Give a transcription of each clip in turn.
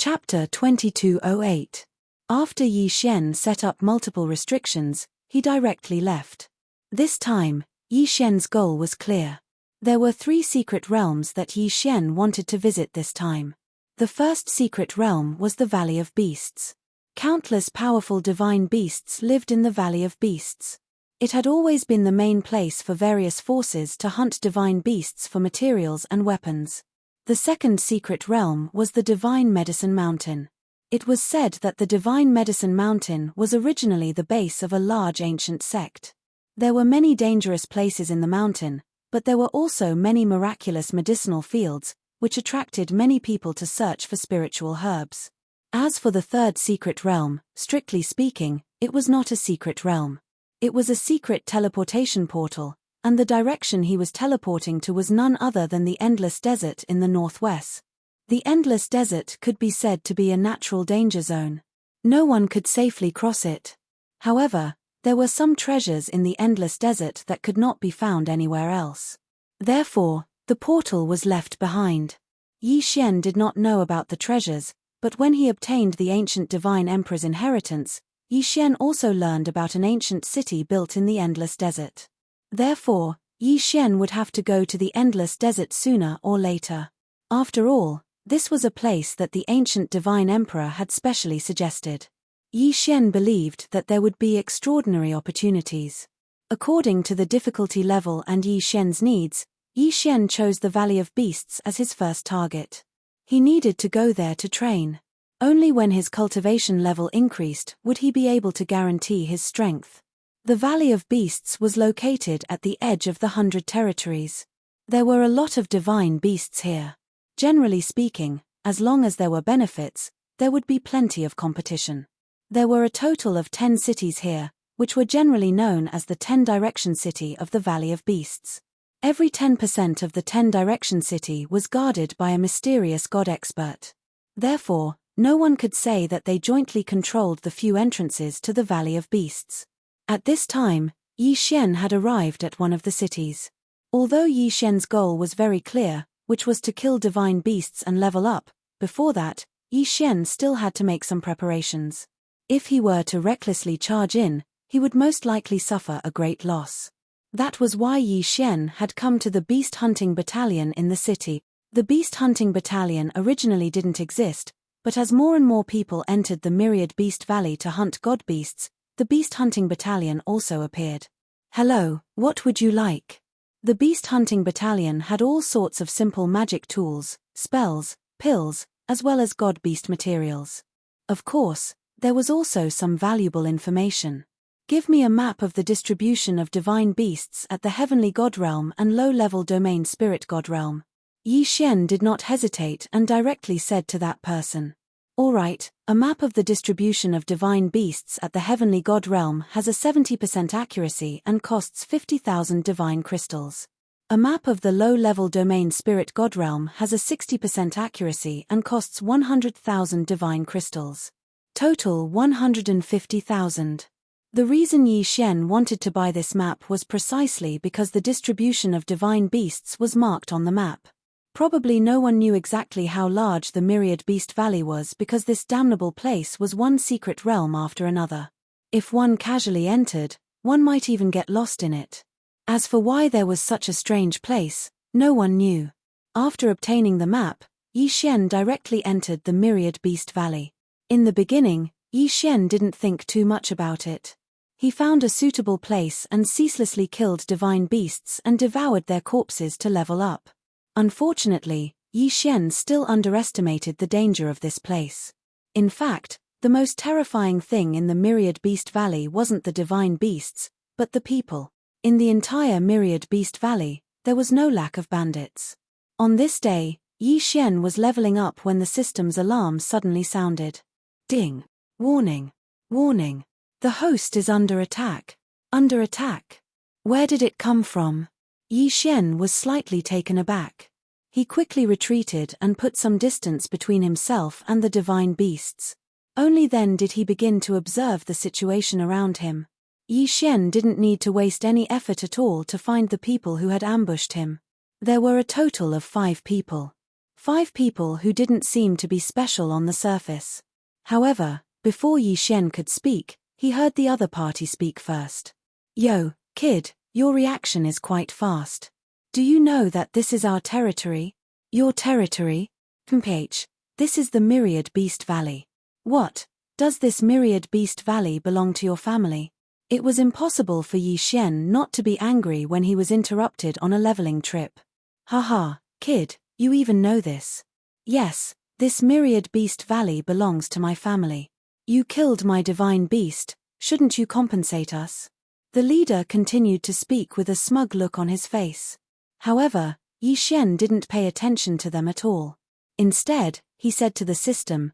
Chapter 2208. After Yi Xian set up multiple restrictions, he directly left. This time, Yi Xian's goal was clear. There were 3 secret realms that Yi Xian wanted to visit this time. The first secret realm was the Valley of Beasts. Countless powerful divine beasts lived in the Valley of Beasts. It had always been the main place for various forces to hunt divine beasts for materials and weapons. The second secret realm was the Divine Medicine Mountain. It was said that the Divine Medicine Mountain was originally the base of a large ancient sect. There were many dangerous places in the mountain, but there were also many miraculous medicinal fields, which attracted many people to search for spiritual herbs. As for the third secret realm, strictly speaking, it was not a secret realm. It was a secret teleportation portal, and the direction he was teleporting to was none other than the Endless Desert in the northwest. The Endless Desert could be said to be a natural danger zone. No one could safely cross it. However, there were some treasures in the Endless Desert that could not be found anywhere else. Therefore, the portal was left behind. Yi Xian did not know about the treasures, but when he obtained the ancient divine emperor's inheritance, Yi Xian also learned about an ancient city built in the Endless Desert. Therefore, Yi Xian would have to go to the Endless Desert sooner or later. After all, this was a place that the ancient divine emperor had specially suggested. Yi Xian believed that there would be extraordinary opportunities. According to the difficulty level and Yi Xian's needs, Yi Xian chose the Valley of Beasts as his first target. He needed to go there to train. Only when his cultivation level increased would he be able to guarantee his strength. The Valley of Beasts was located at the edge of the 100 territories. There were a lot of divine beasts here. Generally speaking, as long as there were benefits, there would be plenty of competition. There were a total of 10 cities here, which were generally known as the 10-direction city of the Valley of Beasts. Every 10% of the 10-direction city was guarded by a mysterious god expert. Therefore, no one could say that they jointly controlled the few entrances to the Valley of Beasts. At this time, Yi Xian had arrived at one of the cities. Although Yi Xian's goal was very clear, which was to kill divine beasts and level up, before that, Yi Xian still had to make some preparations. If he were to recklessly charge in, he would most likely suffer a great loss. That was why Yi Xian had come to the Beast Hunting Battalion in the city. The Beast Hunting Battalion originally didn't exist, but as more and more people entered the Myriad Beast Valley to hunt god beasts, the Beast Hunting Battalion also appeared. Hello, what would you like? The Beast Hunting Battalion had all sorts of simple magic tools, spells, pills, as well as god beast materials. Of course, there was also some valuable information. Give me a map of the distribution of divine beasts at the Heavenly God Realm and low-level Domain Spirit God Realm. Yi Xian did not hesitate and directly said to that person, "All right, a map of the distribution of divine beasts at the Heavenly God Realm has a 70% accuracy and costs 50,000 divine crystals. A map of the low-level Domain Spirit God Realm has a 60% accuracy and costs 100,000 divine crystals. Total 150,000. The reason Yi Xian wanted to buy this map was precisely because the distribution of divine beasts was marked on the map. Probably no one knew exactly how large the Myriad Beast Valley was because this damnable place was one secret realm after another. If one casually entered, one might even get lost in it. As for why there was such a strange place, no one knew. After obtaining the map, Yi Xian directly entered the Myriad Beast Valley. In the beginning, Yi Xian didn't think too much about it. He found a suitable place and ceaselessly killed divine beasts and devoured their corpses to level up. Unfortunately, Yi Xian still underestimated the danger of this place. In fact, the most terrifying thing in the Myriad Beast Valley wasn't the divine beasts, but the people. In the entire Myriad Beast Valley, there was no lack of bandits. On this day, Yi Xian was leveling up when the system's alarm suddenly sounded. Ding! Warning! Warning! The host is under attack. Under attack. Where did it come from? Yi Xian was slightly taken aback. He quickly retreated and put some distance between himself and the divine beasts. Only then did he begin to observe the situation around him. Yi Xian didn't need to waste any effort at all to find the people who had ambushed him. There were a total of 5 people. 5 people who didn't seem to be special on the surface. However, before Yi Xian could speak, he heard the other party speak first. Yo, kid, your reaction is quite fast. Do you know that this is our territory? Your territory? This is the Myriad Beast Valley. What? Does this Myriad Beast Valley belong to your family? It was impossible for Yi Xian not to be angry when he was interrupted on a leveling trip. Haha, kid, you even know this. Yes, this Myriad Beast Valley belongs to my family. You killed my divine beast, shouldn't you compensate us? The leader continued to speak with a smug look on his face. However, Yi Xian didn't pay attention to them at all. Instead, he said to the system,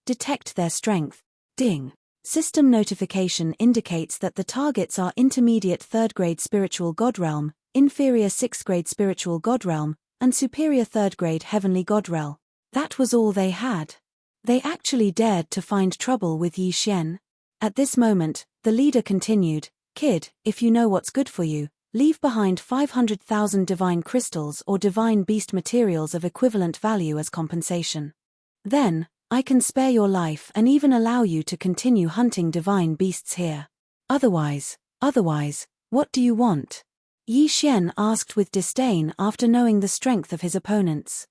detect their strength. Ding. System notification indicates that the targets are intermediate 3rd grade spiritual god realm, inferior 6th grade spiritual god realm, and superior 3rd grade heavenly god realm. That was all they had. They actually dared to find trouble with Yi Xian. At this moment, the leader continued, kid, if you know what's good for you, leave behind 500,000 divine crystals or divine beast materials of equivalent value as compensation. Then, I can spare your life and even allow you to continue hunting divine beasts here. Otherwise, what do you want? Yi Xian asked with disdain after knowing the strength of his opponents.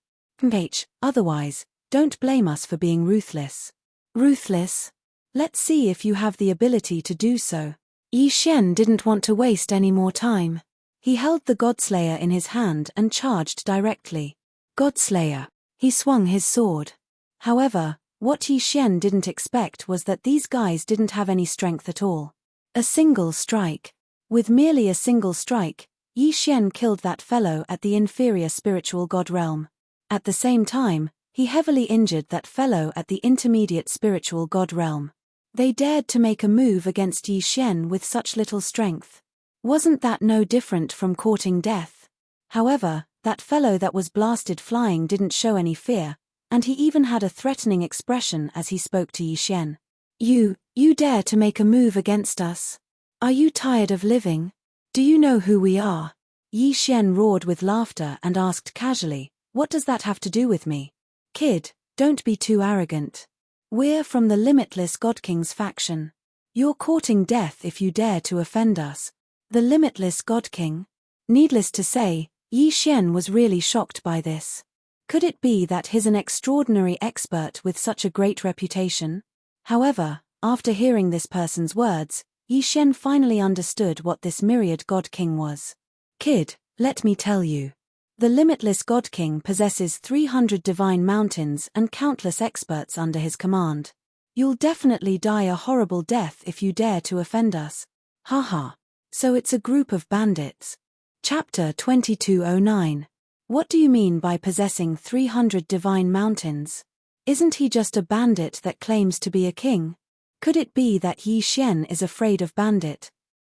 Otherwise, don't blame us for being ruthless. Ruthless? Let's see if you have the ability to do so. Yi Xian didn't want to waste any more time. He held the Godslayer in his hand and charged directly. Godslayer. He swung his sword. However, what Yi Xian didn't expect was that these guys didn't have any strength at all. A single strike. With merely a single strike, Yi Xian killed that fellow at the inferior spiritual god realm. At the same time, he heavily injured that fellow at the intermediate spiritual god realm. They dared to make a move against Yi Xian with such little strength. Wasn't that no different from courting death? However, that fellow that was blasted flying didn't show any fear, and he even had a threatening expression as he spoke to Yi Xian. You dare to make a move against us? Are you tired of living? Do you know who we are? Yi Xian roared with laughter and asked casually, what does that have to do with me? Kid, don't be too arrogant. We're from the Limitless God King's faction. You're courting death if you dare to offend us. The Limitless God King? Needless to say, Yi Xian was really shocked by this. Could it be that he's an extraordinary expert with such a great reputation? However, after hearing this person's words, Yi Xian finally understood what this Myriad God King was. Kid, let me tell you. The Limitless God King possesses 300 divine mountains and countless experts under his command. You'll definitely die a horrible death if you dare to offend us. Haha. So it's a group of bandits. Chapter 2209. What do you mean by possessing 300 divine mountains? Isn't he just a bandit that claims to be a king? Could it be that Yi Xian is afraid of bandit?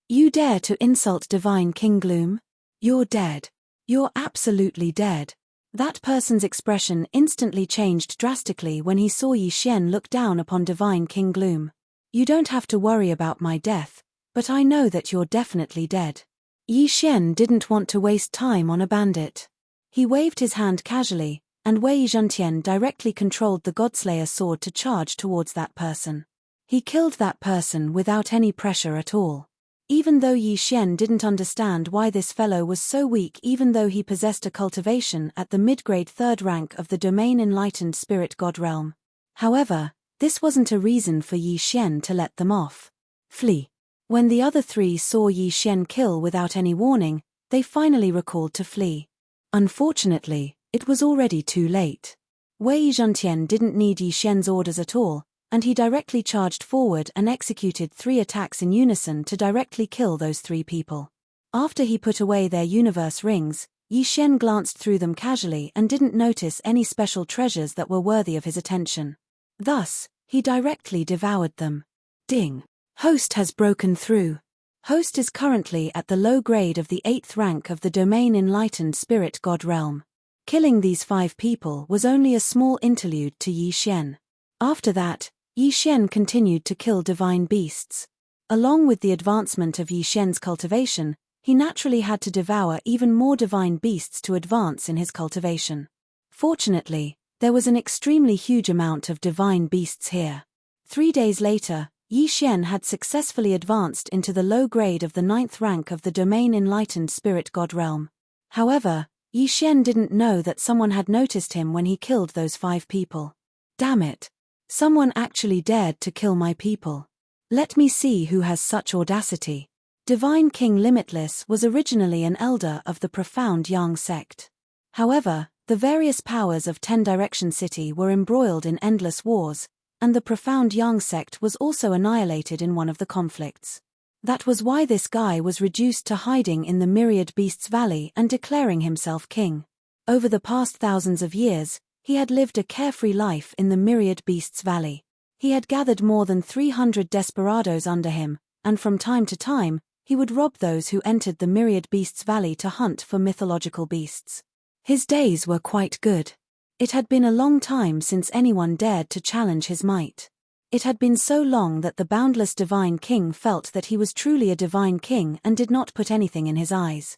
You dare to insult divine King Gloom? You're dead. You're absolutely dead. That person's expression instantly changed drastically when he saw Yi Xian look down upon divine King Gloom. You don't have to worry about my death, but I know that you're definitely dead. Yi Xian didn't want to waste time on a bandit. He waved his hand casually, and Wei Zhentian directly controlled the Godslayer sword to charge towards that person. He killed that person without any pressure at all. Even though Yi Xian didn't understand why this fellow was so weak, even though he possessed a cultivation at the mid-grade 3rd rank of the domain enlightened spirit god realm. However, this wasn't a reason for Yi Xian to let them off. Flee. When the other 3 saw Yi Xian kill without any warning, they finally recalled to flee. Unfortunately, it was already too late. Wei Zhentian didn't need Yi Xian's orders at all, and he directly charged forward and executed 3 attacks in unison to directly kill those 3 people. After he put away their universe rings, Yi Xian glanced through them casually and didn't notice any special treasures that were worthy of his attention. Thus, he directly devoured them. Ding! Host has broken through. Host is currently at the low grade of the 8th rank of the domain enlightened spirit god realm. Killing these 5 people was only a small interlude to Yi Xian. After that, Yi Xian continued to kill divine beasts. Along with the advancement of Yi Xian's cultivation, he naturally had to devour even more divine beasts to advance in his cultivation. Fortunately, there was an extremely huge amount of divine beasts here. 3 days later, Yi Xian had successfully advanced into the low grade of the 9th rank of the domain Enlightened Spirit God realm. However, Yi Xian didn't know that someone had noticed him when he killed those 5 people. Damn it! Someone actually dared to kill my people. Let me see who has such audacity. Divine King Limitless was originally an elder of the Profound Yang sect. However, the various powers of 10 Direction City were embroiled in endless wars, and the Profound Yang sect was also annihilated in one of the conflicts. That was why this guy was reduced to hiding in the Myriad Beasts Valley and declaring himself king. Over the past thousands of years, he had lived a carefree life in the Myriad Beasts Valley. He had gathered more than 300 desperados under him, and from time to time, he would rob those who entered the Myriad Beasts Valley to hunt for mythological beasts. His days were quite good. It had been a long time since anyone dared to challenge his might. It had been so long that the boundless Divine King felt that he was truly a Divine King and did not put anything in his eyes.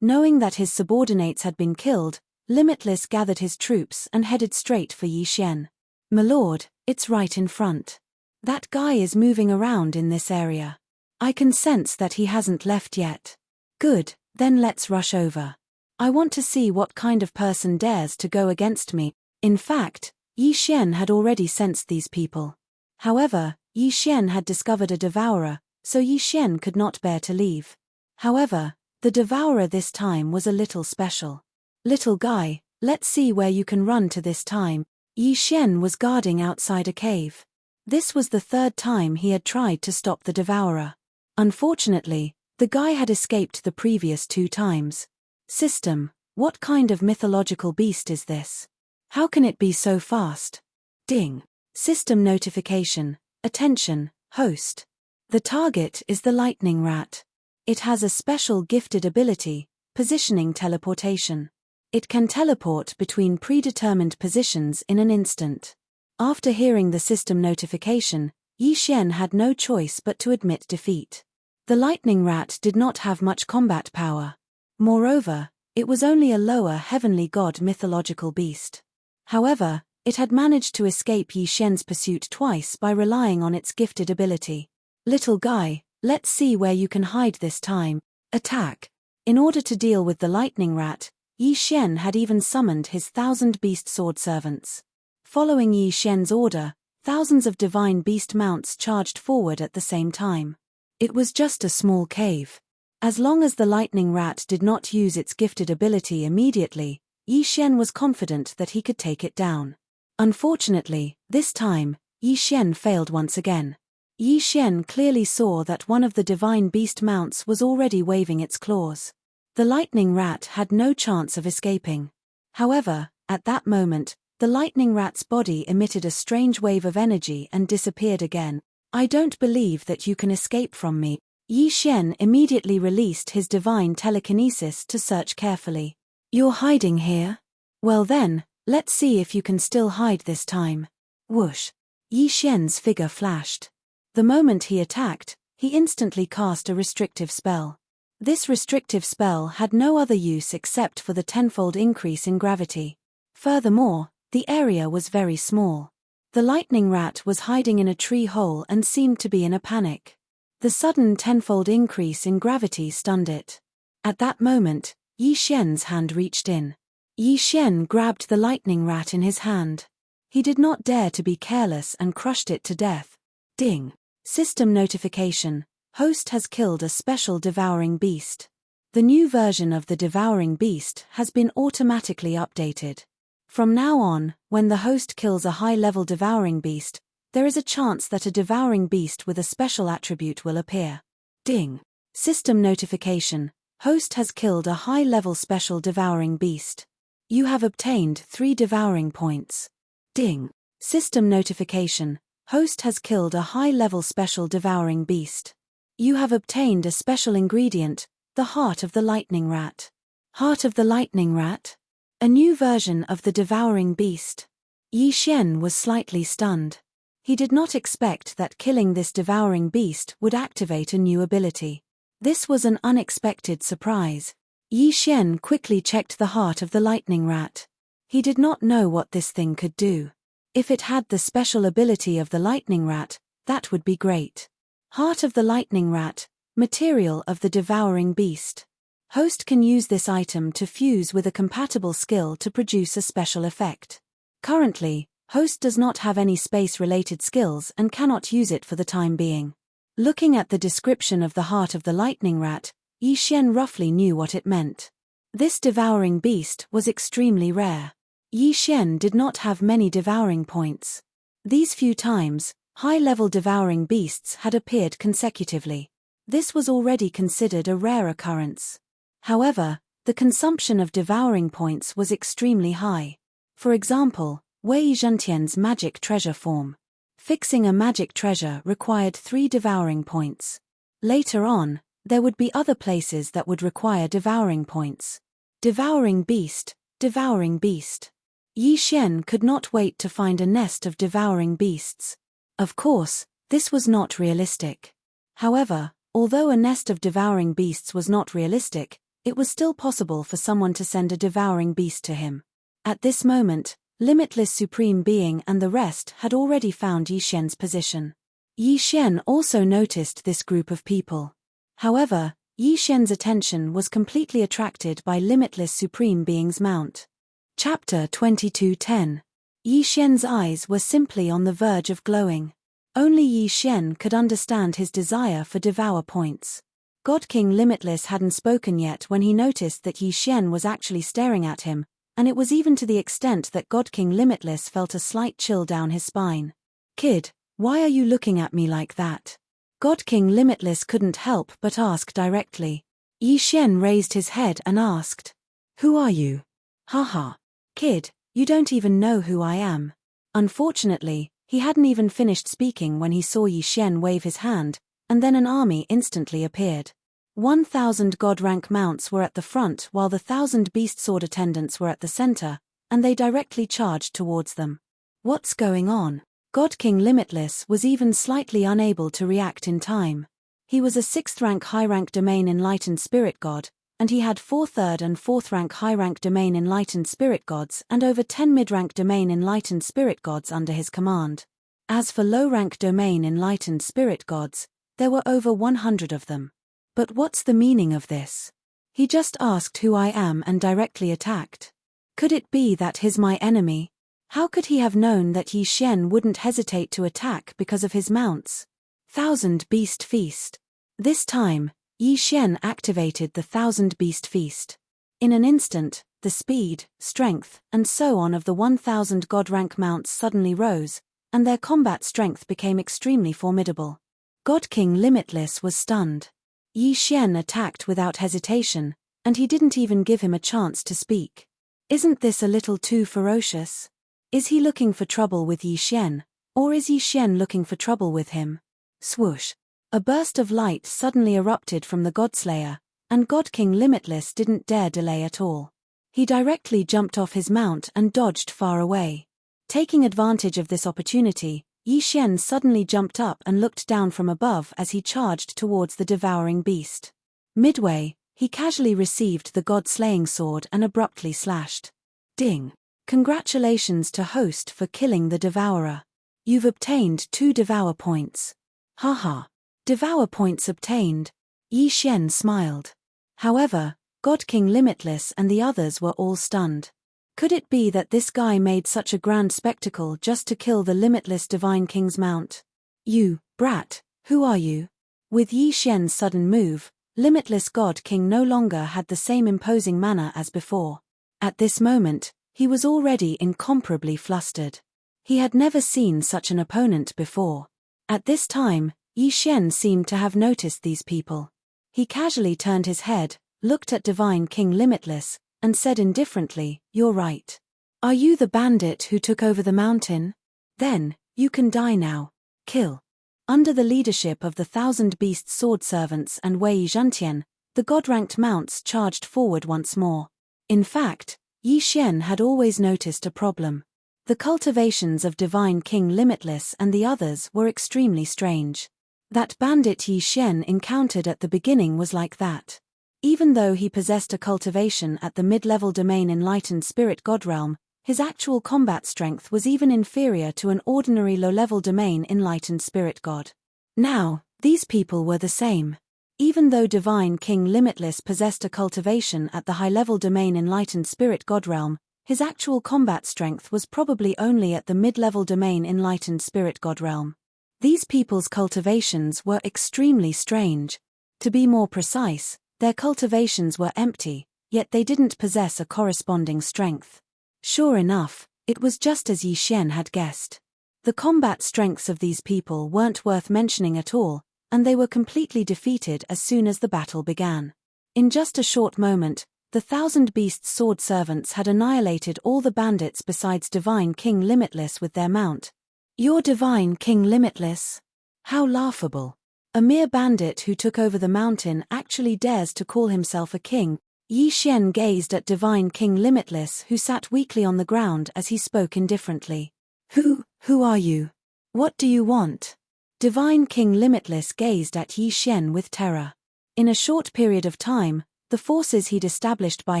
Knowing that his subordinates had been killed, Limitless gathered his troops and headed straight for Yi Xian. "My lord, it's right in front. That guy is moving around in this area. I can sense that he hasn't left yet. Good, then let's rush over. I want to see what kind of person dares to go against me." In fact, Yi Xian had already sensed these people. However, Yi Xian had discovered a devourer, so Yi Xian could not bear to leave. However, the devourer this time was a little special. "Little guy, let's see where you can run to this time." Yi Xian was guarding outside a cave. This was the 3rd time he had tried to stop the devourer. Unfortunately, the guy had escaped the previous 2 times. System, what kind of mythological beast is this? How can it be so fast? Ding. System notification. Attention, host. The target is the lightning rat. It has a special gifted ability, positioning teleportation. It can teleport between predetermined positions in an instant. After hearing the system notification, Yi Xian had no choice but to admit defeat. The lightning rat did not have much combat power. Moreover, it was only a lower heavenly god mythological beast. However, it had managed to escape Yi Xian's pursuit twice by relying on its gifted ability. "Little guy, let's see where you can hide this time. Attack." In order to deal with the lightning rat, Yi Xian had even summoned his 1,000 beast sword servants. Following Yi Xian's order, thousands of divine beast mounts charged forward at the same time. It was just a small cave. As long as the lightning rat did not use its gifted ability immediately, Yi Xian was confident that he could take it down. Unfortunately, this time, Yi Xian failed once again. Yi Xian clearly saw that one of the divine beast mounts was already waving its claws. The lightning rat had no chance of escaping. However, at that moment, the lightning rat's body emitted a strange wave of energy and disappeared again. "I don't believe that you can escape from me." Yi Xian immediately released his divine telekinesis to search carefully. "You're hiding here? Well then, let's see if you can still hide this time." Whoosh! Yi Xian's figure flashed. The moment he attacked, he instantly cast a restrictive spell. This restrictive spell had no other use except for the tenfold increase in gravity. Furthermore, the area was very small. The lightning rat was hiding in a tree hole and seemed to be in a panic. The sudden tenfold increase in gravity stunned it. At that moment, Yi Xian's hand reached in. Yi Xian grabbed the lightning rat in his hand. He did not dare to be careless and crushed it to death. Ding! System notification. Host has killed a special devouring beast. The new version of the devouring beast has been automatically updated. From now on, when the host kills a high-level devouring beast, there is a chance that a devouring beast with a special attribute will appear. Ding! System notification. Host has killed a high-level special devouring beast. You have obtained 3 devouring points. Ding! System notification. Host has killed a high-level special devouring beast. You have obtained a special ingredient, the heart of the lightning rat. Heart of the lightning rat? A new version of the devouring beast. Yi Xian was slightly stunned. He did not expect that killing this devouring beast would activate a new ability. This was an unexpected surprise. Yi Xian quickly checked the heart of the lightning rat. He did not know what this thing could do. If it had the special ability of the lightning rat, that would be great. Heart of the lightning rat, material of the devouring beast. Host can use this item to fuse with a compatible skill to produce a special effect. Currently, Host does not have any space-related skills and cannot use it for the time being. Looking at the description of the heart of the lightning rat, Yi Xian roughly knew what it meant. This devouring beast was extremely rare. Yi Xian did not have many devouring points. These few times, high-level devouring beasts had appeared consecutively. This was already considered a rare occurrence. However, the consumption of devouring points was extremely high. For example, Wei Zhentian's magic treasure form. Fixing a magic treasure required 3 devouring points. Later on, there would be other places that would require devouring points. Devouring beast, devouring beast. Yi Xian could not wait to find a nest of devouring beasts. Of course, this was not realistic. However, although a nest of devouring beasts was not realistic, it was still possible for someone to send a devouring beast to him. At this moment, Limitless Supreme Being and the rest had already found Yi Xian's position. Yi Xian also noticed this group of people. However, Yi Xian's attention was completely attracted by Limitless Supreme Being's mount. Chapter 22:10. Yi Xian's eyes were simply on the verge of glowing. Only Yi Xian could understand his desire for devour points. God King Limitless hadn't spoken yet when he noticed that Yi Xian was actually staring at him, and it was even to the extent that God King Limitless felt a slight chill down his spine. "Kid, why are you looking at me like that?" God King Limitless couldn't help but ask directly. Yi Xian raised his head and asked, "Who are you?" "Haha. Kid, you don't even know who I am." Unfortunately, he hadn't even finished speaking when he saw Yi Xian wave his hand, and then an army instantly appeared. 1,000 god-rank mounts were at the front while the 1,000 beast sword attendants were at the center, and they directly charged towards them. What's going on? God King Limitless was even slightly unable to react in time. He was a 6th rank high-rank domain enlightened spirit god, and he had 4th, 3rd and 4th rank high-rank domain enlightened spirit gods and over 10 mid-rank domain enlightened spirit gods under his command. As for low-rank domain enlightened spirit gods, there were over 100 of them. But what's the meaning of this? He just asked who I am and directly attacked. Could it be that he's my enemy? How could he have known that Yi Xian wouldn't hesitate to attack because of his mounts? 1,000 Beast Feast. This time, Yi Xian activated the 1,000 Beast Feast. In an instant, the speed, strength, and so on of the 1,000 god-rank mounts suddenly rose, and their combat strength became extremely formidable. God King Limitless was stunned. Yi Xian attacked without hesitation, and he didn't even give him a chance to speak. Isn't this a little too ferocious? Is he looking for trouble with Yi Xian, or is Yi Xian looking for trouble with him? Swoosh! A burst of light suddenly erupted from the Godslayer, and God King Limitless didn't dare delay at all. He directly jumped off his mount and dodged far away. Taking advantage of this opportunity, Yi Xian suddenly jumped up and looked down from above as he charged towards the devouring beast. Midway, he casually received the god-slaying sword and abruptly slashed. Ding! Congratulations to Host for killing the Devourer. You've obtained 2 Devour points. Haha. Devour points obtained. Yi Xian smiled. However, God King Limitless and the others were all stunned. Could it be that this guy made such a grand spectacle just to kill the Limitless Divine King's mount? You, brat, who are you? With Yi Xian's sudden move, Limitless God King no longer had the same imposing manner as before. At this moment, he was already incomparably flustered. He had never seen such an opponent before. At this time, Yi Xian seemed to have noticed these people. He casually turned his head, looked at Divine King Limitless, and said indifferently, "You're right. Are you the bandit who took over the mountain? Then, you can die now. Kill." Under the leadership of the 1,000 beast sword servants and Wei Zhentian, the god-ranked mounts charged forward once more. In fact, Yi Xian had always noticed a problem. The cultivations of Divine King Limitless and the others were extremely strange. That bandit Yi Xian encountered at the beginning was like that. Even though he possessed a cultivation at the mid-level domain enlightened spirit god realm, His actual combat strength was even inferior to an ordinary low-level domain enlightened spirit god. Now, these people were the same. Even though Divine King Limitless possessed a cultivation at the high-level domain enlightened spirit god realm, his actual combat strength was probably only at the mid-level domain enlightened spirit god realm. These people's cultivations were extremely strange. To be more precise, their cultivations were empty, yet they didn't possess a corresponding strength. Sure enough, it was just as Yi Xian had guessed. The combat strengths of these people weren't worth mentioning at all, and they were completely defeated as soon as the battle began. In just a short moment, the 1,000 Beasts sword servants had annihilated all the bandits besides Divine King Limitless with their mount. Your Divine King Limitless? How laughable. A mere bandit who took over the mountain actually dares to call himself a king. Yi Xian gazed at Divine King Limitless, who sat weakly on the ground as he spoke indifferently. Who are you? What do you want? Divine King Limitless gazed at Yi Xian with terror. In a short period of time, the forces he'd established by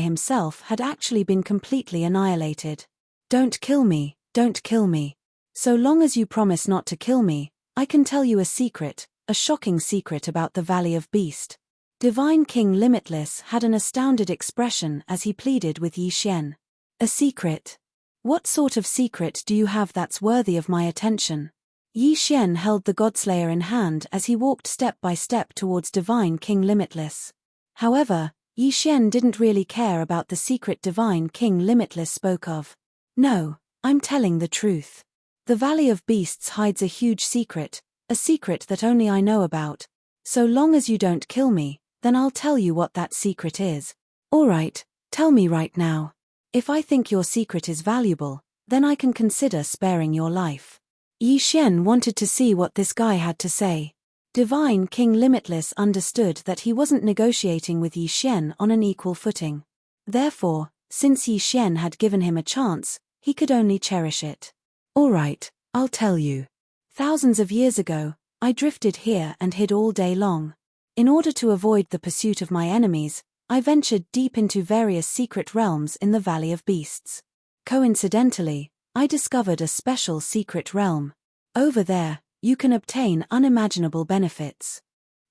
himself had actually been completely annihilated. Don't kill me, don't kill me. So long as you promise not to kill me, I can tell you a secret, a shocking secret about the Valley of Beast. Divine King Limitless had an astounded expression as he pleaded with Yi Xian. A secret? What sort of secret do you have that's worthy of my attention? Yi Xian held the Godslayer in hand as he walked step by step towards Divine King Limitless. However, Yi Xian didn't really care about the secret Divine King Limitless spoke of. No, I'm telling the truth. The Valley of Beasts hides a huge secret, a secret that only I know about. So long as you don't kill me, then I'll tell you what that secret is. Alright, tell me right now. If I think your secret is valuable, then I can consider sparing your life. Yi Xian wanted to see what this guy had to say. Divine King Limitless understood that he wasn't negotiating with Yi Xian on an equal footing. Therefore, since Yi Xian had given him a chance, he could only cherish it. Alright, I'll tell you. Thousands of years ago, I drifted here and hid all day long. In order to avoid the pursuit of my enemies, I ventured deep into various secret realms in the Valley of Beasts. Coincidentally, I discovered a special secret realm. Over there, you can obtain unimaginable benefits.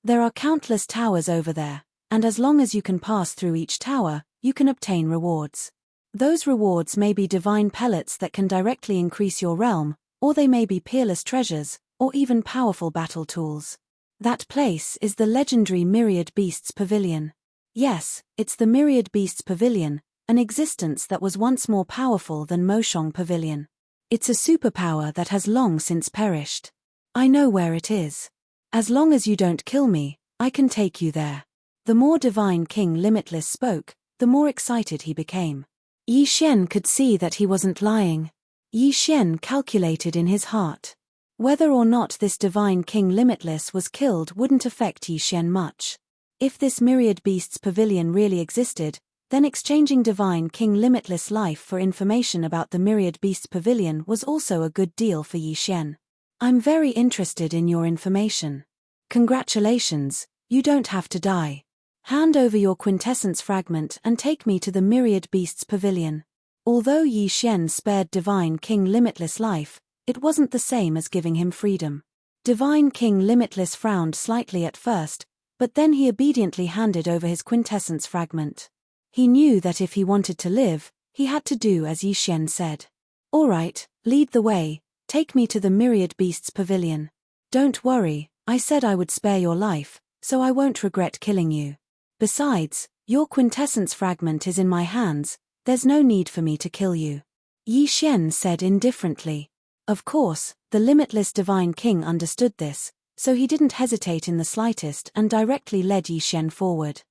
There are countless towers over there, and as long as you can pass through each tower, you can obtain rewards. Those rewards may be divine pellets that can directly increase your realm, or they may be peerless treasures, or even powerful battle tools. That place is the legendary Myriad Beasts Pavilion. Yes, it's the Myriad Beasts Pavilion, an existence that was once more powerful than Moshong Pavilion. It's a superpower that has long since perished. I know where it is. As long as you don't kill me, I can take you there. The more Divine King Limitless spoke, the more excited he became. Yi Xian could see that he wasn't lying. Yi Xian calculated in his heart. Whether or not this Divine King Limitless was killed wouldn't affect Yi Xian much. If this Myriad Beasts Pavilion really existed, then exchanging Divine King Limitless' life for information about the Myriad Beasts Pavilion was also a good deal for Yi Xian. I'm very interested in your information. Congratulations, you don't have to die. Hand over your quintessence fragment and take me to the Myriad Beasts Pavilion. Although Yi Xian spared Divine King Limitless' life, it wasn't the same as giving him freedom. Divine King Limitless frowned slightly at first, but then he obediently handed over his quintessence fragment. He knew that if he wanted to live, he had to do as Yi Xian said. Alright, lead the way, take me to the Myriad Beasts Pavilion. Don't worry, I said I would spare your life, so I won't regret killing you. Besides, your quintessence fragment is in my hands, there's no need for me to kill you. Yi Xian said indifferently. Of course, the limitless Divine King understood this, so he didn't hesitate in the slightest and directly led Yi Xian forward.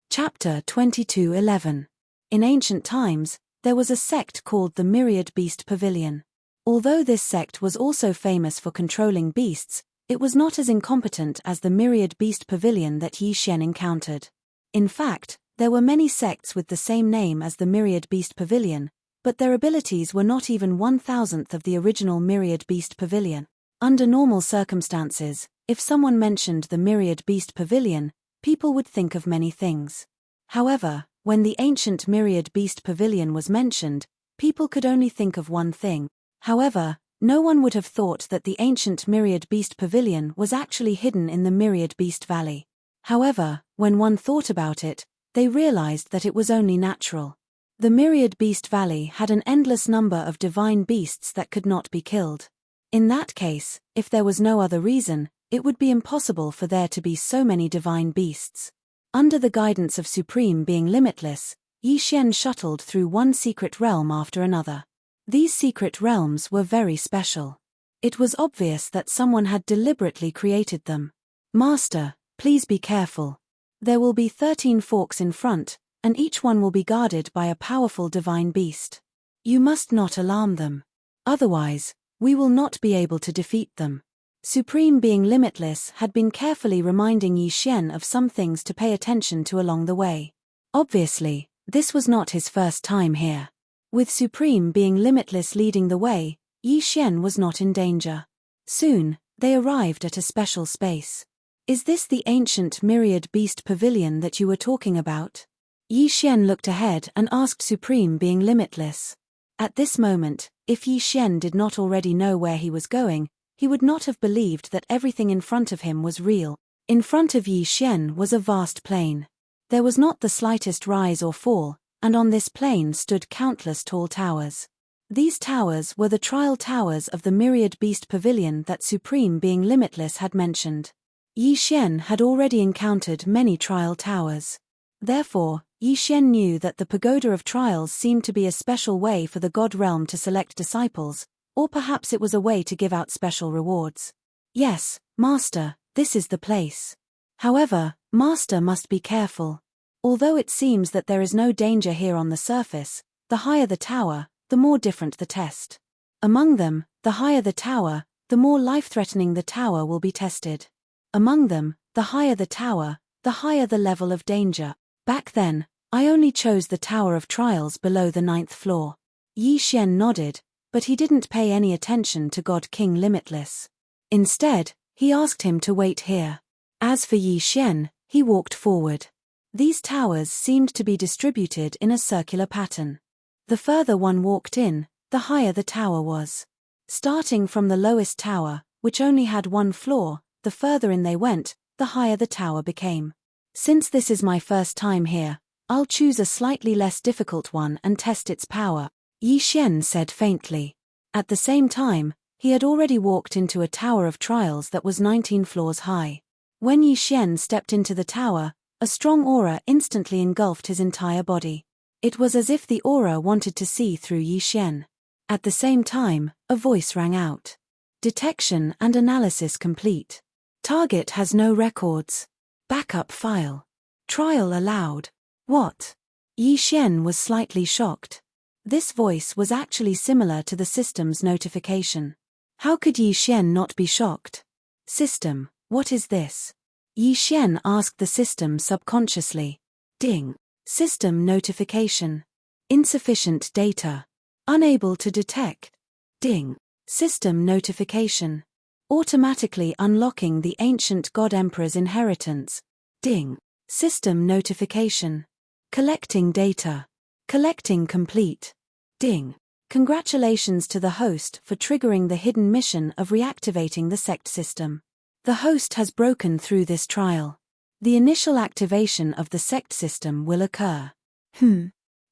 Chapter 22:11. In ancient times, there was a sect called the Myriad Beast Pavilion. Although this sect was also famous for controlling beasts, it was not as incompetent as the Myriad Beast Pavilion that Yi Xian encountered. In fact, there were many sects with the same name as the Myriad Beast Pavilion, but their abilities were not even 1,000th of the original Myriad Beast Pavilion. Under normal circumstances, if someone mentioned the Myriad Beast Pavilion, people would think of many things. However, when the ancient Myriad Beast Pavilion was mentioned, people could only think of one thing. However, no one would have thought that the ancient Myriad Beast Pavilion was actually hidden in the Myriad Beast Valley. However, when one thought about it, they realized that it was only natural. The Myriad Beast Valley had an endless number of divine beasts that could not be killed. In that case, if there was no other reason, it would be impossible for there to be so many divine beasts. Under the guidance of Supreme Being Limitless, Yi Xian shuttled through one secret realm after another. These secret realms were very special. It was obvious that someone had deliberately created them. Master, please be careful. There will be 13 forks in front, and each one will be guarded by a powerful divine beast. You must not alarm them. Otherwise, we will not be able to defeat them. Supreme Being Limitless had been carefully reminding Yi Xian of some things to pay attention to along the way. Obviously, this was not his first time here. With Supreme Being Limitless leading the way, Yi Xian was not in danger. Soon, they arrived at a special space. Is this the ancient Myriad Beast Pavilion that you were talking about? Yi Xian looked ahead and asked Supreme Being Limitless. At this moment, if Yi Xian did not already know where he was going, he would not have believed that everything in front of him was real. In front of Yi Xian was a vast plain. There was not the slightest rise or fall, and on this plain stood countless tall towers. These towers were the trial towers of the Myriad Beast Pavilion that Supreme Being Limitless had mentioned. Yi Xian had already encountered many trial towers. Therefore, Yi Xian knew that the Pagoda of Trials seemed to be a special way for the God Realm to select disciples, or perhaps it was a way to give out special rewards. Yes, Master, this is the place. However, Master must be careful. Although it seems that there is no danger here on the surface, the higher the tower, the more different the test. Among them, the higher the tower, the more life-threatening the tower will be tested. Among them, the higher the tower, the higher the level of danger. Back then, I only chose the Tower of Trials below the 9th floor. Yi Xian nodded, but he didn't pay any attention to God King Limitless. Instead, he asked him to wait here. As for Yi Xian, he walked forward. These towers seemed to be distributed in a circular pattern. The further one walked in, the higher the tower was. Starting from the lowest tower, which only had one floor, the further in they went, the higher the tower became. Since this is my first time here, I'll choose a slightly less difficult one and test its power, Yi Xian said faintly. At the same time, he had already walked into a tower of trials that was 19 floors high. When Yi Xian stepped into the tower, a strong aura instantly engulfed his entire body. It was as if the aura wanted to see through Yi Xian. At the same time, a voice rang out. Detection and analysis complete. Target has no records. Backup file. Trial allowed. What? Yi Xian was slightly shocked. This voice was actually similar to the system's notification. How could Yi Xian not be shocked? System, what is this? Yi Xian asked the system subconsciously. Ding. System notification. Insufficient data. Unable to detect. Ding. System notification. Automatically unlocking the ancient God Emperor's inheritance. Ding. System notification. Collecting data. Collecting complete. Ding. Congratulations to the host for triggering the hidden mission of reactivating the sect system. The host has broken through this trial. The initial activation of the sect system will occur.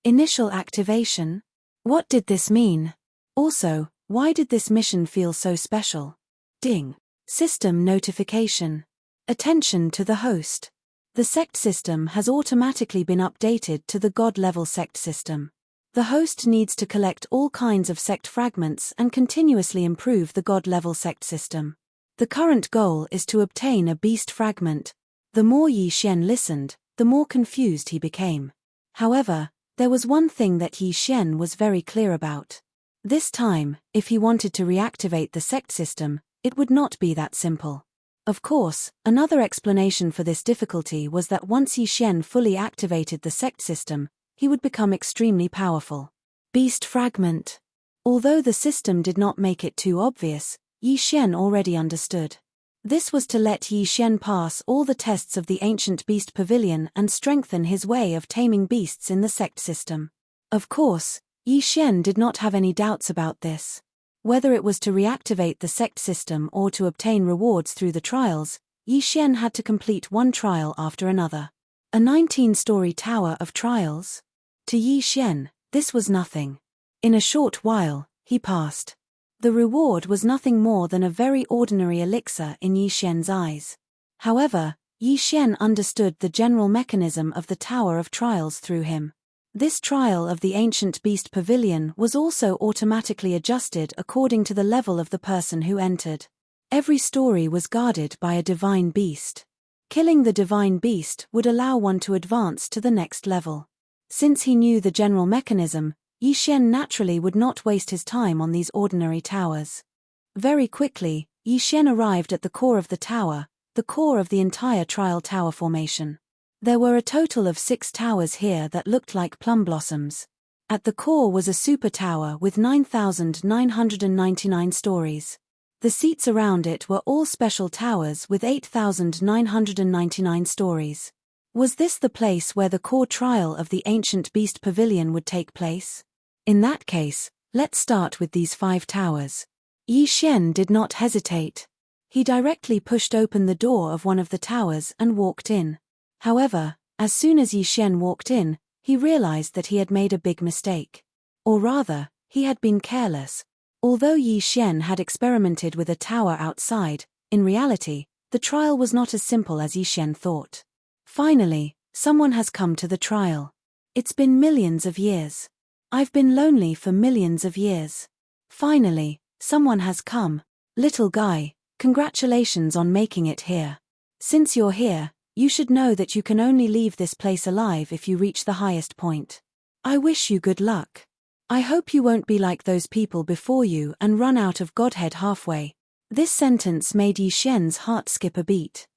Initial activation? What did this mean? Also, why did this mission feel so special? Ding. System notification. Attention to the host. The sect system has automatically been updated to the God-level sect system. The host needs to collect all kinds of sect fragments and continuously improve the God-level sect system. The current goal is to obtain a beast fragment. The more Yi Xian listened, the more confused he became. However, there was one thing that Yi Xian was very clear about. This time, if he wanted to reactivate the sect system, it would not be that simple. Of course, another explanation for this difficulty was that once Yi Xian fully activated the sect system, he would become extremely powerful. Beast fragment. Although the system did not make it too obvious, Yi Xian already understood. This was to let Yi Xian pass all the tests of the ancient beast pavilion and strengthen his way of taming beasts in the sect system. Of course, Yi Xian did not have any doubts about this. Whether it was to reactivate the sect system or to obtain rewards through the trials, Yi Xian had to complete one trial after another. A 19-story tower of trials? To Yi Xian, this was nothing. In a short while, he passed. The reward was nothing more than a very ordinary elixir in Yi Xian's eyes. However, Yi Xian understood the general mechanism of the Tower of Trials through him. This trial of the ancient beast pavilion was also automatically adjusted according to the level of the person who entered. Every story was guarded by a divine beast. Killing the divine beast would allow one to advance to the next level. Since he knew the general mechanism, Yi Xian naturally would not waste his time on these ordinary towers. Very quickly, Yi Xian arrived at the core of the tower, the core of the entire trial tower formation. There were a total of 6 towers here that looked like plum blossoms. At the core was a super tower with 9,999 stories. The seats around it were all special towers with 8,999 stories. Was this the place where the core trial of the ancient beast pavilion would take place? In that case, let's start with these 5 towers. Yi Xian did not hesitate. He directly pushed open the door of one of the towers and walked in. However, as soon as Yi Xian walked in, he realized that he had made a big mistake. Or rather, he had been careless. Although Yi Xian had experimented with a tower outside, in reality, the trial was not as simple as Yi Xian thought. Finally, someone has come to the trial. It's been millions of years. I've been lonely for millions of years. Finally, someone has come. Little guy, congratulations on making it here. Since you're here, you should know that you can only leave this place alive if you reach the highest point. I wish you good luck. I hope you won't be like those people before you and run out of Godhead halfway. This sentence made Yi Xian's heart skip a beat.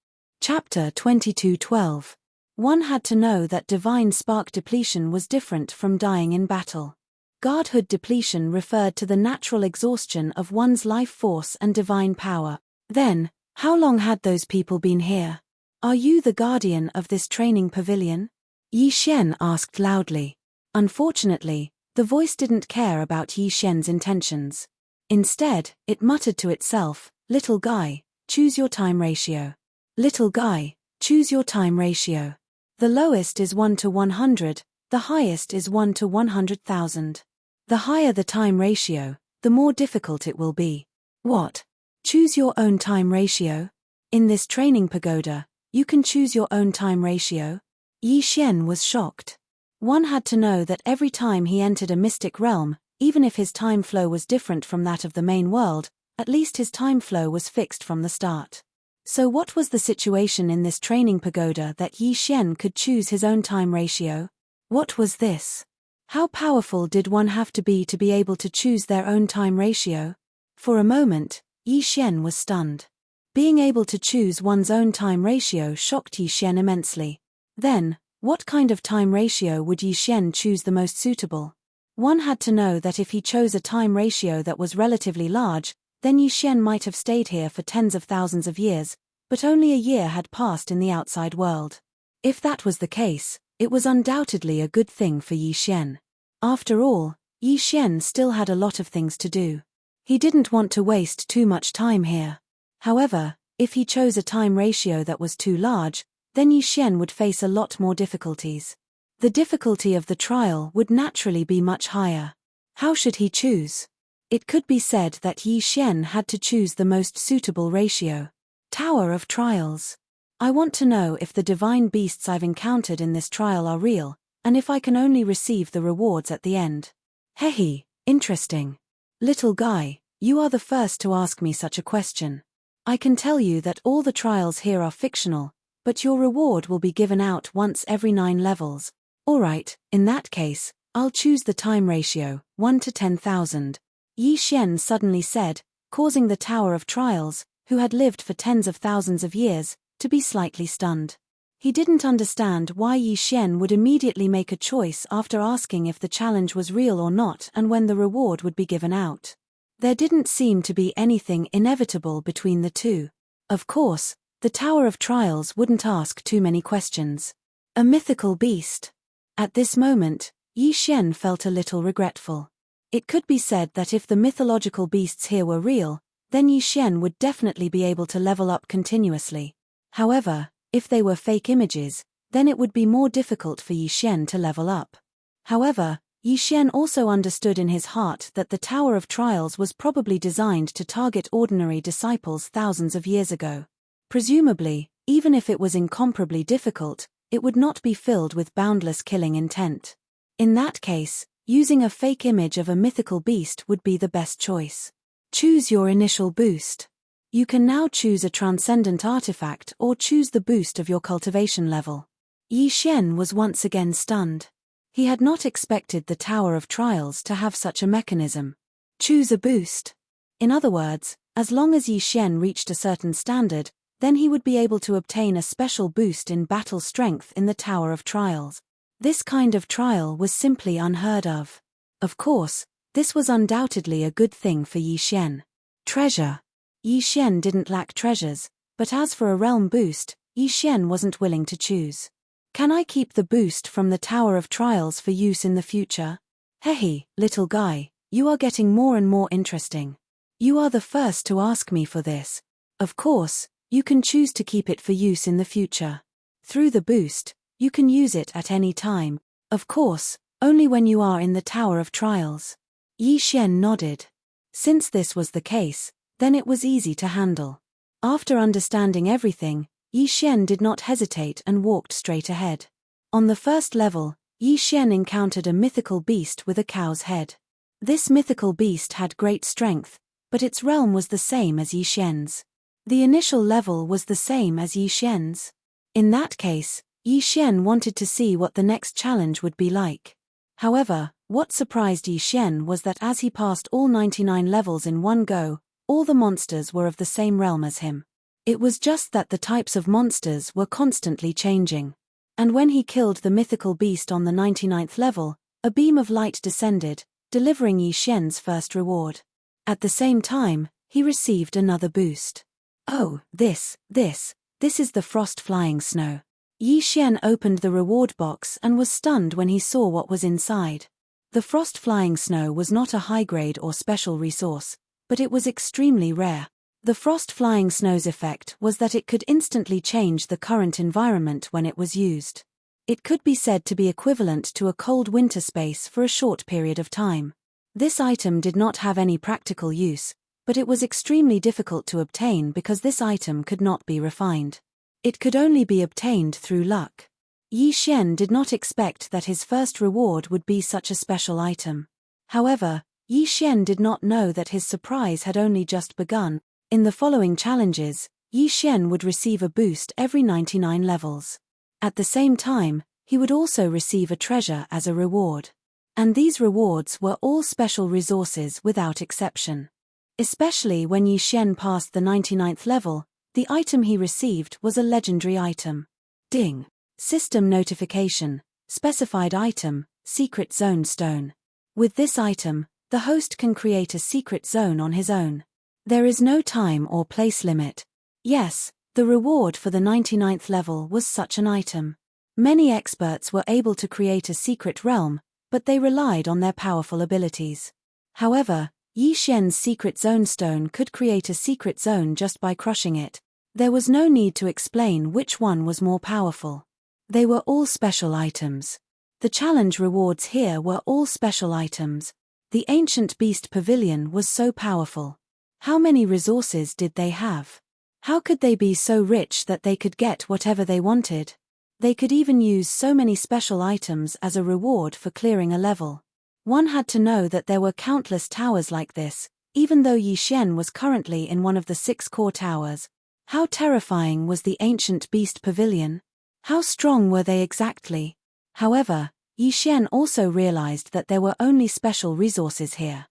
Chapter 22:12. One had to know that divine spark depletion was different from dying in battle. Godhood depletion referred to the natural exhaustion of one's life force and divine power. Then, how long had those people been here? Are you the guardian of this training pavilion? Yi Xian asked loudly. Unfortunately, the voice didn't care about Yi Xian's intentions. Instead, it muttered to itself, "Little guy, choose your time ratio. Little guy, choose your time ratio. The lowest is 1 to 100, the highest is 1 to 100,000. The higher the time ratio, the more difficult it will be." What? Choose your own time ratio? In this training pagoda, you can choose your own time ratio? Yi Xian was shocked. One had to know that every time he entered a mystic realm, even if his time flow was different from that of the main world, at least his time flow was fixed from the start. So what was the situation in this training pagoda that Yi Xian could choose his own time ratio? What was this? How powerful did one have to be able to choose their own time ratio? For a moment, Yi Xian was stunned. Being able to choose one's own time ratio shocked Yi Xian immensely. Then, what kind of time ratio would Yi Xian choose the most suitable? One had to know that if he chose a time ratio that was relatively large, then Yi Xian might have stayed here for tens of thousands of years, but only a year had passed in the outside world. If that was the case, it was undoubtedly a good thing for Yi Xian. After all, Yi Xian still had a lot of things to do. He didn't want to waste too much time here. However, if he chose a time ratio that was too large, then Yi Xian would face a lot more difficulties. The difficulty of the trial would naturally be much higher. How should he choose? It could be said that Yi Xian had to choose the most suitable ratio. Tower of Trials. I want to know if the divine beasts I've encountered in this trial are real, and if I can only receive the rewards at the end. Hehe, interesting. Little guy, you are the first to ask me such a question. I can tell you that all the trials here are fictional, but your reward will be given out once every 9 levels. Alright, in that case, I'll choose the time ratio, 1 to 10,000. Yi Xian suddenly said, causing the Tower of Trials, who had lived for tens of thousands of years, to be slightly stunned. He didn't understand why Yi Xian would immediately make a choice after asking if the challenge was real or not and when the reward would be given out. There didn't seem to be anything inevitable between the two. Of course, the Tower of Trials wouldn't ask too many questions. A mythical beast. At this moment, Yi Xian felt a little regretful. It could be said that if the mythological beasts here were real, then Yi Xian would definitely be able to level up continuously. However, if they were fake images, then it would be more difficult for Yi Xian to level up. However, Yi Xian also understood in his heart that the Tower of Trials was probably designed to target ordinary disciples thousands of years ago. Presumably, even if it was incomparably difficult, it would not be filled with boundless killing intent. In that case, using a fake image of a mythical beast would be the best choice. Choose your initial boost. You can now choose a transcendent artifact or choose the boost of your cultivation level. Yi Xian was once again stunned. He had not expected the Tower of Trials to have such a mechanism. Choose a boost. In other words, as long as Yi Xian reached a certain standard, then he would be able to obtain a special boost in battle strength in the Tower of Trials. This kind of trial was simply unheard of. Of course, this was undoubtedly a good thing for Yi Xian. Treasure. Yi Xian didn't lack treasures, but as for a realm boost, Yi Xian wasn't willing to choose. Can I keep the boost from the Tower of Trials for use in the future? Hehe, little guy, you are getting more and more interesting. You are the first to ask me for this. Of course, you can choose to keep it for use in the future. Through the boost, you can use it at any time, of course, only when you are in the Tower of Trials. Yi Xian nodded. Since this was the case, then it was easy to handle. After understanding everything, Yi Xian did not hesitate and walked straight ahead. On the first level, Yi Xian encountered a mythical beast with a cow's head. This mythical beast had great strength, but its realm was the same as Yi Xian's. The initial level was the same as Yi Xian's. In that case, Yi Xian wanted to see what the next challenge would be like. However, what surprised Yi Xian was that as he passed all 99 levels in one go, all the monsters were of the same realm as him. It was just that the types of monsters were constantly changing. And when he killed the mythical beast on the 99th level, a beam of light descended, delivering Yi Xian's first reward. At the same time, he received another boost. Oh, this is the frost flying snow. Yi Xian opened the reward box and was stunned when he saw what was inside. The frost flying snow was not a high-grade or special resource, but it was extremely rare. The frost flying snow's effect was that it could instantly change the current environment when it was used. It could be said to be equivalent to a cold winter space for a short period of time. This item did not have any practical use, but it was extremely difficult to obtain because this item could not be refined. It could only be obtained through luck. Yi Xian did not expect that his first reward would be such a special item. However, Yi Xian did not know that his surprise had only just begun. In the following challenges, Yi Xian would receive a boost every 99 levels. At the same time, he would also receive a treasure as a reward. And these rewards were all special resources without exception. Especially when Yi Xian passed the 99th level, the item he received was a legendary item. Ding! System notification, specified item, Secret Zone Stone. With this item, the host can create a secret zone on his own. There is no time or place limit. Yes, the reward for the 99th level was such an item. Many experts were able to create a secret realm, but they relied on their powerful abilities. However, Yi Xian's Secret Zone Stone could create a secret zone just by crushing it. There was no need to explain which one was more powerful. They were all special items. The challenge rewards here were all special items. The Ancient Beast Pavilion was so powerful. How many resources did they have? How could they be so rich that they could get whatever they wanted? They could even use so many special items as a reward for clearing a level. One had to know that there were countless towers like this, even though Yi Xian was currently in one of the 6 core towers. How terrifying was the Ancient Beast Pavilion? How strong were they exactly? However, Yi Xian also realized that there were only special resources here.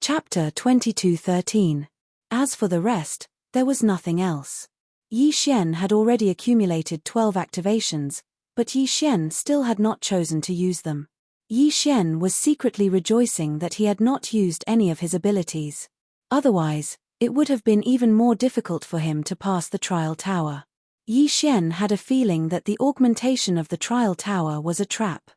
Chapter 22:13. As for the rest, there was nothing else. Yi Xian had already accumulated 12 activations, but Yi Xian still had not chosen to use them. Yi Xian was secretly rejoicing that he had not used any of his abilities. Otherwise, it would have been even more difficult for him to pass the trial tower. Yi Xian had a feeling that the augmentation of the trial tower was a trap.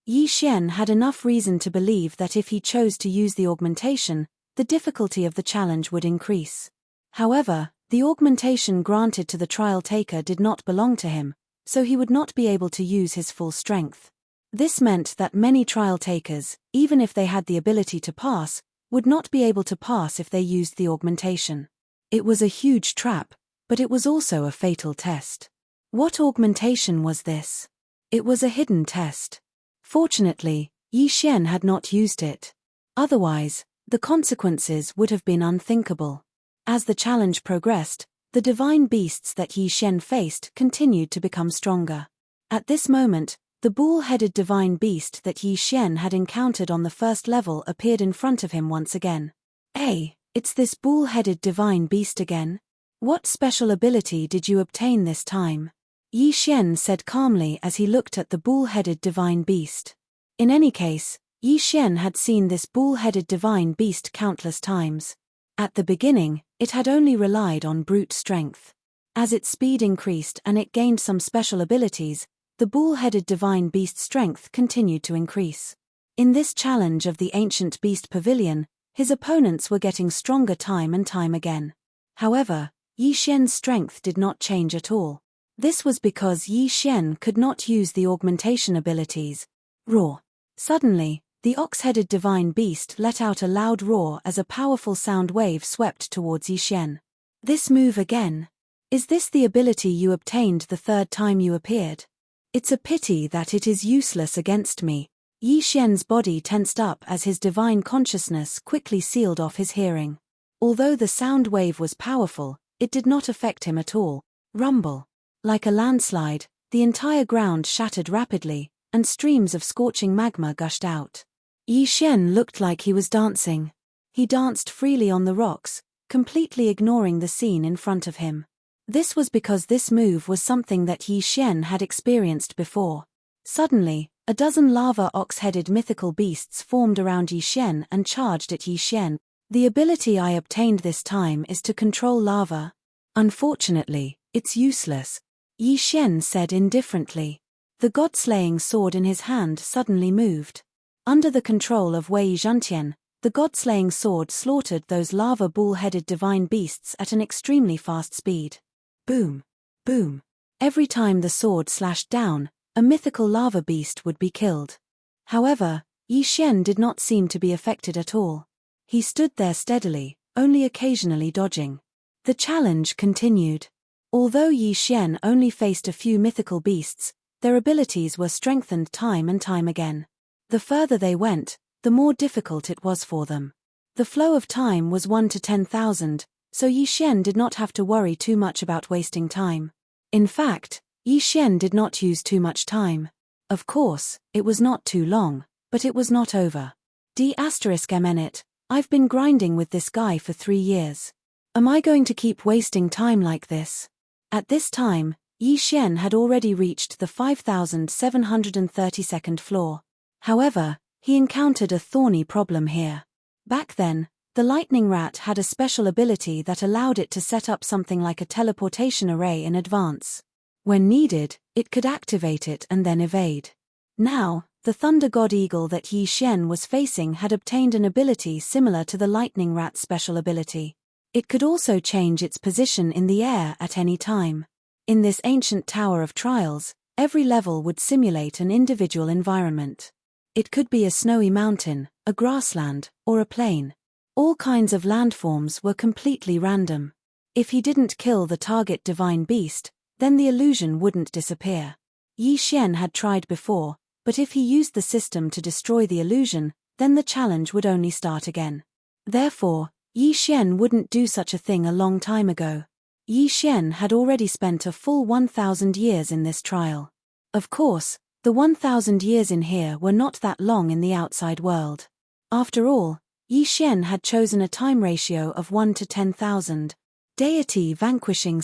Yi Xian had enough reason to believe that if he chose to use the augmentation, the difficulty of the challenge would increase. However, the augmentation granted to the trial taker did not belong to him, so he would not be able to use his full strength. This meant that many trial takers, even if they had the ability to pass, would not be able to pass if they used the augmentation. It was a huge trap, but it was also a fatal test. What augmentation was this? It was a hidden test. Fortunately, Yi Xian had not used it. Otherwise, the consequences would have been unthinkable. As the challenge progressed, the divine beasts that Yi Xian faced continued to become stronger. At this moment, the bull-headed divine beast that Yi Xian had encountered on the first level appeared in front of him once again. Hey, it's this bull-headed divine beast again? What special ability did you obtain this time? Yi Xian said calmly as he looked at the bull-headed divine beast. In any case, Yi Xian had seen this bull-headed divine beast countless times. At the beginning, it had only relied on brute strength. As its speed increased and it gained some special abilities, the bull-headed divine beast's strength continued to increase. In this challenge of the ancient beast pavilion, his opponents were getting stronger time and time again. However, Yi Xian's strength did not change at all. This was because Yi Xian could not use the augmentation abilities. Roar. Suddenly, the ox-headed divine beast let out a loud roar as a powerful sound wave swept towards Yi Xian. This move again. Is this the ability you obtained the third time you appeared? It's a pity that it is useless against me. Yi Xian's body tensed up as his divine consciousness quickly sealed off his hearing. Although the sound wave was powerful, it did not affect him at all. Rumble. Like a landslide, the entire ground shattered rapidly, and streams of scorching magma gushed out. Yi Xian looked like he was dancing. He danced freely on the rocks, completely ignoring the scene in front of him. This was because this move was something that Yi Xian had experienced before. Suddenly, a dozen lava ox-headed mythical beasts formed around Yi Xian and charged at Yi Xian. The ability I obtained this time is to control lava. Unfortunately, it's useless, Yi Xian said indifferently. The god-slaying sword in his hand suddenly moved. Under the control of Wei Zhentian, the god-slaying sword slaughtered those lava bull-headed divine beasts at an extremely fast speed. Boom! Boom! Every time the sword slashed down, a mythical lava beast would be killed. However, Yi Xian did not seem to be affected at all. He stood there steadily, only occasionally dodging. The challenge continued. Although Yi Xian only faced a few mythical beasts, their abilities were strengthened time and time again. The further they went, the more difficult it was for them. The flow of time was 1 to 10,000, so Yi Xian did not have to worry too much about wasting time. In fact, Yi Xian did not use too much time. Of course, it was not too long, but it was not over. *MN, I've been grinding with this guy for 3 years. Am I going to keep wasting time like this? At this time, Yi Xian had already reached the 5,732nd floor. However, he encountered a thorny problem here. Back then, the lightning rat had a special ability that allowed it to set up something like a teleportation array in advance. When needed, it could activate it and then evade. Now, the thunder god eagle that Yi Xian was facing had obtained an ability similar to the lightning rat's special ability. It could also change its position in the air at any time. In this ancient tower of trials, every level would simulate an individual environment. It could be a snowy mountain, a grassland, or a plain. All kinds of landforms were completely random. If he didn't kill the target divine beast, then the illusion wouldn't disappear. Yi Xian had tried before, but if he used the system to destroy the illusion, then the challenge would only start again. Therefore, Yi Xian wouldn't do such a thing a long time ago. Yi Xian had already spent a full 1,000 years in this trial. Of course, the 1,000 years in here were not that long in the outside world. After all, Yi Xian had chosen a time ratio of 1 to 10,000. Deity vanquishing /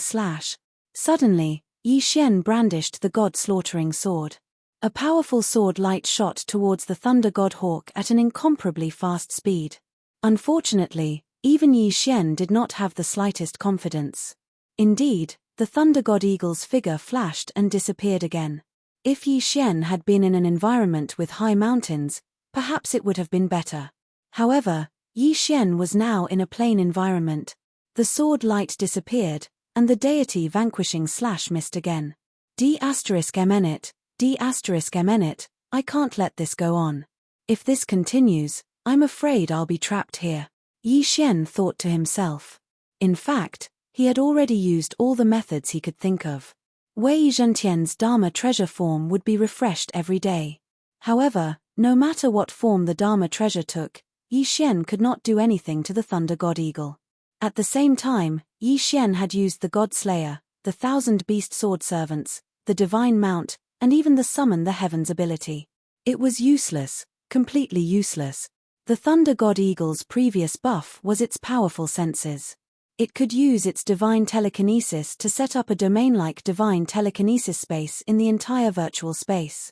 Suddenly, Yi Xian brandished the god-slaughtering sword. A powerful sword light shot towards the thunder god hawk at an incomparably fast speed. Unfortunately, even Yi Xian did not have the slightest confidence. Indeed, the thunder god eagle's figure flashed and disappeared again. If Yi Xian had been in an environment with high mountains, perhaps it would have been better. However, Yi Xian was now in a plain environment. The sword light disappeared, and the deity vanquishing slash missed again. D*mn it, I can't let this go on. If this continues, I'm afraid I'll be trapped here. Yi Xian thought to himself. In fact, he had already used all the methods he could think of. Wei Zhentian's Dharma treasure form would be refreshed every day. However, no matter what form the Dharma treasure took, Yi Xian could not do anything to the Thunder God Eagle. At the same time, Yi Xian had used the God Slayer, the 1,000 Beast Sword Servants, the Divine Mount, and even the Summon the Heavens ability. It was useless, completely useless. The Thunder God Eagle's previous buff was its powerful senses. It could use its divine telekinesis to set up a domain-like divine telekinesis space in the entire virtual space.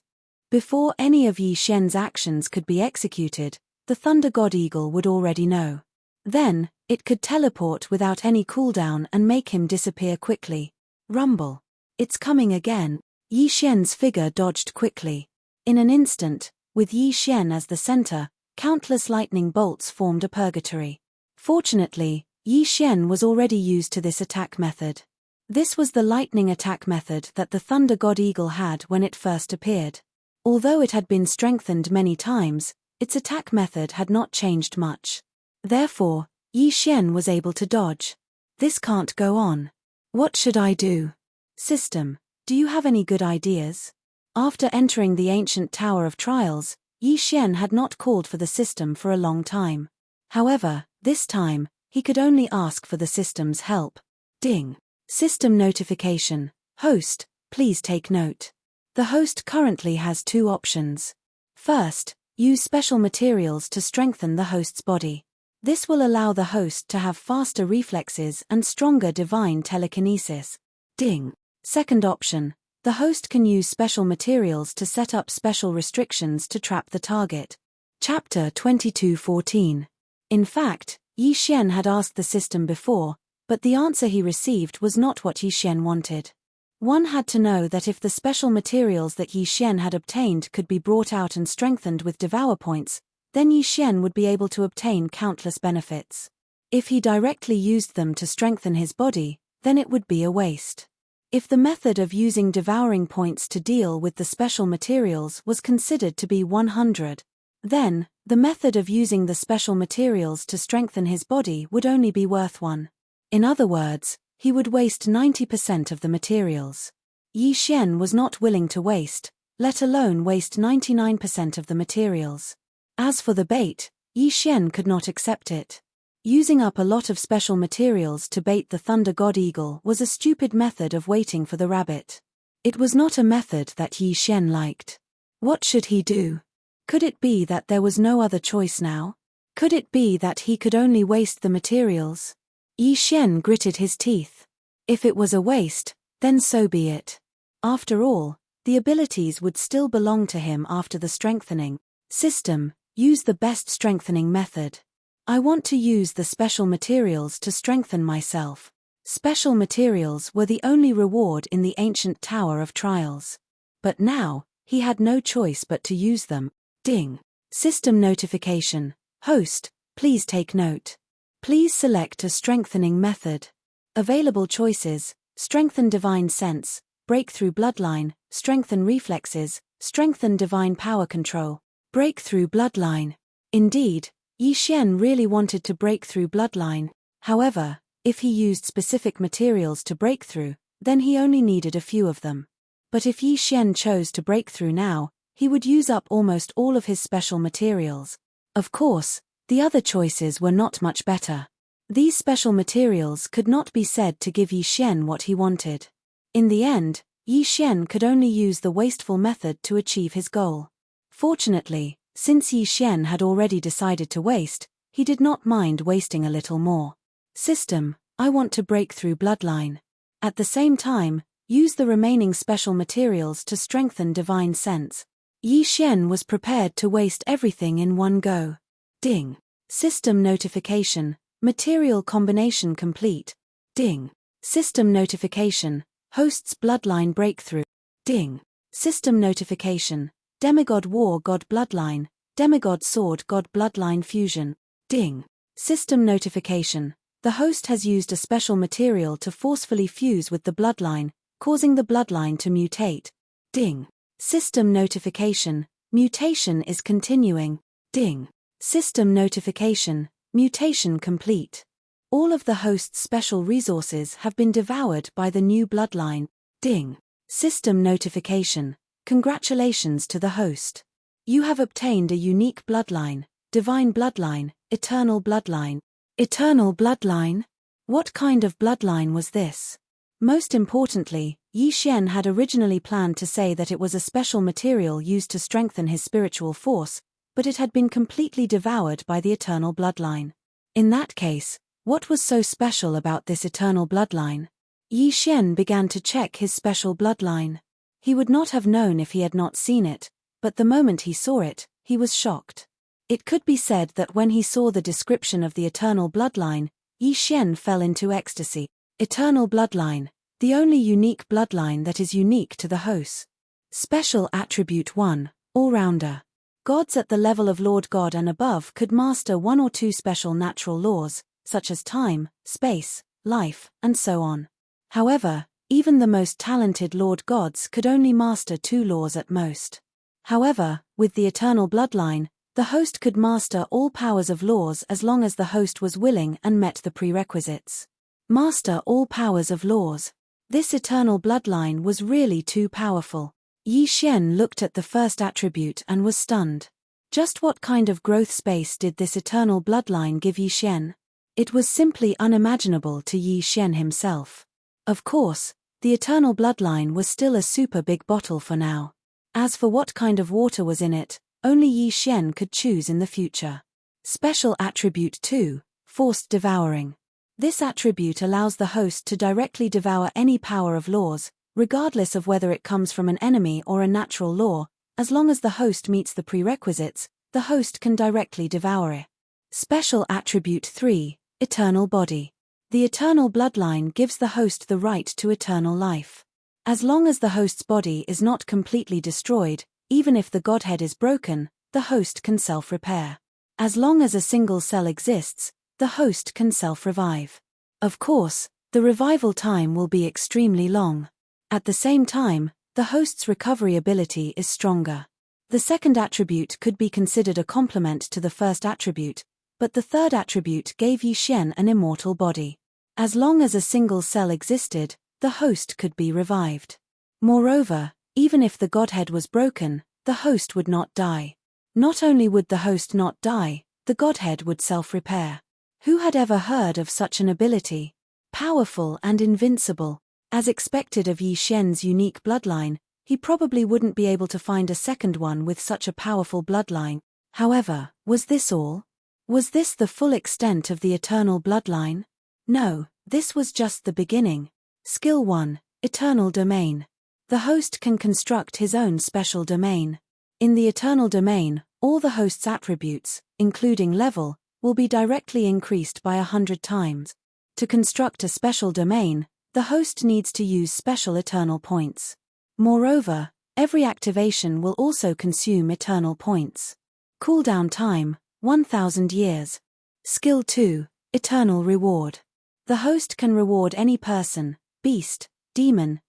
Before any of Yi Xian's actions could be executed, the Thunder God Eagle would already know. Then, it could teleport without any cooldown and make him disappear quickly. Rumble. It's coming again. Yi Xian's figure dodged quickly. In an instant, with Yi Xian as the center, countless lightning bolts formed a purgatory. Fortunately, Yi Xian was already used to this attack method. This was the lightning attack method that the Thunder God Eagle had when it first appeared. Although it had been strengthened many times, its attack method had not changed much. Therefore, Yi Xian was able to dodge. This can't go on. What should I do? System, do you have any good ideas? After entering the ancient Tower of Trials, Yi Xian had not called for the system for a long time. However, this time, he could only ask for the system's help. Ding. System notification. Host, please take note. The host currently has two options. First, use special materials to strengthen the host's body. This will allow the host to have faster reflexes and stronger divine telekinesis. Ding. Second option, the host can use special materials to set up special restrictions to trap the target. Chapter 22:14. In fact, Yi Xian had asked the system before, but the answer he received was not what Yi Xian wanted. One had to know that if the special materials that Yi Xian had obtained could be brought out and strengthened with Devour points, then Yi Xian would be able to obtain countless benefits. If he directly used them to strengthen his body, then it would be a waste. If the method of using devouring points to deal with the special materials was considered to be 100, then, the method of using the special materials to strengthen his body would only be worth 1. In other words, he would waste 90% of the materials. Yi Xian was not willing to waste, let alone waste 99% of the materials. As for the bait, Yi Xian could not accept it. Using up a lot of special materials to bait the Thunder God Eagle was a stupid method of waiting for the rabbit. It was not a method that Yi Xian liked. What should he do? Could it be that there was no other choice now? Could it be that he could only waste the materials? Yi Xian gritted his teeth. If it was a waste, then so be it. After all, the abilities would still belong to him after the strengthening. System, use the best strengthening method. I want to use the special materials to strengthen myself. Special materials were the only reward in the ancient Tower of Trials. But now, he had no choice but to use them. Ding. System notification. Host, please take note. Please select a strengthening method. Available choices: strengthen divine sense, breakthrough bloodline, strengthen reflexes, strengthen divine power control. Breakthrough bloodline. Indeed, Yi Xian really wanted to break through bloodline. However, if he used specific materials to break through, then he only needed a few of them. But if Yi Xian chose to break through now, he would use up almost all of his special materials. Of course, the other choices were not much better. These special materials could not be said to give Yi Xian what he wanted. In the end, Yi Xian could only use the wasteful method to achieve his goal. Fortunately, since Yi Xian had already decided to waste, he did not mind wasting a little more. System, I want to break through bloodline. At the same time, use the remaining special materials to strengthen divine sense. Yi Xian was prepared to waste everything in one go. Ding. System notification. Material combination complete. Ding. System notification. Host's bloodline breakthrough. Ding. System notification. Demigod War God Bloodline. Demigod Sword God Bloodline Fusion. Ding. System notification. The host has used a special material to forcefully fuse with the bloodline, causing the bloodline to mutate. Ding. System notification. Mutation is continuing. Ding. System notification. Mutation complete. All of the host's special resources have been devoured by the new bloodline. Ding. System notification. Congratulations to the host. You have obtained a unique bloodline, divine bloodline, eternal bloodline. Eternal bloodline? What kind of bloodline was this? Most importantly, Yi Xian had originally planned to say that it was a special material used to strengthen his spiritual force, but it had been completely devoured by the eternal bloodline. In that case, what was so special about this eternal bloodline? Yi Xian began to check his special bloodline. He would not have known if he had not seen it, but the moment he saw it, he was shocked. It could be said that when he saw the description of the eternal bloodline, Yi Xian fell into ecstasy. Eternal bloodline, the only unique bloodline that is unique to the host. Special attribute 1, all-rounder. Gods at the level of Lord God and above could master one or two special natural laws, such as time, space, life, and so on. However, even the most talented Lord Gods could only master 2 laws at most. However, with the eternal bloodline, the host could master all powers of laws as long as the host was willing and met the prerequisites. Master all powers of laws. This eternal bloodline was really too powerful. Yi Xian looked at the first attribute and was stunned. Just what kind of growth space did this eternal bloodline give Yi Xian? It was simply unimaginable to Yi Xian himself. Of course, the eternal bloodline was still a super big bottle for now. As for what kind of water was in it, only Yi Xian could choose in the future. Special attribute 2, forced devouring. This attribute allows the host to directly devour any power of laws, regardless of whether it comes from an enemy or a natural law. As long as the host meets the prerequisites, the host can directly devour it. Special attribute 3, eternal body. The eternal bloodline gives the host the right to eternal life. As long as the host's body is not completely destroyed, even if the godhead is broken, the host can self-repair. As long as a single cell exists, the host can self-revive. Of course, the revival time will be extremely long. At the same time, the host's recovery ability is stronger. The second attribute could be considered a complement to the first attribute, but the third attribute gave Yi Xian an immortal body. As long as a single cell existed, the host could be revived. Moreover, even if the godhead was broken, the host would not die. Not only would the host not die, the godhead would self-repair. Who had ever heard of such an ability? Powerful and invincible. As expected of Yi Xian's unique bloodline, he probably wouldn't be able to find a second one with such a powerful bloodline. However, was this all? Was this the full extent of the eternal bloodline? No, this was just the beginning. Skill 1, Eternal Domain. The host can construct his own special domain. In the eternal domain, all the host's attributes, including level, will be directly increased by 100 times. To construct a special domain, the host needs to use special eternal points. Moreover, every activation will also consume eternal points. Cooldown time, 1000 years. Skill 2, Eternal Reward. The host can reward any person, beast, demon,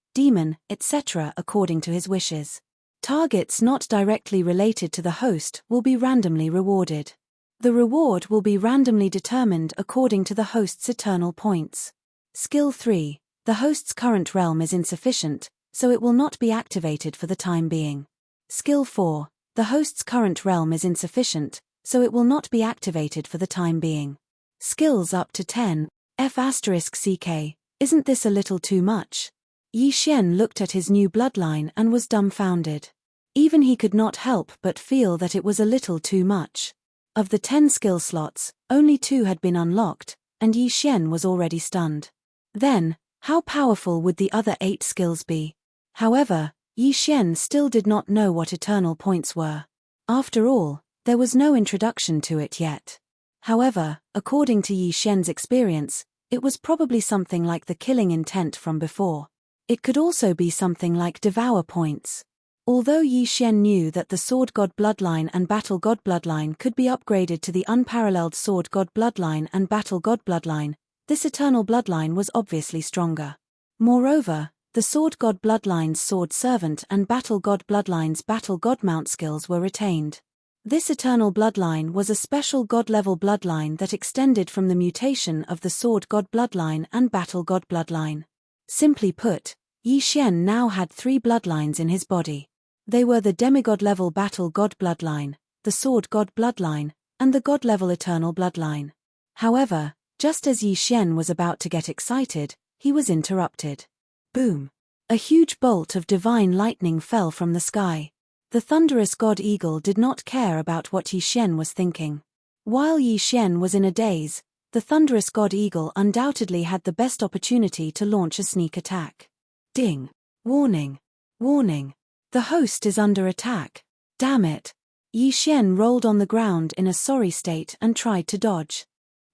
etc. according to his wishes. Targets not directly related to the host will be randomly rewarded. The reward will be randomly determined according to the host's eternal points. Skill 3. The host's current realm is insufficient, so it will not be activated for the time being. Skill 4. The host's current realm is insufficient, so it will not be activated for the time being. Skills up to 10. F***CK. Isn't this a little too much? Yi Xian looked at his new bloodline and was dumbfounded. Even he could not help but feel that it was a little too much. Of the 10 skill slots, only 2 had been unlocked, and Yi Xian was already stunned. Then, how powerful would the other 8 skills be? However, Yi Xian still did not know what eternal points were. After all, there was no introduction to it yet. However, according to Yi Xian's experience, it was probably something like the killing intent from before. It could also be something like Devour points. Although Yi Xian knew that the Sword God Bloodline and Battle God Bloodline could be upgraded to the unparalleled Sword God Bloodline and Battle God Bloodline, this Eternal Bloodline was obviously stronger. Moreover, the Sword God Bloodline's Sword Servant and Battle God Bloodline's Battle God Mount skills were retained. This Eternal Bloodline was a special God-level bloodline that extended from the mutation of the Sword God Bloodline and Battle God Bloodline. Simply put, Yi Xian now had 3 bloodlines in his body. They were the Demigod-level Battle God Bloodline, the Sword God Bloodline, and the God-level Eternal Bloodline. However, just as Yi Xian was about to get excited, he was interrupted. Boom! A huge bolt of divine lightning fell from the sky. The thunderous God Eagle did not care about what Yi Xian was thinking. While Yi Xian was in a daze, the thunderous God Eagle undoubtedly had the best opportunity to launch a sneak attack. Ding! Warning! Warning! The host is under attack. Damn it! Yi Xian rolled on the ground in a sorry state and tried to dodge.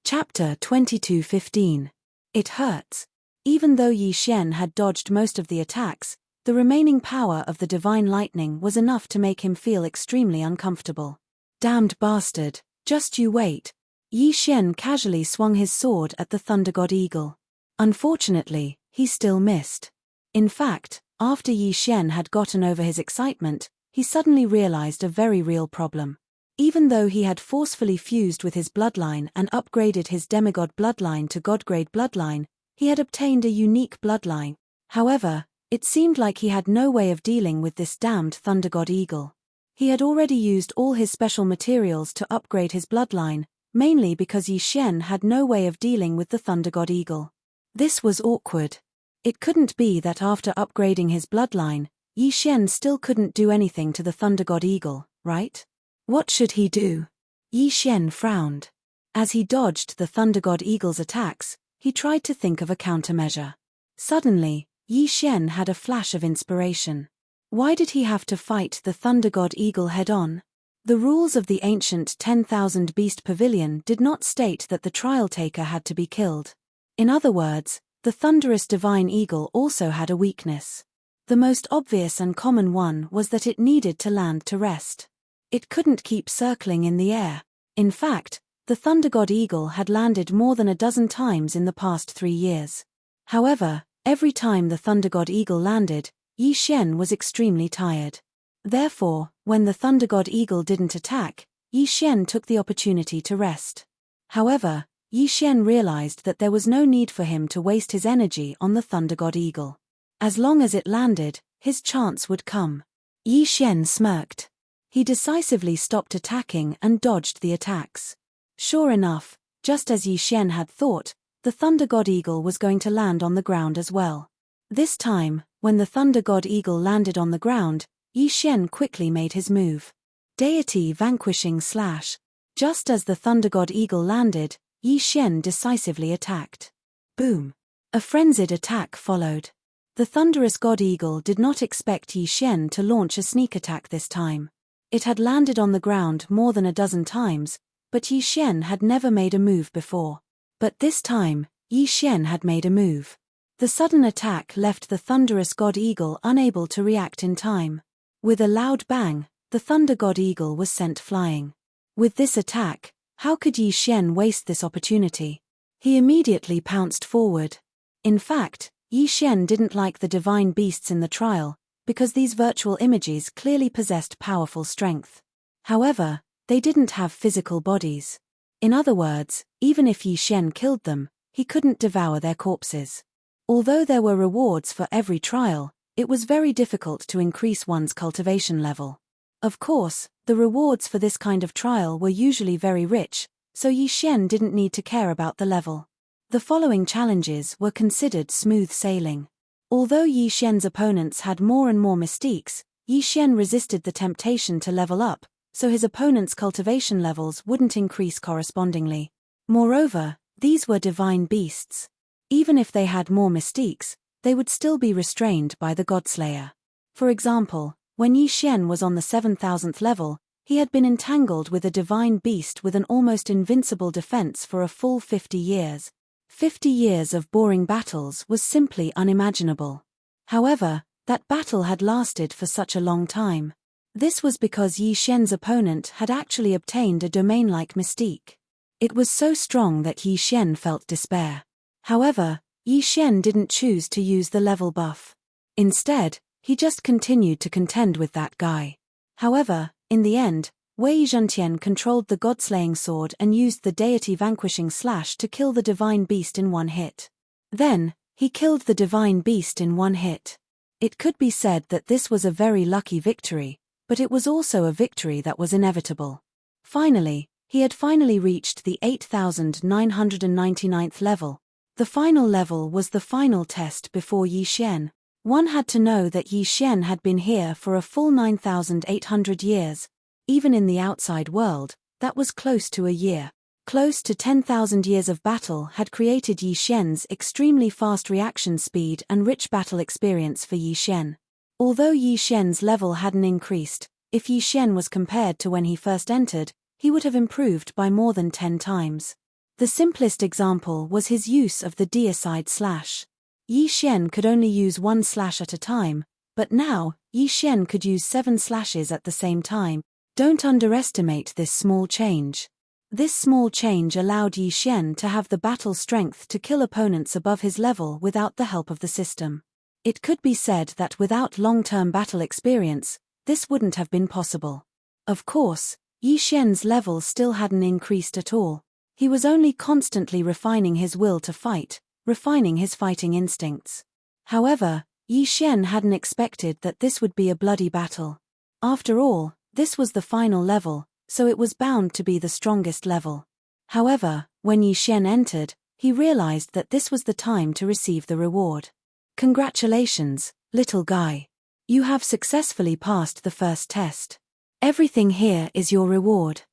Chapter 22:15. It hurts. Even though Yi Xian had dodged most of the attacks, the remaining power of the divine lightning was enough to make him feel extremely uncomfortable. Damned bastard, just you wait. Yi Xian casually swung his sword at the Thunder God Eagle. Unfortunately, he still missed. In fact, after Yi Xian had gotten over his excitement, he suddenly realized a very real problem. Even though he had forcefully fused with his bloodline and upgraded his demigod bloodline to godgrade bloodline, he had obtained a unique bloodline. However, it seemed like he had no way of dealing with this damned Thunder God Eagle. He had already used all his special materials to upgrade his bloodline, mainly because Yi Xian had no way of dealing with the Thunder God Eagle. This was awkward. It couldn't be that after upgrading his bloodline, Yi Xian still couldn't do anything to the Thunder God Eagle, right? What should he do? Yi Xian frowned. As he dodged the Thunder God Eagle's attacks, he tried to think of a countermeasure. Suddenly, Yi Xian had a flash of inspiration. Why did he have to fight the Thunder God Eagle head-on? The rules of the ancient 10,000 Beast Pavilion did not state that the trial taker had to be killed. In other words, the thunderous divine eagle also had a weakness. The most obvious and common one was that it needed to land to rest. It couldn't keep circling in the air. In fact, the Thunder God Eagle had landed more than a dozen times in the past 3 years. However, every time the Thunder God Eagle landed, Yi Xian was extremely tired. Therefore, when the Thunder God Eagle didn't attack, Yi Xian took the opportunity to rest. However, Yi Xian realized that there was no need for him to waste his energy on the Thunder God Eagle. As long as it landed, his chance would come. Yi Xian smirked. He decisively stopped attacking and dodged the attacks. Sure enough, just as Yi Xian had thought, the Thunder God Eagle was going to land on the ground as well. This time, when the Thunder God Eagle landed on the ground, Yi Xian quickly made his move. Deity Vanquishing Slash. Just as the Thunder God Eagle landed, Yi Xian decisively attacked. Boom! A frenzied attack followed. The thunderous God Eagle did not expect Yi Xian to launch a sneak attack this time. It had landed on the ground more than a dozen times, but Yi Xian had never made a move before. But this time, Yi Xian had made a move. The sudden attack left the thunderous God Eagle unable to react in time. With a loud bang, the Thunder God Eagle was sent flying. With this attack, how could Yi Xian waste this opportunity? He immediately pounced forward. In fact, Yi Xian didn't like the divine beasts in the trial, because these virtual images clearly possessed powerful strength. However, they didn't have physical bodies. In other words, even if Yi Xian killed them, he couldn't devour their corpses. Although there were rewards for every trial, it was very difficult to increase one's cultivation level. Of course, the rewards for this kind of trial were usually very rich, so Yi Xian didn't need to care about the level. The following challenges were considered smooth sailing. Although Yi Xian's opponents had more and more mystiques, Yi Xian resisted the temptation to level up, so his opponents' cultivation levels wouldn't increase correspondingly. Moreover, these were divine beasts. Even if they had more mystiques, they would still be restrained by the Godslayer. For example, when Yi Xian was on the 7,000th level, he had been entangled with a divine beast with an almost invincible defense for a full 50 years. 50 years of boring battles was simply unimaginable. However, That battle had lasted for such a long time. This was because Yi Xian's opponent had actually obtained a domain-like mystique. It was so strong that Yi Xian felt despair. However, Yi Xian didn't choose to use the level buff. Instead, he just continued to contend with that guy. However, in the end, Wei Zhentian controlled the god-slaying sword and used the deity vanquishing slash to kill the divine beast in one hit. Then, he killed the divine beast in one hit. It could be said that this was a very lucky victory, but it was also a victory that was inevitable. Finally, he had finally reached the 8,999th level. The final level was the final test before Yi Xian. One had to know that Yi Xian had been here for a full 9,800 years. Even in the outside world, that was close to a year. Close to 10,000 years of battle had created Yi Xian's extremely fast reaction speed and rich battle experience for Yi Xian. Although Yi Xian's level hadn't increased, if Yi Xian was compared to when he first entered, he would have improved by more than 10 times. The simplest example was his use of the deicide slash. Yi Xian could only use one slash at a time, but now, Yi Xian could use 7 slashes at the same time. Don't underestimate this small change. This small change allowed Yi Xian to have the battle strength to kill opponents above his level without the help of the system. It could be said that without long-term battle experience, this wouldn't have been possible. Of course, Yi Xian's level still hadn't increased at all. He was only constantly refining his will to fight, refining his fighting instincts. However, Yi Xian hadn't expected that this would be a bloody battle. After all, this was the final level, so it was bound to be the strongest level. However, when Yi Xian entered, he realized that this was the time to receive the reward. Congratulations, little guy. You have successfully passed the first test. Everything here is your reward.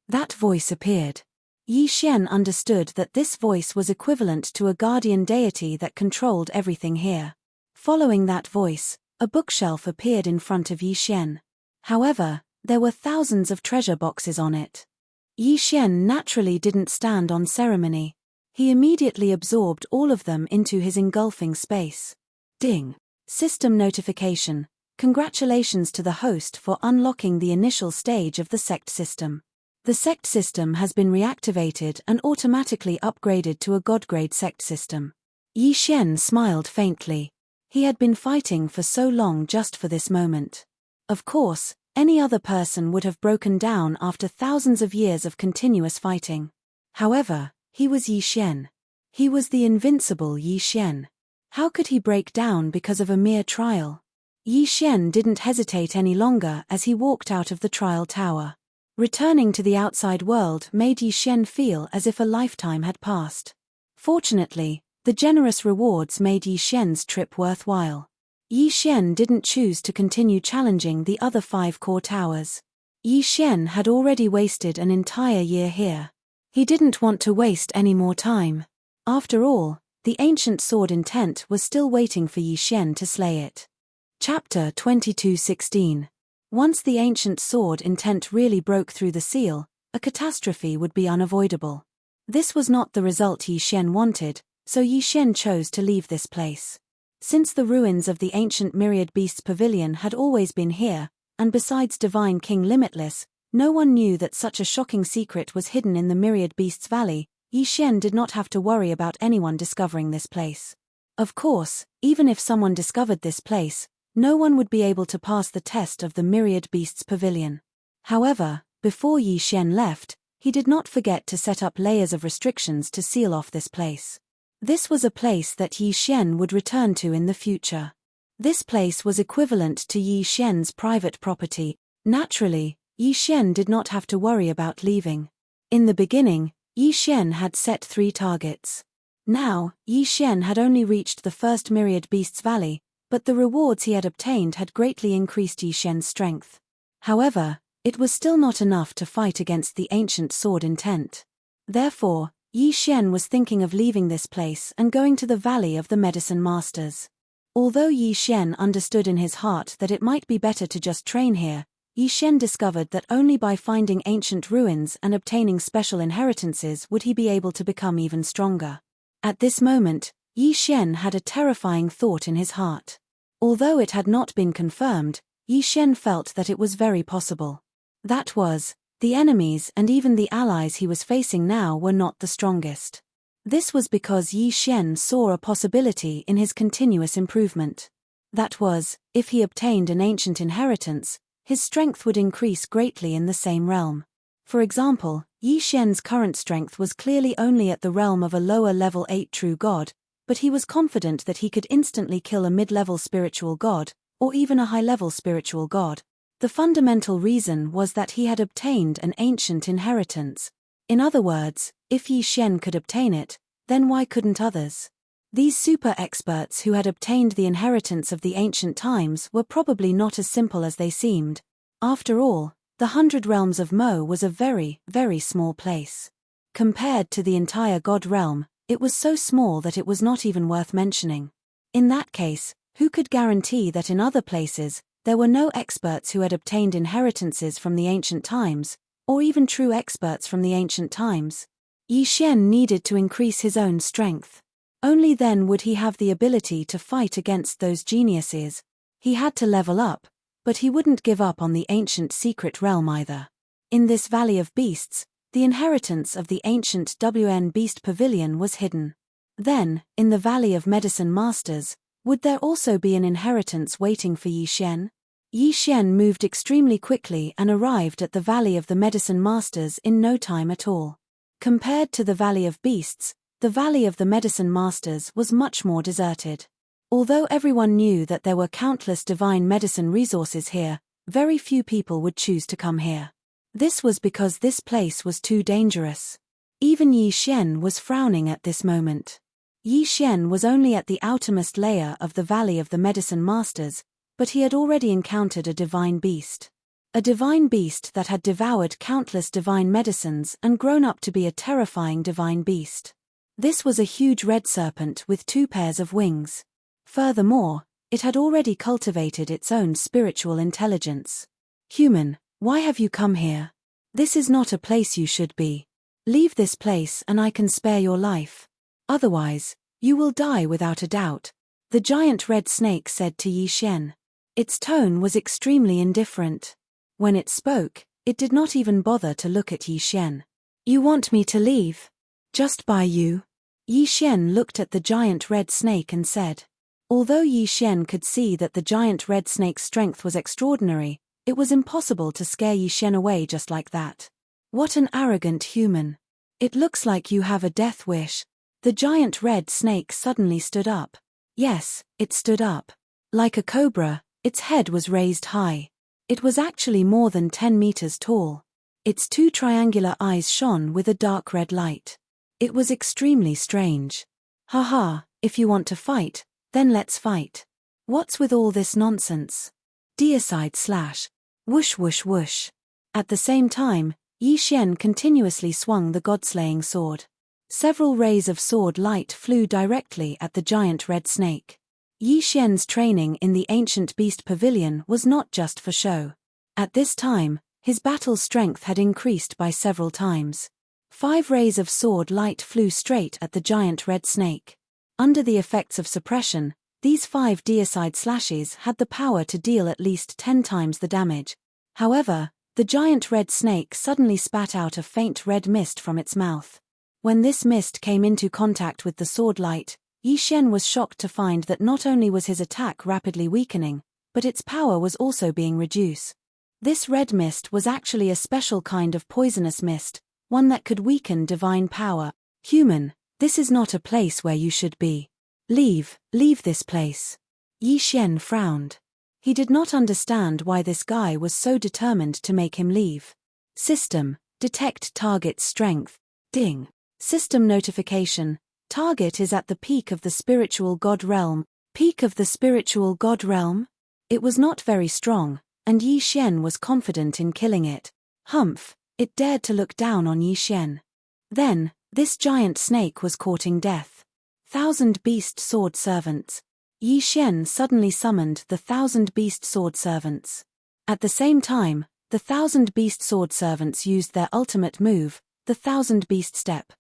That voice appeared. Yi Xian understood that this voice was equivalent to a guardian deity that controlled everything here. Following that voice, a bookshelf appeared in front of Yi Xian. However, there were thousands of treasure boxes on it. Yi Xian naturally didn't stand on ceremony. He immediately absorbed all of them into his engulfing space. Ding! System notification. Congratulations to the host for unlocking the initial stage of the sect system. The sect system has been reactivated and automatically upgraded to a god-grade sect system. Yi Xian smiled faintly. He had been fighting for so long just for this moment. Of course, any other person would have broken down after thousands of years of continuous fighting. However, he was Yi Xian. He was the invincible Yi Xian. How could he break down because of a mere trial? Yi Xian didn't hesitate any longer as he walked out of the trial tower. Returning to the outside world made Yi Xian feel as if a lifetime had passed. Fortunately, the generous rewards made Yi Xian's trip worthwhile. Yi Xian didn't choose to continue challenging the other 5 core towers. Yi Xian had already wasted an entire year here. He didn't want to waste any more time. After all, the ancient sword intent was still waiting for Yi Xian to slay it. Chapter 22:16. Once the ancient sword intent really broke through the seal, a catastrophe would be unavoidable. This was not the result Yi Xian wanted, so Yi Xian chose to leave this place. Since the ruins of the ancient Myriad Beasts Pavilion had always been here, and besides Divine King Limitless, no one knew that such a shocking secret was hidden in the Myriad Beasts Valley, Yi Xian did not have to worry about anyone discovering this place. Of course, even if someone discovered this place, no one would be able to pass the test of the Myriad Beasts Pavilion. However, before Yi Xian left, he did not forget to set up layers of restrictions to seal off this place. This was a place that Yi Xian would return to in the future. This place was equivalent to Yi Xian's private property. Naturally, Yi Xian did not have to worry about leaving. In the beginning, Yi Xian had set 3 targets. Now, Yi Xian had only reached the first Myriad Beasts Valley, but the rewards he had obtained had greatly increased Yi Xian's strength. However, it was still not enough to fight against the ancient sword intent. Therefore, Yi Xian was thinking of leaving this place and going to the Valley of the Medicine Masters. Although Yi Xian understood in his heart that it might be better to just train here, Yi Xian discovered that only by finding ancient ruins and obtaining special inheritances would he be able to become even stronger. At this moment, Yi Xian had a terrifying thought in his heart. Although it had not been confirmed, Yi Shen felt that it was very possible. That was, the enemies and even the allies he was facing now were not the strongest. This was because Yi Shen saw a possibility in his continuous improvement. That was, if he obtained an ancient inheritance, his strength would increase greatly in the same realm. For example, Yi Shen's current strength was clearly only at the realm of a lower level 8 true god, but he was confident that he could instantly kill a mid-level spiritual god, or even a high-level spiritual god. The fundamental reason was that he had obtained an ancient inheritance. In other words, if Yi Shen could obtain it, then why couldn't others? These super experts who had obtained the inheritance of the ancient times were probably not as simple as they seemed. After all, the 100 Realms of Mo was a very, very small place. Compared to the entire God realm, it was so small that it was not even worth mentioning. In that case, who could guarantee that in other places, there were no experts who had obtained inheritances from the ancient times, or even true experts from the ancient times? Yi Shen needed to increase his own strength. Only then would he have the ability to fight against those geniuses. He had to level up, but he wouldn't give up on the ancient secret realm either. In this Valley of Beasts, the inheritance of the ancient WN Beast Pavilion was hidden. Then, in the Valley of Medicine Masters, would there also be an inheritance waiting for Yi Shen? Yi Shen moved extremely quickly and arrived at the Valley of the Medicine Masters in no time at all. Compared to the Valley of Beasts, the Valley of the Medicine Masters was much more deserted. Although everyone knew that there were countless divine medicine resources here, very few people would choose to come here. This was because this place was too dangerous. Even Yi Shen was frowning at this moment. Yi Shen was only at the outermost layer of the Valley of the Medicine Masters, but he had already encountered a divine beast. A divine beast that had devoured countless divine medicines and grown up to be a terrifying divine beast. This was a huge red serpent with 2 pairs of wings. Furthermore, it had already cultivated its own spiritual intelligence. Human, why have you come here? This is not a place you should be. Leave this place and I can spare your life. Otherwise, you will die without a doubt, the giant red snake said to Yi Shen. Its tone was extremely indifferent. When it spoke, it did not even bother to look at Yi Shen. You want me to leave? Just by you? Yi Shen looked at the giant red snake and said. Although Yi Shen could see that the giant red snake's strength was extraordinary, it was impossible to scare Yi Shen away just like that. What an arrogant human. It looks like you have a death wish. The giant red snake suddenly stood up. Yes, it stood up. Like a cobra, its head was raised high. It was actually more than 10 meters tall. Its 2 triangular eyes shone with a dark red light. It was extremely strange. Haha, if you want to fight, then let's fight. What's with all this nonsense? Deicide / whoosh whoosh whoosh. At the same time, Yi Shen continuously swung the god-slaying sword. Several rays of sword light flew directly at the giant red snake. Yi Shen's training in the ancient beast pavilion was not just for show. At this time, his battle strength had increased by several times. 5 rays of sword light flew straight at the giant red snake. Under the effects of suppression, these 5 deicide slashes had the power to deal at least 10 times the damage. However, the giant red snake suddenly spat out a faint red mist from its mouth. When this mist came into contact with the sword light, Yi Shen was shocked to find that not only was his attack rapidly weakening, but its power was also being reduced. This red mist was actually a special kind of poisonous mist, one that could weaken divine power. Human, this is not a place where you should be. Leave this place. Yi Shen frowned. He did not understand why this guy was so determined to make him leave. System, detect target's strength. Ding. System notification. Target is at the peak of the spiritual god realm. Peak of the spiritual god realm? It was not very strong, and Yi Shen was confident in killing it. Humph, it dared to look down on Yi Shen. Then, this giant snake was courting death. 1,000 Beast Sword Servants. Yi Shen suddenly summoned the 1,000 Beast Sword Servants. At the same time, the 1,000 Beast Sword Servants used their ultimate move, the 1,000 Beast Step.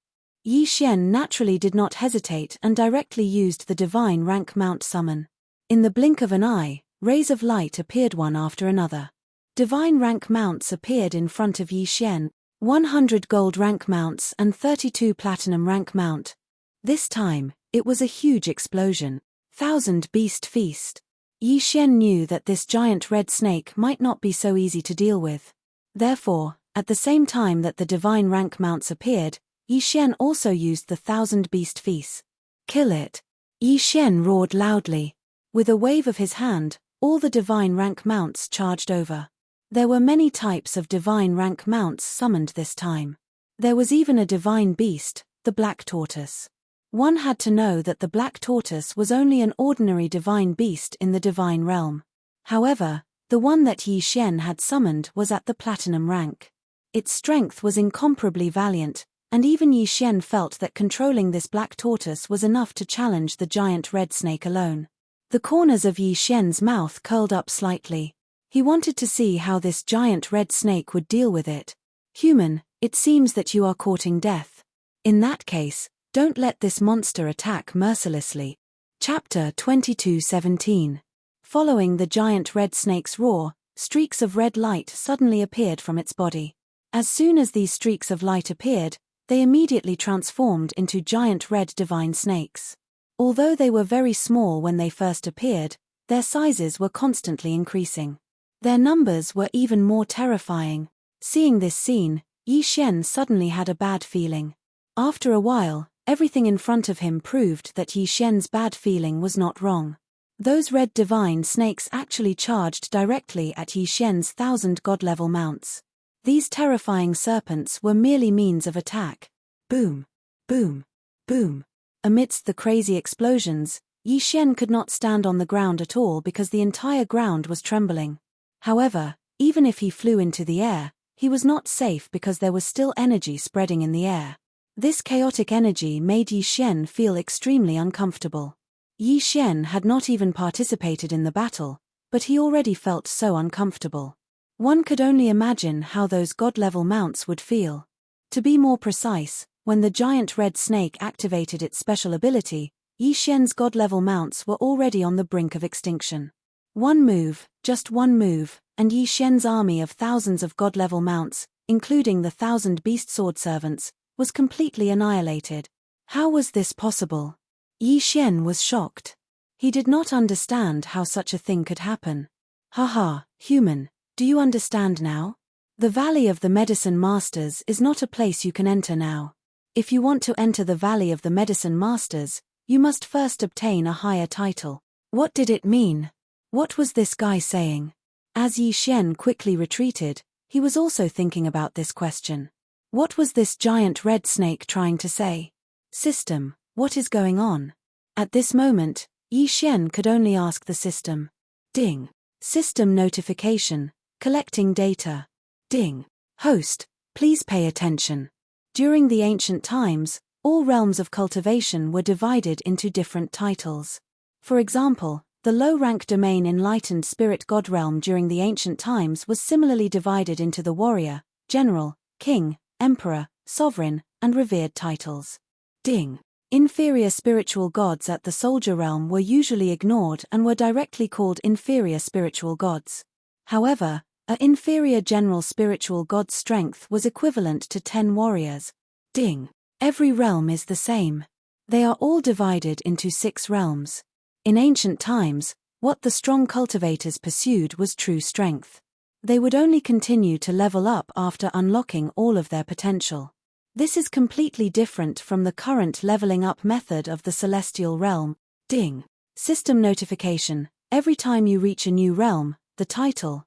Yi Shen naturally did not hesitate and directly used the divine rank mount summon. In the blink of an eye, rays of light appeared one after another. Divine rank mounts appeared in front of Yi Xian, 100 gold rank mounts and 32 platinum rank mount. This time, it was a huge explosion. 1,000 beast feast. Yi Xian knew that this giant red snake might not be so easy to deal with. Therefore, at the same time that the divine rank mounts appeared, Yi Xian also used the 1,000 beast feast. Kill it! Yi Xian roared loudly. With a wave of his hand, all the divine rank mounts charged over. There were many types of divine rank mounts summoned this time. There was even a divine beast, the black tortoise. One had to know that the black tortoise was only an ordinary divine beast in the divine realm. However, the one that Yi Xian had summoned was at the platinum rank. Its strength was incomparably valiant, and even Yi Xian felt that controlling this black tortoise was enough to challenge the giant red snake alone. The corners of Yi Xian's mouth curled up slightly. He wanted to see how this giant red snake would deal with it. Human, it seems that you are courting death. In that case, don't let this monster attack mercilessly. Chapter 22:17. Following the giant red snake's roar, streaks of red light suddenly appeared from its body. As soon as these streaks of light appeared, they immediately transformed into giant red divine snakes. Although they were very small when they first appeared, their sizes were constantly increasing. Their numbers were even more terrifying. Seeing this scene, Yi Xian suddenly had a bad feeling. After a while, everything in front of him proved that Yi Xian's bad feeling was not wrong. Those red divine snakes actually charged directly at Yi Xian's 1,000 god-level mounts. These terrifying serpents were merely means of attack. Boom! Boom! Boom! Amidst the crazy explosions, Yi Xian could not stand on the ground at all because the entire ground was trembling. However, even if he flew into the air, he was not safe because there was still energy spreading in the air. This chaotic energy made Yi Xian feel extremely uncomfortable. Yi Xian had not even participated in the battle, but he already felt so uncomfortable. One could only imagine how those god-level mounts would feel. To be more precise, when the giant red snake activated its special ability, Yi Xian's god-level mounts were already on the brink of extinction. One move, just one move, and Yi Xian's army of thousands of god-level mounts, including the 1,000 beast sword servants, was completely annihilated. How was this possible? Yi Xian was shocked. He did not understand how such a thing could happen. Haha, human, do you understand now? The Valley of the Medicine Masters is not a place you can enter now. If you want to enter the Valley of the Medicine Masters, you must first obtain a higher title. What did it mean? What was this guy saying? As Yi Xian quickly retreated, he was also thinking about this question. What was this giant red snake trying to say? System, what is going on? At this moment, Yi Xian could only ask the system. Ding. System notification, collecting data. Ding. Host, please pay attention. During the ancient times, all realms of cultivation were divided into different titles. For example, the low-rank domain Enlightened Spirit God realm during the ancient times was similarly divided into the warrior, general, king, emperor, sovereign, and revered titles. Ding. Inferior spiritual gods at the soldier realm were usually ignored and were directly called inferior spiritual gods. However, an inferior general spiritual god's strength was equivalent to 10 warriors. Ding. Every realm is the same. They are all divided into 6 realms. In ancient times, what the strong cultivators pursued was true strength. They would only continue to level up after unlocking all of their potential. This is completely different from the current leveling up method of the celestial realm. Ding. System notification. Every time you reach a new realm, the title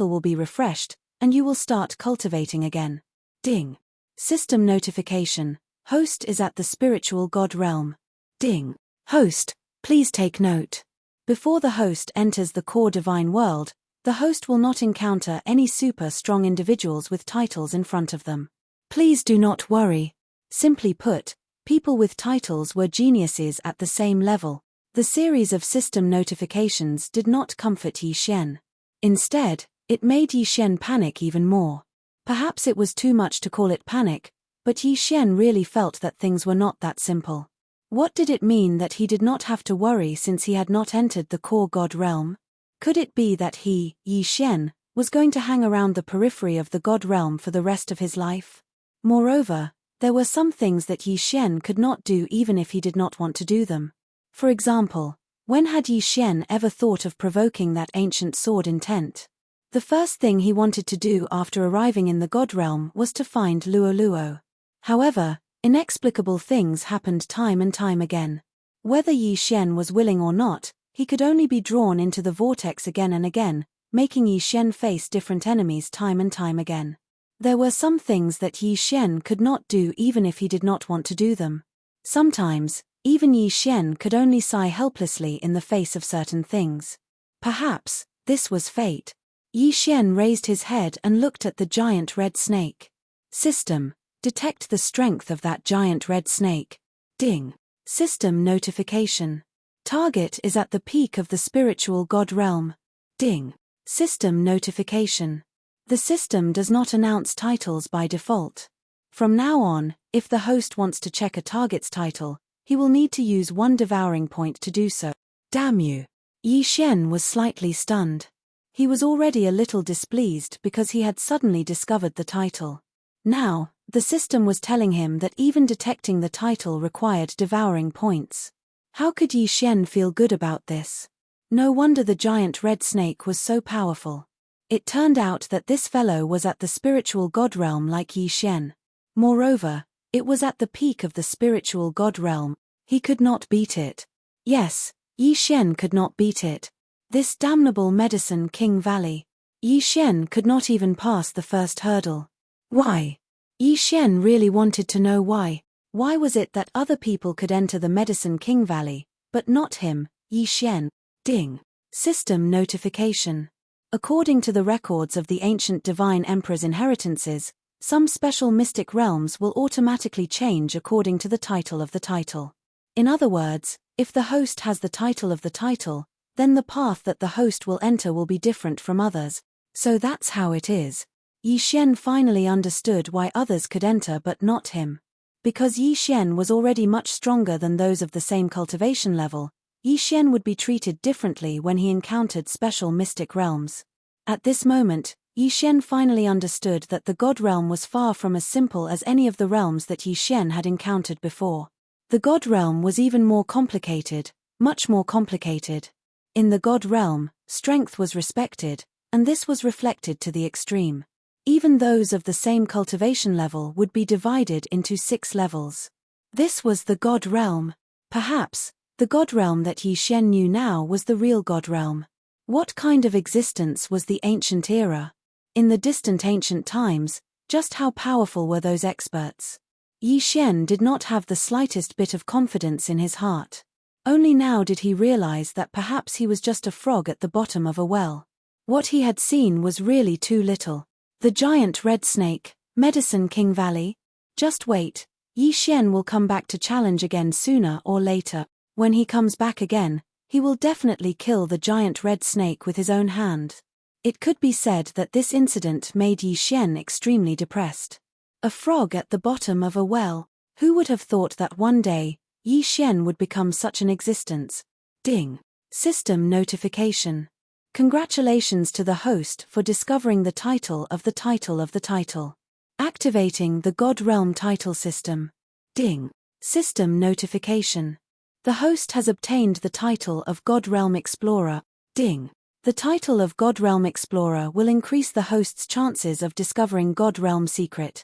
will be refreshed, and you will start cultivating again. Ding. System notification. Host is at the spiritual god realm. Ding. Host, please take note. Before the host enters the core divine world, the host will not encounter any super strong individuals with titles in front of them. Please do not worry. Simply put, people with titles were geniuses at the same level. The series of system notifications did not comfort Yi Xian. Instead, it made Yi Xian panic even more. Perhaps it was too much to call it panic, but Yi Xian really felt that things were not that simple. What did it mean that he did not have to worry since he had not entered the core God realm? Could it be that he, Yi Xian, was going to hang around the periphery of the God realm for the rest of his life? Moreover, there were some things that Yi Xian could not do even if he did not want to do them. For example, when had Yi Xian ever thought of provoking that ancient sword intent? The first thing he wanted to do after arriving in the God realm was to find Luo Luo. However, inexplicable things happened time and time again. Whether Yi Xian was willing or not, he could only be drawn into the vortex again and again, making Yi Xian face different enemies time and time again. There were some things that Yi Xian could not do even if he did not want to do them. Sometimes, even Yi Xian could only sigh helplessly in the face of certain things. Perhaps, this was fate. Yi Xian raised his head and looked at the giant red snake. System: detect the strength of that giant red snake. Ding. System notification. Target is at the peak of the spiritual God realm. Ding. System notification. The system does not announce titles by default. From now on, if the host wants to check a target's title, he will need to use one devouring point to do so. Damn you. Yi Xian was slightly stunned. He was already a little displeased because he had suddenly discovered the title. Now, the system was telling him that even detecting the title required devouring points. How could Yi Xian feel good about this? No wonder the giant red snake was so powerful. It turned out that this fellow was at the spiritual God realm like Yi Xian. Moreover, it was at the peak of the spiritual God realm. He could not beat it. Yes, Yi Xian could not beat it. This damnable Medicine King Valley. Yi Xian could not even pass the first hurdle. Why? Yi Xian really wanted to know why. Why was it that other people could enter the Medicine King Valley, but not him, Yi Xian? Ding. System notification. According to the records of the ancient divine emperor's inheritances, some special mystic realms will automatically change according to the title of the title. In other words, if the host has the title of the title, then the path that the host will enter will be different from others. So that's how it is. Yi Xian finally understood why others could enter but not him. Because Yi Xian was already much stronger than those of the same cultivation level, Yi Xian would be treated differently when he encountered special mystic realms. At this moment, Yi Xian finally understood that the God realm was far from as simple as any of the realms that Yi Xian had encountered before. The God realm was even more complicated, much more complicated. In the God realm, strength was respected, and this was reflected to the extreme. Even those of the same cultivation level would be divided into 6 levels. This was the God realm. Perhaps, the God realm that Yi Xian knew now was the real God realm. What kind of existence was the ancient era? In the distant ancient times, just how powerful were those experts? Yi Xian did not have the slightest bit of confidence in his heart. Only now did he realize that perhaps he was just a frog at the bottom of a well. What he had seen was really too little. The giant red snake, Medicine King Valley? Just wait, Yi Xian will come back to challenge again sooner or later. When he comes back again, he will definitely kill the giant red snake with his own hand. It could be said that this incident made Yi Xian extremely depressed. A frog at the bottom of a well. Who would have thought that one day, Yi Xian would become such an existence? Ding. System notification. Congratulations to the host for discovering the title of the title of the title. Activating the God Realm title system. Ding. System notification. The host has obtained the title of God Realm Explorer. Ding. The title of God Realm Explorer will increase the host's chances of discovering God Realm secret.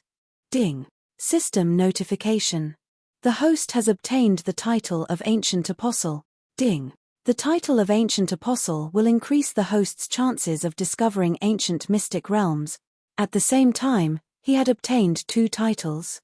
Ding. System notification. The host has obtained the title of Ancient Apostle. Ding. The title of Ancient Apostle will increase the host's chances of discovering ancient mystic realms. At the same time, he had obtained 2 titles.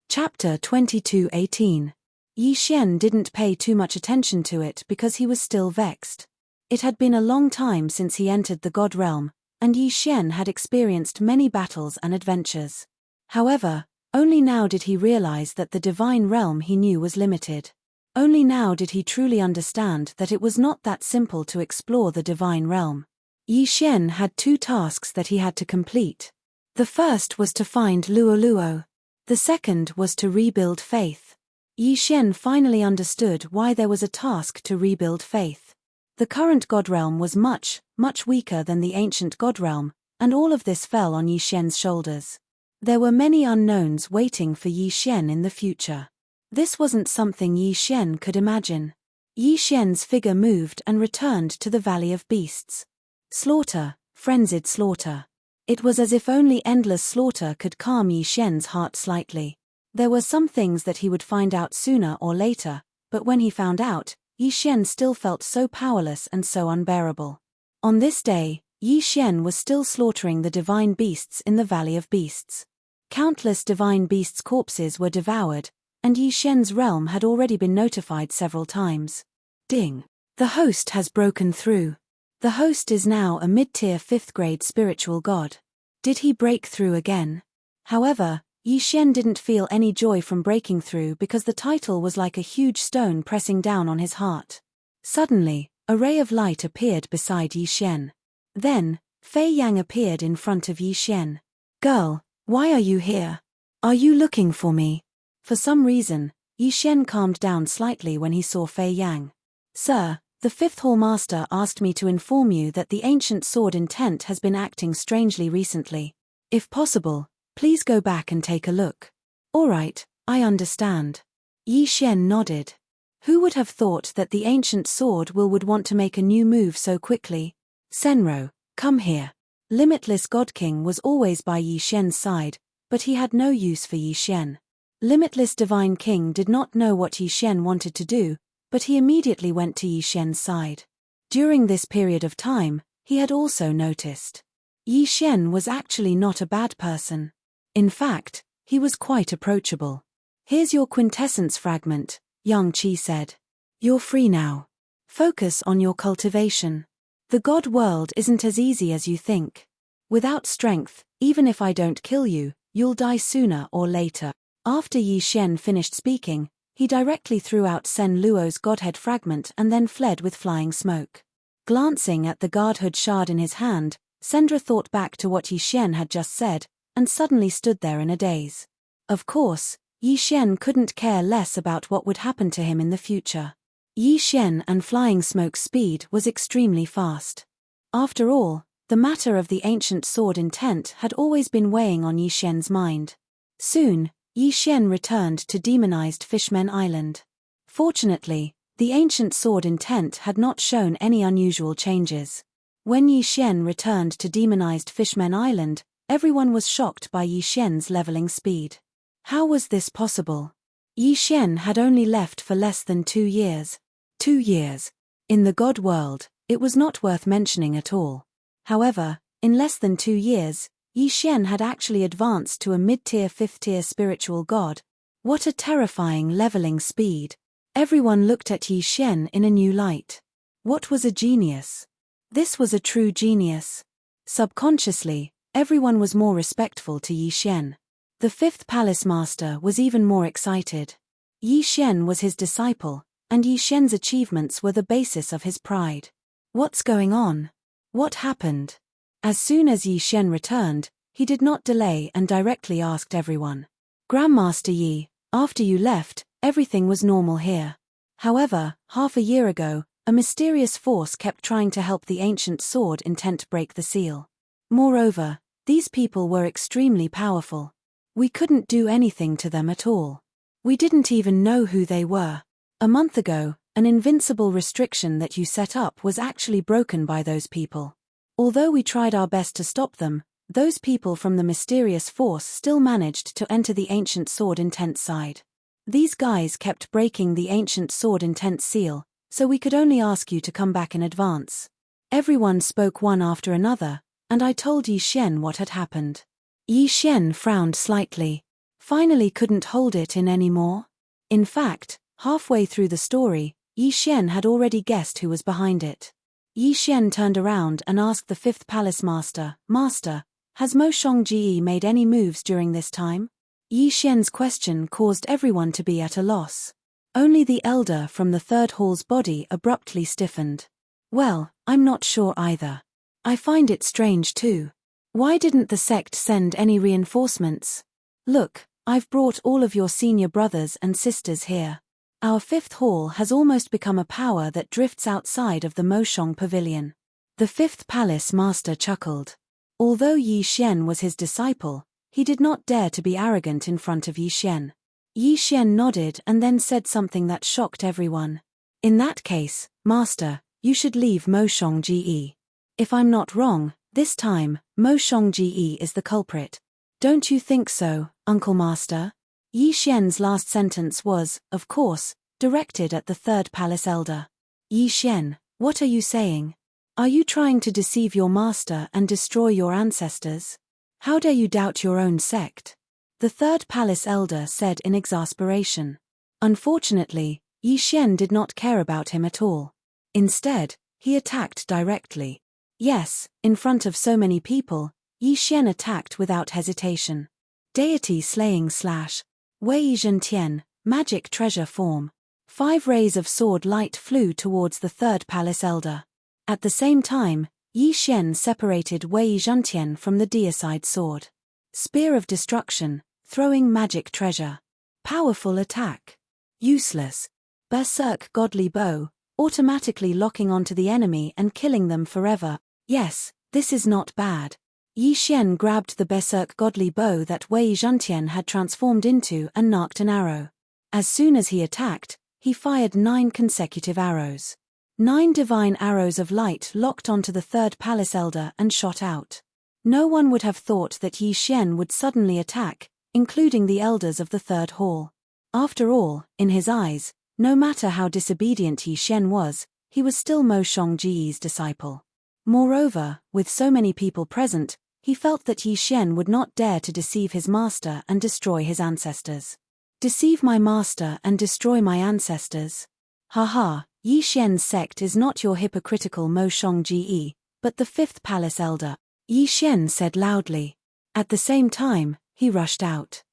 Chapter 22:18. Yi Xian didn't pay too much attention to it because he was still vexed. It had been a long time since he entered the God realm, and Yi Xian had experienced many battles and adventures. However, only now did he realize that the divine realm he knew was limited. Only now did he truly understand that it was not that simple to explore the divine realm. Yi Xian had 2 tasks that he had to complete. The first was to find Luo Luo. The second was to rebuild faith. Yi Xian finally understood why there was a task to rebuild faith. The current god realm was much, much weaker than the ancient god realm, and all of this fell on Yi Xian's shoulders. There were many unknowns waiting for Yi Xian in the future. This wasn't something Yi Xian could imagine. Yi Xian's figure moved and returned to the Valley of Beasts. Slaughter, frenzied slaughter. It was as if only endless slaughter could calm Yi Xian's heart slightly. There were some things that he would find out sooner or later, but when he found out, Yi Xian still felt so powerless and so unbearable. On this day, Yi Xian was still slaughtering the divine beasts in the Valley of Beasts. Countless divine beasts' corpses were devoured, and Yi Xian's realm had already been notified several times. Ding! The host has broken through. The host is now a mid-tier 5th grade spiritual god. Did he break through again? However, Yi Xian didn't feel any joy from breaking through because the title was like a huge stone pressing down on his heart. Suddenly, a ray of light appeared beside Yi Xian. Then, Fei Yang appeared in front of Yi Xian. "Girl, why are you here? Are you looking for me?" For some reason, Yi Xian calmed down slightly when he saw Fei Yang. "Sir, the 5th Hall Master asked me to inform you that the ancient sword intent has been acting strangely recently. If possible, please go back and take a look." "All right, I understand." Yi Xian nodded. Who would have thought that the ancient sword would want to make a new move so quickly? "Senro, come here." Limitless God King was always by Yi Xian's side, but he had no use for Yi Xian. Limitless Divine King did not know what Yi Xian wanted to do, but he immediately went to Yi Xian's side. During this period of time, he had also noticed. Yi Xian was actually not a bad person. In fact, he was quite approachable. "Here's your quintessence fragment," Yang Qi said. "You're free now. Focus on your cultivation. The God world isn't as easy as you think. Without strength, even if I don't kill you, you'll die sooner or later." After Yi Xian finished speaking, he directly threw out Sen Luo's godhead fragment and then fled with flying smoke. Glancing at the godhood shard in his hand, Sendra thought back to what Yi Xian had just said, and suddenly stood there in a daze. Of course, Yi Xian couldn't care less about what would happen to him in the future. Yi Xian and flying smoke's speed was extremely fast. After all, the matter of the ancient sword intent had always been weighing on Yi Xian's mind. Soon, Yi Xian returned to demonized Fishmen Island. Fortunately, the ancient sword intent had not shown any unusual changes. When Yi Xian returned to demonized Fishmen Island, everyone was shocked by Yi Xian's leveling speed. How was this possible? Yi Xian had only left for less than 2 years. 2 years. In the God world, it was not worth mentioning at all. However, in less than 2 years, Yi Xian had actually advanced to a mid-tier 5th-tier spiritual god. What a terrifying leveling speed. Everyone looked at Yi Xian in a new light. What was a genius? This was a true genius. Subconsciously, everyone was more respectful to Yi Xian. The 5th Palace Master was even more excited. Yi Xian was his disciple, and Yi Xian's achievements were the basis of his pride. What's going on? What happened? As soon as Yi Xian returned, he did not delay and directly asked everyone. "Grandmaster Yi, after you left, everything was normal here. However, half a year ago, a mysterious force kept trying to help the ancient sword intent break the seal. Moreover, these people were extremely powerful. We couldn't do anything to them at all. We didn't even know who they were. A month ago, an invincible restriction that you set up was actually broken by those people. Although we tried our best to stop them, those people from the mysterious force still managed to enter the ancient sword intent side. These guys kept breaking the ancient sword intent seal, so we could only ask you to come back in advance." Everyone spoke one after another, and I told Yi Xian what had happened. Yi Xian frowned slightly. Finally couldn't hold it in anymore. In fact, halfway through the story, Yi Xian had already guessed who was behind it. Yi Xian turned around and asked the 5th Palace Master, "Master, has Mo Shongji made any moves during this time?" Yi Xian's question caused everyone to be at a loss. Only the elder from the 3rd Hall's body abruptly stiffened. "Well, I'm not sure either. I find it strange too. Why didn't the sect send any reinforcements? Look, I've brought all of your senior brothers and sisters here. Our fifth hall has almost become a power that drifts outside of the Moshong Pavilion. The fifth palace master chuckled. Although Yi Xian was his disciple, he did not dare to be arrogant in front of Yi Xian. Yi Xian nodded and then said something that shocked everyone. In that case, master, you should leave Moshong Ge. If I'm not wrong, this time, Moshong Ge is the culprit. Don't you think so, Uncle Master? Yi Xian's last sentence was, of course, directed at the third palace elder. Yi Xian, what are you saying? Are you trying to deceive your master and destroy your ancestors? How dare you doubt your own sect? The third palace elder said in exasperation. Unfortunately, Yi Xian did not care about him at all. Instead, he attacked directly. Yes, in front of so many people, Yi Xian attacked without hesitation. Deity slaying slash. Wei Zhentian, magic treasure form. 5 rays of sword light flew towards the third palace elder. At the same time, Yi Xian separated Wei Zhentian from the deicide sword. Spear of destruction, throwing magic treasure. Powerful attack. Useless. Berserk godly bow, automatically locking onto the enemy and killing them forever. Yes, this is not bad. Yi Xian grabbed the berserk godly bow that Wei Zhentian had transformed into and narked an arrow. As soon as he attacked, he fired 9 consecutive arrows. 9 divine arrows of light locked onto the third palace elder and shot out. No one would have thought that Yi Xian would suddenly attack, including the elders of the third hall. After all, in his eyes, no matter how disobedient Yi Xian was, he was still Moshong Ge's disciple. Moreover, with so many people present, he felt that Yi Xian would not dare to deceive his master and destroy his ancestors. Deceive my master and destroy my ancestors? Haha, Yi Xian's sect is not your hypocritical Moshong Ge, but the fifth palace elder, Yi Xian said loudly. At the same time, he rushed out.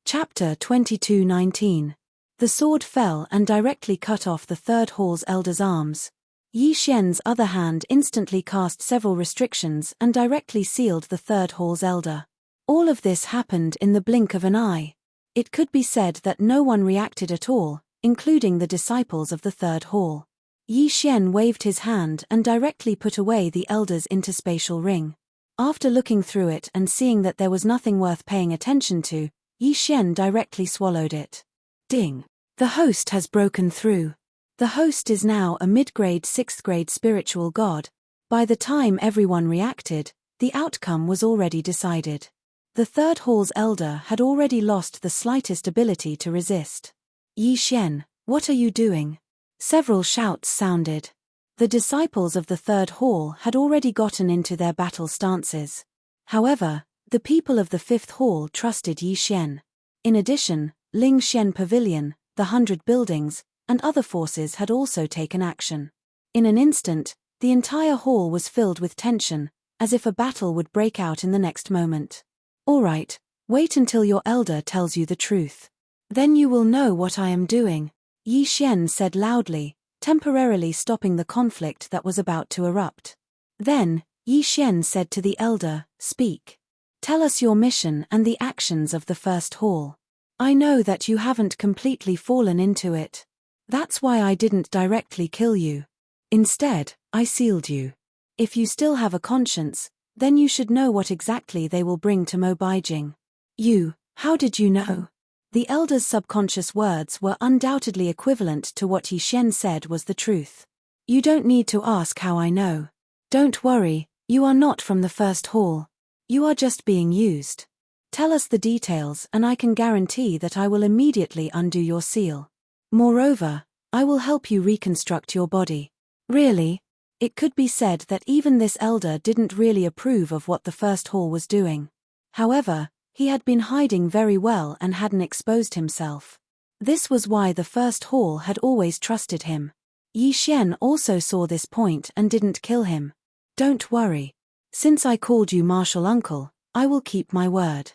Chapter 22:19. The sword fell and directly cut off the third hall's elder's arms. Yi Xian's other hand instantly cast several restrictions and directly sealed the third hall's elder. All of this happened in the blink of an eye. It could be said that no one reacted at all, including the disciples of the third hall. Yi Xian waved his hand and directly put away the elder's interspatial ring. After looking through it and seeing that there was nothing worth paying attention to, Yi Xian directly swallowed it. Ding! The host has broken through. The host is now a mid-grade 6th grade spiritual god. By the time everyone reacted, the outcome was already decided. The third hall's elder had already lost the slightest ability to resist. Yi Xian, what are you doing? Several shouts sounded. The disciples of the third hall had already gotten into their battle stances. However, the people of the fifth hall trusted Yi Xian. In addition, Ling Xian Pavilion, the 100 buildings, and other forces had also taken action. In an instant, the entire hall was filled with tension, as if a battle would break out in the next moment. All right, wait until your elder tells you the truth. Then you will know what I am doing, Yi Xian said loudly, temporarily stopping the conflict that was about to erupt. Then, Yi Xian said to the elder, speak. Tell us your mission and the actions of the first hall. I know that you haven't completely fallen into it. That's why I didn't directly kill you. Instead, I sealed you. If you still have a conscience, then you should know what exactly they will bring to Mo Baijing. You, how did you know? The elder's subconscious words were undoubtedly equivalent to what Yi Xian said was the truth. You don't need to ask how I know. Don't worry, you are not from the first hall. You are just being used. Tell us the details and I can guarantee that I will immediately undo your seal. Moreover, I will help you reconstruct your body. Really? It could be said that even this elder didn't really approve of what the first hall was doing. However, he had been hiding very well and hadn't exposed himself. This was why the first hall had always trusted him. Yi Xian also saw this point and didn't kill him. Don't worry. Since I called you martial uncle, I will keep my word.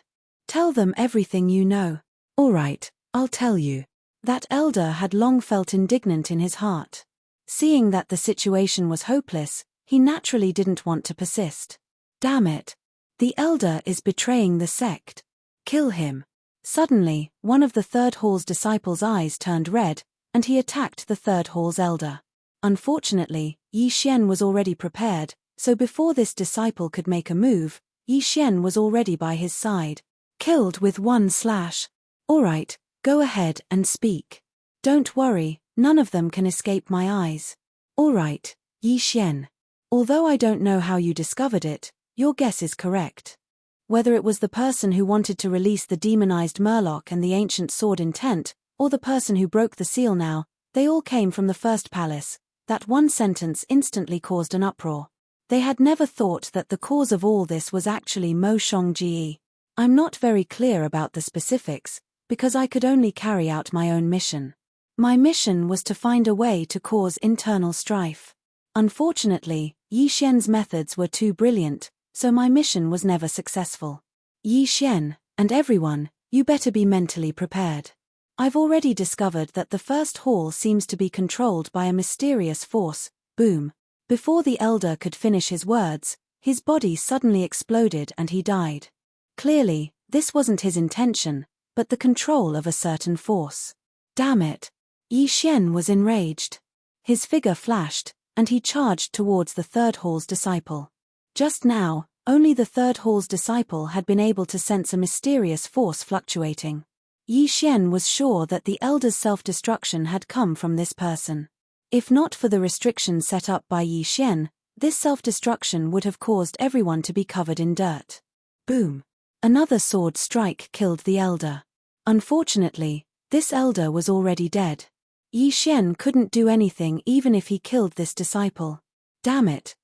Tell them everything you know. All right, I'll tell you. That elder had long felt indignant in his heart. Seeing that the situation was hopeless, he naturally didn't want to persist. Damn it. The elder is betraying the sect. Kill him. Suddenly, one of the third hall's disciples' eyes turned red, and he attacked the third hall's elder. Unfortunately, Yi Xian was already prepared, so before this disciple could make a move, Yi Xian was already by his side. Killed with one slash. Alright, go ahead and speak. Don't worry, none of them can escape my eyes. Alright, Yi Xian. Although I don't know how you discovered it, your guess is correct. Whether it was the person who wanted to release the demonized Murloc and the ancient sword intent, or the person who broke the seal now, they all came from the first palace. That one sentence instantly caused an uproar. They had never thought that the cause of all this was actually Mo Shongji. I'm not very clear about the specifics, because I could only carry out my own mission. My mission was to find a way to cause internal strife. Unfortunately, Yi Xian's methods were too brilliant, so my mission was never successful. Yi Xian, and everyone, you better be mentally prepared. I've already discovered that the first hall seems to be controlled by a mysterious force. Boom. Before the elder could finish his words, his body suddenly exploded and he died. Clearly, this wasn't his intention, but the control of a certain force. Damn it. Yi Xian was enraged. His figure flashed, and he charged towards the third hall's disciple. Just now, only the third hall's disciple had been able to sense a mysterious force fluctuating. Yi Xian was sure that the elder's self-destruction had come from this person. If not for the restrictions set up by Yi Xian, this self-destruction would have caused everyone to be covered in dirt. Boom. Another sword strike killed the elder. Unfortunately, this elder was already dead. Yi Xian couldn't do anything even if he killed this disciple. Damn it,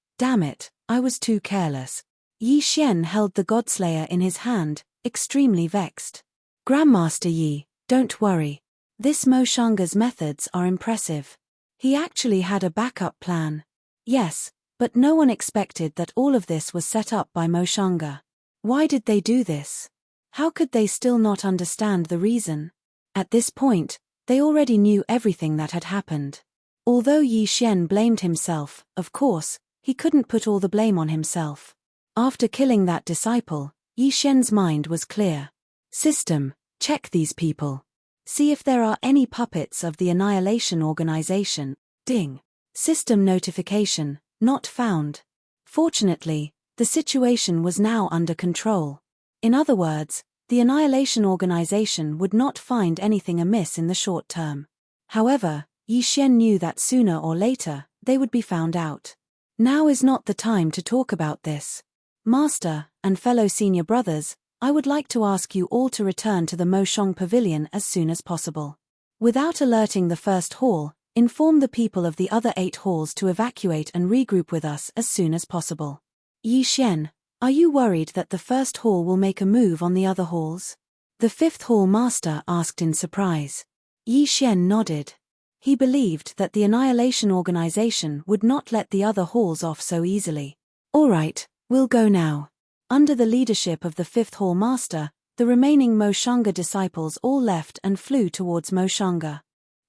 I was too careless. Yi Xian held the Godslayer in his hand, extremely vexed. Grandmaster Yi, don't worry. This Mo Shanga's methods are impressive. He actually had a backup plan. Yes, but no one expected that all of this was set up by Mo Shanga. Why did they do this? How could they still not understand the reason? At this point, they already knew everything that had happened. Although Yi Xian blamed himself, of course, he couldn't put all the blame on himself. After killing that disciple, Yi Xian's mind was clear. System, check these people. See if there are any puppets of the Annihilation Organization. Ding. System notification, not found. Fortunately, the situation was now under control. In other words, the Annihilation Organization would not find anything amiss in the short term. However, Yi Xian knew that sooner or later, they would be found out. Now is not the time to talk about this. Master, and fellow senior brothers, I would like to ask you all to return to the Mo Shang Pavilion as soon as possible. Without alerting the first hall, inform the people of the other 8 halls to evacuate and regroup with us as soon as possible. Yi Xian, are you worried that the first hall will make a move on the other halls? The 5th hall master asked in surprise. Yi Xian nodded. He believed that the Annihilation Organization would not let the other halls off so easily. Alright, we'll go now. Under the leadership of the 5th hall master, the remaining Mo Shanga disciples all left and flew towards Mo Shanga.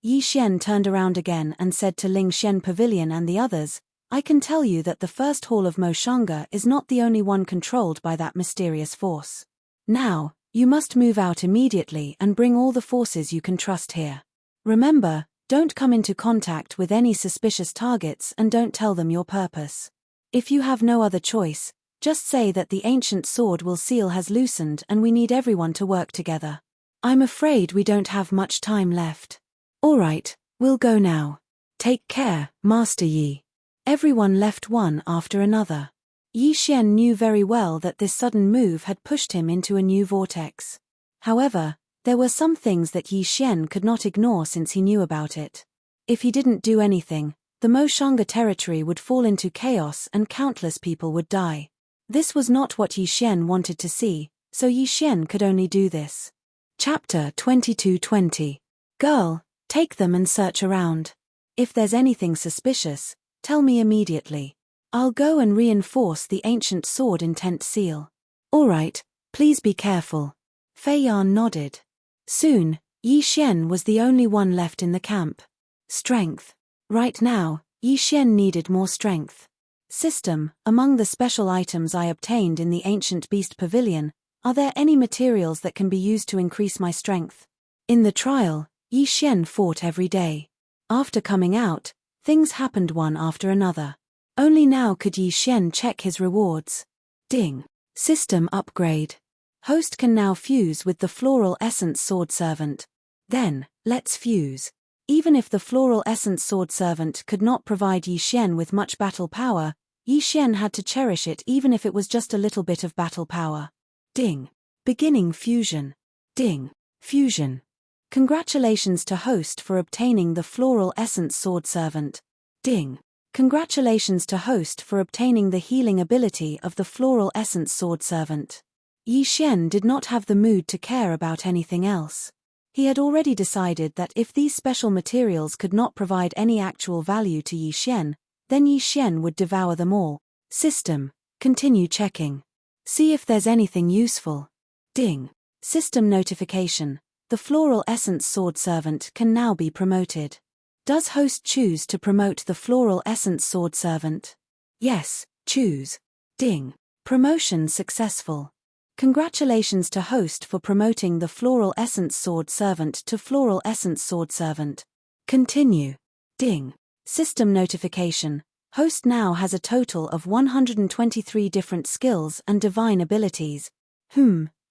Yi Xian turned around again and said to Ling Xian Pavilion and the others, I can tell you that the first hall of Mo Shanga is not the only one controlled by that mysterious force. Now, you must move out immediately and bring all the forces you can trust here. Remember, don't come into contact with any suspicious targets and don't tell them your purpose. If you have no other choice, just say that the ancient sword will seal has loosened and we need everyone to work together. I'm afraid we don't have much time left. Alright, we'll go now. Take care, Master Yi. Everyone left one after another. Yi Xian knew very well that this sudden move had pushed him into a new vortex. However, there were some things that Yi Xian could not ignore since he knew about it. If he didn't do anything, the Mo Shanga territory would fall into chaos and countless people would die. This was not what Yi Xian wanted to see, so Yi Xian could only do this. Chapter 2220. Girl, take them and search around. If there's anything suspicious, tell me immediately. I'll go and reinforce the ancient sword intent seal. Alright, please be careful. Fei Yan nodded. Soon, Yi Xian was the only one left in the camp. Strength. Right now, Yi Xian needed more strength. System, among the special items I obtained in the Ancient Beast Pavilion, Are there any materials that can be used to increase my strength? In the trial, Yi Xian fought every day. After coming out, things happened one after another. Only now could Yi Xian check his rewards. Ding. System upgrade. Host can now fuse with the Floral Essence Sword Servant. Then, let's fuse. Even if the Floral Essence Sword Servant could not provide Yi Xian with much battle power, Yi Xian had to cherish it even if it was just a little bit of battle power. Ding. Beginning fusion. Ding. Fusion. Congratulations to host for obtaining the Floral Essence Sword Servant. Ding. Congratulations to host for obtaining the healing ability of the Floral Essence Sword Servant. Yi Xian did not have the mood to care about anything else. He had already decided that if these special materials could not provide any actual value to Yi Xian, then Yi Xian would devour them all. System. Continue checking. See if there's anything useful. Ding. System notification. The Floral Essence Sword Servant can now be promoted. Does host choose to promote the Floral Essence Sword Servant? Yes, choose. Ding. Promotion successful. Congratulations to host for promoting the Floral Essence Sword Servant to Floral Essence Sword Servant. Continue. Ding. System notification. Host now has a total of 123 different skills and divine abilities.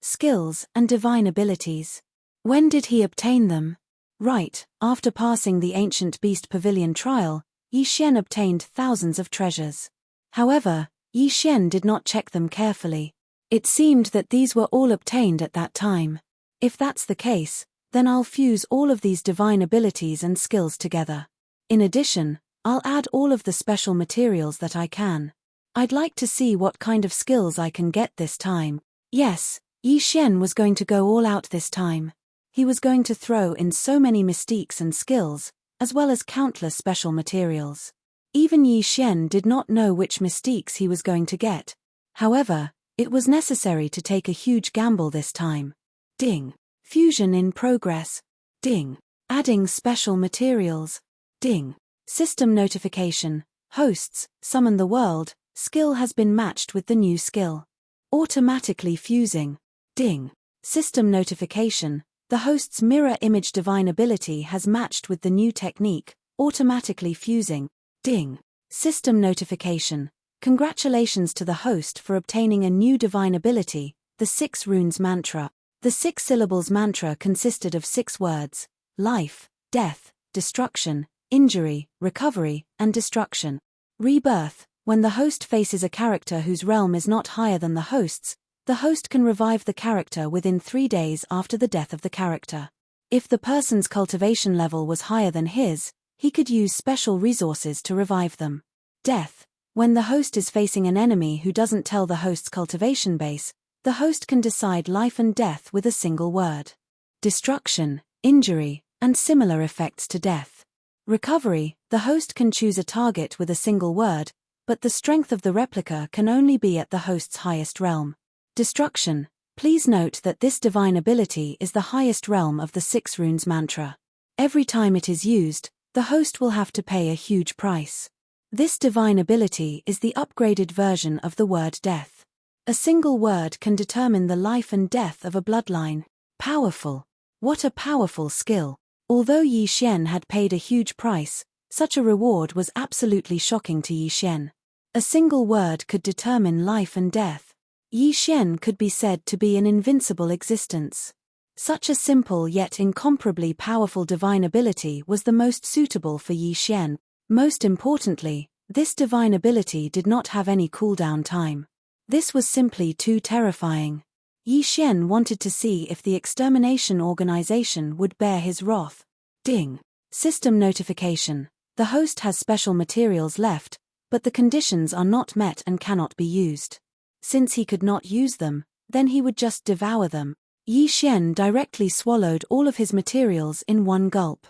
Skills and divine abilities. When did he obtain them? Right, after passing the Ancient Beast Pavilion trial, Yi Xian obtained thousands of treasures. However, Yi Xian did not check them carefully. It seemed that these were all obtained at that time. If that's the case, then I'll fuse all of these divine abilities and skills together. In addition, I'll add all of the special materials that I can. I'd like to see what kind of skills I can get this time. Yes, Yi Xian was going to go all out this time. He was going to throw in so many mystiques and skills, as well as countless special materials. Even Yi Xian did not know which mystiques he was going to get. However, it was necessary to take a huge gamble this time. Ding. Fusion in progress. Ding. Adding special materials. Ding. System notification. Hosts, summon the world, skill has been matched with the new skill. Automatically fusing. Ding. System notification. The host's mirror image divine ability has matched with the new technique, automatically fusing. Ding. System notification. Congratulations to the host for obtaining a new divine ability, the 6 Runes Mantra. The 6 syllables mantra consisted of 6 words: life, death, destruction, injury, recovery, and destruction. Rebirth. When the host faces a character whose realm is not higher than the host's, the host can revive the character within 3 days after the death of the character. If the person's cultivation level was higher than his, he could use special resources to revive them. Death. When the host is facing an enemy who doesn't tell the host's cultivation base, the host can decide life and death with a single word. Destruction, injury, and similar effects to death. Recovery. The host can choose a target with a single word, but the strength of the replica can only be at the host's highest realm. Destruction. Please note that this divine ability is the highest realm of the 6 Runes Mantra. Every time it is used, the host will have to pay a huge price. This divine ability is the upgraded version of the word death. A single word can determine the life and death of a bloodline. Powerful. What a powerful skill. Although Yi Xian had paid a huge price, such a reward was absolutely shocking to Yi Xian. A single word could determine life and death. Yi Xian could be said to be an invincible existence. Such a simple yet incomparably powerful divine ability was the most suitable for Yi Xian. Most importantly, this divine ability did not have any cooldown time. This was simply too terrifying. Yi Xian wanted to see if the extermination organization would bear his wrath. Ding. System notification. The host has special materials left, but the conditions are not met and cannot be used. Since he could not use them, then he would just devour them. Yi Xian directly swallowed all of his materials in one gulp.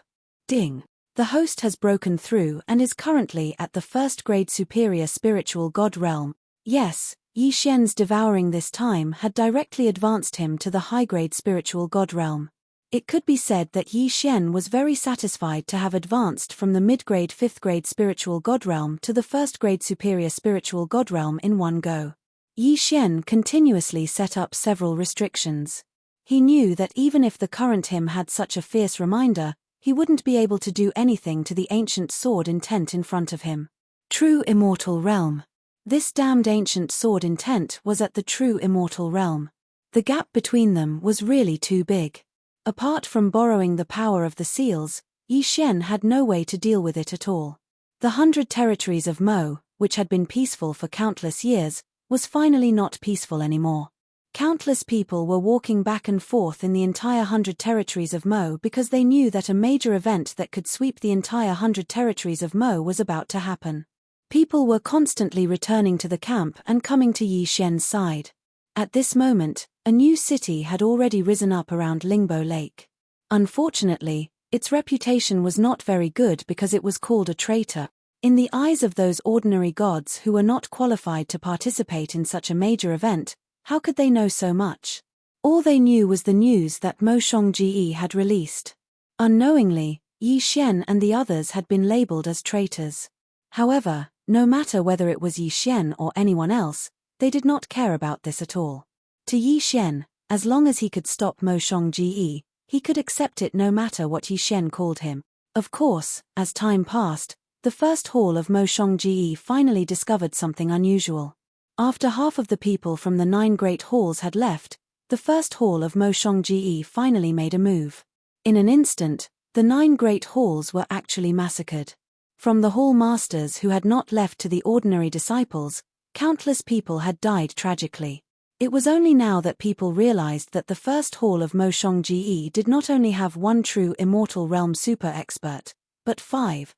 Ding. The host has broken through and is currently at the 1st grade superior spiritual god realm. Yes, Yi Xian's devouring this time had directly advanced him to the high-grade spiritual god realm. It could be said that Yi Xian was very satisfied to have advanced from the mid-grade 5th grade spiritual god realm to the 1st grade superior spiritual god realm in one go. Yi Xian continuously set up several restrictions. He knew that even if the current him had such a fierce reminder, he wouldn't be able to do anything to the ancient sword intent in front of him. True immortal realm. This damned ancient sword intent was at the true immortal realm. The gap between them was really too big. Apart from borrowing the power of the seals, Yi Xian had no way to deal with it at all. The 100 territories of Mo, which had been peaceful for countless years, was finally not peaceful anymore. Countless people were walking back and forth in the entire 100 territories of Mo because they knew that a major event that could sweep the entire 100 territories of Mo was about to happen. People were constantly returning to the camp and coming to Yi Xian's side. At this moment, a new city had already risen up around Lingbo Lake. Unfortunately, its reputation was not very good because it was called a traitor. In the eyes of those ordinary gods who were not qualified to participate in such a major event, how could they know so much? All they knew was the news that Mo Shongji had released. Unknowingly, Yi Xian and the others had been labeled as traitors. However, no matter whether it was Yi Xian or anyone else, they did not care about this at all. To Yi Xian, as long as he could stop Mo Shongji, he could accept it no matter what Yi Xian called him. Of course, as time passed, the first hall of Mo Shongji finally discovered something unusual. After half of the people from the 9 great halls had left, the first hall of Mo Shongji finally made a move. In an instant, the 9 great halls were actually massacred. From the hall masters who had not left to the ordinary disciples, countless people had died tragically. It was only now that people realized that the first hall of Mo Shongji did not only have 1 true immortal realm super expert, but 5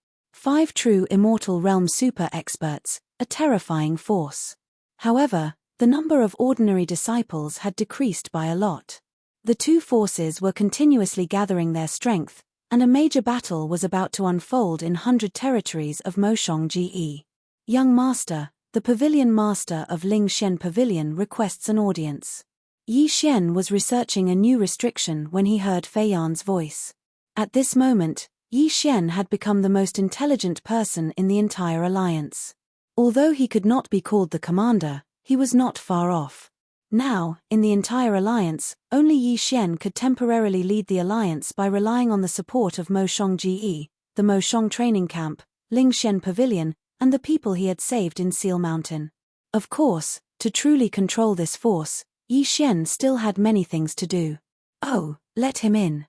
true immortal realm super experts, a terrifying force. However, the number of ordinary disciples had decreased by a lot. The two forces were continuously gathering their strength, and a major battle was about to unfold in 100 territories of Mo Shongji. Young Master, the Pavilion Master of Ling Shen Pavilion requests an audience. Yi Xian was researching a new restriction when he heard Fei Yan's voice. At this moment, Yi Xian had become the most intelligent person in the entire alliance. Although he could not be called the commander, he was not far off. Now, in the entire alliance, only Yi Xian could temporarily lead the alliance by relying on the support of Mo Shongji, the Mo Shong training camp, Ling Shen Pavilion, and the people he had saved in Seal Mountain. Of course, to truly control this force, Yi Xian still had many things to do. Oh, let him in.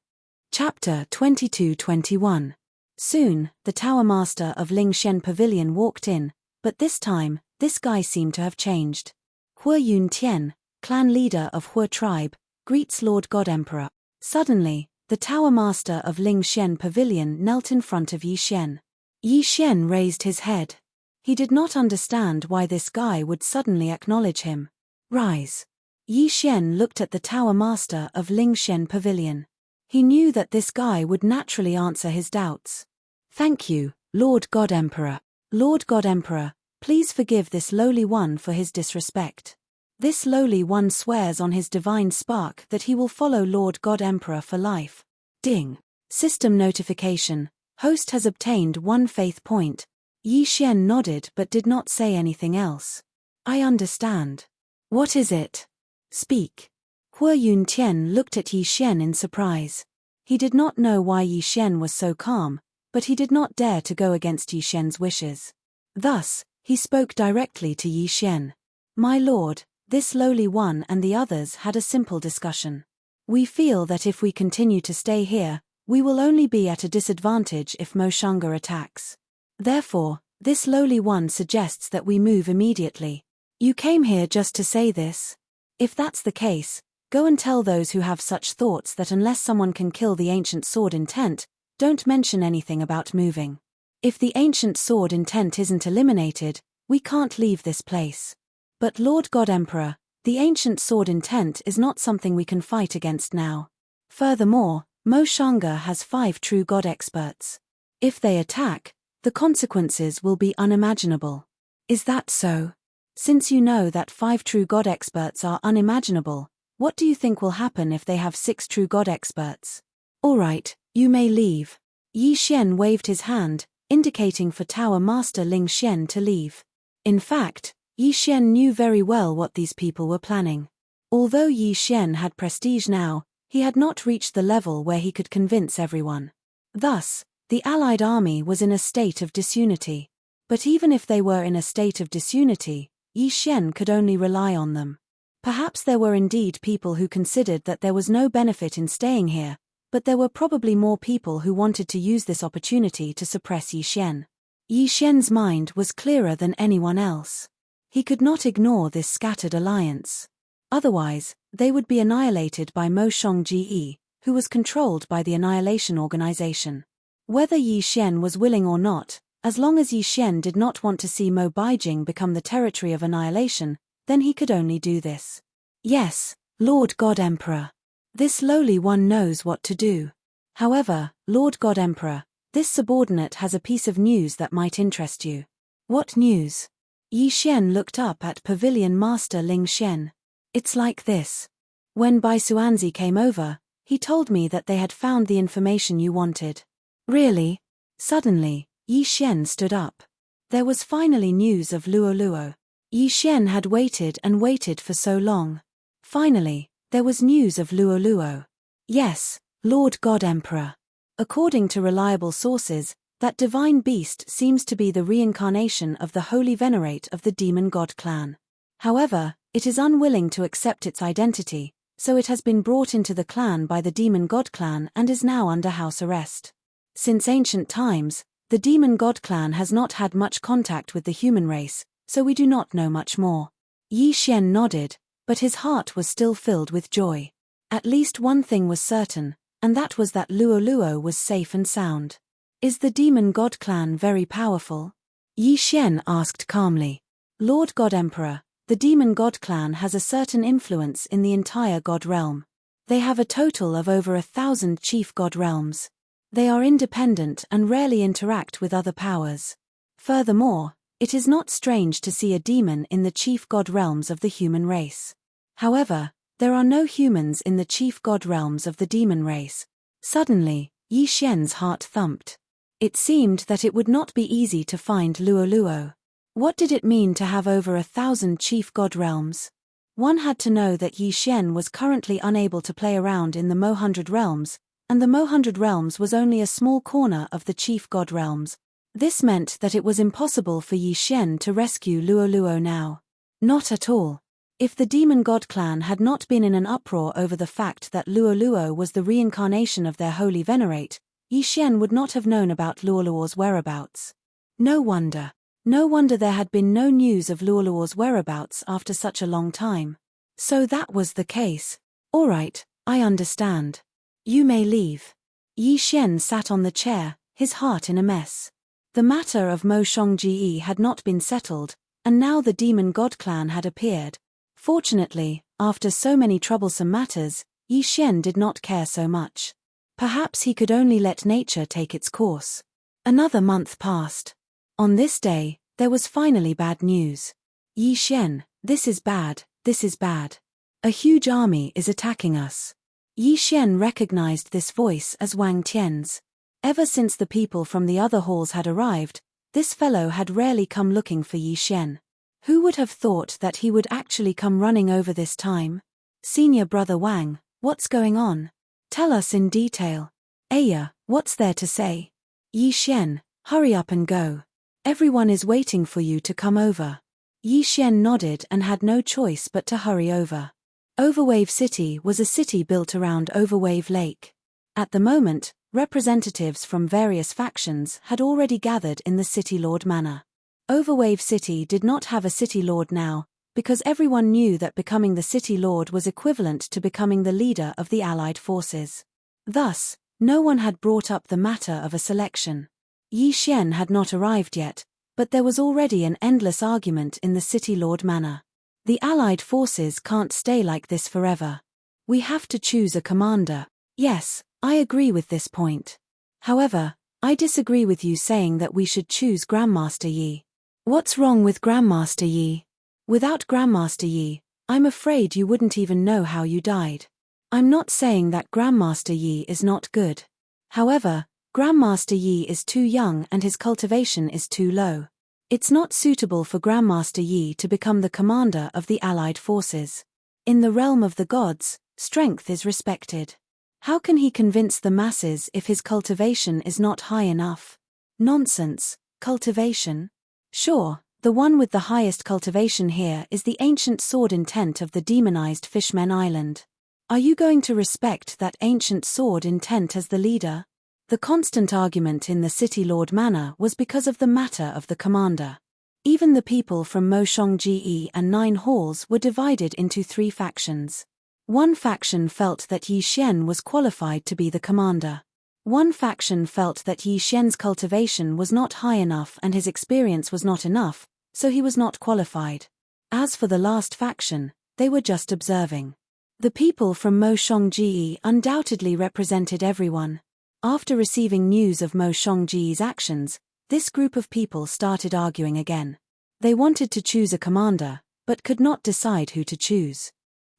Chapter 22-21. Soon, the Tower Master of Ling Shen Pavilion walked in, but this time, this guy seemed to have changed. Hu Yun Tian, clan leader of Hu tribe, greets Lord God Emperor. Suddenly, the Tower Master of Ling Shen Pavilion knelt in front of Yi Xian. Yi Xian raised his head. He did not understand why this guy would suddenly acknowledge him. Rise. Yi Xian looked at the Tower Master of Ling Shen Pavilion. He knew that this guy would naturally answer his doubts. Thank you, Lord God Emperor. Lord God Emperor, please forgive this lowly one for his disrespect. This lowly one swears on his divine spark that he will follow Lord God Emperor for life. Ding. System notification. Host has obtained 1 faith point. Yi Xian nodded but did not say anything else. I understand. What is it? Speak. Hu Yun Tian looked at Yi Xian in surprise. He did not know why Yi Xian was so calm, but he did not dare to go against Yi Xian's wishes. Thus, he spoke directly to Yi Xian. My lord, this lowly one and the others had a simple discussion. We feel that if we continue to stay here, we will only be at a disadvantage if Mo Shanga attacks. Therefore, this lowly one suggests that we move immediately. You came here just to say this? If that's the case, go and tell those who have such thoughts that unless someone can kill the ancient sword intent, don't mention anything about moving. If the ancient sword intent isn't eliminated, we can't leave this place. But Lord God Emperor, the ancient sword intent is not something we can fight against now. Furthermore, Mo Shanga has 5 true god experts. If they attack, the consequences will be unimaginable. Is that so? Since you know that 5 true god experts are unimaginable, what do you think will happen if they have 6 true god experts? Alright, you may leave. Yi Xian waved his hand, indicating for Tower Master Ling Xian to leave. In fact, Yi Xian knew very well what these people were planning. Although Yi Xian had prestige now, he had not reached the level where he could convince everyone. Thus, the allied army was in a state of disunity. But even if they were in a state of disunity, Yi Xian could only rely on them. Perhaps there were indeed people who considered that there was no benefit in staying here, but there were probably more people who wanted to use this opportunity to suppress Yi Xian. Yi Xian's mind was clearer than anyone else. He could not ignore this scattered alliance. Otherwise, they would be annihilated by Mo Shongji, who was controlled by the Annihilation Organization. Whether Yi Xian was willing or not, as long as Yi Xian did not want to see Mo Baijing become the territory of annihilation, then he could only do this. Yes, Lord God Emperor. This lowly one knows what to do. However, Lord God Emperor, this subordinate has a piece of news that might interest you. What news? Yi Xian looked up at Pavilion Master Ling Xian. It's like this. When Bai Suanzi came over, he told me that they had found the information you wanted. Really? Suddenly, Yi Xian stood up. There was finally news of Luo Luo. Yi Xian had waited and waited for so long. Finally, there was news of Luo Luo. Yes, Lord God Emperor. According to reliable sources, that divine beast seems to be the reincarnation of the Holy Venerate of the Demon God clan. However, it is unwilling to accept its identity, so it has been brought into the clan by the Demon God clan and is now under house arrest. Since ancient times, the Demon God clan has not had much contact with the human race, so we do not know much more. Yi Xian nodded, but his heart was still filled with joy. At least one thing was certain, and that was that Luo Luo was safe and sound. Is the Demon God clan very powerful? Yi Xian asked calmly. Lord God Emperor, the Demon God clan has a certain influence in the entire God realm. They have a total of over 1,000 chief God realms. They are independent and rarely interact with other powers. Furthermore, it is not strange to see a demon in the chief God realms of the human race. However, there are no humans in the chief God realms of the demon race. Suddenly, Yi Xian's heart thumped. It seemed that it would not be easy to find Luo Luo. What did it mean to have over 1,000 chief God realms? One had to know that Yi Xian was currently unable to play around in the Mo-100 realms, and the Mo-100 realms was only a small corner of the chief God realms. This meant that it was impossible for Yi Xian to rescue Luo Luo now. Not at all. If the Demon God clan had not been in an uproar over the fact that Luo Luo was the reincarnation of their Holy Venerate, Yi Xian would not have known about Luo Luo's whereabouts. No wonder. No wonder there had been no news of Luo Luo's whereabouts after such a long time. So that was the case. All right, I understand. You may leave. Yi Xian sat on the chair, his heart in a mess. The matter of Mo Shongji had not been settled, and now the Demon God clan had appeared. Fortunately, after so many troublesome matters, Yi Xian did not care so much. Perhaps he could only let nature take its course. Another month passed. On this day, there was finally bad news. Yi Xian, this is bad, this is bad. A huge army is attacking us. Yi Xian recognized this voice as Wang Tian's. Ever since the people from the other halls had arrived, this fellow had rarely come looking for Yi Xian. Who would have thought that he would actually come running over this time? Senior brother Wang, what's going on? Tell us in detail. Aya, what's there to say? Yi Xian, hurry up and go. Everyone is waiting for you to come over. Yi Xian nodded and had no choice but to hurry over. Overwave City was a city built around Overwave Lake. At the moment, representatives from various factions had already gathered in the City Lord Manor. Overwave City did not have a City Lord now, because everyone knew that becoming the City Lord was equivalent to becoming the leader of the Allied forces. Thus, no one had brought up the matter of a selection. Yi Xian had not arrived yet, but there was already an endless argument in the City Lord Manor. The Allied forces can't stay like this forever. We have to choose a commander. Yes, I agree with this point. However, I disagree with you saying that we should choose Grandmaster Yi. What's wrong with Grandmaster Yi? Without Grandmaster Yi, I'm afraid you wouldn't even know how you died. I'm not saying that Grandmaster Yi is not good. However, Grandmaster Yi is too young and his cultivation is too low. It's not suitable for Grandmaster Yi to become the commander of the allied forces. In the realm of the gods, strength is respected. How can he convince the masses if his cultivation is not high enough? Nonsense. Cultivation? Sure, the one with the highest cultivation here is the ancient sword intent of the demonized Fishmen Island. Are you going to respect that ancient sword intent as the leader? The constant argument in the City Lord Manor was because of the matter of the commander. Even the people from Moshong-Ge and Nine Halls were divided into 3 factions. One faction felt that Yi Xian was qualified to be the commander. One faction felt that Yi Xian's cultivation was not high enough and his experience was not enough, so he was not qualified. As for the last faction, they were just observing. The people from Moshong-Ge undoubtedly represented everyone. After receiving news of Moshong-Ge's actions, this group of people started arguing again. They wanted to choose a commander, but could not decide who to choose.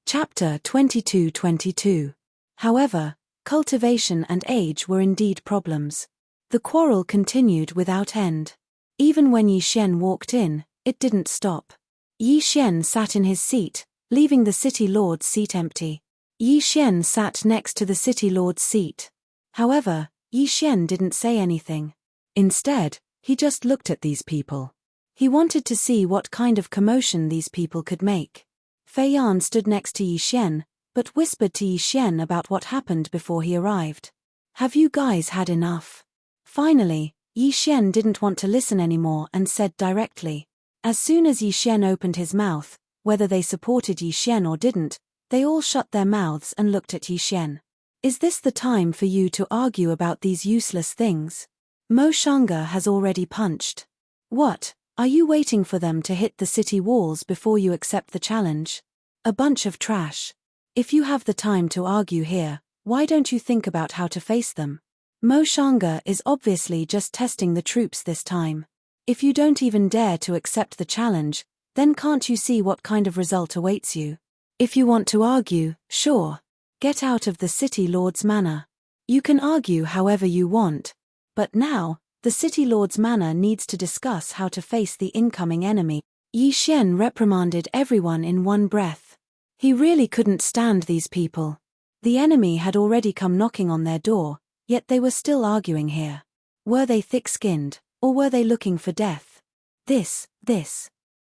Chapter 22-22. However, cultivation and age were indeed problems. The quarrel continued without end. Even when Yi Xian walked in, it didn't stop. Yi Xian sat in his seat, leaving the City Lord's seat empty. Yi Xian sat next to the City Lord's seat. However, Yi Xian didn't say anything. Instead, he just looked at these people. He wanted to see what kind of commotion these people could make. Fei Yan stood next to Yi Xian, but whispered to Yi Xian about what happened before he arrived. Have you guys had enough? Finally, Yi Xian didn't want to listen anymore and said directly. As soon as Yi Xian opened his mouth, whether they supported Yi Xian or didn't, they all shut their mouths and looked at Yi Xian. Is this the time for you to argue about these useless things? Mo Shanga has already punched. What, are you waiting for them to hit the city walls before you accept the challenge? A bunch of trash. If you have the time to argue here, why don't you think about how to face them? Mo Shanga is obviously just testing the troops this time. If you don't even dare to accept the challenge, then can't you see what kind of result awaits you? If you want to argue, sure. Get out of the City Lord's Manor. You can argue however you want. But now, the City Lord's Manor needs to discuss how to face the incoming enemy. Yi Xian reprimanded everyone in one breath. He really couldn't stand these people. The enemy had already come knocking on their door, yet they were still arguing here. Were they thick-skinned, or were they looking for death? This.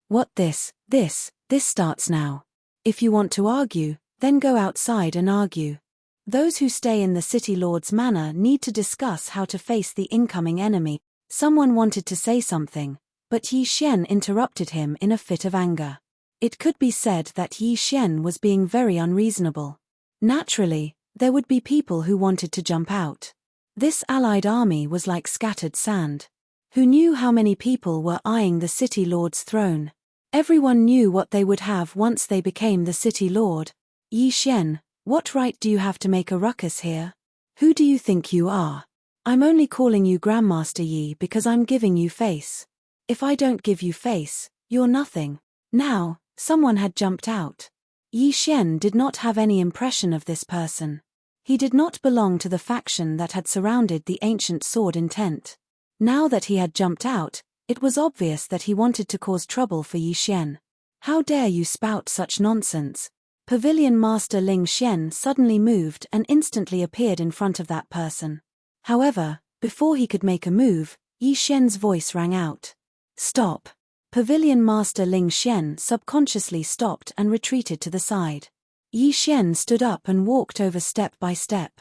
What this starts now. If you want to argue, then go outside and argue. Those who stay in the City Lord's Manor need to discuss how to face the incoming enemy. Someone wanted to say something, but Yi Xian interrupted him in a fit of anger. It could be said that Yi Xian was being very unreasonable. Naturally, there would be people who wanted to jump out. This allied army was like scattered sand. Who knew how many people were eyeing the City Lord's throne? Everyone knew what they would have once they became the City Lord. Yi Xian, what right do you have to make a ruckus here? Who do you think you are? I'm only calling you Grandmaster Yi because I'm giving you face. If I don't give you face, you're nothing. Now, someone had jumped out. Yi Xian did not have any impression of this person. He did not belong to the faction that had surrounded the ancient sword intent. Now that he had jumped out, it was obvious that he wanted to cause trouble for Yi Xian. How dare you spout such nonsense? Pavilion Master Ling Xian suddenly moved and instantly appeared in front of that person. However, before he could make a move, Yi Xian's voice rang out. Stop. Pavilion Master Ling Xian subconsciously stopped and retreated to the side. Yi Xian stood up and walked over step by step.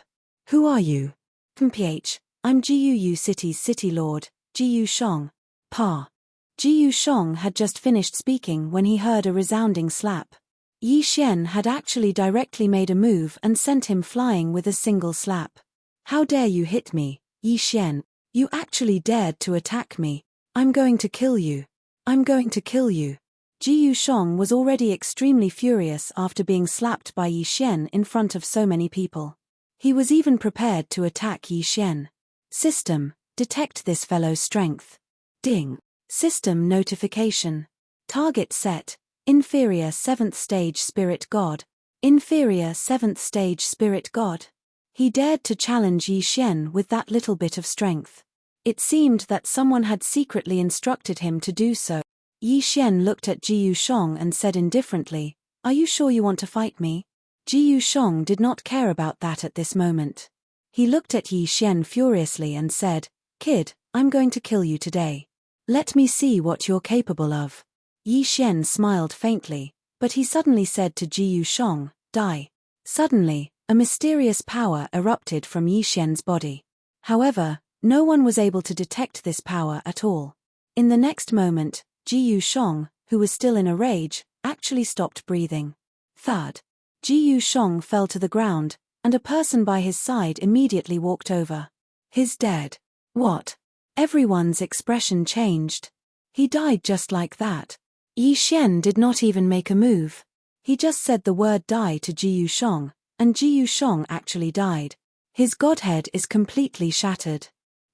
Who are you? PH. I'm Jiu City's City Lord, Jiu Shong. Pa. Jiu Shong had just finished speaking when he heard a resounding slap. Yi Xian had actually directly made a move and sent him flying with a single slap. How dare you hit me, Yi Xian? You actually dared to attack me. I'm going to kill you. I'm going to kill you. Jiu Shong was already extremely furious after being slapped by Yi Xian in front of so many people. He was even prepared to attack Yi Xian. System, detect this fellow's strength. Ding. System notification. Target set. Inferior 7th Stage Spirit God. Inferior 7th Stage Spirit God. He dared to challenge Yi Xian with that little bit of strength. It seemed that someone had secretly instructed him to do so. Yi Xian looked at Ji Yusheng and said indifferently, "Are you sure you want to fight me?" Ji Yusheng did not care about that at this moment. He looked at Yi Xian furiously and said, "Kid, I'm going to kill you today. Let me see what you're capable of." Yi Xian smiled faintly, but he suddenly said to Ji Yusheng, "Die." Suddenly, a mysterious power erupted from Yi Xian's body. However, no one was able to detect this power at all. In the next moment, Ji Yusheng, who was still in a rage, actually stopped breathing. Thud. Ji Yusheng fell to the ground, and a person by his side immediately walked over. "He's dead." "What?" Everyone's expression changed. "He died just like that." Yi Xian did not even make a move. He just said the word "die" to Ji Yusheng, and Ji Yusheng actually died. His godhead is completely shattered.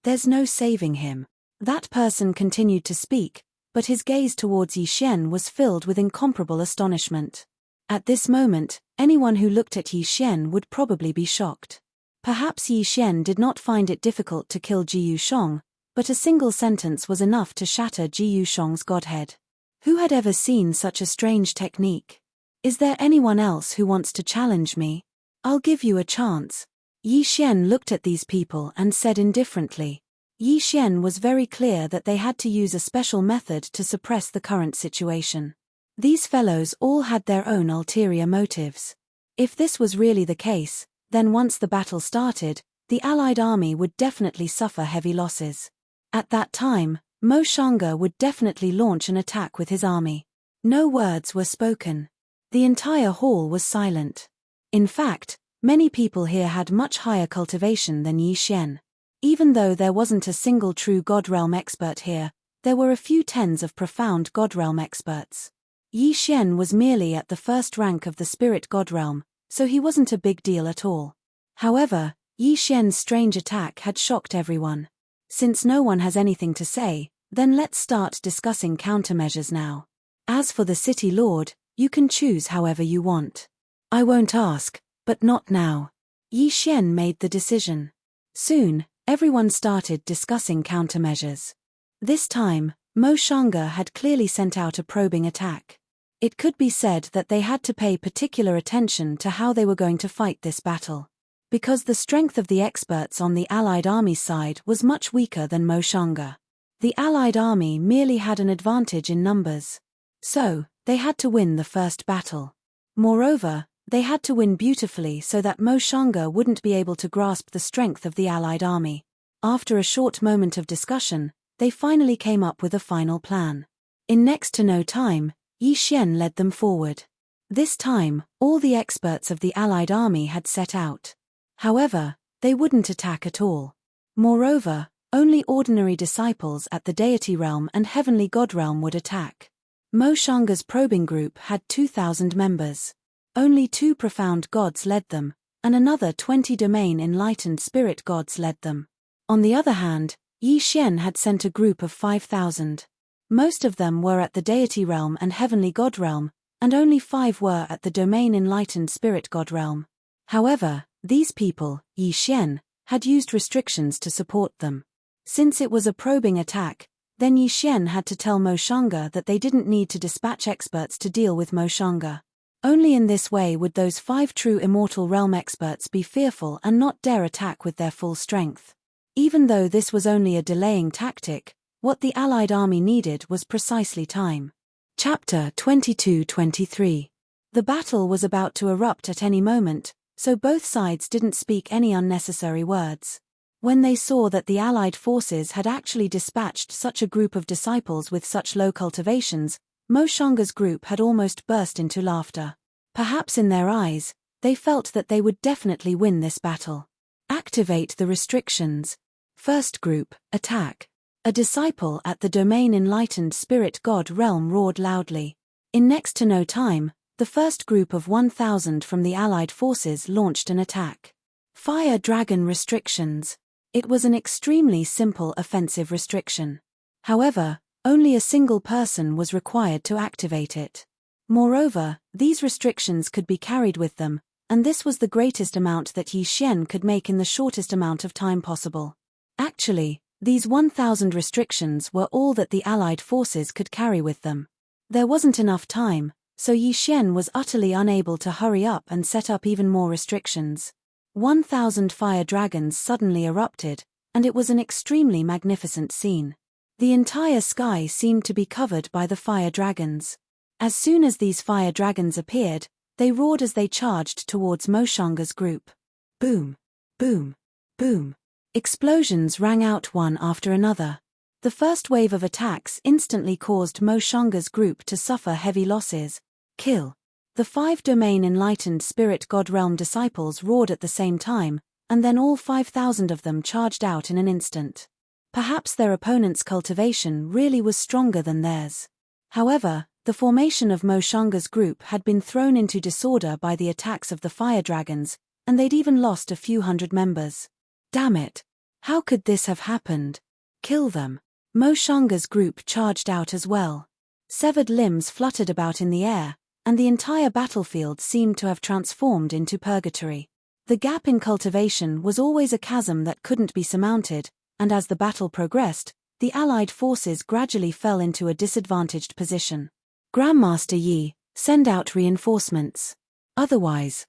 There's no saving him. That person continued to speak, but his gaze towards Yi Xian was filled with incomparable astonishment. At this moment, anyone who looked at Yi Xian would probably be shocked. Perhaps Yi Xian did not find it difficult to kill Ji Yusheng, but a single sentence was enough to shatter Ji Yusheng's godhead. Who had ever seen such a strange technique? Is there anyone else who wants to challenge me? I'll give you a chance. Yi Xian looked at these people and said indifferently. Yi Xian was very clear that they had to use a special method to suppress the current situation. These fellows all had their own ulterior motives. If this was really the case, then once the battle started, the Allied army would definitely suffer heavy losses. At that time, Mo Shanga would definitely launch an attack with his army. No words were spoken. The entire hall was silent. In fact, many people here had much higher cultivation than Yi Xian. Even though there wasn't a single true God Realm expert here, there were a few tens of profound God Realm experts. Yi Xian was merely at the first rank of the Spirit God Realm, so he wasn't a big deal at all. However, Yi Xian's strange attack had shocked everyone. Since no one has anything to say, then let's start discussing countermeasures now. As for the City Lord, you can choose however you want. I won't ask, but not now. Yi Xian made the decision. Soon, everyone started discussing countermeasures. This time, Mo Shanga had clearly sent out a probing attack. It could be said that they had to pay particular attention to how they were going to fight this battle. Because the strength of the experts on the Allied army side was much weaker than Mo Shanga. The Allied army merely had an advantage in numbers. So, they had to win the first battle. Moreover, they had to win beautifully so that Mo Shanga wouldn't be able to grasp the strength of the Allied army. After a short moment of discussion, they finally came up with a final plan. In next to no time, Yi Xian led them forward. This time, all the experts of the Allied army had set out. However, they wouldn't attack at all. Moreover, only ordinary disciples at the Deity Realm and Heavenly God Realm would attack. Mo Shanga's probing group had 2,000 members. Only 2 profound gods led them, and another 20 domain enlightened spirit gods led them. On the other hand, Yi Xian had sent a group of 5,000. Most of them were at the Deity Realm and Heavenly God Realm, and only 5 were at the domain enlightened spirit God Realm. However, these people, Yi Xian, had used restrictions to support them. Since it was a probing attack, then Yi Xian had to tell Mo Shanga that they didn't need to dispatch experts to deal with Mo Shanga. Only in this way would those 5 true Immortal Realm experts be fearful and not dare attack with their full strength. Even though this was only a delaying tactic, what the Allied army needed was precisely time. Chapter 22-23. The battle was about to erupt at any moment, so both sides didn't speak any unnecessary words. When they saw that the Allied forces had actually dispatched such a group of disciples with such low cultivations, Mo Shanga's group had almost burst into laughter. Perhaps in their eyes, they felt that they would definitely win this battle. Activate the restrictions. First group, attack. A disciple at the domain enlightened spirit god realm roared loudly. In next to no time, the first group of 1,000 from the Allied forces launched an attack. Fire dragon restrictions. It was an extremely simple offensive restriction. However, only a single person was required to activate it. Moreover, these restrictions could be carried with them, and this was the greatest amount that Yi Xian could make in the shortest amount of time possible. Actually, These 1,000 restrictions were all that the Allied forces could carry with them. There wasn't enough time, so Yi Xian was utterly unable to hurry up and set up even more restrictions. 1,000 fire dragons suddenly erupted, and it was an extremely magnificent scene. The entire sky seemed to be covered by the fire dragons. As soon as these fire dragons appeared, they roared as they charged towards Mo Shanga's group. Boom! Boom! Boom! Explosions rang out one after another. The first wave of attacks instantly caused Mo Shanga's group to suffer heavy losses. Kill! The 5 domain enlightened spirit god realm disciples roared at the same time, and then all 5,000 of them charged out in an instant. Perhaps their opponent's cultivation really was stronger than theirs. However, the formation of Mo Shanga's group had been thrown into disorder by the attacks of the fire dragons, and they'd even lost a few hundred members. Damn it! How could this have happened? Kill them! Mo Shanga's group charged out as well. Severed limbs fluttered about in the air, and the entire battlefield seemed to have transformed into purgatory. The gap in cultivation was always a chasm that couldn't be surmounted, and as the battle progressed, the Allied forces gradually fell into a disadvantaged position. Grandmaster Yi, send out reinforcements. Otherwise,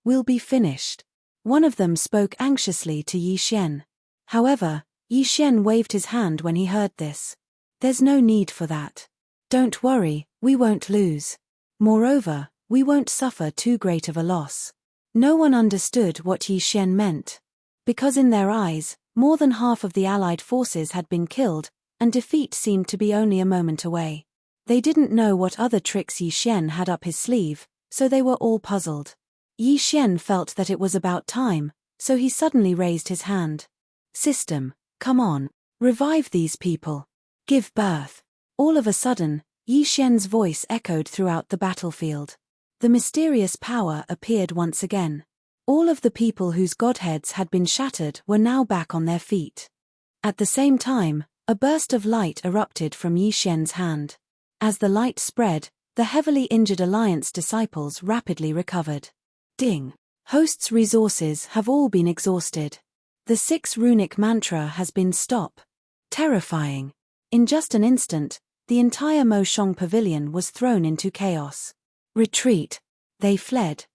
we'll be finished. One of them spoke anxiously to Yi Xian. However, Yi Xian waved his hand when he heard this. There's no need for that. Don't worry, we won't lose. Moreover, we won't suffer too great of a loss. No one understood what Yi Xian meant. Because in their eyes, more than half of the Allied forces had been killed, and defeat seemed to be only a moment away. They didn't know what other tricks Yi Xian had up his sleeve, so they were all puzzled. Yi Xian felt that it was about time, so he suddenly raised his hand. System, come on, revive these people. Give birth. All of a sudden, Yi Xian's voice echoed throughout the battlefield. The mysterious power appeared once again. All of the people whose godheads had been shattered were now back on their feet. At the same time, a burst of light erupted from Yi Xian's hand. As the light spread, the heavily injured Alliance disciples rapidly recovered. Ding! Host's resources have all been exhausted. The 6 runic mantra has been stop. Terrifying. In just an instant, the entire Mo Shang pavilion was thrown into chaos. Retreat! They fled.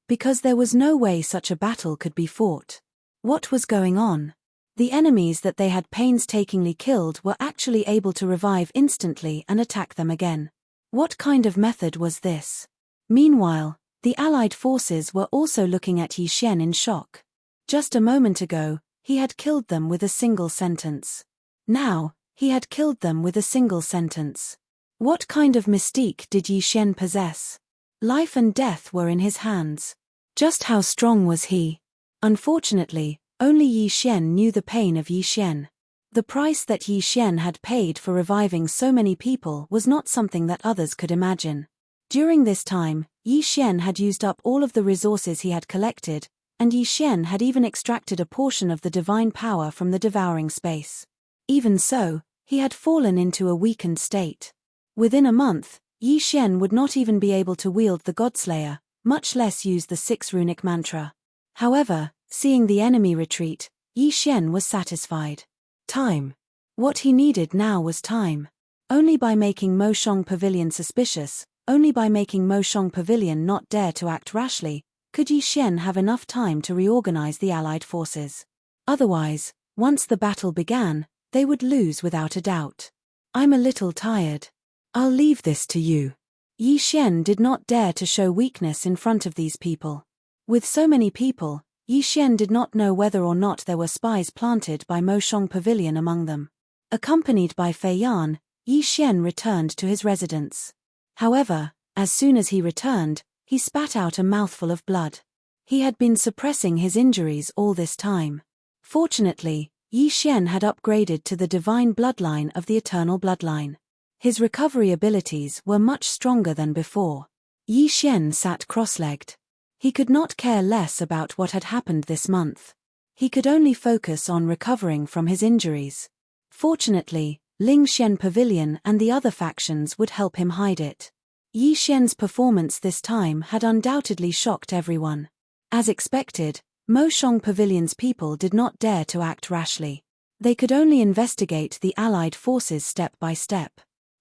Because there was no way such a battle could be fought. What was going on? The enemies that they had painstakingly killed were actually able to revive instantly and attack them again. What kind of method was this? Meanwhile, the Allied forces were also looking at Yi Xian in shock. Just a moment ago, he had killed them with a single sentence. Now, he had killed them with a single sentence. What kind of mystique did Yi Xian possess? Life and death were in his hands. Just how strong was he? Unfortunately, only Yi Xian knew the pain of Yi Xian. The price that Yi Xian had paid for reviving so many people was not something that others could imagine. During this time, Yi Xian had used up all of the resources he had collected, and Yi Xian had even extracted a portion of the divine power from the devouring space. Even so, he had fallen into a weakened state. Within a month, Yi Xian would not even be able to wield the Godslayer, much less use the 6 runic mantra. However, seeing the enemy retreat, Yi Xian was satisfied. Time. What he needed now was time. Only by making Mo Shang Pavilion suspicious, only by making Mo Shang Pavilion not dare to act rashly, could Yi Xian have enough time to reorganize the Allied forces. Otherwise, once the battle began, they would lose without a doubt. I'm a little tired. I'll leave this to you. Yi Xian did not dare to show weakness in front of these people. With so many people, Yi Xian did not know whether or not there were spies planted by Mo Shang Pavilion among them. Accompanied by Fei Yan, Yi Xian returned to his residence. However, as soon as he returned, he spat out a mouthful of blood. He had been suppressing his injuries all this time. Fortunately, Yi Xian had upgraded to the divine bloodline of the eternal bloodline. His recovery abilities were much stronger than before. Yi Xian sat cross-legged. He could not care less about what had happened this month. He could only focus on recovering from his injuries. Fortunately, Ling Xian Pavilion and the other factions would help him hide it. Yi Xian's performance this time had undoubtedly shocked everyone. As expected, Mo Shong Pavilion's people did not dare to act rashly. They could only investigate the Allied forces step by step.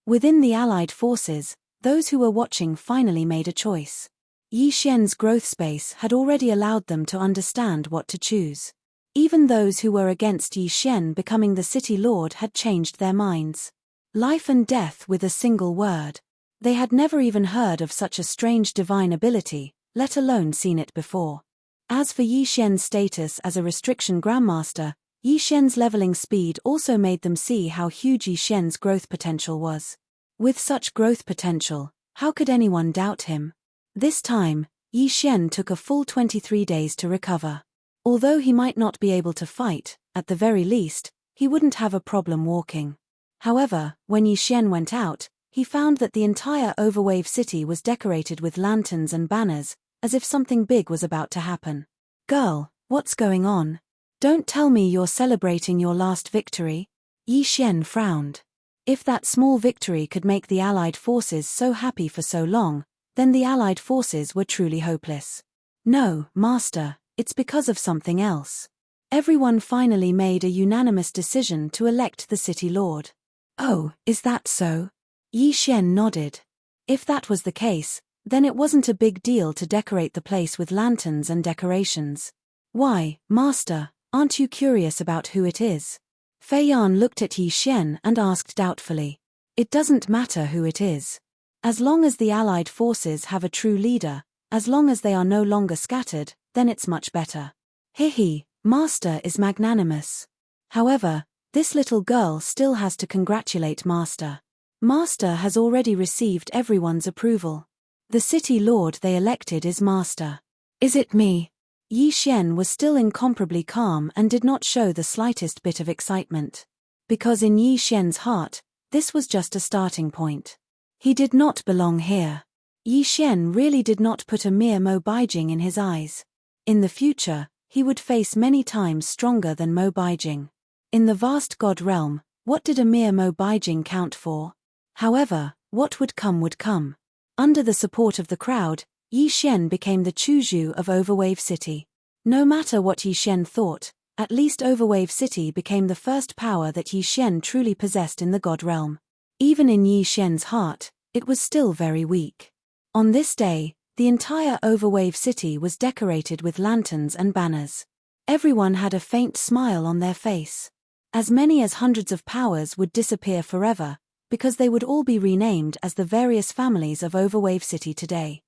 Within the Allied forces, those who were watching finally made a choice. Yi Xian's growth space had already allowed them to understand what to choose. Even those who were against Yi Xian becoming the city lord had changed their minds. Life and death with a single word. They had never even heard of such a strange divine ability, let alone seen it before. As for Yi Xian's status as a restriction grandmaster, Yi Xian's leveling speed also made them see how huge Yi Xian's growth potential was. With such growth potential, how could anyone doubt him? This time, Yi Xian took a full 23 days to recover. Although he might not be able to fight, at the very least, he wouldn't have a problem walking. However, when Yi Xian went out, he found that the entire Overwave city was decorated with lanterns and banners, as if something big was about to happen. Girl, what's going on? Don't tell me you're celebrating your last victory? Yi Xian frowned. If that small victory could make the Allied forces so happy for so long, then the Allied forces were truly hopeless. No, Master, it's because of something else. Everyone finally made a unanimous decision to elect the city lord. Oh, is that so? Yi Xian nodded. If that was the case, then it wasn't a big deal to decorate the place with lanterns and decorations. Why, Master, aren't you curious about who it is? Fei Yan looked at Yi Xian and asked doubtfully. It doesn't matter who it is. As long as the Allied forces have a true leader, as long as they are no longer scattered, then it's much better. Hihi, Master is magnanimous. However, this little girl still has to congratulate Master. Master has already received everyone's approval. The city lord they elected is Master. Is it me? Yi Xian was still incomparably calm and did not show the slightest bit of excitement. Because in Yi Xian's heart, this was just a starting point. He did not belong here. Yi Xian really did not put a mere Mo Baijing in his eyes. In the future, he would face many times stronger than Mo Baijing. In the vast God realm, what did a mere Mo Baijing count for? However, what would come would come. Under the support of the crowd, Yi Xian became the Chuzhu of Overwave City. No matter what Yi Xian thought, at least Overwave City became the first power that Yi Xian truly possessed in the God realm. Even in Yi Xian's heart, it was still very weak. On this day, the entire Overwave City was decorated with lanterns and banners. Everyone had a faint smile on their face. As many as hundreds of powers would disappear forever, because they would all be renamed as the various families of Overwave City today.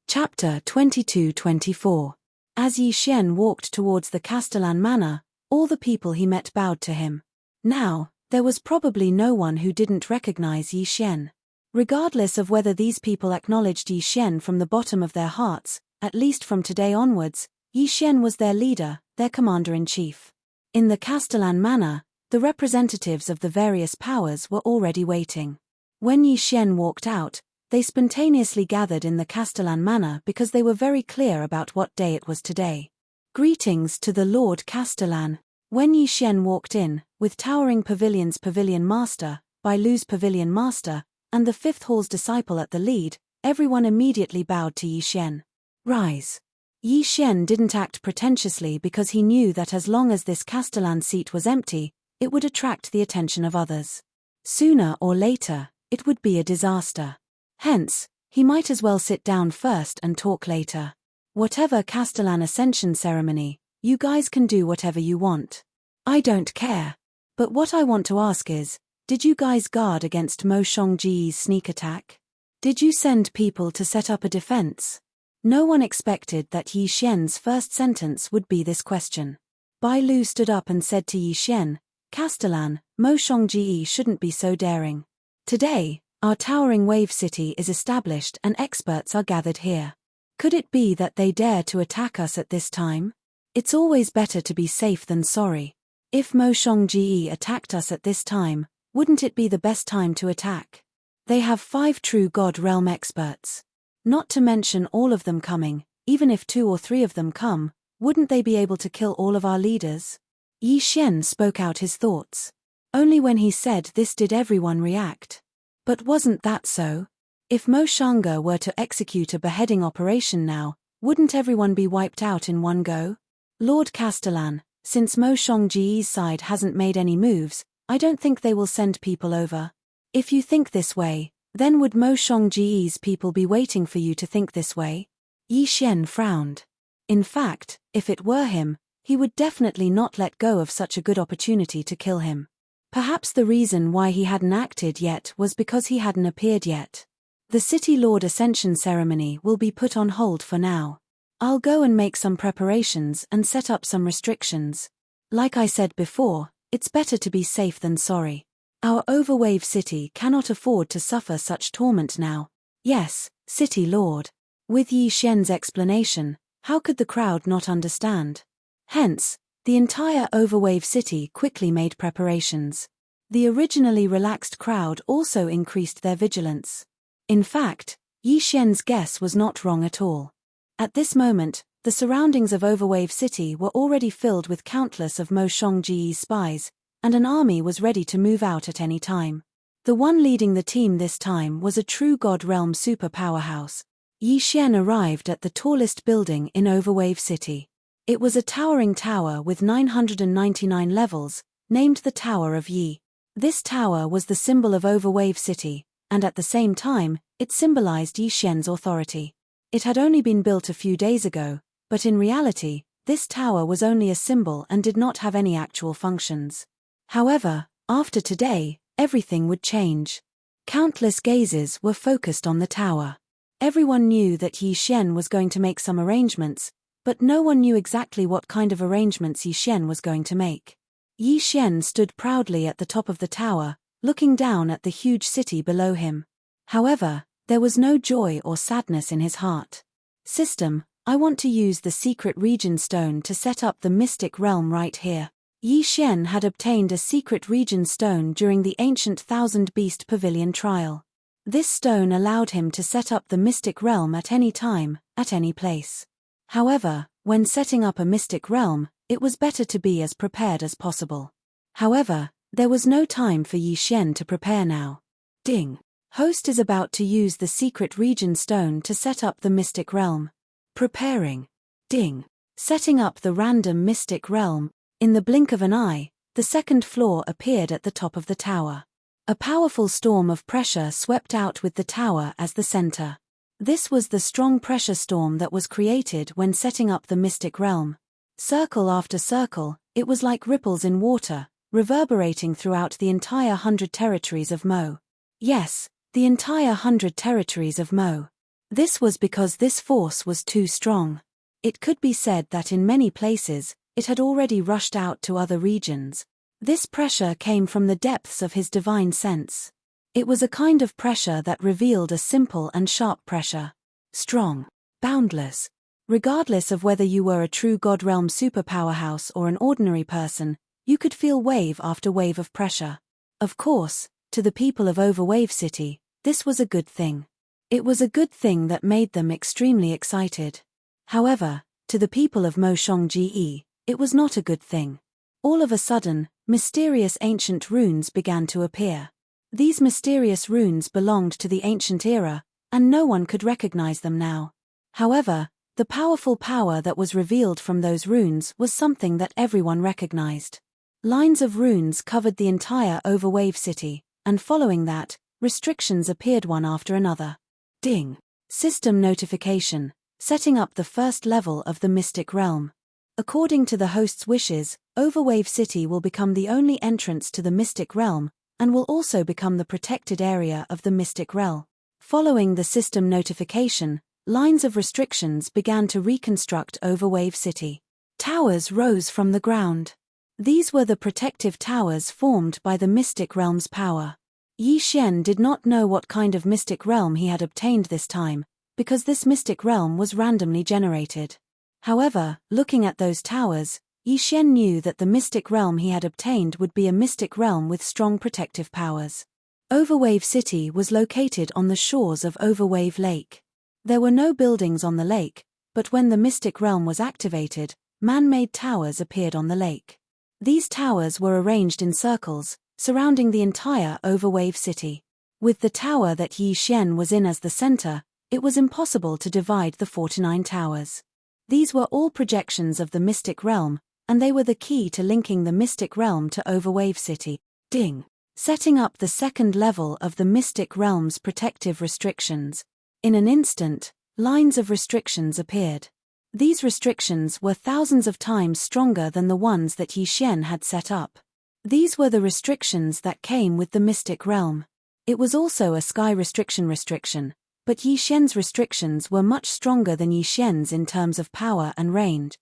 Chapter 22-24. As Yi Xian walked towards the Castellan Manor, all the people he met bowed to him. Now, there was probably no one who didn't recognize Yi Xian. Regardless of whether these people acknowledged Yi Xian from the bottom of their hearts, at least from today onwards, Yi Xian was their leader, their commander-in-chief. In the Castellan Manor, the representatives of the various powers were already waiting. When Yi Xian walked out, they spontaneously gathered in the Castellan Manor because they were very clear about what day it was today. Greetings to the Lord Castellan. When Yi Xian walked in, with Towering Pavilion's Pavilion Master, Bailu's Pavilion Master, and the Fifth Hall's disciple at the lead, everyone immediately bowed to Yi Xian. Rise. Yi Xian didn't act pretentiously because he knew that as long as this Castellan seat was empty, it would attract the attention of others. Sooner or later, it would be a disaster. Hence, he might as well sit down first and talk later. Whatever Castellan Ascension ceremony, you guys can do whatever you want. I don't care. But what I want to ask is, did you guys guard against Mo Shongji's sneak attack? Did you send people to set up a defense? No one expected that Yi Xian's first sentence would be this question. Bailu stood up and said to Yi Xian, Castellan, Mo Shongji shouldn't be so daring. Today, our towering wave city is established and experts are gathered here. Could it be that they dare to attack us at this time? It's always better to be safe than sorry. If Mo Shongji attacked us at this time, wouldn't it be the best time to attack? They have 5 true God realm experts. Not to mention all of them coming, even if 2 or 3 of them come, wouldn't they be able to kill all of our leaders? Yi Xian spoke out his thoughts. Only when he said this did everyone react. But wasn't that so? If Mo Shanga were to execute a beheading operation now, wouldn't everyone be wiped out in one go? Lord Castellan, since Mo Shongji's side hasn't made any moves, I don't think they will send people over. If you think this way, then would Mo Shongji's people be waiting for you to think this way? Yi Xian frowned. In fact, if it were him, he would definitely not let go of such a good opportunity to kill him. Perhaps the reason why he hadn't acted yet was because he hadn't appeared yet. The City Lord Ascension ceremony will be put on hold for now. I'll go and make some preparations and set up some restrictions. Like I said before, it's better to be safe than sorry. Our Overwave City cannot afford to suffer such torment now. Yes, City Lord. With Yi Xian's explanation, how could the crowd not understand? Hence, the entire Overwave City quickly made preparations. The originally relaxed crowd also increased their vigilance. In fact, Yi Xian's guess was not wrong at all. At this moment, the surroundings of Overwave City were already filled with countless of Mo Shongji's spies, and an army was ready to move out at any time. The one leading the team this time was a true God Realm super powerhouse. Yi Xian arrived at the tallest building in Overwave City. It was a towering tower with 999 levels, named the Tower of Yi. This tower was the symbol of Overwave City, and at the same time, it symbolized Yi Xian's authority. It had only been built a few days ago, but in reality, this tower was only a symbol and did not have any actual functions. However, after today, everything would change. Countless gazes were focused on the tower. Everyone knew that Yi Xian was going to make some arrangements, but no one knew exactly what kind of arrangements Yi Xian was going to make. Yi Xian stood proudly at the top of the tower, looking down at the huge city below him. However, there was no joy or sadness in his heart. System, I want to use the secret region stone to set up the mystic realm right here. Yi Xian had obtained a secret region stone during the ancient Thousand Beast Pavilion trial. This stone allowed him to set up the mystic realm at any time, at any place. However, when setting up a mystic realm, it was better to be as prepared as possible. However, there was no time for Yi Xian to prepare now. Ding. Host is about to use the secret region stone to set up the mystic realm. Preparing. Ding. Setting up the random mystic realm. In the blink of an eye, the second floor appeared at the top of the tower. A powerful storm of pressure swept out with the tower as the center. This was the strong pressure storm that was created when setting up the mystic realm. Circle after circle, it was like ripples in water, reverberating throughout the entire 100 territories of Mo. Yes, the entire 100 territories of Mo. This was because this force was too strong. It could be said that in many places, it had already rushed out to other regions. This pressure came from the depths of his divine sense. It was a kind of pressure that revealed a simple and sharp pressure. Strong. Boundless. Regardless of whether you were a true God Realm superpowerhouse or an ordinary person, you could feel wave after wave of pressure. Of course, to the people of Overwave City, this was a good thing. It was a good thing that made them extremely excited. However, to the people of Mo Shongji, it was not a good thing. All of a sudden, mysterious ancient runes began to appear. These mysterious runes belonged to the ancient era, and no one could recognize them now. However, the powerful power that was revealed from those runes was something that everyone recognized. Lines of runes covered the entire Overwave City, and following that, restrictions appeared one after another. Ding. System notification, setting up the first level of the mystic realm. According to the host's wishes, Overwave City will become the only entrance to the mystic realm, and will also become the protected area of the mystic realm. Following the system notification, lines of restrictions began to reconstruct Overwave City. Towers rose from the ground. These were the protective towers formed by the mystic realm's power. Yi Xian did not know what kind of mystic realm he had obtained this time, because this mystic realm was randomly generated. However, looking at those towers, Yi Xian knew that the mystic realm he had obtained would be a mystic realm with strong protective powers. Overwave City was located on the shores of Overwave Lake. There were no buildings on the lake, but when the mystic realm was activated, man-made towers appeared on the lake. These towers were arranged in circles, surrounding the entire Overwave City. With the tower that Yi Xian was in as the center, it was impossible to divide the 49 towers. These were all projections of the mystic realm, and they were the key to linking the mystic realm to Overwave City, ding, setting up the second level of the mystic realm's protective restrictions. In an instant, lines of restrictions appeared. These restrictions were thousands of times stronger than the ones that Yi Xian had set up. These were the restrictions that came with the mystic realm. It was also a sky restriction, but Yi Xian's restrictions were much stronger than Yi Xian's in terms of power and range.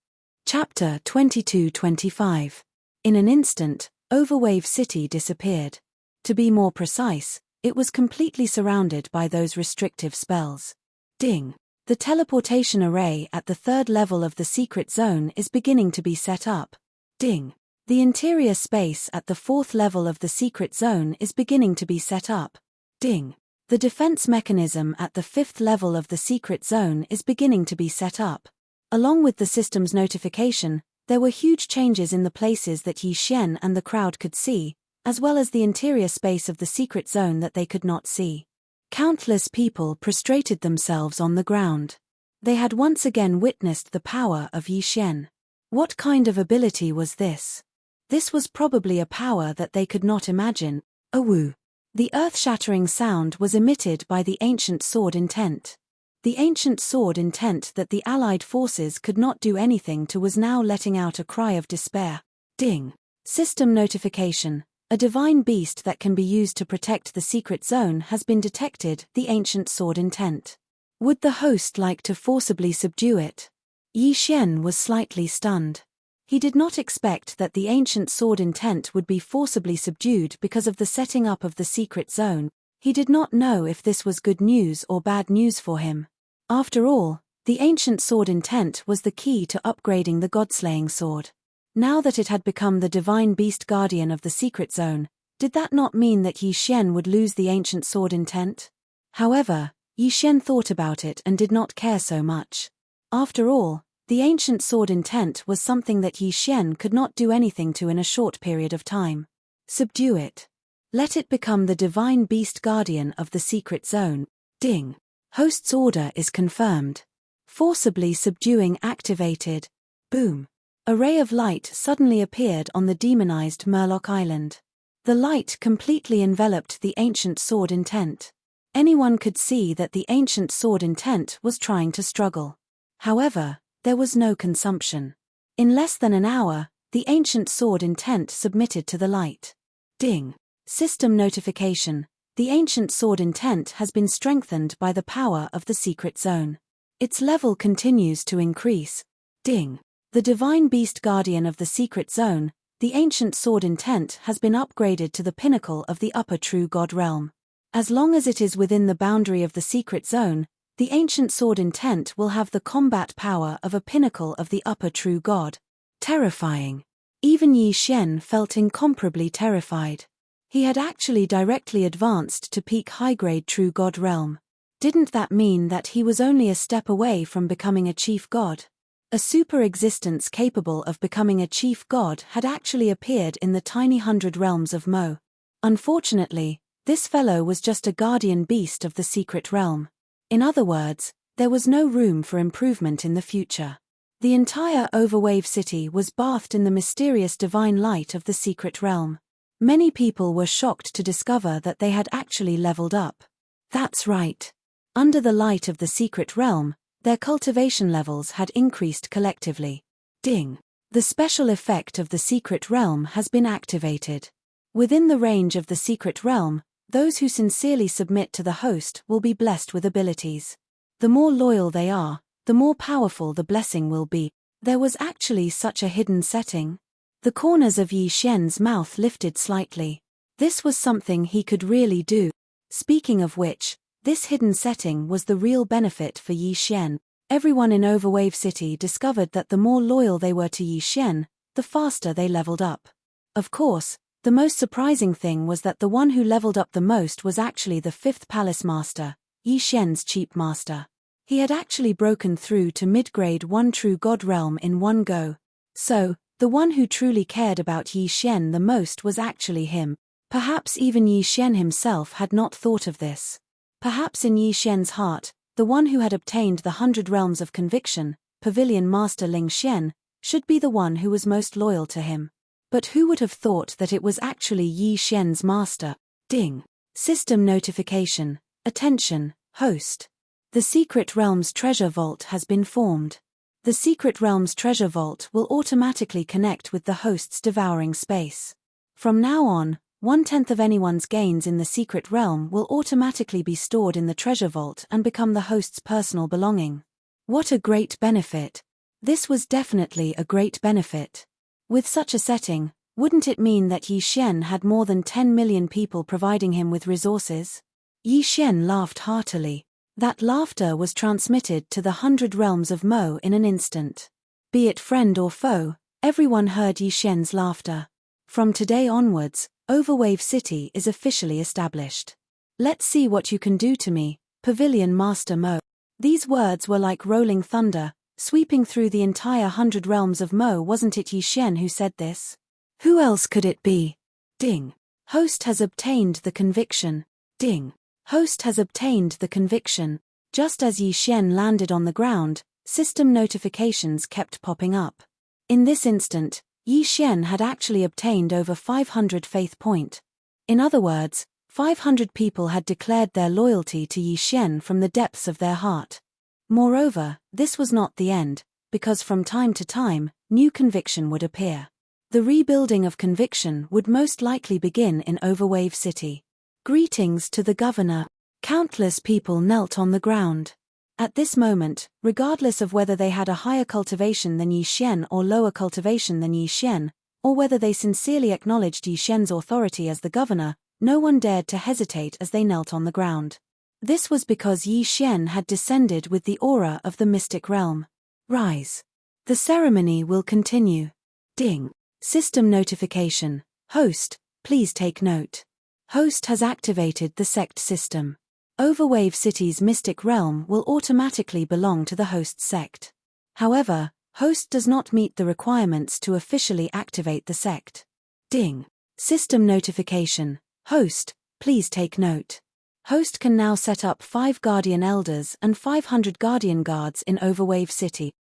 Chapter 22-25. In an instant, Overwave City disappeared. To be more precise, it was completely surrounded by those restrictive spells. Ding. The teleportation array at the third level of the secret zone is beginning to be set up. Ding. The interior space at the fourth level of the secret zone is beginning to be set up. Ding. The defense mechanism at the fifth level of the secret zone is beginning to be set up. Along with the system's notification, there were huge changes in the places that Yi Xian and the crowd could see, as well as the interior space of the secret zone that they could not see. Countless people prostrated themselves on the ground. They had once again witnessed the power of Yi Xian. What kind of ability was this? This was probably a power that they could not imagine. Awoo! The earth-shattering sound was emitted by the ancient sword intent. The ancient sword intent that the allied forces could not do anything to was now letting out a cry of despair. Ding! System notification. A divine beast that can be used to protect the secret zone has been detected, the ancient sword intent. Would the host like to forcibly subdue it? Yi Xian was slightly stunned. He did not expect that the ancient sword intent would be forcibly subdued because of the setting up of the secret zone. He did not know if this was good news or bad news for him. After all, the ancient sword intent was the key to upgrading the godslaying sword. Now that it had become the divine beast guardian of the secret zone, did that not mean that Yi Xian would lose the ancient sword intent? However, Yi Xian thought about it and did not care so much. After all, the ancient sword intent was something that Yi Xian could not do anything to in a short period of time. Subdue it. Let it become the divine beast guardian of the secret zone. Ding. Host's order is confirmed. Forcibly subduing activated. Boom. A ray of light suddenly appeared on the demonized Murloc Island. The light completely enveloped the ancient sword intent. Anyone could see that the ancient sword intent was trying to struggle. However, there was no consumption. In less than an hour, the ancient sword intent submitted to the light. Ding. System notification. The ancient sword intent has been strengthened by the power of the secret zone. Its level continues to increase. Ding. The divine beast guardian of the secret zone, the ancient sword intent has been upgraded to the pinnacle of the upper true god realm. As long as it is within the boundary of the secret zone, the ancient sword intent will have the combat power of a pinnacle of the upper true god. Terrifying. Even Yi Xian felt incomparably terrified. He had actually directly advanced to peak high-grade true god realm. Didn't that mean that he was only a step away from becoming a chief god? A super existence capable of becoming a chief god had actually appeared in the tiny 100 realms of Mo. Unfortunately, this fellow was just a guardian beast of the secret realm. In other words, there was no room for improvement in the future. The entire Overwave City was bathed in the mysterious divine light of the secret realm. Many people were shocked to discover that they had actually leveled up. That's right. Under the light of the secret realm, their cultivation levels had increased collectively. Ding. The special effect of the secret realm has been activated. Within the range of the secret realm, those who sincerely submit to the host will be blessed with abilities. The more loyal they are, the more powerful the blessing will be. There was actually such a hidden setting. The corners of Yi Xian's mouth lifted slightly. This was something he could really do. Speaking of which, this hidden setting was the real benefit for Yi Xian. Everyone in Overwave City discovered that the more loyal they were to Yi Xian, the faster they leveled up. Of course, the most surprising thing was that the one who leveled up the most was actually the 5th Palace Master, Yi Xian's Cheap Master. He had actually broken through to mid-grade 1 true god realm in one go. So, the one who truly cared about Yi Xian the most was actually him. Perhaps even Yi Xian himself had not thought of this. Perhaps in Yi Xian's heart, the one who had obtained the 100 realms of conviction, Pavilion Master Ling Xian, should be the one who was most loyal to him. But who would have thought that it was actually Yi Xian's master? Ding. System notification. Attention, host. The Secret Realm's treasure vault has been formed. The Secret Realm's treasure vault will automatically connect with the host's devouring space. From now on, 1/10 of anyone's gains in the Secret Realm will automatically be stored in the treasure vault and become the host's personal belonging. What a great benefit! This was definitely a great benefit. With such a setting, wouldn't it mean that Yi Xian had more than 10 million people providing him with resources? Yi Xian laughed heartily. That laughter was transmitted to the 100 realms of Mo in an instant. Be it friend or foe, everyone heard Yi Xian's laughter. From today onwards, Overwave City is officially established. Let's see what you can do to me, Pavilion Master Mo. These words were like rolling thunder, sweeping through the entire 100 realms of Mo. Wasn't it Yi Xian who said this? Who else could it be? Ding. Host has obtained the conviction. Ding. Host has obtained the conviction. Just as Yi Xian landed on the ground, system notifications kept popping up. In this instant, Yi Xian had actually obtained over 500 faith point. In other words, 500 people had declared their loyalty to Yi Xian from the depths of their heart. Moreover, this was not the end, because from time to time, new conviction would appear. The rebuilding of conviction would most likely begin in Overwave City. Greetings to the governor. Countless people knelt on the ground. At this moment, regardless of whether they had a higher cultivation than Yi Xian or lower cultivation than Yi Xian, or whether they sincerely acknowledged Yi Xian's authority as the governor, no one dared to hesitate as they knelt on the ground. This was because Yi Xian had descended with the aura of the mystic realm. Rise. The ceremony will continue. Ding. System notification. Host, please take note. Host has activated the sect system. Overwave City's mystic realm will automatically belong to the host's sect. However, host does not meet the requirements to officially activate the sect. Ding. System notification. Host, please take note. Host can now set up 5 Guardian Elders and 500 Guardian Guards in Overwave City.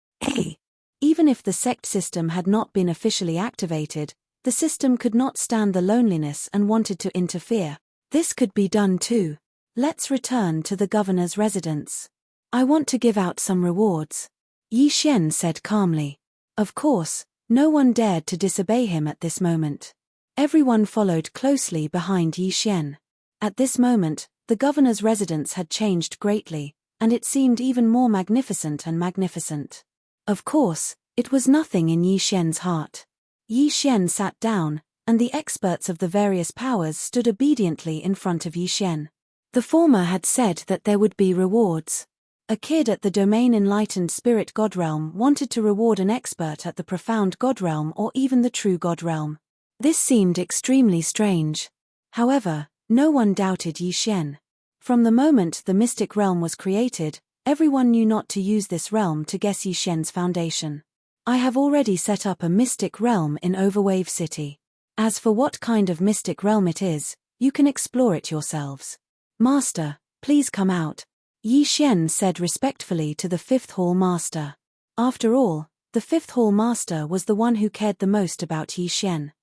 Even if the sect system had not been officially activated, the system could not stand the loneliness and wanted to interfere. This could be done too. Let's return to the governor's residence. I want to give out some rewards. Yi Xian said calmly. Of course, no one dared to disobey him at this moment. Everyone followed closely behind Yi Xian. At this moment, the governor's residence had changed greatly, and it seemed even more magnificent and magnificent. Of course, it was nothing in Yi Xian's heart. Yi Xian sat down, and the experts of the various powers stood obediently in front of Yi Xian. The former had said that there would be rewards. A kid at the domain Enlightened Spirit God Realm wanted to reward an expert at the Profound God Realm or even the True God Realm. This seemed extremely strange. However, no one doubted Yi Xian. From the moment the Mystic Realm was created, everyone knew not to use this realm to guess Yi Xian's foundation. I have already set up a Mystic Realm in Overwave City. As for what kind of Mystic Realm it is, you can explore it yourselves. Master, please come out, Yi Xian said respectfully to the 5th Hall Master. After all, the 5th Hall Master was the one who cared the most about Yi Xian.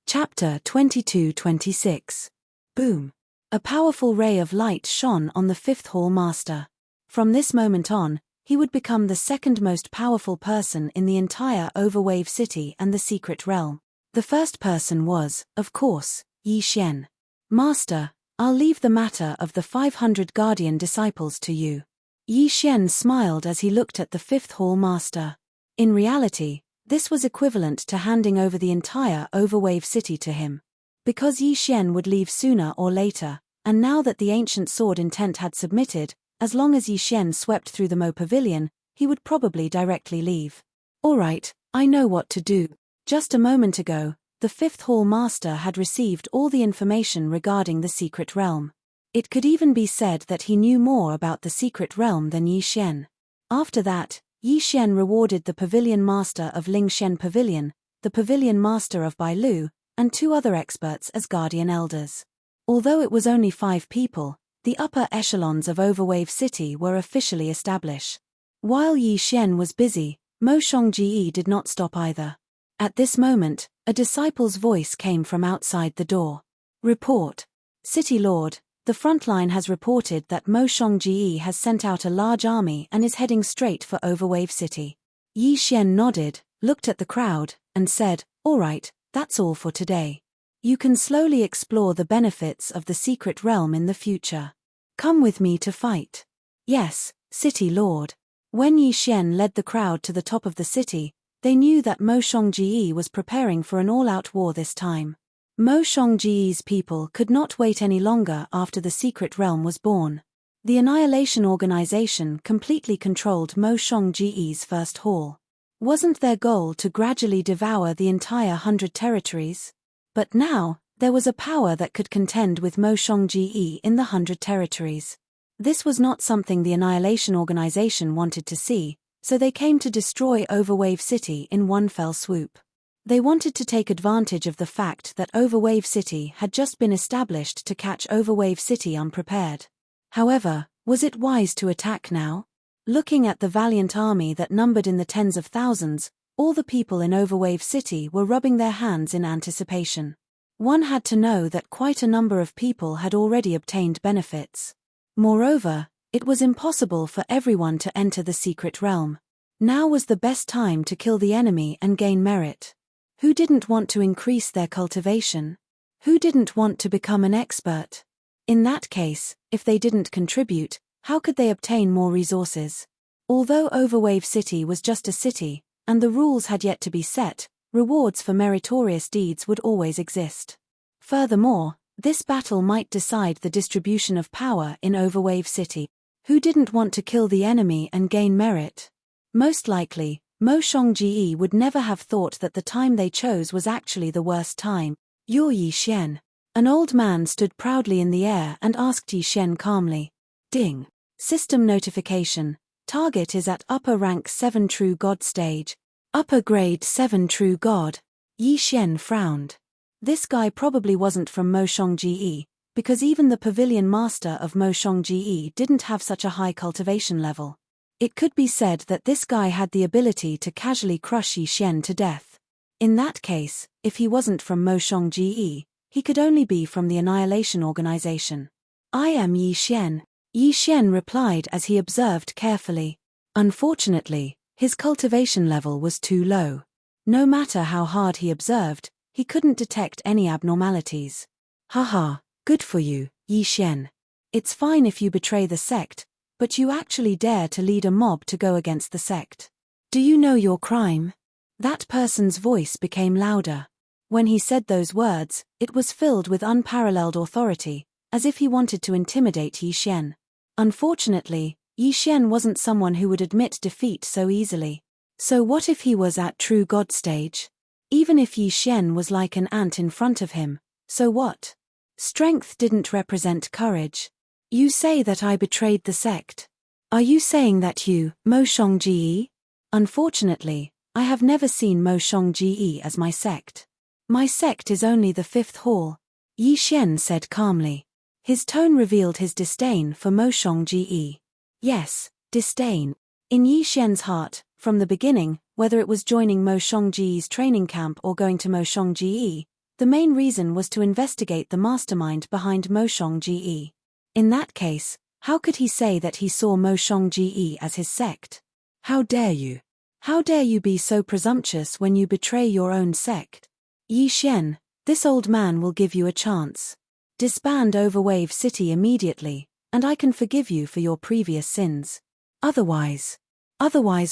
Chapter 22-26. Boom. A powerful ray of light shone on the 5th Hall Master. From this moment on, he would become the second most powerful person in the entire Overwave City and the Secret Realm. The first person was, of course, Yi Xian. Master, I'll leave the matter of the 500 Guardian disciples to you. Yi Xian smiled as he looked at the 5th Hall Master. In reality, this was equivalent to handing over the entire Overwave City to him. Because Yi Xian would leave sooner or later, and now that the ancient sword intent had submitted, as long as Yi Xian swept through the Mo Pavilion, he would probably directly leave. Alright, I know what to do. Just a moment ago, the 5th Hall Master had received all the information regarding the Secret Realm. It could even be said that he knew more about the Secret Realm than Yi Xian. After that, Yi Xian rewarded the Pavilion Master of Ling Xian Pavilion, the Pavilion Master of Bailu, and 2 other experts as Guardian Elders. Although it was only 5 people, the upper echelons of Overwave City were officially established. While Yi Xian was busy, Mo Shongji did not stop either. At this moment, a disciple's voice came from outside the door. Report. City Lord, the frontline has reported that Mo Shongji has sent out a large army and is heading straight for Overwave City. Yi Xian nodded, looked at the crowd, and said, "All right, that's all for today. You can slowly explore the benefits of the secret realm in the future. Come with me to fight." "Yes, City Lord." When Yi Xian led the crowd to the top of the city, they knew that Mo Shongji was preparing for an all-out war this time. Mo Shongji's people could not wait any longer after the secret realm was born. The Annihilation Organization completely controlled Mo Shongji's first hall. Wasn't their goal to gradually devour the entire 100 territories? But now, there was a power that could contend with Mo Shongji in the 100 territories. This was not something the Annihilation Organization wanted to see, so they came to destroy Overwave City in one fell swoop. They wanted to take advantage of the fact that Overwave City had just been established to catch Overwave City unprepared. However, was it wise to attack now? Looking at the valiant army that numbered in the tens of thousands, all the people in Overwave City were rubbing their hands in anticipation. One had to know that quite a number of people had already obtained benefits. Moreover, it was impossible for everyone to enter the secret realm. Now was the best time to kill the enemy and gain merit. Who didn't want to increase their cultivation? Who didn't want to become an expert? In that case, if they didn't contribute, how could they obtain more resources? Although Overwave City was just a city, and the rules had yet to be set, rewards for meritorious deeds would always exist. Furthermore, this battle might decide the distribution of power in Overwave City. Who didn't want to kill the enemy and gain merit? Most likely, Mo Shongji would never have thought that the time they chose was actually the worst time. "You're Yi Xian." An old man stood proudly in the air and asked Yi Xian calmly. Ding. System notification. Target is at upper rank 7 True God stage. Upper grade 7 True God. Yi Xian frowned. This guy probably wasn't from Mo Shongji, because even the pavilion master of Mo Shongji didn't have such a high cultivation level. It could be said that this guy had the ability to casually crush Yi Xian to death. In that case, if he wasn't from Mo Shongji, he could only be from the Annihilation Organization. "I am Yi Xian," Yi Xian replied as he observed carefully. Unfortunately, his cultivation level was too low. No matter how hard he observed, he couldn't detect any abnormalities. "Haha, good for you, Yi Xian. It's fine if you betray the sect, but you actually dare to lead a mob to go against the sect. Do you know your crime?" That person's voice became louder. When he said those words, it was filled with unparalleled authority, as if he wanted to intimidate Yi Xian. Unfortunately, Yi Xian wasn't someone who would admit defeat so easily. So what if he was at True God stage? Even if Yi Xian was like an ant in front of him, so what? Strength didn't represent courage. "You say that I betrayed the sect. Are you saying that you, Mo Shongji?" "Unfortunately, I have never seen Mo Shongji as my sect. My sect is only the 5th hall," Yi Xian said calmly. His tone revealed his disdain for Mo Shongji. Yes, disdain. In Yi Xian's heart, from the beginning, whether it was joining Mo Shongji's training camp or going to Mo Shongji, the main reason was to investigate the mastermind behind Mo Shongji. In that case, how could he say that he saw Mo Shongji as his sect? "How dare you? How dare you be so presumptuous when you betray your own sect? Yi Xian, this old man will give you a chance. Disband Overwave City immediately, and I can forgive you for your previous sins. Otherwise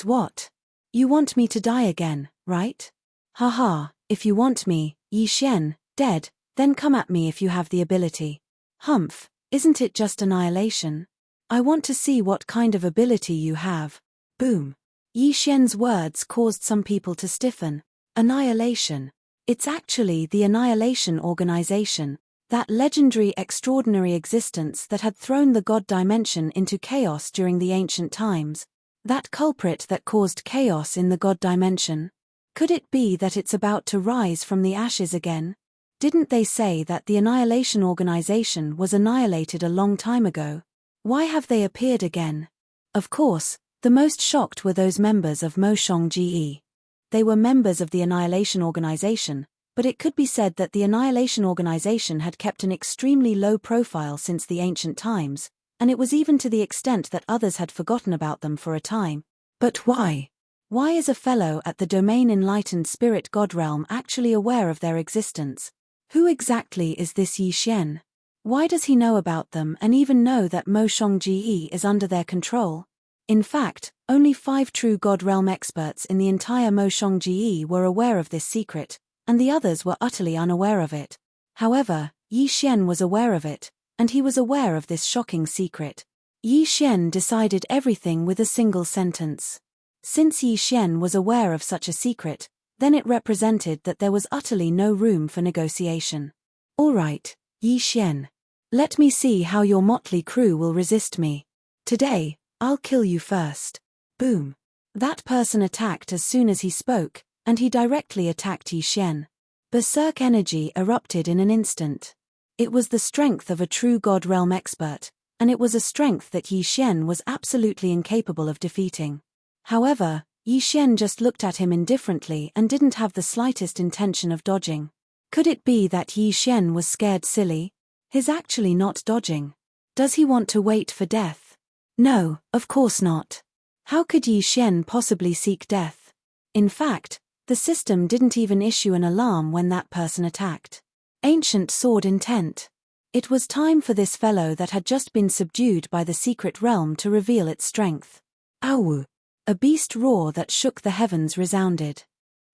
what? You want me to die again, right? Haha, if you want me, Yi Xian, dead, then come at me if you have the ability. Humph, isn't it just annihilation? I want to see what kind of ability you have." Boom. Yi Xian's words caused some people to stiffen. Annihilation. It's actually the Annihilation Organization, that legendary extraordinary existence that had thrown the God dimension into chaos during the ancient times. That culprit that caused chaos in the God dimension. Could it be that it's about to rise from the ashes again? Didn't they say that the Annihilation Organization was annihilated a long time ago? Why have they appeared again? Of course, The most shocked were those members of Mo Shang-Ge. They were members of the Annihilation Organization, but it could be said that the Annihilation Organization had kept an extremely low profile since the ancient times, and it was even to the extent that others had forgotten about them for a time. But why? Why is a fellow at the domain Enlightened Spirit God Realm actually aware of their existence? Who exactly is this Yi Xian? Why does he know about them and even know that Mo Shang-Ge is under their control? In fact, only 5 true God Realm experts in the entire Mo Shang-Ge were aware of this secret, and the others were utterly unaware of it. However, Yi Xian was aware of it, and he was aware of this shocking secret. Yi Xian decided everything with a single sentence. Since Yi Xian was aware of such a secret, then it represented that there was utterly no room for negotiation. All right, Yi Xian. Let me see how your motley crew will resist me. Today, I'll kill you first. Boom. That person attacked as soon as he spoke, and he directly attacked Yi Xian. Berserk energy erupted in an instant. It was the strength of a true God Realm expert, and it was a strength that Yi Xian was absolutely incapable of defeating. However, Yi Xian just looked at him indifferently and didn't have the slightest intention of dodging. Could it be that Yi Xian was scared silly? He's actually not dodging. Does he want to wait for death? No, of course not. How could Yi Xian possibly seek death? In fact, the system didn't even issue an alarm when that person attacked. Ancient sword intent. It was time for this fellow that had just been subdued by the secret realm to reveal its strength. Ow! A beast roar that shook the heavens resounded.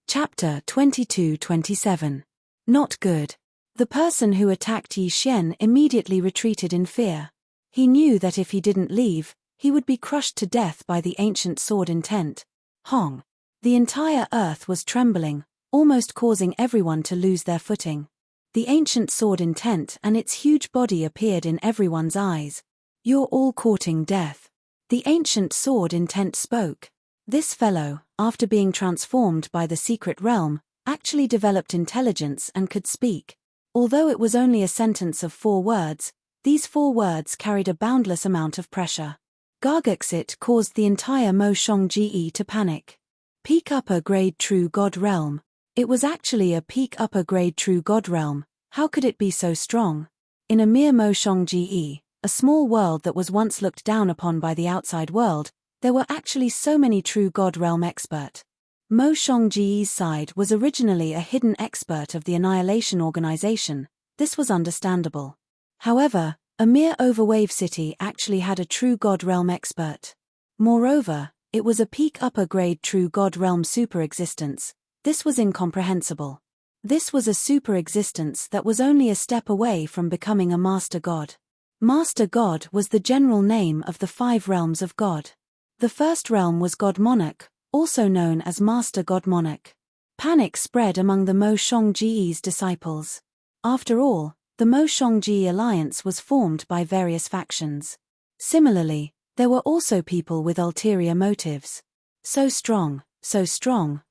Chapter 22-27. Not good. The person who attacked Yi Xian immediately retreated in fear. He knew that if he didn't leave, he would be crushed to death by the ancient sword intent. Hong! The entire earth was trembling, almost causing everyone to lose their footing. The ancient sword intent and its huge body appeared in everyone's eyes. You're all courting death. The ancient sword intent spoke. This fellow, after being transformed by the secret realm, actually developed intelligence and could speak. Although it was only a sentence of 4 words, these 4 words carried a boundless amount of pressure. Gargaxit caused the entire Mo Shang-Ge to panic. Peak upper grade true God realm. It was actually a peak upper grade true God realm. How could it be so strong? In a mere Mo Shang-Ge, a small world that was once looked down upon by the outside world, there were actually so many true God realm expert. Mo Shang-Ge's side was originally a hidden expert of the Annihilation Organization. This was understandable. However, a mere overwave city actually had a true God realm expert. Moreover, it was a peak upper grade true God realm super existence. This was incomprehensible. This was a super existence that was only a step away from becoming a master god. Master god was the general name of the 5 realms of God. The first realm was God Monarch, also known as Master God Monarch. Panic spread among the Mo Shang-Ge's disciples. After all, the Mo Shang-Ge alliance was formed by various factions. Similarly, there were also people with ulterior motives. So strong,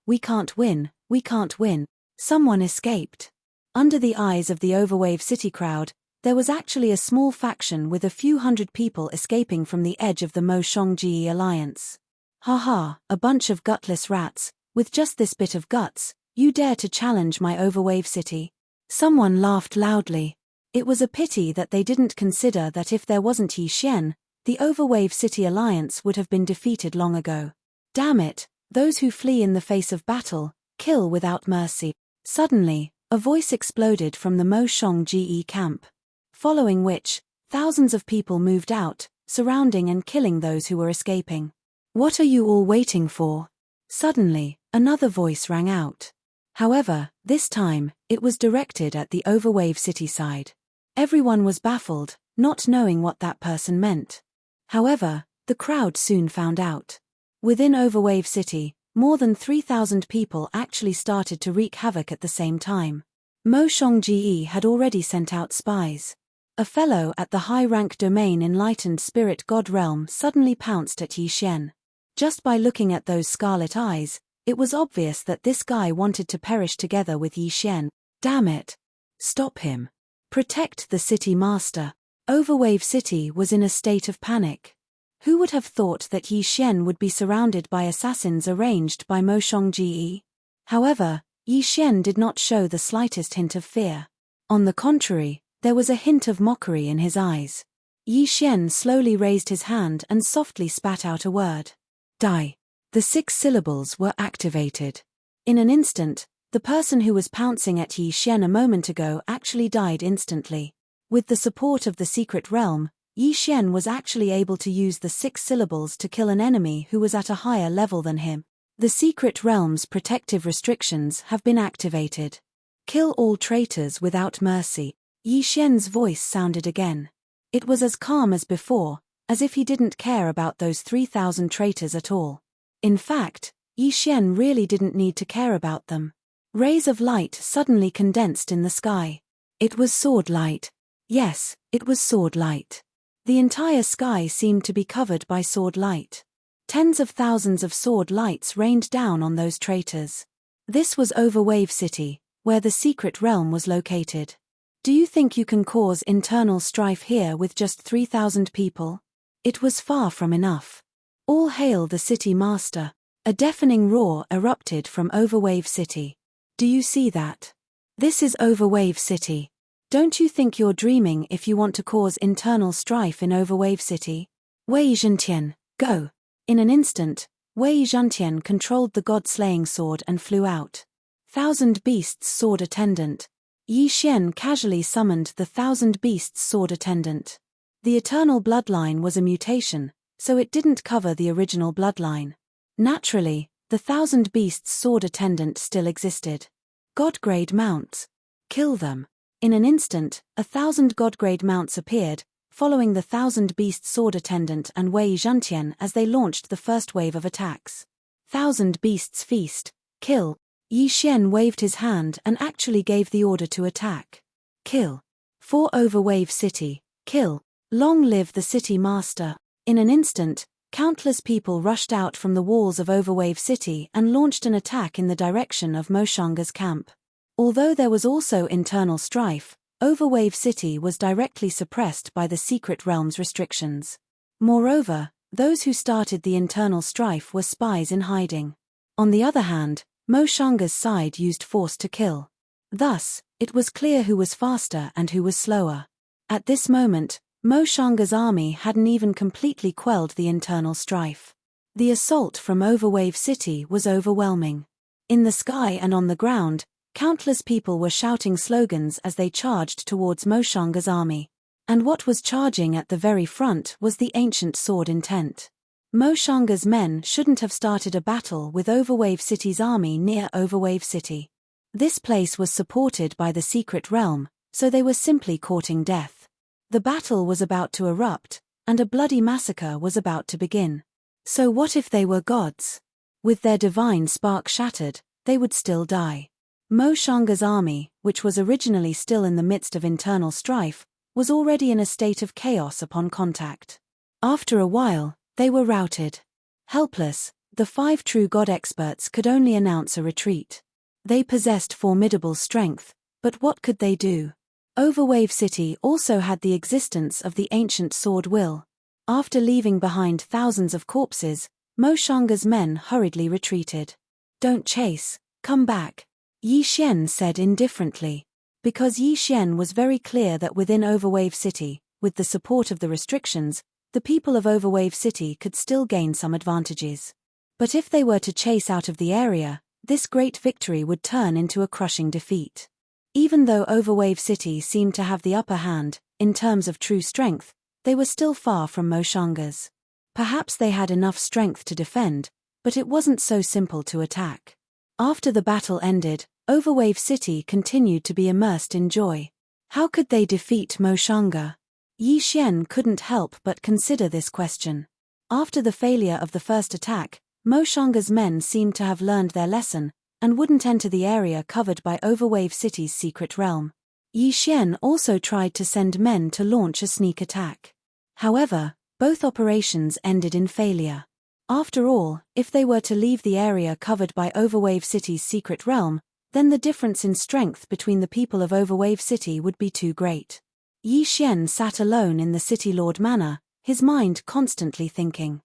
we can't win, we can't win. Someone escaped. Under the eyes of the Overwave City crowd, there was actually a small faction with a few hundred people escaping from the edge of the Mo Shang-Ge alliance. Haha, a bunch of gutless rats, with just this bit of guts, you dare to challenge my Overwave City? Someone laughed loudly. It was a pity that they didn't consider that if there wasn't Yi Xian, the Overwave City alliance would have been defeated long ago. Damn it, those who flee in the face of battle, kill without mercy. Suddenly, a voice exploded from the Mo Shang-Ge camp. Following which, thousands of people moved out, surrounding and killing those who were escaping. What are you all waiting for? Suddenly, another voice rang out. However, this time, it was directed at the Overwave City side. Everyone was baffled, not knowing what that person meant. However, the crowd soon found out. Within Overwave City, more than 3,000 people actually started to wreak havoc at the same time. Mo Shang-Ge had already sent out spies. A fellow at the high-rank domain Enlightened Spirit God Realm suddenly pounced at Yi Xian. Just by looking at those scarlet eyes, it was obvious that this guy wanted to perish together with Yi Xian. Damn it! Stop him. Protect the city master. Overwave City was in a state of panic. Who would have thought that Yi Xian would be surrounded by assassins arranged by Mo Shongji? However, Yi Xian did not show the slightest hint of fear. On the contrary, there was a hint of mockery in his eyes. Yi Xian slowly raised his hand and softly spat out a word. Die. The 6 syllables were activated. In an instant, the person who was pouncing at Yi Xian a moment ago actually died instantly. With the support of the secret realm, Yi Xian was actually able to use the 6 syllables to kill an enemy who was at a higher level than him. The secret realm's protective restrictions have been activated. Kill all traitors without mercy. Yi Xian's voice sounded again. It was as calm as before, as if he didn't care about those 3,000 traitors at all. In fact, Yi Xian really didn't need to care about them. Rays of light suddenly condensed in the sky. It was sword light. Yes, it was sword light. The entire sky seemed to be covered by sword light. Tens of thousands of sword lights rained down on those traitors. This was Overwave City, where the secret realm was located. Do you think you can cause internal strife here with just 3,000 people? It was far from enough. All hail the city master. A deafening roar erupted from Overwave City. Do you see that? This is Overwave City. Don't you think you're dreaming if you want to cause internal strife in Overwave City? Wei Zhentian, go. In an instant, Wei Zhentian controlled the god-slaying sword and flew out. 1,000 Beasts Sword Attendant. Yi Xian casually summoned the 1,000 Beasts Sword Attendant. The eternal bloodline was a mutation, so it didn't cover the original bloodline. Naturally, the 1,000 Beasts Sword Attendant still existed. God-grade mounts. Kill them. In an instant, 1,000 God-grade mounts appeared, following the 1,000 Beast Sword Attendant and Wei Zhentian as they launched the first wave of attacks. 1,000 Beasts Feast. Kill. Yi Xian waved his hand and actually gave the order to attack. Kill. For Overwave City. Kill. Long live the city master. In an instant, countless people rushed out from the walls of Overwave City and launched an attack in the direction of Mo Shanga's camp. Although there was also internal strife, Overwave City was directly suppressed by the secret realm's restrictions. Moreover, those who started the internal strife were spies in hiding. On the other hand, Mo Shanga's side used force to kill. Thus, it was clear who was faster and who was slower. At this moment, Mo Shanga's army hadn't even completely quelled the internal strife. The assault from Overwave City was overwhelming. In the sky and on the ground, countless people were shouting slogans as they charged towards Mo Shanga's army. And what was charging at the very front was the ancient sword intent. Mo Shanga's men shouldn't have started a battle with Overwave City's army near Overwave City. This place was supported by the secret realm, so they were simply courting death. The battle was about to erupt, and a bloody massacre was about to begin. So what if they were gods? With their divine spark shattered, they would still die. Mo Shanga's army, which was originally still in the midst of internal strife, was already in a state of chaos upon contact. After a while, they were routed. Helpless, the 5 true god experts could only announce a retreat. They possessed formidable strength, but what could they do? Overwave City also had the existence of the ancient sword will. After leaving behind thousands of corpses, Mo Shanga's men hurriedly retreated. Don't chase, come back. Yi Xian said indifferently. Because Yi Xian was very clear that within Overwave City, with the support of the restrictions, the people of Overwave City could still gain some advantages. But if they were to chase out of the area, this great victory would turn into a crushing defeat. Even though Overwave City seemed to have the upper hand, in terms of true strength, they were still far from Mo Shanga's. Perhaps they had enough strength to defend, but it wasn't so simple to attack. After the battle ended, Overwave City continued to be immersed in joy. How could they defeat Mo Shanga? Yi Xian couldn't help but consider this question. After the failure of the first attack, Mo Shanga's men seemed to have learned their lesson, and wouldn't enter the area covered by Overwave City's secret realm. Yi Xian also tried to send men to launch a sneak attack. However, both operations ended in failure. After all, if they were to leave the area covered by Overwave City's secret realm, then the difference in strength between the people of Overwave City would be too great. Yi Xian sat alone in the City Lord Manor, his mind constantly thinking.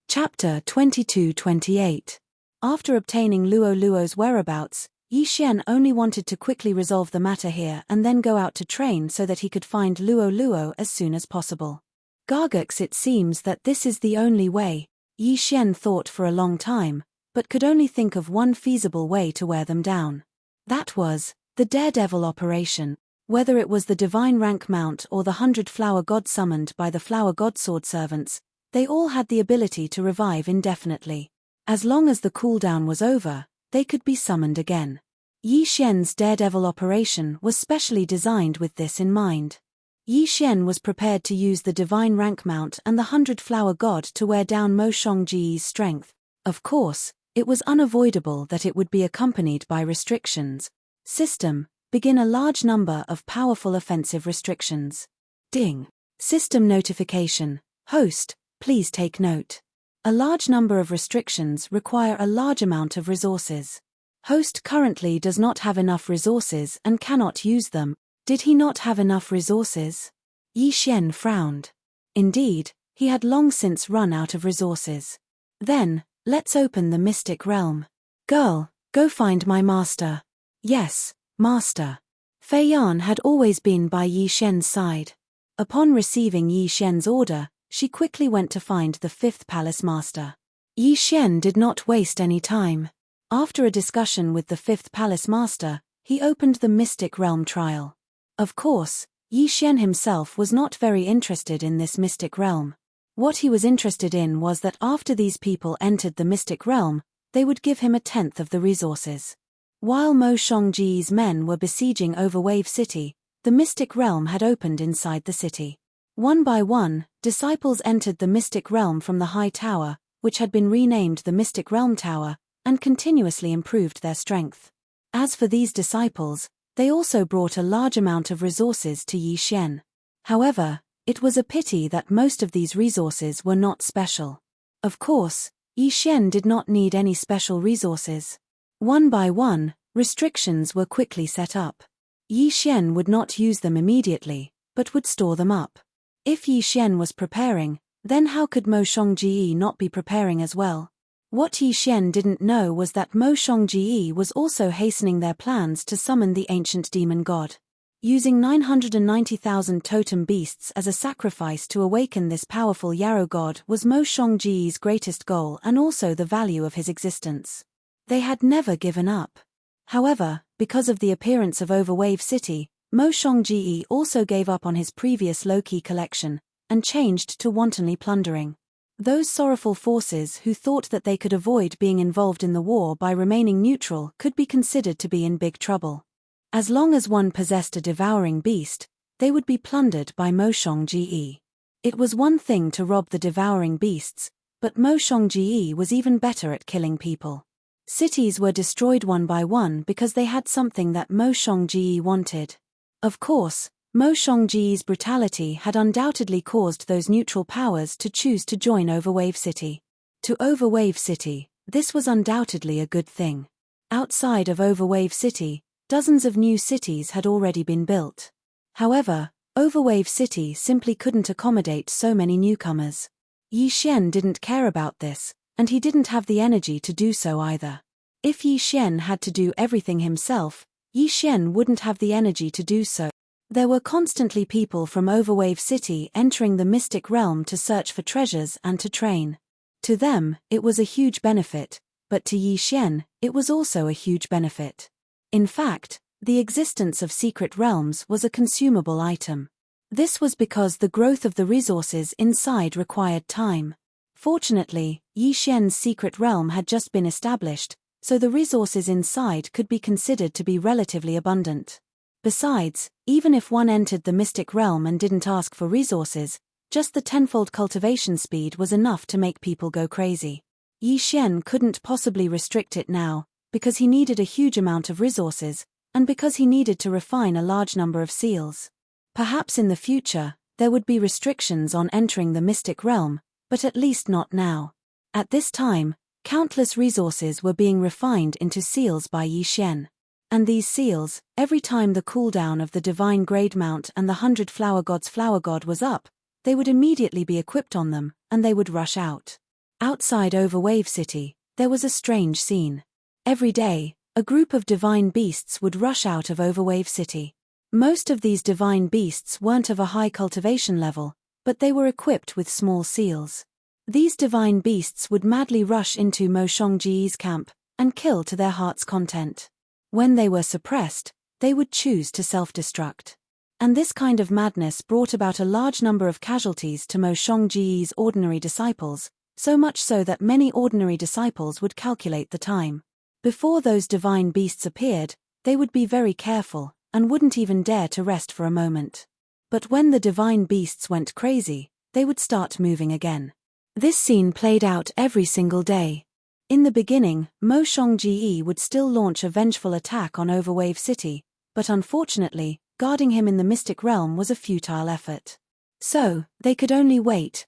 Chapter 22-28. After obtaining Luo Luo's whereabouts, Yi Xian only wanted to quickly resolve the matter here and then go out to train so that he could find Luo Luo as soon as possible. Gargux, it seems that this is the only way, Yi Xian thought for a long time, but could only think of one feasible way to wear them down. That was the daredevil operation. Whether it was the divine rank mount or the 100 flower god summoned by the flower god sword servants, they all had the ability to revive indefinitely. As long as the cooldown was over, they could be summoned again. Yi Xian's daredevil operation was specially designed with this in mind. Yi Xian was prepared to use the divine rank mount and the 100 flower god to wear down Mo Shongji's strength. Of course, it was unavoidable that it would be accompanied by restrictions. System, begin a large number of powerful offensive restrictions. Ding. System notification. Host, please take note. A large number of restrictions require a large amount of resources. Host currently does not have enough resources and cannot use them. Did he not have enough resources? Yi Xian frowned. Indeed, he had long since run out of resources. Then, let's open the mystic realm. Girl, go find my master. Yes, master. Fei Yan had always been by Yi Xian's side. Upon receiving Yi Xian's order, she quickly went to find the 5th palace master. Yi Xian did not waste any time. After a discussion with the 5th palace master, he opened the mystic realm trial. Of course, Yi Xian himself was not very interested in this mystic realm. What he was interested in was that after these people entered the mystic realm, they would give him 1/10 of the resources. While Mo Shongji's men were besieging Overwave City, the mystic realm had opened inside the city. One by one, disciples entered the mystic realm from the high tower, which had been renamed the Mystic Realm Tower, and continuously improved their strength. As for these disciples, they also brought a large amount of resources to Yi Xian. However, it was a pity that most of these resources were not special. Of course, Yi Xian did not need any special resources. One by one, restrictions were quickly set up. Yi Xian would not use them immediately, but would store them up. If Yi Xian was preparing, then how could Mo Shongji not be preparing as well? What Yi Xian didn't know was that Mo Shongji was also hastening their plans to summon the ancient demon god. Using 990,000 totem beasts as a sacrifice to awaken this powerful Yarrow god was Mo Shongji's greatest goal and also the value of his existence. They had never given up. However, because of the appearance of Overwave City, Mo Shongji also gave up on his previous low-key collection, and changed to wantonly plundering. Those sorrowful forces who thought that they could avoid being involved in the war by remaining neutral could be considered to be in big trouble. As long as one possessed a devouring beast, they would be plundered by Mo Shongji. It was one thing to rob the devouring beasts, but Mo Shongji was even better at killing people. Cities were destroyed one by one because they had something that Mo Shongji wanted. Of course, Mo Shongji's brutality had undoubtedly caused those neutral powers to choose to join Overwave City. To Overwave City, this was undoubtedly a good thing. Outside of Overwave City, dozens of new cities had already been built. However, Overwave City simply couldn't accommodate so many newcomers. Yi Xian didn't care about this, and he didn't have the energy to do so either. If Yi Xian had to do everything himself, Yi Xian wouldn't have the energy to do so. There were constantly people from Overwave City entering the mystic realm to search for treasures and to train. To them, it was a huge benefit, but to Yi Xian, it was also a huge benefit. In fact, the existence of secret realms was a consumable item. This was because the growth of the resources inside required time. Fortunately, Yi Xian's secret realm had just been established, so the resources inside could be considered to be relatively abundant. Besides, even if one entered the mystic realm and didn't ask for resources, just the tenfold cultivation speed was enough to make people go crazy. Yi Xian couldn't possibly restrict it now, because he needed a huge amount of resources, and because he needed to refine a large number of seals. Perhaps in the future, there would be restrictions on entering the mystic realm, but at least not now. At this time, countless resources were being refined into seals by Yi Xian. And these seals, every time the cooldown of the divine grade mount and the 100 flower god's flower god was up, they would immediately be equipped on them, and they would rush out. Outside Overwave City, there was a strange scene. Every day, a group of divine beasts would rush out of Overwave City. Most of these divine beasts weren't of a high cultivation level, but they were equipped with small seals. These divine beasts would madly rush into Mo Shongji's camp and kill to their heart's content. When they were suppressed, they would choose to self-destruct. And this kind of madness brought about a large number of casualties to Mo Shongji's ordinary disciples, so much so that many ordinary disciples would calculate the time. Before those divine beasts appeared, they would be very careful, and wouldn't even dare to rest for a moment. But when the divine beasts went crazy, they would start moving again. This scene played out every single day. In the beginning, Mo Shongji would still launch a vengeful attack on Overwave City, but unfortunately, guarding him in the mystic realm was a futile effort. So, they could only wait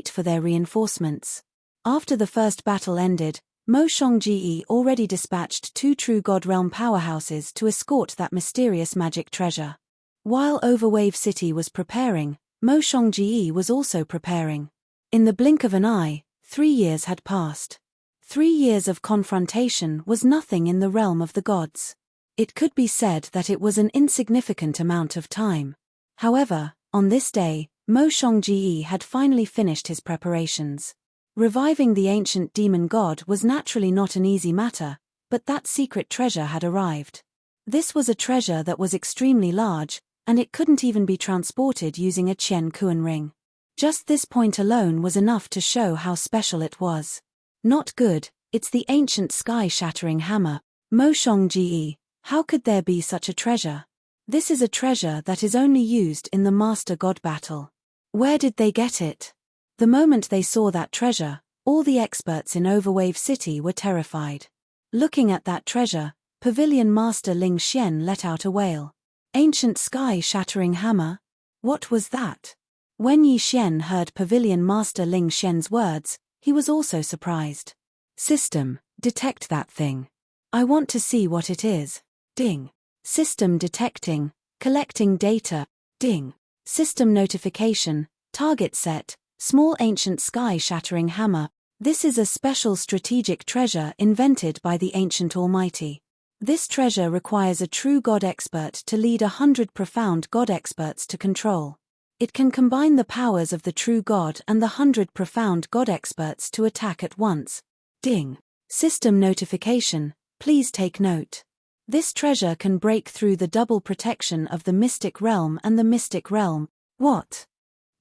for their reinforcements. After the first battle ended, Mo Shongji already dispatched 2 true God Realm powerhouses to escort that mysterious magic treasure. While Overwave City was preparing, Mo Shongji was also preparing. In the blink of an eye, 3 years had passed. 3 years of confrontation was nothing in the realm of the gods. It could be said that it was an insignificant amount of time. However, on this day, Mo Shongji had finally finished his preparations. Reviving the ancient demon god was naturally not an easy matter, but that secret treasure had arrived. This was a treasure that was extremely large, and it couldn't even be transported using a Qian Kuan ring. Just this point alone was enough to show how special it was. Not good, it's the ancient sky-shattering hammer. Mo Shongji, how could there be such a treasure? This is a treasure that is only used in the Master God battle. Where did they get it? The moment they saw that treasure, all the experts in Overwave City were terrified. Looking at that treasure, Pavilion Master Ling Xian let out a wail. Ancient sky-shattering hammer? What was that? When Yi Xian heard Pavilion Master Ling Xian's words, he was also surprised. System, detect that thing. I want to see what it is. Ding. System detecting, collecting data. Ding. System notification, target set, small ancient sky-shattering hammer. This is a special strategic treasure invented by the ancient Almighty. This treasure requires a true God expert to lead 100 profound God experts to control. It can combine the powers of the true God and the 100 profound God experts to attack at once. Ding. System notification, please take note. This treasure can break through the double protection of the mystic realm and the mystic realm. What?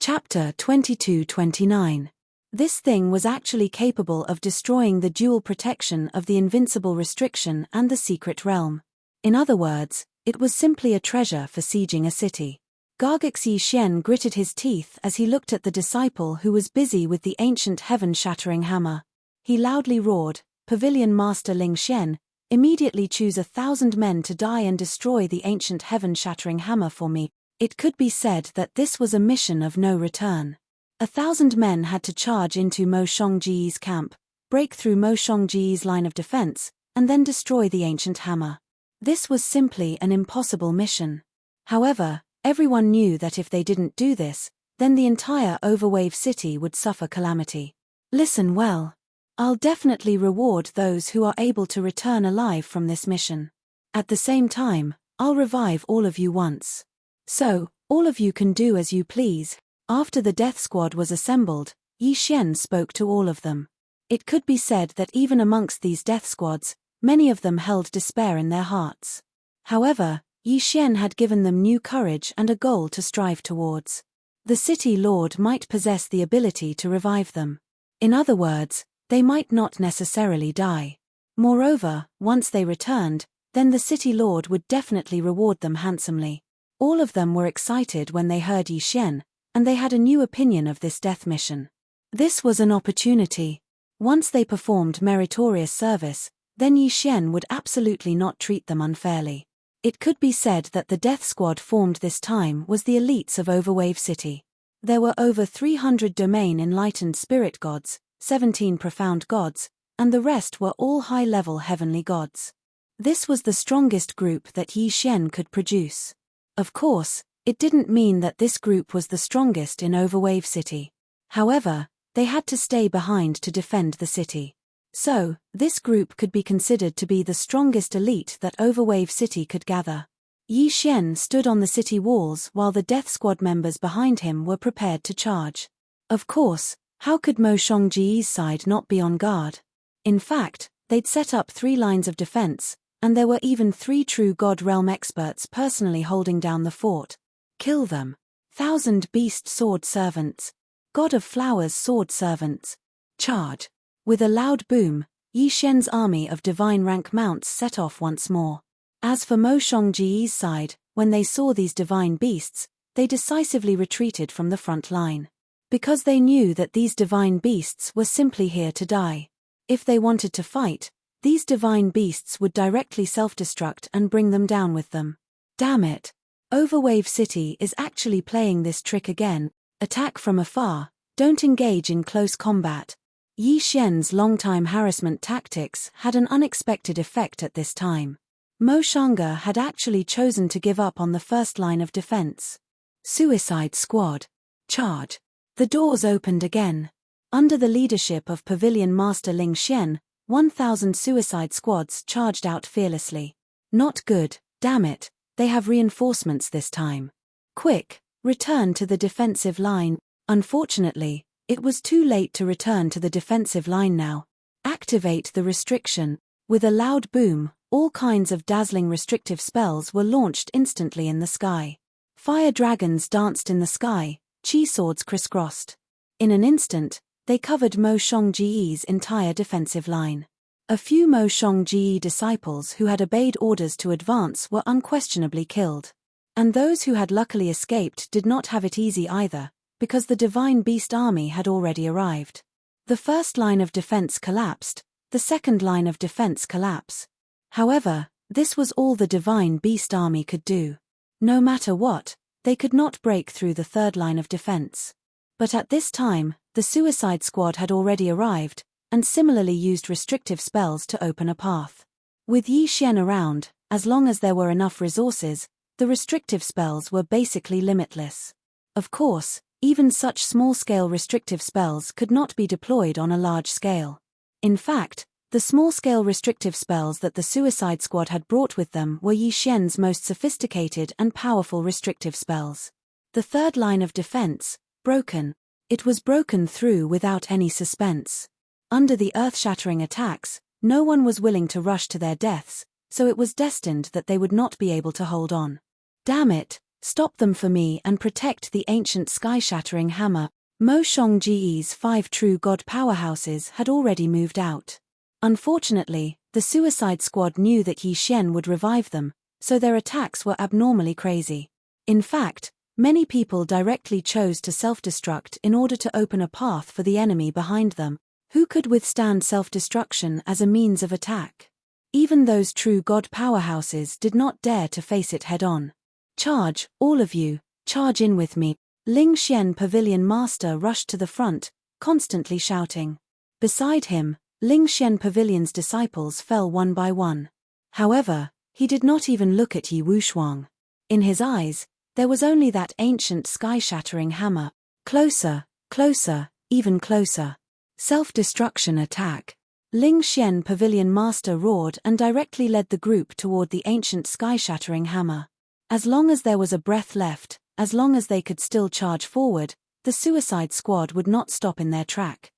Chapter 22-29. This thing was actually capable of destroying the dual protection of the invincible restriction and the secret realm. In other words, it was simply a treasure for sieging a city. Gargux Yi Xian gritted his teeth as he looked at the disciple who was busy with the ancient heaven-shattering hammer. He loudly roared, Pavilion Master Ling Xian, immediately choose 1,000 men to die and destroy the ancient heaven-shattering hammer for me. It could be said that this was a mission of no return. 1,000 men had to charge into Mo Shongji's camp, break through Mo Shongji's line of defense, and then destroy the ancient hammer. This was simply an impossible mission. However, everyone knew that if they didn't do this, then the entire Overwave City would suffer calamity. Listen well. I'll definitely reward those who are able to return alive from this mission. At the same time, I'll revive all of you once. So, all of you can do as you please. After the death squad was assembled, Yi Xian spoke to all of them. It could be said that even amongst these death squads, many of them held despair in their hearts. However, Yi Xian had given them new courage and a goal to strive towards. The city lord might possess the ability to revive them. In other words, they might not necessarily die. Moreover, once they returned, then the city lord would definitely reward them handsomely. All of them were excited when they heard Yi Xian, and they had a new opinion of this death mission. This was an opportunity. Once they performed meritorious service, then Yi Xian would absolutely not treat them unfairly. It could be said that the death squad formed this time was the elites of Overwave City. There were over 300 domain enlightened spirit gods, 17 profound gods, and the rest were all high-level heavenly gods. This was the strongest group that Yi Xian could produce. Of course, It didn't mean that this group was the strongest in Overwave City. However, they had to stay behind to defend the city. So, this group could be considered to be the strongest elite that Overwave City could gather. Yi Xian stood on the city walls while the Death Squad members behind him were prepared to charge. Of course, how could Mo Shongji's side not be on guard? In fact, they'd set up 3 lines of defense, and there were even 3 true God Realm experts personally holding down the fort. Kill them. 1,000 Beast Sword Servants. God of Flowers Sword Servants. Charge. With a loud boom, Yi Xian's army of divine rank mounts set off once more. As for Mo Shongji's side, when they saw these divine beasts, they decisively retreated from the front line. Because they knew that these divine beasts were simply here to die. If they wanted to fight, these divine beasts would directly self-destruct and bring them down with them. Damn it! Overwave City is actually playing this trick again. Attack from afar, don't engage in close combat. Yi Xian's long-time harassment tactics had an unexpected effect at this time. Mo Shanga had actually chosen to give up on the first line of defense. Suicide Squad. Charge. The doors opened again. Under the leadership of Pavilion Master Ling Xian, 1,000 suicide squads charged out fearlessly. Not good, damn it, they have reinforcements this time. Quick, return to the defensive line. Unfortunately, it was too late to return to the defensive line now. Activate the restriction. With a loud boom, all kinds of dazzling restrictive spells were launched instantly in the sky. Fire dragons danced in the sky, chi swords crisscrossed. In an instant, they covered Mo Shongji's entire defensive line. A few Mo Shongji disciples who had obeyed orders to advance were unquestionably killed. And those who had luckily escaped did not have it easy either, because the Divine Beast army had already arrived. The first line of defense collapsed, the second line of defense collapsed. However, this was all the Divine Beast army could do. No matter what, they could not break through the third line of defense. But at this time, the Suicide Squad had already arrived, and similarly used restrictive spells to open a path. With Yi Xian around, as long as there were enough resources, the restrictive spells were basically limitless. Of course, even such small-scale restrictive spells could not be deployed on a large scale. In fact, the small-scale restrictive spells that the Suicide Squad had brought with them were Yi Xian's most sophisticated and powerful restrictive spells. The third line of defense, broken. It was broken through without any suspense. Under the earth-shattering attacks, no one was willing to rush to their deaths, so it was destined that they would not be able to hold on. Damn it, stop them for me and protect the ancient sky-shattering hammer. Mo Shongji's 5 true god powerhouses had already moved out. Unfortunately, the Suicide Squad knew that Yi Xian would revive them, so their attacks were abnormally crazy. In fact, many people directly chose to self-destruct in order to open a path for the enemy behind them, who could withstand self-destruction as a means of attack. Even those true god powerhouses did not dare to face it head-on. Charge, all of you, charge in with me. Ling Xian Pavilion Master rushed to the front, constantly shouting. Beside him, Ling Xian Pavilion's disciples fell one by one. However, he did not even look at Yi Wushuang. In his eyes, there was only that ancient sky-shattering hammer. Closer, closer, even closer. Self-destruction attack. Ling Xian Pavilion Master roared and directly led the group toward the ancient sky-shattering hammer. As long as there was a breath left, as long as they could still charge forward, the Suicide Squad would not stop in their track.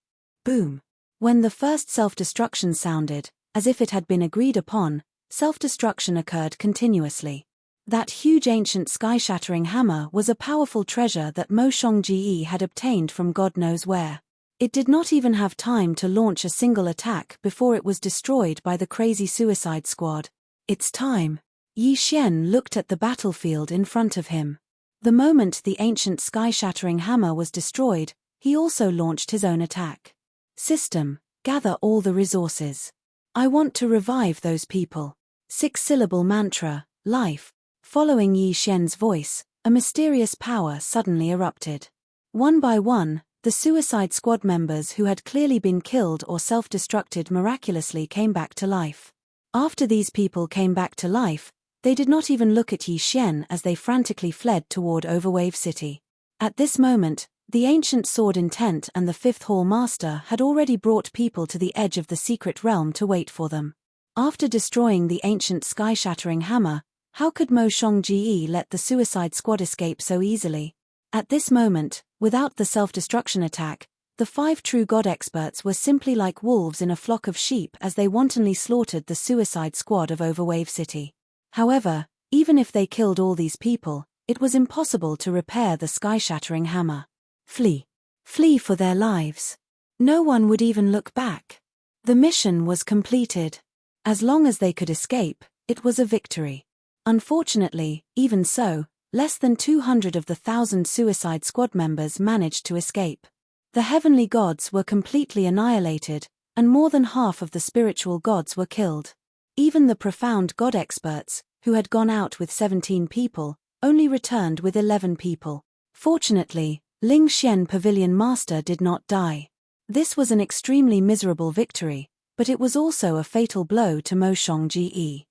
Boom. When the first self-destruction sounded, as if it had been agreed upon, self-destruction occurred continuously. That huge ancient sky-shattering hammer was a powerful treasure that Mo Shongji had obtained from God knows where. It did not even have time to launch a single attack before it was destroyed by the crazy Suicide Squad. It's time. Yi Xian looked at the battlefield in front of him. The moment the ancient sky-shattering hammer was destroyed, he also launched his own attack. System, gather all the resources. I want to revive those people. 6-syllable mantra, life. Following Yi Xian's voice, a mysterious power suddenly erupted. One by one, the Suicide Squad members who had clearly been killed or self-destructed miraculously came back to life. After these people came back to life, They did not even look at Yi Xian as they frantically fled toward Overwave City. At this moment, the ancient sword intent and the fifth hall master had already brought people to the edge of the secret realm to wait for them. After destroying the ancient sky-shattering hammer, how could Mo Shongji let the suicide squad escape so easily? At this moment, without the self-destruction attack, the 5 true god experts were simply like wolves in a flock of sheep as they wantonly slaughtered the suicide squad of Overwave City. However, even if they killed all these people, it was impossible to repair the sky-shattering hammer. Flee. Flee for their lives. No one would even look back. The mission was completed. As long as they could escape, it was a victory. Unfortunately, even so, less than 200 of the 1,000 suicide squad members managed to escape. The heavenly gods were completely annihilated, and more than half of the spiritual gods were killed. Even the profound god experts, who had gone out with 17 people, only returned with 11 people. Fortunately, Ling Xian Pavilion Master did not die. This was an extremely miserable victory, but it was also a fatal blow to Mo Shongji.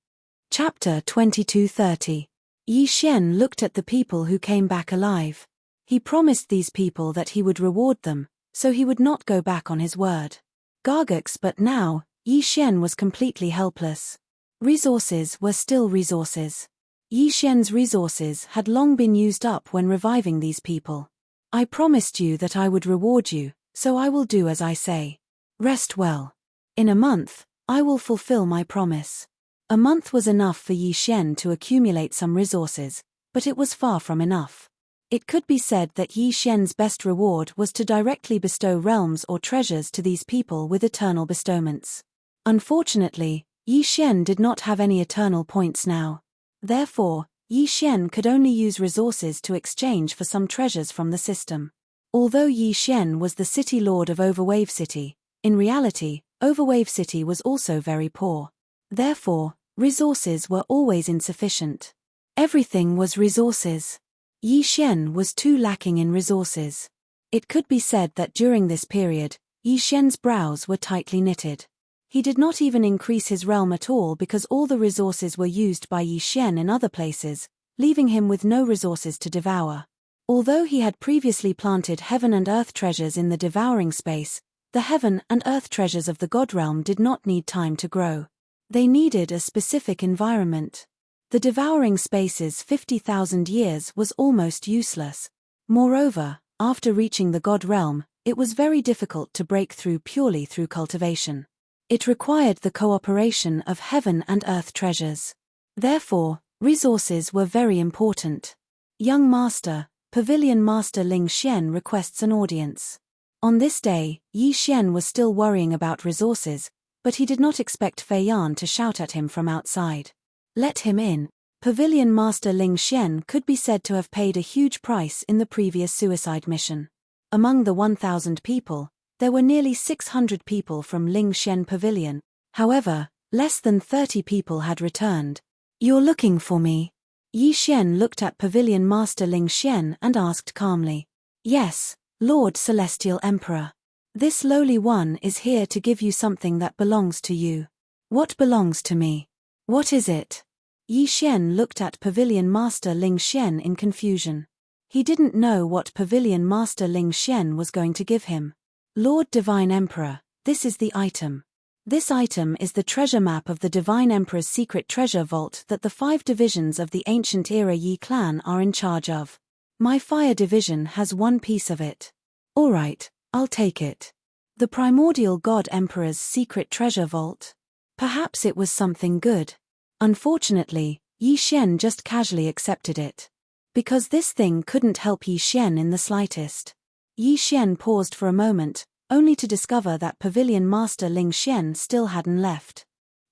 Chapter 2230. Yi Xian looked at the people who came back alive. He promised these people that he would reward them, so he would not go back on his word. Gargux, but now, Yi Xian was completely helpless. Resources were still resources. Yi Xian's resources had long been used up when reviving these people. I promised you that I would reward you, so I will do as I say. Rest well. In a month, I will fulfill my promise. A month was enough for Yi Xian to accumulate some resources, but it was far from enough. It could be said that Yi Xian's best reward was to directly bestow realms or treasures to these people with eternal bestowments. Unfortunately, Yi Xian did not have any eternal points now. Therefore, Yi Xian could only use resources to exchange for some treasures from the system. Although Yi Xian was the city lord of Overwave City, in reality, Overwave City was also very poor. Therefore, resources were always insufficient. Everything was resources. Yi Xian was too lacking in resources. It could be said that during this period, Yi Xian's brows were tightly knitted. He did not even increase his realm at all because all the resources were used by Yi Xian in other places, leaving him with no resources to devour. Although he had previously planted heaven and earth treasures in the devouring space, the heaven and earth treasures of the god realm did not need time to grow. They needed a specific environment. The devouring space's 50,000 years was almost useless. Moreover, after reaching the god realm, it was very difficult to break through purely through cultivation. It required the cooperation of heaven and earth treasures. Therefore, resources were very important. Young Master, Pavilion Master Ling Xian requests an audience. On this day, Yi Xian was still worrying about resources, but he did not expect Fei Yan to shout at him from outside. Let him in. Pavilion Master Ling Xian could be said to have paid a huge price in the previous suicide mission. Among the 1,000 people, there were nearly 600 people from Ling Xian Pavilion. However, less than 30 people had returned. You're looking for me? Yi Xian looked at Pavilion Master Ling Xian and asked calmly. Yes, Lord Celestial Emperor. This lowly one is here to give you something that belongs to you. What belongs to me? What is it? Yi Xian looked at Pavilion Master Ling Xian in confusion. He didn't know what Pavilion Master Ling Xian was going to give him. Lord Divine Emperor, this is the item. This item is the treasure map of the Divine Emperor's secret treasure vault that the 5 divisions of the ancient era Yi clan are in charge of. My fire division has one piece of it. Alright, I'll take it. The primordial god Emperor's secret treasure vault? Perhaps it was something good. Unfortunately, Yi Xian just casually accepted it. Because this thing couldn't help Yi Xian in the slightest. Yi Xian paused for a moment, only to discover that Pavilion Master Ling Xian still hadn't left.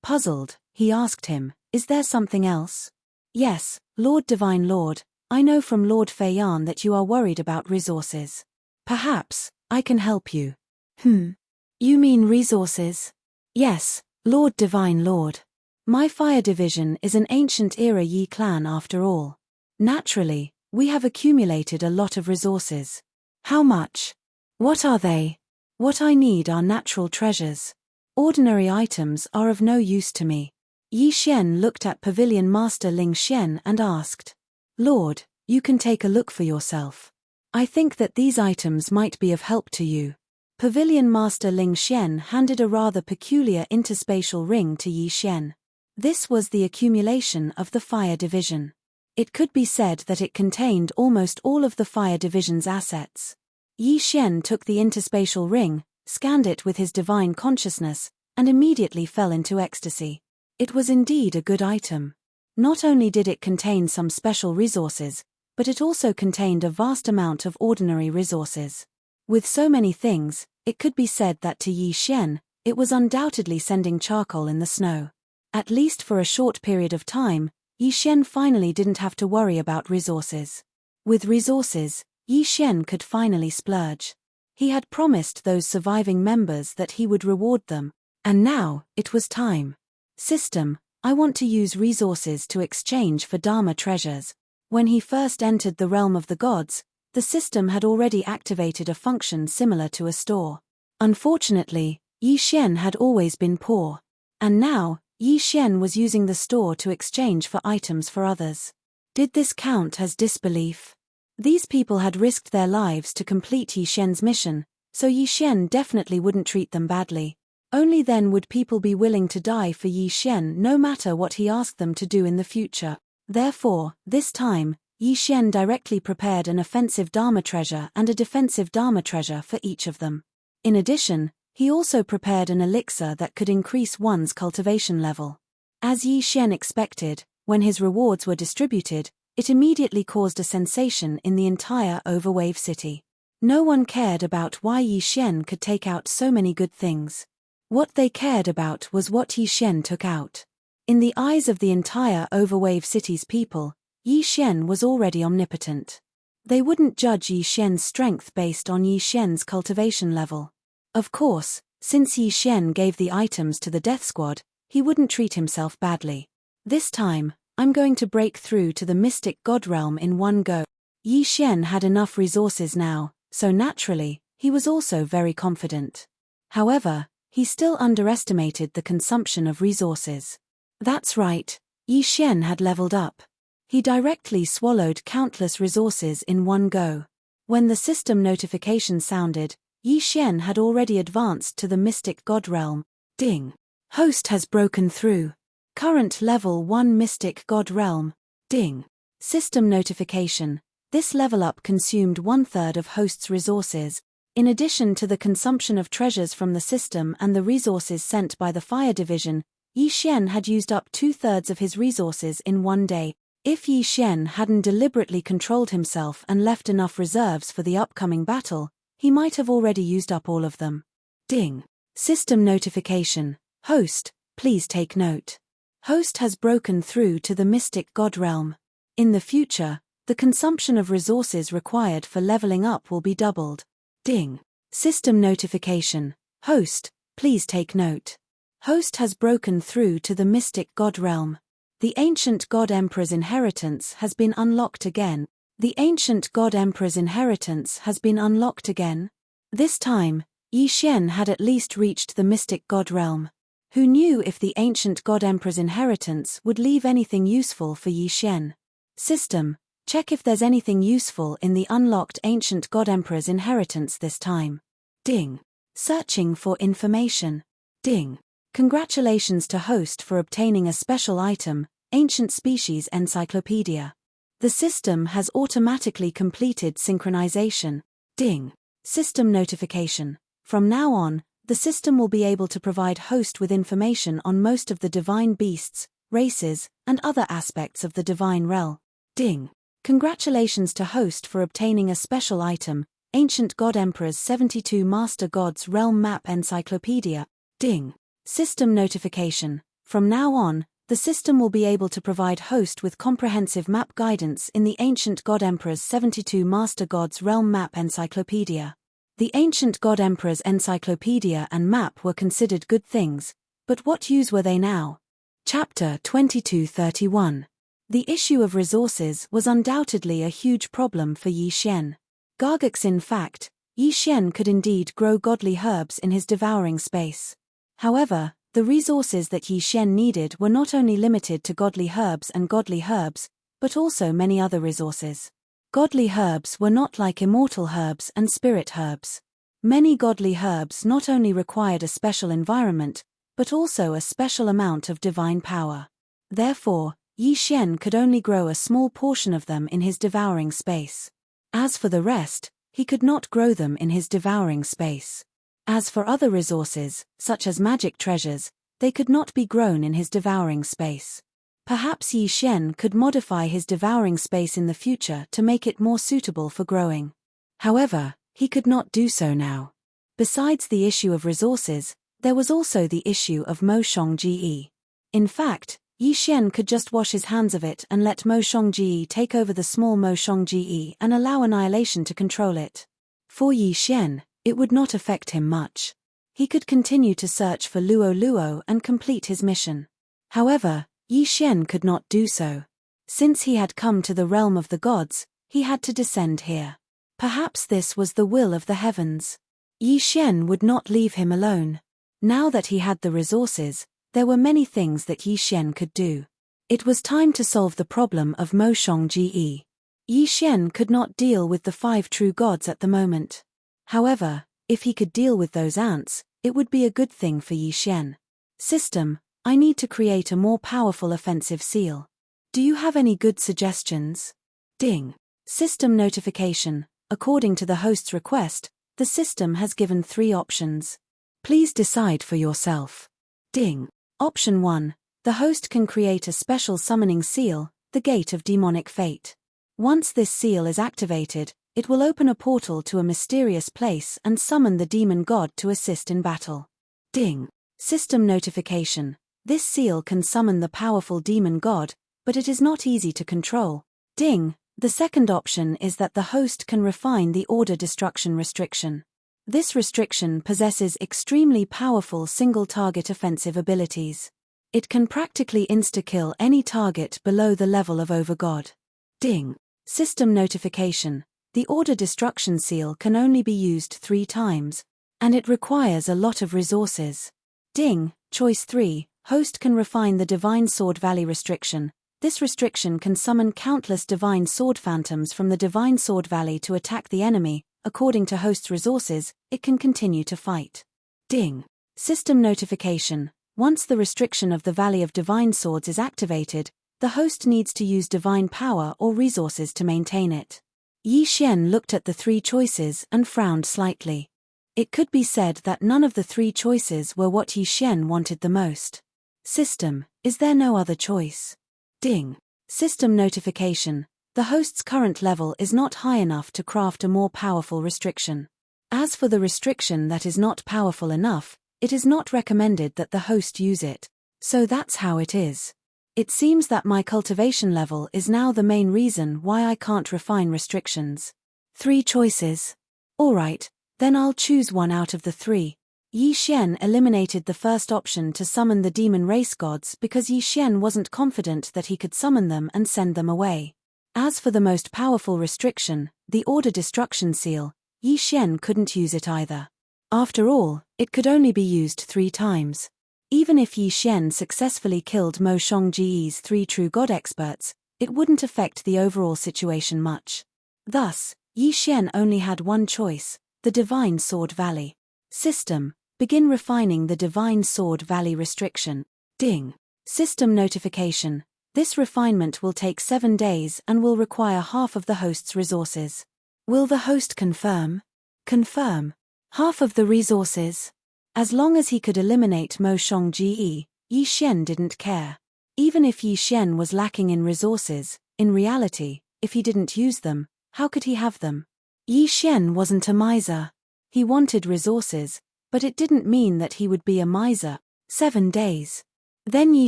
Puzzled, he asked him, is there something else? Yes, Lord Divine Lord, I know from Lord Fei Yan that you are worried about resources. Perhaps, I can help you. You mean resources? Yes, Lord Divine Lord. My fire division is an ancient era Yi clan after all. Naturally, we have accumulated a lot of resources. How much? What are they? What I need are natural treasures. Ordinary items are of no use to me. Yi Xian looked at Pavilion Master Ling Xian and asked, "Lord, you can take a look for yourself. I think that these items might be of help to you." Pavilion Master Ling Xian handed a rather peculiar interspatial ring to Yi Xian. This was the accumulation of the Fire Division. It could be said that it contained almost all of the Fire Division's assets. Yi Xian took the interspatial ring, scanned it with his divine consciousness, and immediately fell into ecstasy. It was indeed a good item. Not only did it contain some special resources, but it also contained a vast amount of ordinary resources. With so many things, it could be said that to Yi Xian, it was undoubtedly sending charcoal in the snow. At least for a short period of time, Yi Xian finally didn't have to worry about resources. With resources, Yi Xian could finally splurge. He had promised those surviving members that he would reward them, and now, it was time. System, I want to use resources to exchange for Dharma treasures. When he first entered the realm of the gods, the system had already activated a function similar to a store. Unfortunately, Yi Xian had always been poor. And now, Yi Xian was using the store to exchange for items for others. Did this count as disbelief? These people had risked their lives to complete Yi Xian's mission, so Yi Xian definitely wouldn't treat them badly. Only then would people be willing to die for Yi Xian no matter what he asked them to do in the future. Therefore, this time, Yi Xian directly prepared an offensive Dharma treasure and a defensive Dharma treasure for each of them. In addition, he also prepared an elixir that could increase one's cultivation level. As Yi Xian expected, when his rewards were distributed, it immediately caused a sensation in the entire Overwave city. No one cared about why Yi Xian could take out so many good things. What they cared about was what Yi Xian took out. In the eyes of the entire Overwave city's people, Yi Xian was already omnipotent. They wouldn't judge Yi Xian's strength based on Yi Xian's cultivation level. Of course, since Yi Xian gave the items to the Death Squad, he wouldn't treat himself badly. This time, I'm going to break through to the mystic god realm in one go. Yi Xian had enough resources now, so naturally, he was also very confident. However, he still underestimated the consumption of resources. That's right, Yi Xian had leveled up. He directly swallowed countless resources in one go. When the system notification sounded, Yi Xian had already advanced to the mystic god realm. Ding! Host has broken through. Current level 1 mystic god realm. Ding! System notification. This level up consumed 1/3 of host's resources. In addition to the consumption of treasures from the system and the resources sent by the Fire Division, Yi Xian had used up 2/3 of his resources in one day. If Yi Xian hadn't deliberately controlled himself and left enough reserves for the upcoming battle, he might have already used up all of them. Ding! System notification. Host, please take note. Host has broken through to the mystic god realm. In the future, the consumption of resources required for leveling up will be doubled. Ding! System notification. Host, please take note. Host has broken through to the mystic god realm. The ancient god emperor's inheritance has been unlocked again. The ancient god emperor's inheritance has been unlocked again. This time, Yi Xian had at least reached the mystic god realm. Who knew if the ancient god emperor's inheritance would leave anything useful for Yi Xian? System, check if there's anything useful in the unlocked ancient god emperor's inheritance this time. Ding! Searching for information. Ding! Congratulations to host for obtaining a special item, Ancient Species Encyclopedia. The system has automatically completed synchronization. Ding! System notification. From now on, the system will be able to provide host with information on most of the divine beasts, races, and other aspects of the divine realm. Ding! Congratulations to host for obtaining a special item, Ancient God Emperor's 72 Master Gods Realm Map Encyclopedia. Ding! System notification. From now on, the system will be able to provide host with comprehensive map guidance in the Ancient God Emperor's 72 Master Gods Realm Map Encyclopedia. The Ancient God Emperor's encyclopedia and map were considered good things, but what use were they now? Chapter 2231. The issue of resources was undoubtedly a huge problem for Yi Xian. Gargux in fact, Yi Xian could indeed grow godly herbs in his devouring space. However, The resources that Yi Xian needed were not only limited to godly herbs, but also many other resources. Godly herbs were not like immortal herbs and spirit herbs. Many godly herbs not only required a special environment, but also a special amount of divine power. Therefore, Yi Xian could only grow a small portion of them in his devouring space. As for the rest, he could not grow them in his devouring space. As for other resources, such as magic treasures, they could not be grown in his devouring space. Perhaps Yi Xian could modify his devouring space in the future to make it more suitable for growing. However, he could not do so now. Besides the issue of resources, there was also the issue of Mo Shongji. In fact, Yi Xian could just wash his hands of it and let Mo Shongji take over the small Mo Shongji and allow annihilation to control it. For Yi Xian, it would not affect him much. He could continue to search for Luo Luo and complete his mission. However, Yi Xian could not do so. Since he had come to the realm of the gods, he had to descend here. Perhaps this was the will of the heavens. Yi Xian would not leave him alone. Now that he had the resources, there were many things that Yi Xian could do. It was time to solve the problem of Mo Shongji. Yi Xian could not deal with the 5 true gods at the moment. However, if he could deal with those ants, it would be a good thing for Yi Xian. System, I need to create a more powerful offensive seal. Do you have any good suggestions? Ding. System notification. According to the host's request, the system has given 3 options. Please decide for yourself. Ding. Option 1. The host can create a special summoning seal, the Gate of Demonic Fate. Once this seal is activated, it will open a portal to a mysterious place and summon the demon god to assist in battle. Ding. System notification. This seal can summon the powerful demon god, but it is not easy to control. Ding. The second option is that the host can refine the order destruction restriction. This restriction possesses extremely powerful single-target offensive abilities. It can practically insta-kill any target below the level of Overgod. Ding. System notification. The order destruction seal can only be used 3 times, and it requires a lot of resources. Ding. Choice 3. Host can refine the Divine Sword Valley restriction. This restriction can summon countless Divine Sword Phantoms from the Divine Sword Valley to attack the enemy. According to host's resources, it can continue to fight. Ding. System notification. Once the restriction of the Valley of Divine Swords is activated, the host needs to use divine power or resources to maintain it. Yi Xian looked at the 3 choices and frowned slightly. It could be said that none of the 3 choices were what Yi Xian wanted the most. System, is there no other choice? Ding. System notification. The host's current level is not high enough to craft a more powerful restriction. As for the restriction that is not powerful enough, it is not recommended that the host use it. So that's how it is. It seems that my cultivation level is now the main reason why I can't refine restrictions. 3 choices. Alright, then I'll choose one out of the 3. Yi Xian eliminated the first option to summon the demon race gods because Yi Xian wasn't confident that he could summon them and send them away. As for the most powerful restriction, the Order Destruction Seal, Yi Xian couldn't use it either. After all, it could only be used 3 times. Even if Yi Xian successfully killed Mo Shongji's 3 true god experts, it wouldn't affect the overall situation much. Thus, Yi Xian only had one choice, the Divine Sword Valley. System, begin refining the Divine Sword Valley restriction. Ding. System notification. This refinement will take 7 days and will require half of the host's resources. Will the host confirm? Confirm. Half of the resources. As long as he could eliminate Mo Shongji, Yi Xian didn't care. Even if Yi Xian was lacking in resources, in reality, if he didn't use them, how could he have them? Yi Xian wasn't a miser. He wanted resources, but it didn't mean that he would be a miser. 7 days. Then Yi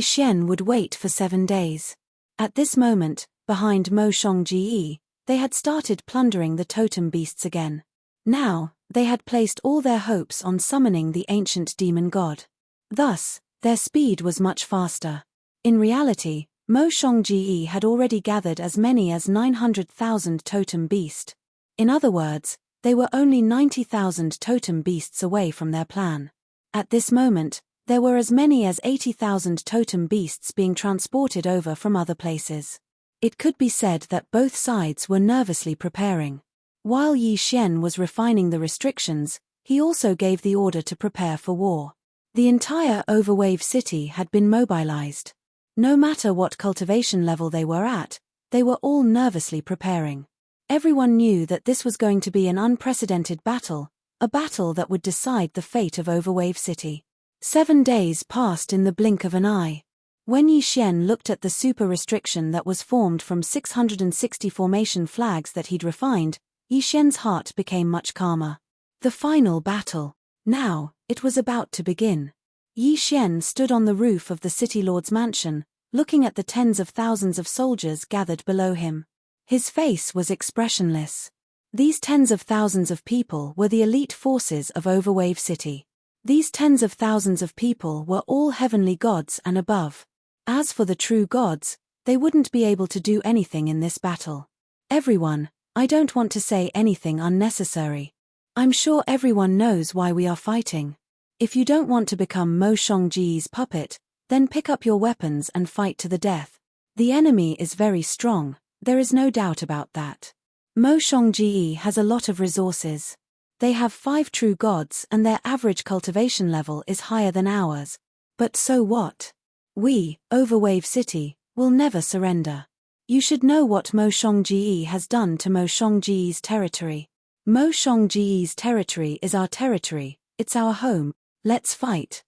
Xian would wait for 7 days. At this moment, behind Mo Shongji, they had started plundering the totem beasts again. Now, they had placed all their hopes on summoning the ancient demon god. Thus, their speed was much faster. In reality, Mo Shongji had already gathered as many as 900,000 totem beast. In other words, they were only 90,000 totem beasts away from their plan. At this moment, There were as many as 80,000 totem beasts being transported over from other places. It could be said that both sides were nervously preparing. While Yi Xian was refining the restrictions, he also gave the order to prepare for war. The entire Overwave city had been mobilized. No matter what cultivation level they were at, they were all nervously preparing. Everyone knew that this was going to be an unprecedented battle, a battle that would decide the fate of Overwave city. 7 days passed in the blink of an eye. When Yi Xian looked at the super restriction that was formed from 660 formation flags that he'd refined, Yi Xian's heart became much calmer. The final battle. Now, it was about to begin. Yi Xian stood on the roof of the city lord's mansion, looking at the tens of thousands of soldiers gathered below him. His face was expressionless. These tens of thousands of people were the elite forces of Overwave City. These tens of thousands of people were all heavenly gods and above. As for the true gods, they wouldn't be able to do anything in this battle. Everyone, I don't want to say anything unnecessary. I'm sure everyone knows why we are fighting. If you don't want to become Mo Shongji's puppet, then pick up your weapons and fight to the death. The enemy is very strong, there is no doubt about that. Mo Shongji has a lot of resources. They have 5 true gods and their average cultivation level is higher than ours. But so what? We, Overwave City, will never surrender. You should know what Mo Shongji has done to Mo Shongji's territory. Mo Shongji's territory is our territory, it's our home. Let's fight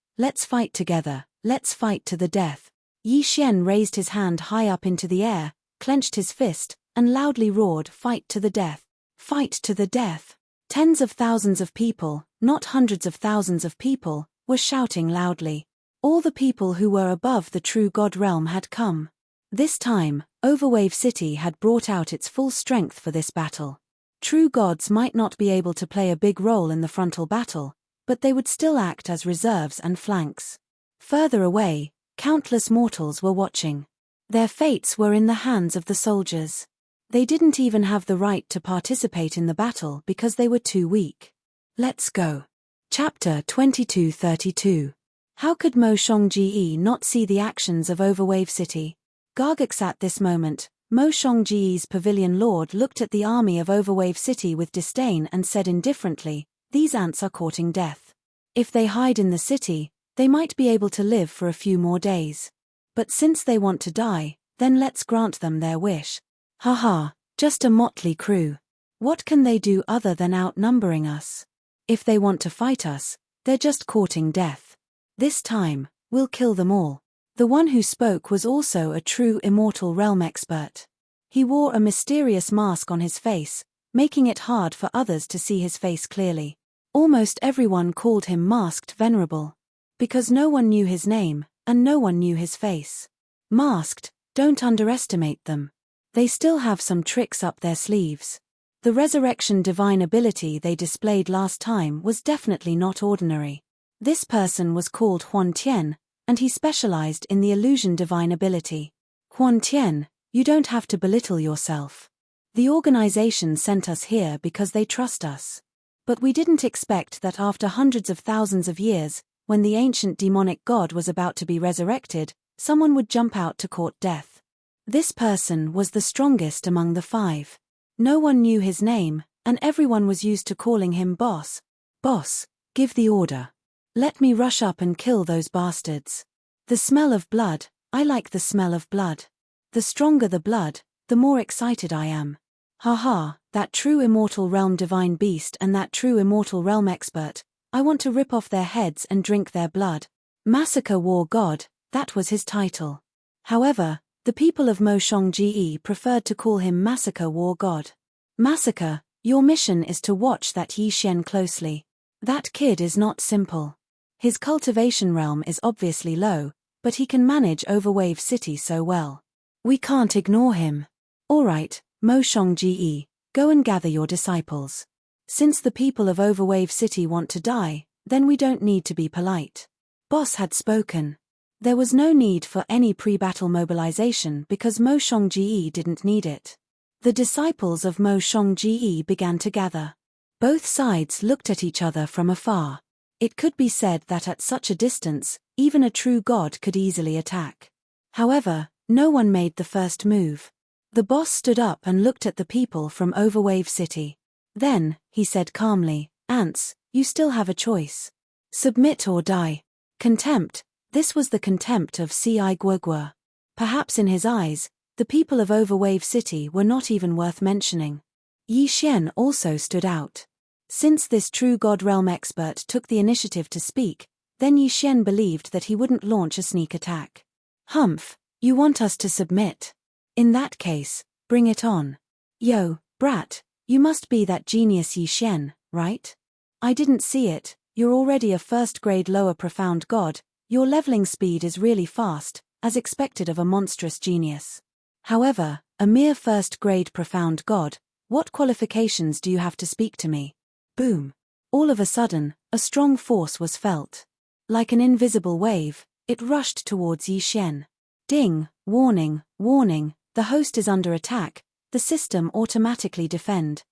together, let's fight to the death. Yi Xian raised his hand high up into the air, clenched his fist, and loudly roared, "Fight to the death! Fight to the death!" Tens of thousands of people, not hundreds of thousands of people, were shouting loudly. All the people who were above the true God realm had come. This time, Overwave City had brought out its full strength for this battle. True gods might not be able to play a big role in the frontal battle, but they would still act as reserves and flanks. Further away, countless mortals were watching. Their fates were in the hands of the soldiers. They didn't even have the right to participate in the battle because they were too weak. Let's go. Chapter 2232. How could Mo Shongji not see the actions of Overwave City? Gargax. At this moment, Mo Shongji's pavilion lord looked at the army of Overwave City with disdain and said indifferently, "These ants are courting death. If they hide in the city, they might be able to live for a few more days. But since they want to die, then let's grant them their wish. Haha, just a motley crew. What can they do other than outnumbering us? If they want to fight us, they're just courting death. This time, we'll kill them all." The one who spoke was also a true immortal realm expert. He wore a mysterious mask on his face, making it hard for others to see his face clearly. Almost everyone called him Masked Venerable. Because no one knew his name, and no one knew his face. Masked, don't underestimate them. They still have some tricks up their sleeves. The resurrection divine ability they displayed last time was definitely not ordinary. This person was called Huan Tian, and he specialized in the illusion divine ability. Huan Tian, you don't have to belittle yourself. The organization sent us here because they trust us. But we didn't expect that after hundreds of thousands of years, when the ancient demonic god was about to be resurrected, someone would jump out to court death. This person was the strongest among the 5. No one knew his name, and everyone was used to calling him boss. "Boss, give the order. Let me rush up and kill those bastards. The smell of blood, I like the smell of blood. The stronger the blood, the more excited I am. Haha, that true immortal realm divine beast and that true immortal realm expert, I want to rip off their heads and drink their blood." Massacre War God, that was his title. However, the people of Mo Shongji preferred to call him Massacre War God. "Massacre, your mission is to watch that Yi Xian closely. That kid is not simple. His cultivation realm is obviously low, but he can manage Overwave City so well. We can't ignore him. Alright, Mo Shongji, go and gather your disciples. Since the people of Overwave City want to die, then we don't need to be polite." Boss had spoken. There was no need for any pre-battle mobilization because Mo Shongji didn't need it. The disciples of Mo Shongji began to gather. Both sides looked at each other from afar. It could be said that at such a distance, even a true god could easily attack. However, no one made the first move. The boss stood up and looked at the people from Overwave City. Then, he said calmly, "Ants, you still have a choice. Submit or die." Contempt. This was the contempt of Ci Guogua. Perhaps in his eyes, the people of Overwave City were not even worth mentioning. Yi Xian also stood out. Since this true God Realm expert took the initiative to speak, then Yi Xian believed that he wouldn't launch a sneak attack. "Humph, you want us to submit? In that case, bring it on. Yo, brat, you must be that genius Yi Xian, right? I didn't see it, you're already a first-grade lower profound god, your leveling speed is really fast, as expected of a monstrous genius. However, a mere first-grade profound god, what qualifications do you have to speak to me?" Boom. All of a sudden, a strong force was felt. Like an invisible wave, it rushed towards Yi Xian. Ding, warning, warning, the host is under attack, the system automatically defend.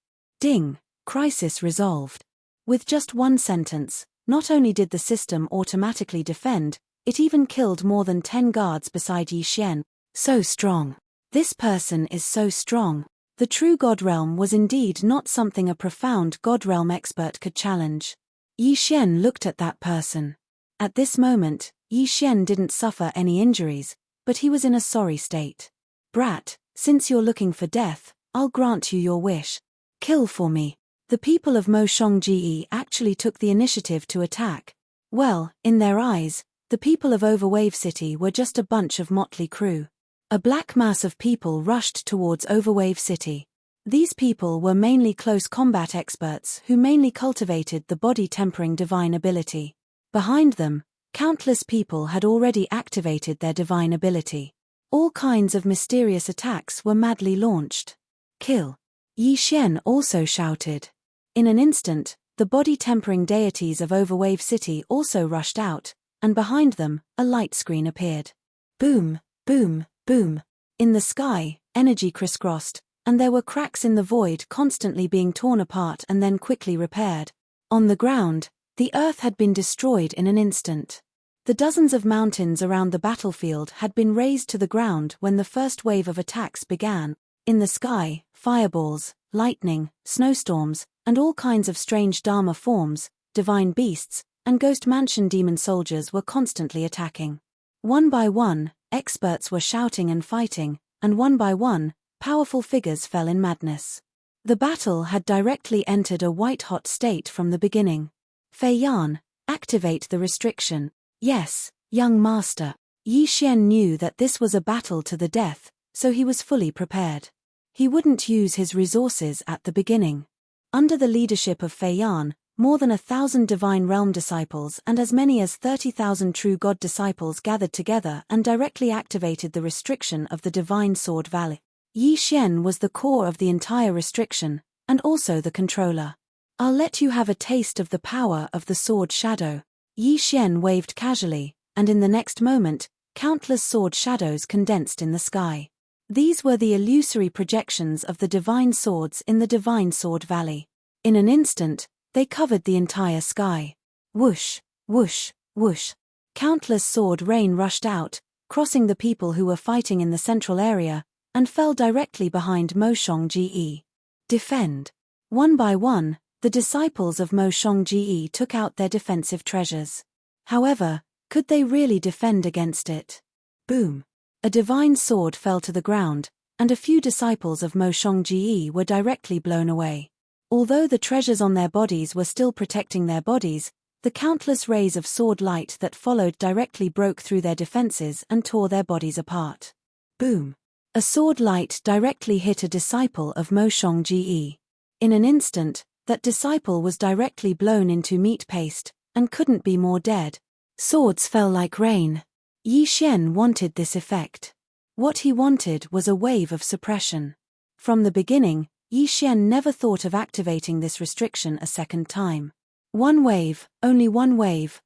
Ding, crisis resolved. With just one sentence, not only did the system automatically defend, it even killed more than 10 guards beside Yi Xian. So strong. This person is so strong. The true God Realm was indeed not something a profound God Realm expert could challenge. Yi Xian looked at that person. At this moment, Yi Xian didn't suffer any injuries, but he was in a sorry state. "Brat, since you're looking for death, I'll grant you your wish. Kill for me." The people of Mo Shongji actually took the initiative to attack. Well, in their eyes, the people of Overwave City were just a bunch of motley crew. A black mass of people rushed towards Overwave City. These people were mainly close combat experts who mainly cultivated the body-tempering divine ability. Behind them, countless people had already activated their divine ability. All kinds of mysterious attacks were madly launched. "Kill!" Yi Xian also shouted. In an instant, the body-tempering deities of Overwave City also rushed out, and behind them, a light screen appeared. Boom, boom, boom. In the sky, energy crisscrossed, and there were cracks in the void constantly being torn apart and then quickly repaired. On the ground, the earth had been destroyed in an instant. The dozens of mountains around the battlefield had been razed to the ground when the first wave of attacks began. In the sky, fireballs, lightning, snowstorms, and all kinds of strange Dharma forms, divine beasts, and ghost mansion demon soldiers were constantly attacking. One by one, experts were shouting and fighting, and one by one, powerful figures fell in madness. The battle had directly entered a white-hot state from the beginning. "Fei Yan, activate the restriction." "Yes, young master." Yi Xian knew that this was a battle to the death, so he was fully prepared. He wouldn't use his resources at the beginning. Under the leadership of Fei Yan, more than 1,000 Divine Realm disciples and as many as 30,000 True God disciples gathered together and directly activated the restriction of the Divine Sword Valley. Yi Xian was the core of the entire restriction, and also the controller. "I'll let you have a taste of the power of the sword shadow." Yi Xian waved casually, and in the next moment, countless sword shadows condensed in the sky. These were the illusory projections of the divine swords in the Divine Sword Valley. In an instant, they covered the entire sky. Whoosh, whoosh, whoosh. Countless sword rain rushed out, crossing the people who were fighting in the central area, and fell directly behind Mo Shongji. Defend. One by one, the disciples of Mo Shongji took out their defensive treasures. However, could they really defend against it? Boom. A divine sword fell to the ground, and a few disciples of Mo Shongji were directly blown away. Although the treasures on their bodies were still protecting their bodies, the countless rays of sword light that followed directly broke through their defenses and tore their bodies apart. Boom. A sword light directly hit a disciple of Mo Shongji. In an instant, that disciple was directly blown into meat paste, and couldn't be more dead. Swords fell like rain. Yi Xian wanted this effect. What he wanted was a wave of suppression. From the beginning, Yi Xian never thought of activating this restriction a second time. One wave, only one wave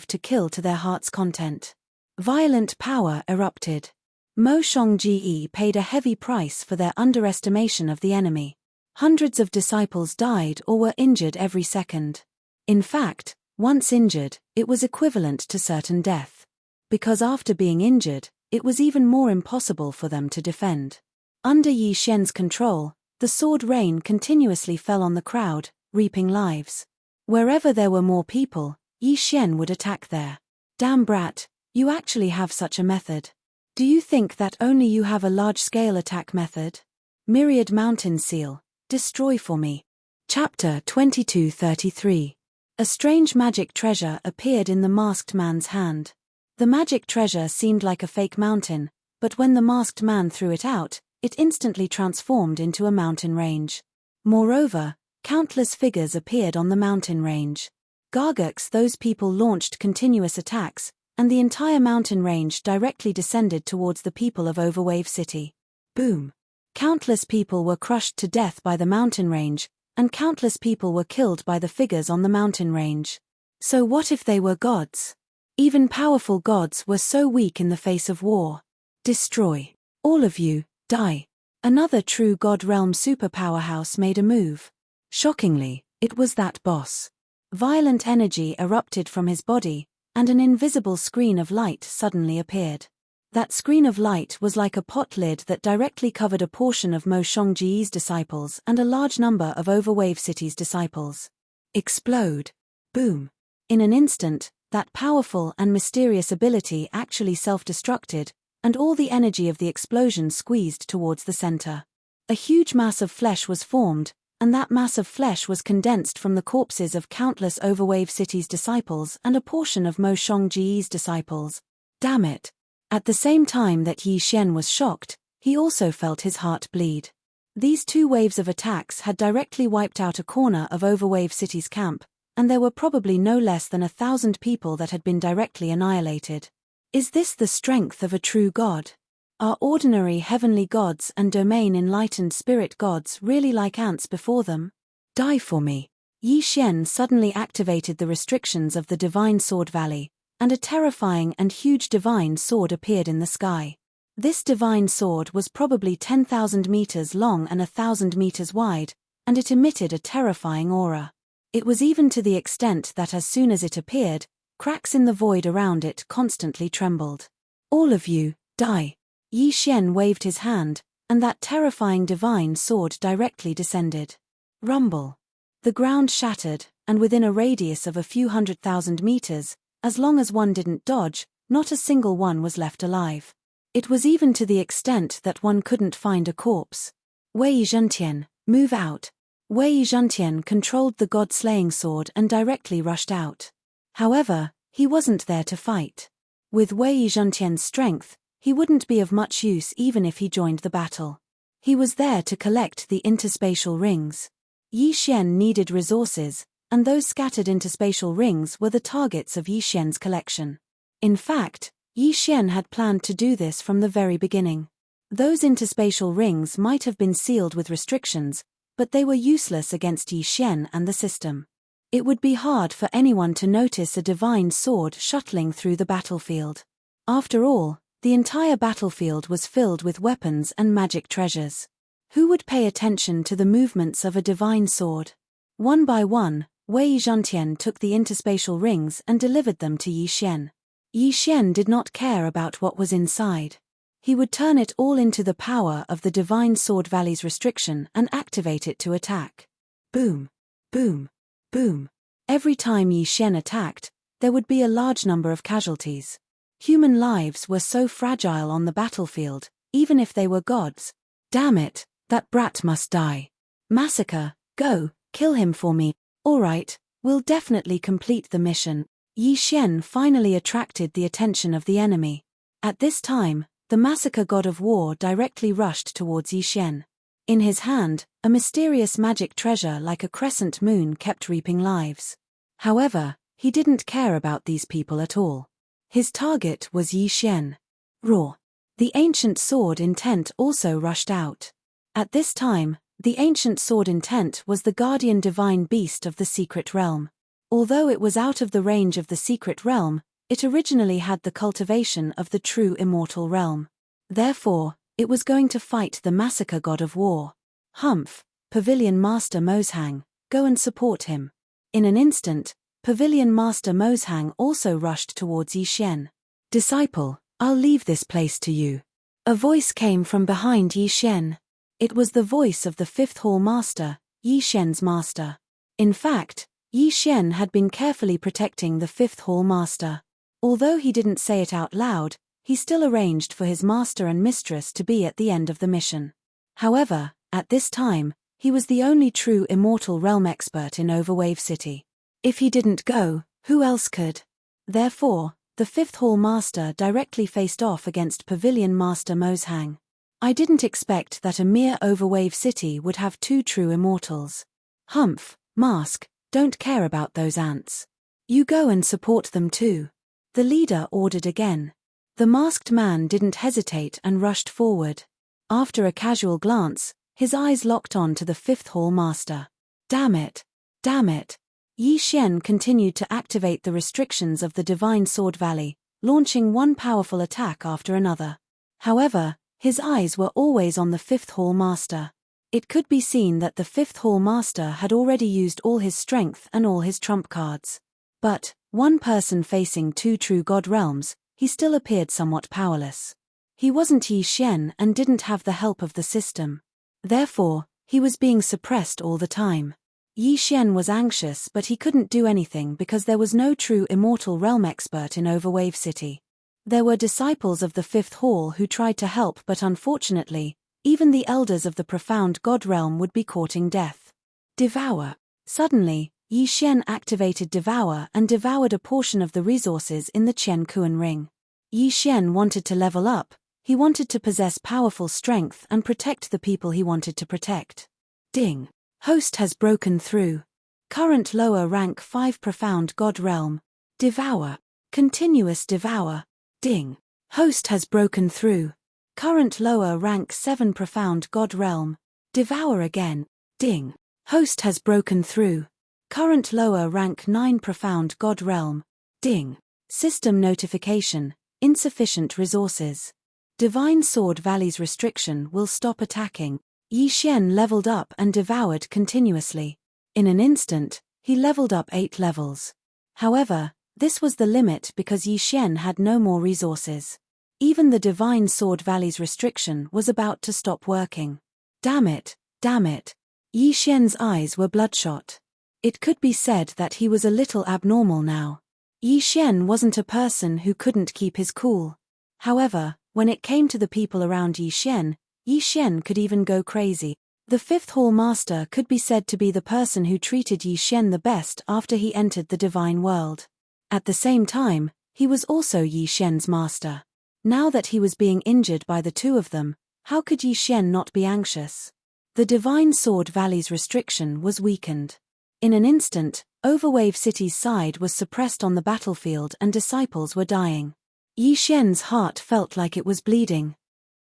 to kill to their heart's content. Violent power erupted. Mo Shongji paid a heavy price for their underestimation of the enemy. Hundreds of disciples died or were injured every second. In fact, Once injured, it was equivalent to certain death. Because after being injured, it was even more impossible for them to defend. Under Yi Xian's control, the sword rain continuously fell on the crowd, reaping lives. Wherever there were more people, Yi Xian would attack there. Damn brat, you actually have such a method. Do you think that only you have a large-scale attack method? Myriad Mountain Seal, destroy for me. Chapter 2233. A strange magic treasure appeared in the masked man's hand. The magic treasure seemed like a fake mountain, but when the masked man threw it out, it instantly transformed into a mountain range. Moreover, countless figures appeared on the mountain range. Gargux, those people launched continuous attacks, and the entire mountain range directly descended towards the people of Overwave City. Boom! Countless people were crushed to death by the mountain range, and countless people were killed by the figures on the mountain range. So what if they were gods? Even powerful gods were so weak in the face of war. Destroy. All of you, die. Another true God Realm superpowerhouse made a move. Shockingly, it was that boss. Violent energy erupted from his body, and an invisible screen of light suddenly appeared. That screen of light was like a pot lid that directly covered a portion of Mo Shongji's disciples and a large number of Overwave City's disciples. Explode. Boom. In an instant, that powerful and mysterious ability actually self-destructed, and all the energy of the explosion squeezed towards the center. A huge mass of flesh was formed, and that mass of flesh was condensed from the corpses of countless Overwave City's disciples and a portion of Mo Shongji's disciples. Damn it. At the same time that Yi Xian was shocked, he also felt his heart bleed. These two waves of attacks had directly wiped out a corner of Overwave City's camp, and there were probably no less than 1,000 people that had been directly annihilated. Is this the strength of a true god? Are ordinary heavenly gods and domain-enlightened spirit gods really like ants before them? Die for me. Yi Xian suddenly activated the restrictions of the Divine Sword Valley, and a terrifying and huge divine sword appeared in the sky. This divine sword was probably 10,000 meters long and 1,000 meters wide, and it emitted a terrifying aura. It was even to the extent that as soon as it appeared, cracks in the void around it constantly trembled. All of you, die. Yi Xian waved his hand, and that terrifying divine sword directly descended. Rumble. The ground shattered, and within a radius of a few 100,000 meters, as long as one didn't dodge, not a single one was left alive. It was even to the extent that one couldn't find a corpse. Wei Zhentian, move out. Wei Zhentian controlled the god-slaying sword and directly rushed out. However, he wasn't there to fight. With Wei Zhentian's strength, he wouldn't be of much use even if he joined the battle. He was there to collect the interspatial rings. Yi Xian needed resources, and those scattered interspatial rings were the targets of Yi Xian's collection. In fact, Yi Xian had planned to do this from the very beginning. Those interspatial rings might have been sealed with restrictions, but they were useless against Yi Xian and the system. It would be hard for anyone to notice a divine sword shuttling through the battlefield. After all, the entire battlefield was filled with weapons and magic treasures. Who would pay attention to the movements of a divine sword? One by one, Wei Zhentian took the interspatial rings and delivered them to Yi Xian. Yi Xian did not care about what was inside. He would turn it all into the power of the Divine Sword Valley's restriction and activate it to attack. Boom, boom, boom. Every time Yi Xian attacked, there would be a large number of casualties. Human lives were so fragile on the battlefield, even if they were gods. Damn it, that brat must die. Massacre, go, kill him for me. Alright, we'll definitely complete the mission. Yi Xian finally attracted the attention of the enemy. At this time, the massacre god of war directly rushed towards Yi Xian. In his hand, a mysterious magic treasure like a crescent moon kept reaping lives. However, he didn't care about these people at all. His target was Yi Xian. Roar. The ancient sword Intent also rushed out. At this time, the ancient sword Intent was the guardian divine beast of the secret realm. Although it was out of the range of the secret realm, it originally had the cultivation of the true immortal realm. Therefore, it was going to fight the massacre god of war. Humph, Pavilion Master Mozhang, go and support him. In an instant, Pavilion Master Mozhang also rushed towards Yi Shen. "Disciple, I'll leave this place to you." A voice came from behind Yi Shen. It was the voice of the Fifth Hall Master, Yi Shen's master. In fact, Yi Shen had been carefully protecting the Fifth Hall Master. Although he didn't say it out loud, he still arranged for his master and mistress to be at the end of the mission. However, at this time, he was the only true immortal realm expert in Overwave City. If he didn't go, who else could? Therefore, the Fifth Hall Master directly faced off against Pavilion Master Mozhang. "I didn't expect that a mere Overwave City would have two true immortals. Humph, Mask, don't care about those ants. You go and support them too," the leader ordered again. The masked man didn't hesitate and rushed forward. After a casual glance, his eyes locked on to the Fifth Hall Master. Damn it! Damn it! Yi Shen continued to activate the restrictions of the Divine Sword Valley, launching one powerful attack after another. However, his eyes were always on the Fifth Hall Master. It could be seen that the Fifth Hall Master had already used all his strength and all his trump cards. But, one person facing two true god realms, he still appeared somewhat powerless. He wasn't Yi Shen and didn't have the help of the system. Therefore, he was being suppressed all the time. Yi Shen was anxious, but he couldn't do anything because there was no true immortal realm expert in Overwave City. There were disciples of the Fifth Hall who tried to help, but unfortunately, even the elders of the profound god realm would be courting death. Devour. Suddenly, Yi Shen activated Devour and devoured a portion of the resources in the Chen Kuan ring. Yi Shen wanted to level up. He wanted to possess powerful strength and protect the people he wanted to protect. Ding. Host has broken through. Current lower rank 5 profound god realm. Devour. Continuous devour. Ding. Host has broken through. Current lower rank 7 profound god realm. Devour again. Ding. Host has broken through. Current lower rank 9 profound god realm. Ding. System notification. Insufficient resources. Divine Sword Valley's restriction will stop attacking. Yi Shen leveled up and devoured continuously. In an instant, he leveled up 8 levels. However, this was the limit because Yi Shen had no more resources. Even the Divine Sword Valley's restriction was about to stop working. Damn it, damn it. Yi Shen's eyes were bloodshot. It could be said that he was a little abnormal now. Yi Shen wasn't a person who couldn't keep his cool. However, when it came to the people around Yi Shen could even go crazy. The Fifth Hall Master could be said to be the person who treated Yi Shen the best after he entered the divine world. At the same time, he was also Yi Shen's master. Now that he was being injured by the two of them, how could Yi Shen not be anxious? The Divine Sword Valley's restriction was weakened. In an instant, Overwave City's side was suppressed on the battlefield and disciples were dying. Yi Shen's heart felt like it was bleeding.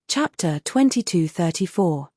Chapter 2234.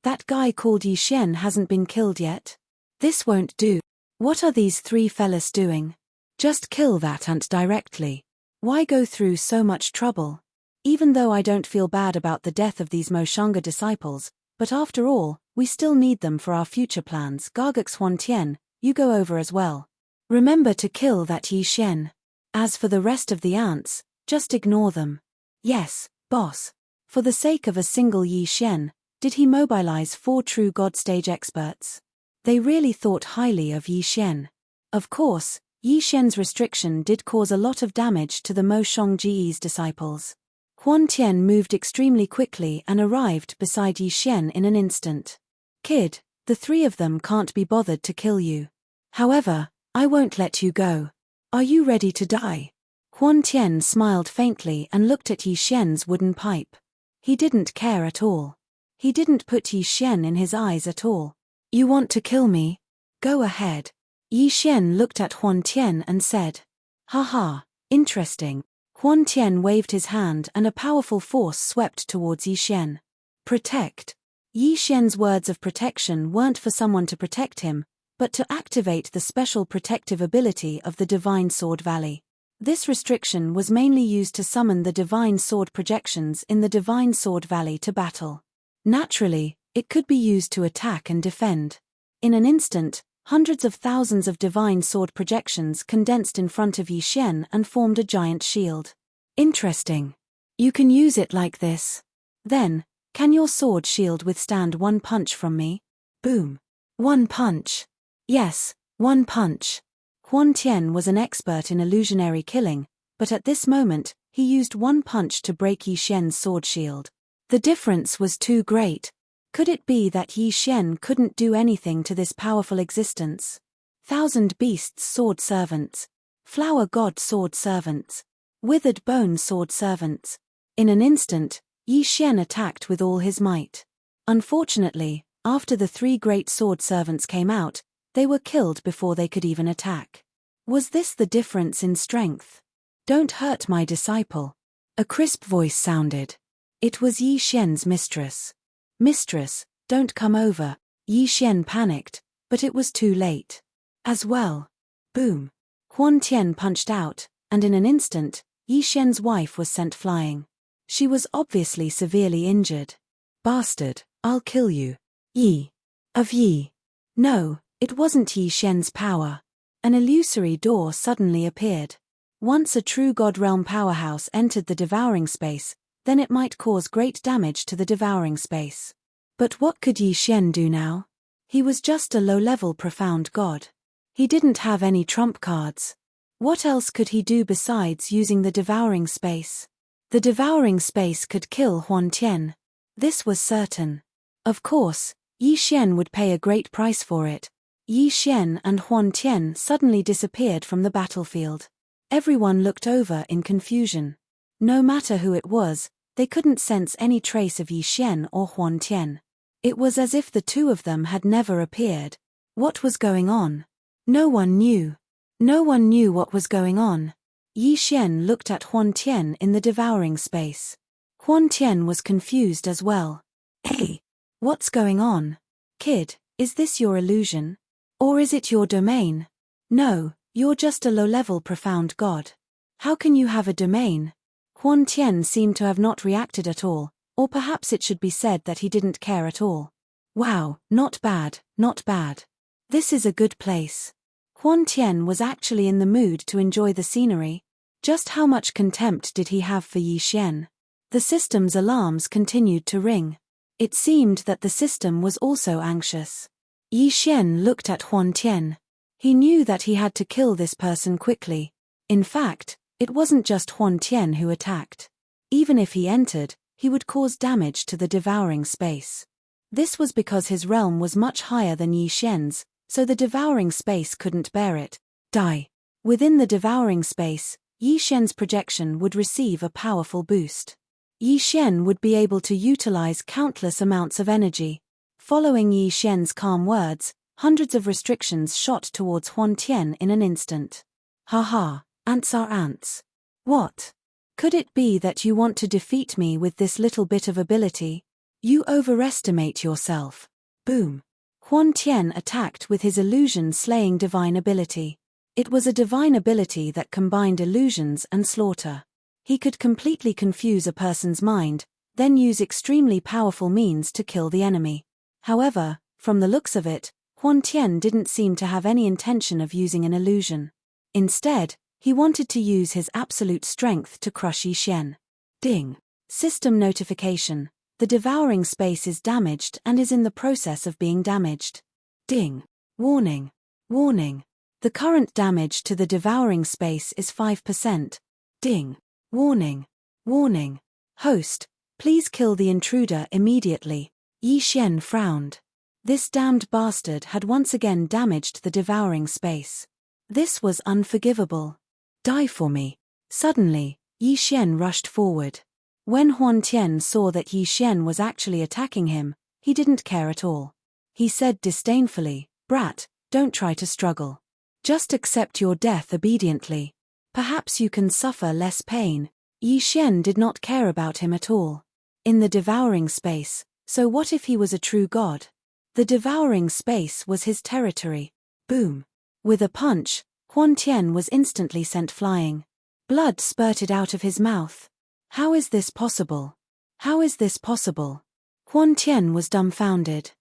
That guy called Yi Shen hasn't been killed yet? This won't do. What are these three fellas doing? Just kill that ant directly. Why go through so much trouble? Even though I don't feel bad about the death of these Moshunga disciples, but after all, we still need them for our future plans. Gargux Huantian, you go over as well. Remember to kill that Yi Shen. As for the rest of the ants, just ignore them. Yes, boss. For the sake of a single Yi Shen, did he mobilize 4 true God stage experts? They really thought highly of Yi Shen. Of course, Yi Shen's restriction did cause a lot of damage to the Mo Shongji's disciples. Huan Tian moved extremely quickly and arrived beside Yi Shen in an instant. Kid, the 3 of them can't be bothered to kill you. However, I won't let you go. Are you ready to die? Huan Tian smiled faintly and looked at Yi Shen's wooden pipe. He didn't care at all. He didn't put Yi Shen in his eyes at all. You want to kill me? Go ahead. Yi Shen looked at Huan Tian and said. Haha, interesting. Huan Tian waved his hand and a powerful force swept towards Yi Shen. Protect. Yi Shen's words of protection weren't for someone to protect him, but to activate the special protective ability of the Divine Sword Valley. This restriction was mainly used to summon the Divine Sword projections in the Divine Sword Valley to battle. Naturally, it could be used to attack and defend. In an instant, hundreds of thousands of divine sword projections condensed in front of Yi Xian and formed a giant shield. Interesting. You can use it like this. Then, can your sword shield withstand one punch from me? Boom. One punch. Yes, one punch. Huan Tian was an expert in illusionary killing, but at this moment, he used one punch to break Yi Xian's sword shield. The difference was too great. Could it be that Yi Xian couldn't do anything to this powerful existence? Thousand beasts sword servants. Flower god sword servants. Withered bone sword servants. In an instant, Yi Xian attacked with all his might. Unfortunately, after the three great sword servants came out, they were killed before they could even attack. Was this the difference in strength? Don't hurt my disciple. A crisp voice sounded. It was Yi Xian's mistress. Mistress, don't come over. Yi Xian panicked, but it was too late. As well. Boom. Huan Tian punched out, and in an instant, Yi Xian's wife was sent flying. She was obviously severely injured. Bastard, I'll kill you. Yi. Of Yi. No, it wasn't Yi Xian's power. An illusory door suddenly appeared. Once a true God Realm powerhouse entered the devouring space, then it might cause great damage to the devouring space. But what could Yi Xian do now? He was just a low-level profound god. He didn't have any trump cards. What else could he do besides using the devouring space? The devouring space could kill Huan Tian. This was certain. Of course, Yi Xian would pay a great price for it. Yi Xian and Huan Tian suddenly disappeared from the battlefield. Everyone looked over in confusion. No matter who it was, they couldn't sense any trace of Yi Xian or Huan Tian. It was as if the two of them had never appeared. What was going on? No one knew. No one knew what was going on. Yi Xian looked at Huan Tian in the devouring space. Huan Tian was confused as well. Hey, what's going on? Kid, is this your illusion? Or is it your domain? No, you're just a low-level profound god. How can you have a domain? Huan Tian seemed to have not reacted at all, or perhaps it should be said that he didn't care at all. Wow, not bad, not bad. This is a good place. Huan Tian was actually in the mood to enjoy the scenery. Just how much contempt did he have for Yi Xian? The system's alarms continued to ring. It seemed that the system was also anxious. Yi Xian looked at Huan Tian. He knew that he had to kill this person quickly. In fact, it wasn't just Huan Tian who attacked. Even if he entered, he would cause damage to the devouring space. This was because his realm was much higher than Yi Xian's, so the devouring space couldn't bear it. Die. Within the devouring space, Yi Xian's projection would receive a powerful boost. Yi Xian would be able to utilize countless amounts of energy. Following Yi Xian's calm words, hundreds of restrictions shot towards Huan Tian in an instant. Haha, ants are ants. What? Could it be that you want to defeat me with this little bit of ability? You overestimate yourself. Boom. Huan Tian attacked with his illusion-slaying divine ability. It was a divine ability that combined illusions and slaughter. He could completely confuse a person's mind, then use extremely powerful means to kill the enemy. However, from the looks of it, Huan Tian didn't seem to have any intention of using an illusion. Instead, he wanted to use his absolute strength to crush Yi Xian. Ding. System notification. The devouring space is damaged and is in the process of being damaged. Ding. Warning. Warning. The current damage to the devouring space is 5%. Ding. Warning. Warning. Host, please kill the intruder immediately. Yi Xian frowned. This damned bastard had once again damaged the devouring space. This was unforgivable. Die for me. Suddenly, Yi Xian rushed forward. When Huan Tian saw that Yi Xian was actually attacking him, he didn't care at all. He said disdainfully, "Brat, don't try to struggle. Just accept your death obediently. Perhaps you can suffer less pain." Yi Xian did not care about him at all. In the devouring space, so what if he was a true god? The devouring space was his territory. Boom. With a punch, Huan Tian was instantly sent flying. Blood spurted out of his mouth. How is this possible? How is this possible? Huan Tian was dumbfounded.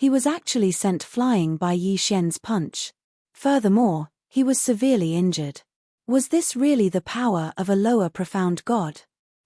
He was actually sent flying by Yi Xian's punch. Furthermore, he was severely injured. Was this really the power of a lower profound god?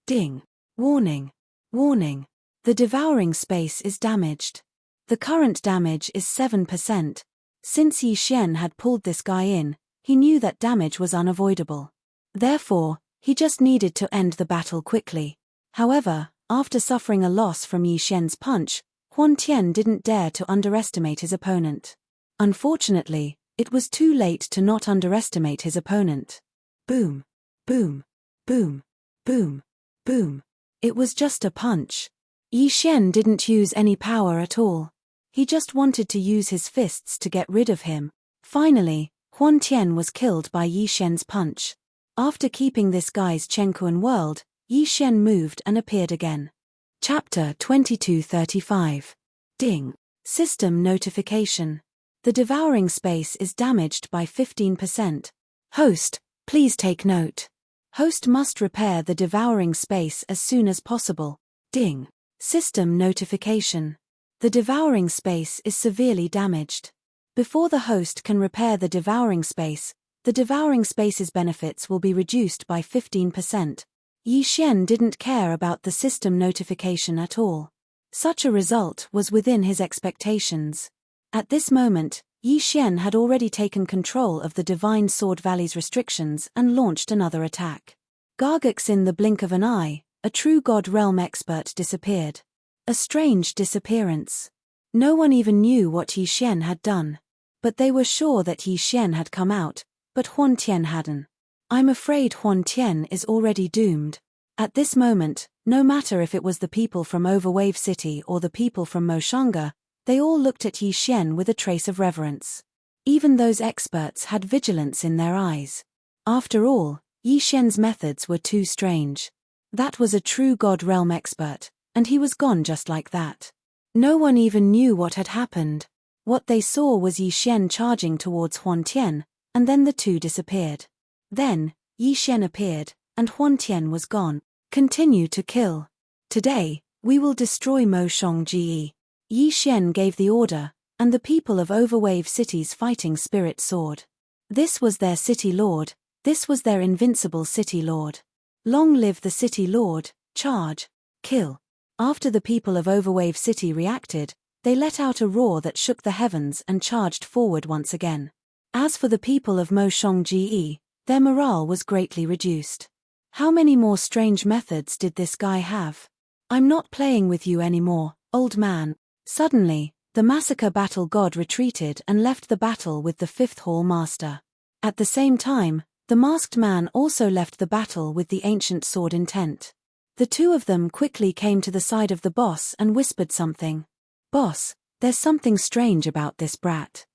Ding. Warning. Warning. The devouring space is damaged. The current damage is 7%. Since Yi Xian had pulled this guy in, he knew that damage was unavoidable. Therefore, he just needed to end the battle quickly. However, after suffering a loss from Yi Xian's punch, Huan Tian didn't dare to underestimate his opponent. Unfortunately, it was too late to not underestimate his opponent. Boom. Boom. Boom. Boom. Boom. It was just a punch. Yi Xian didn't use any power at all. He just wanted to use his fists to get rid of him. Finally, Huan Tian was killed by Yi Xian's punch. After keeping this guy's Chenkuan world, Yi Xian moved and appeared again. Chapter 2235. Ding. System notification. The devouring space is damaged by 15%. Host, please take note. Host must repair the devouring space as soon as possible. Ding. System notification. The devouring space is severely damaged. Before the host can repair the devouring space's benefits will be reduced by 15%. Yi Xian didn't care about the system notification at all. Such a result was within his expectations. At this moment, Yi Xian had already taken control of the Divine Sword Valley's restrictions and launched another attack. Gargux in the blink of an eye, a true God Realm expert disappeared. A strange disappearance. No one even knew what Yi Xian had done. But they were sure that Yi Xian had come out, but Huan Tian hadn't. I'm afraid Huan Tian is already doomed. At this moment, no matter if it was the people from Overwave City or the people from Moshanga, they all looked at Yi Xian with a trace of reverence. Even those experts had vigilance in their eyes. After all, Yi Xian's methods were too strange. That was a true God Realm expert, and he was gone just like that. No one even knew what had happened. What they saw was Yi Xian charging towards Huan Tian, and then the two disappeared. Then, Yi Xian appeared, and Huan Tian was gone. Continue to kill. Today, we will destroy Moshong-Ge. Yi Xian gave the order, and the people of Overwave City's fighting spirit soared. This was their city lord, this was their invincible city lord. Long live the city lord, charge, kill. After the people of Overwave City reacted, they let out a roar that shook the heavens and charged forward once again. As for the people of Moshong-Ge, their morale was greatly reduced. How many more strange methods did this guy have? I'm not playing with you anymore, old man. Suddenly, the massacre battle god retreated and left the battle with the fifth hall master. At the same time, the masked man also left the battle with the ancient sword intent. The two of them quickly came to the side of the boss and whispered something. Boss, there's something strange about this brat.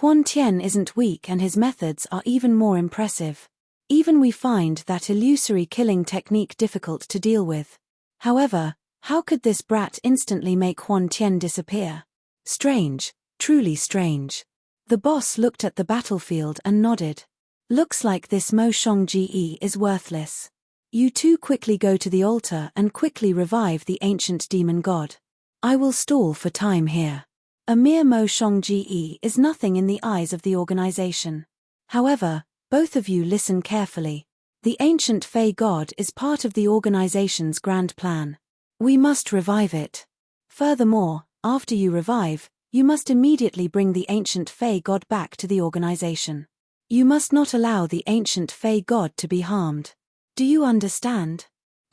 Huan Tian isn't weak and his methods are even more impressive. Even we find that illusory killing technique difficult to deal with. However, how could this brat instantly make Huan Tian disappear? Strange, truly strange. The boss looked at the battlefield and nodded. Looks like this Moshong-Ge is worthless. You two quickly go to the altar and quickly revive the ancient demon god. I will stall for time here. A mere Moshong-Ge is nothing in the eyes of the organization. However, both of you listen carefully. The ancient Fey god is part of the organization's grand plan. We must revive it. Furthermore, after you revive, you must immediately bring the ancient Fey god back to the organization. You must not allow the ancient Fey god to be harmed. Do you understand?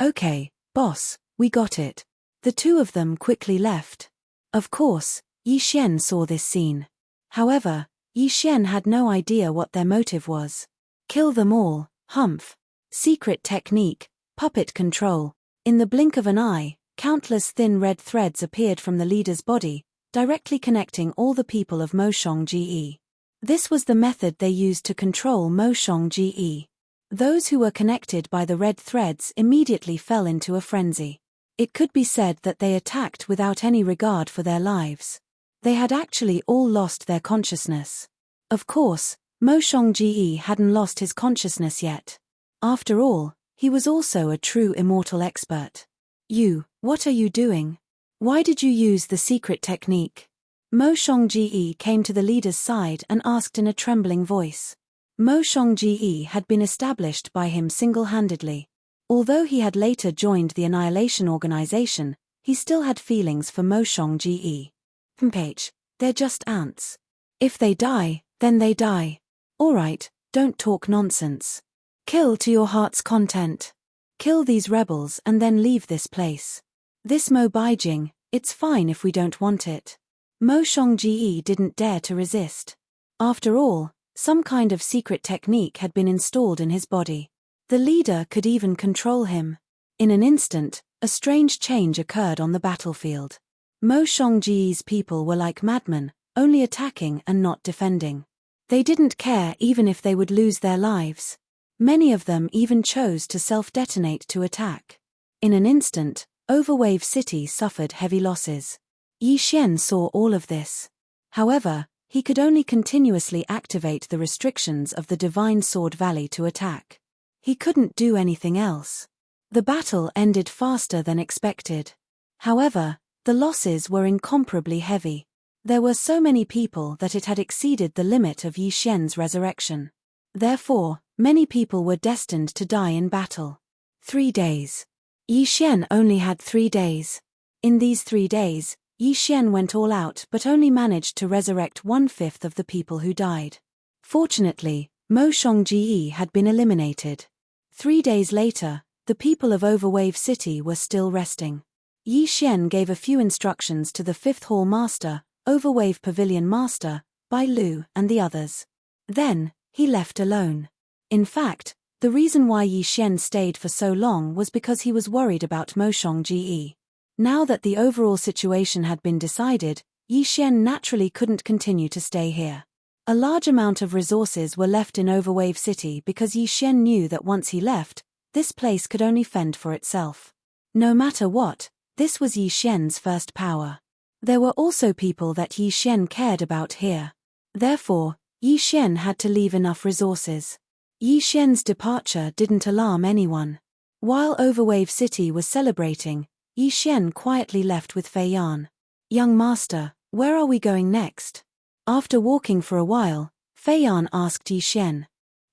Okay, boss, we got it. The two of them quickly left. Of course, Yi Xian saw this scene. However, Yi Xian had no idea what their motive was. Kill them all, humph. Secret technique, puppet control. In the blink of an eye, countless thin red threads appeared from the leader's body, directly connecting all the people of Moshong-Ge. This was the method they used to control Moshong-Ge. Those who were connected by the red threads immediately fell into a frenzy. It could be said that they attacked without any regard for their lives. They had actually all lost their consciousness. Of course, Moshong-Ge hadn't lost his consciousness yet. After all, he was also a true immortal expert. You, what are you doing? Why did you use the secret technique? Mo Shongji came to the leader's side and asked in a trembling voice. Mo Shongji had been established by him single-handedly. Although he had later joined the Annihilation Organization, he still had feelings for Mo Shongji. They're just ants. If they die, then they die. Alright, don't talk nonsense. Kill to your heart's content. Kill these rebels and then leave this place. This Mo Baijing, it's fine if we don't want it. Mo Shongji didn't dare to resist. After all, some kind of secret technique had been installed in his body. The leader could even control him. In an instant, a strange change occurred on the battlefield. Mo Shongji's people were like madmen, only attacking and not defending. They didn't care even if they would lose their lives. Many of them even chose to self-detonate to attack. In an instant, Overwave City suffered heavy losses. Yi Xian saw all of this. However, he could only continuously activate the restrictions of the Divine Sword Valley to attack. He couldn't do anything else. The battle ended faster than expected. However, the losses were incomparably heavy. There were so many people that it had exceeded the limit of Yi Xian's resurrection. Therefore, many people were destined to die in battle. 3 days. Yi Xian only had 3 days. In these 3 days, Yi Xian went all out but only managed to resurrect 1/5 of the people who died. Fortunately, Mo Shongji had been eliminated. 3 days later, the people of Overwave City were still resting. Yi Xian gave a few instructions to the 5th Hall Master, Overwave Pavilion Master, Bai Lu, and the others. Then, he left alone. In fact, the reason why Yi Xian stayed for so long was because he was worried about Mo Shongji. Now that the overall situation had been decided, Yi Xian naturally couldn't continue to stay here. A large amount of resources were left in Overwave City because Yi Xian knew that once he left, this place could only fend for itself. No matter what, this was Yi Xian's first power. There were also people that Yi Xian cared about here. Therefore, Yi Xian had to leave enough resources. Yi Xian's departure didn't alarm anyone. While Overwave City was celebrating, Yi Xian quietly left with Fei Yan. "Young master, where are we going next?" After walking for a while, Fei Yan asked Yi Xian.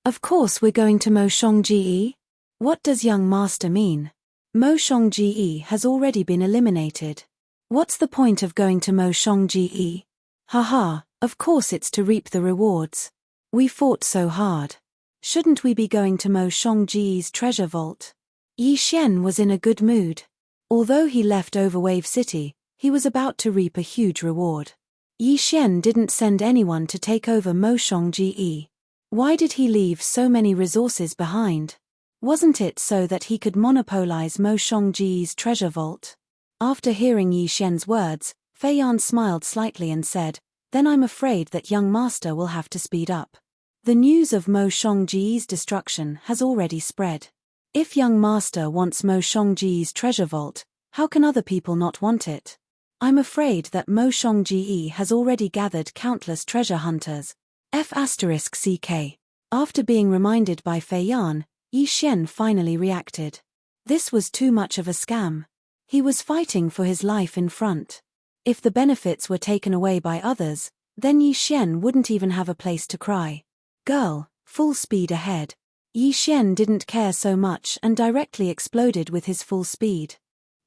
"Of course we're going to Mo Shongji. What does young master mean? Mo Shongji has already been eliminated. What's the point of going to Mo Shongji? Haha, of course it's to reap the rewards. We fought so hard. Shouldn't we be going to Mo Shongji's treasure vault?" Yi Xian was in a good mood. Although he left Overwave City, he was about to reap a huge reward. Yi Xian didn't send anyone to take over Mo Shongji. Why did he leave so many resources behind? Wasn't it so that he could monopolize Mo Shongji's treasure vault? After hearing Yi Xian's words, Fei Yan smiled slightly and said, "Then I'm afraid that young master will have to speed up. The news of Mo Shongji's destruction has already spread. If young master wants Mo Shongji's treasure vault, how can other people not want it? I'm afraid that Mo Shongji has already gathered countless treasure hunters. F***CK. After being reminded by Fei Yan, Yi Xian finally reacted. This was too much of a scam. He was fighting for his life in front. If the benefits were taken away by others, then Yi Xian wouldn't even have a place to cry. Girl, full speed ahead. Yi Xian didn't care so much and directly exploded with his full speed.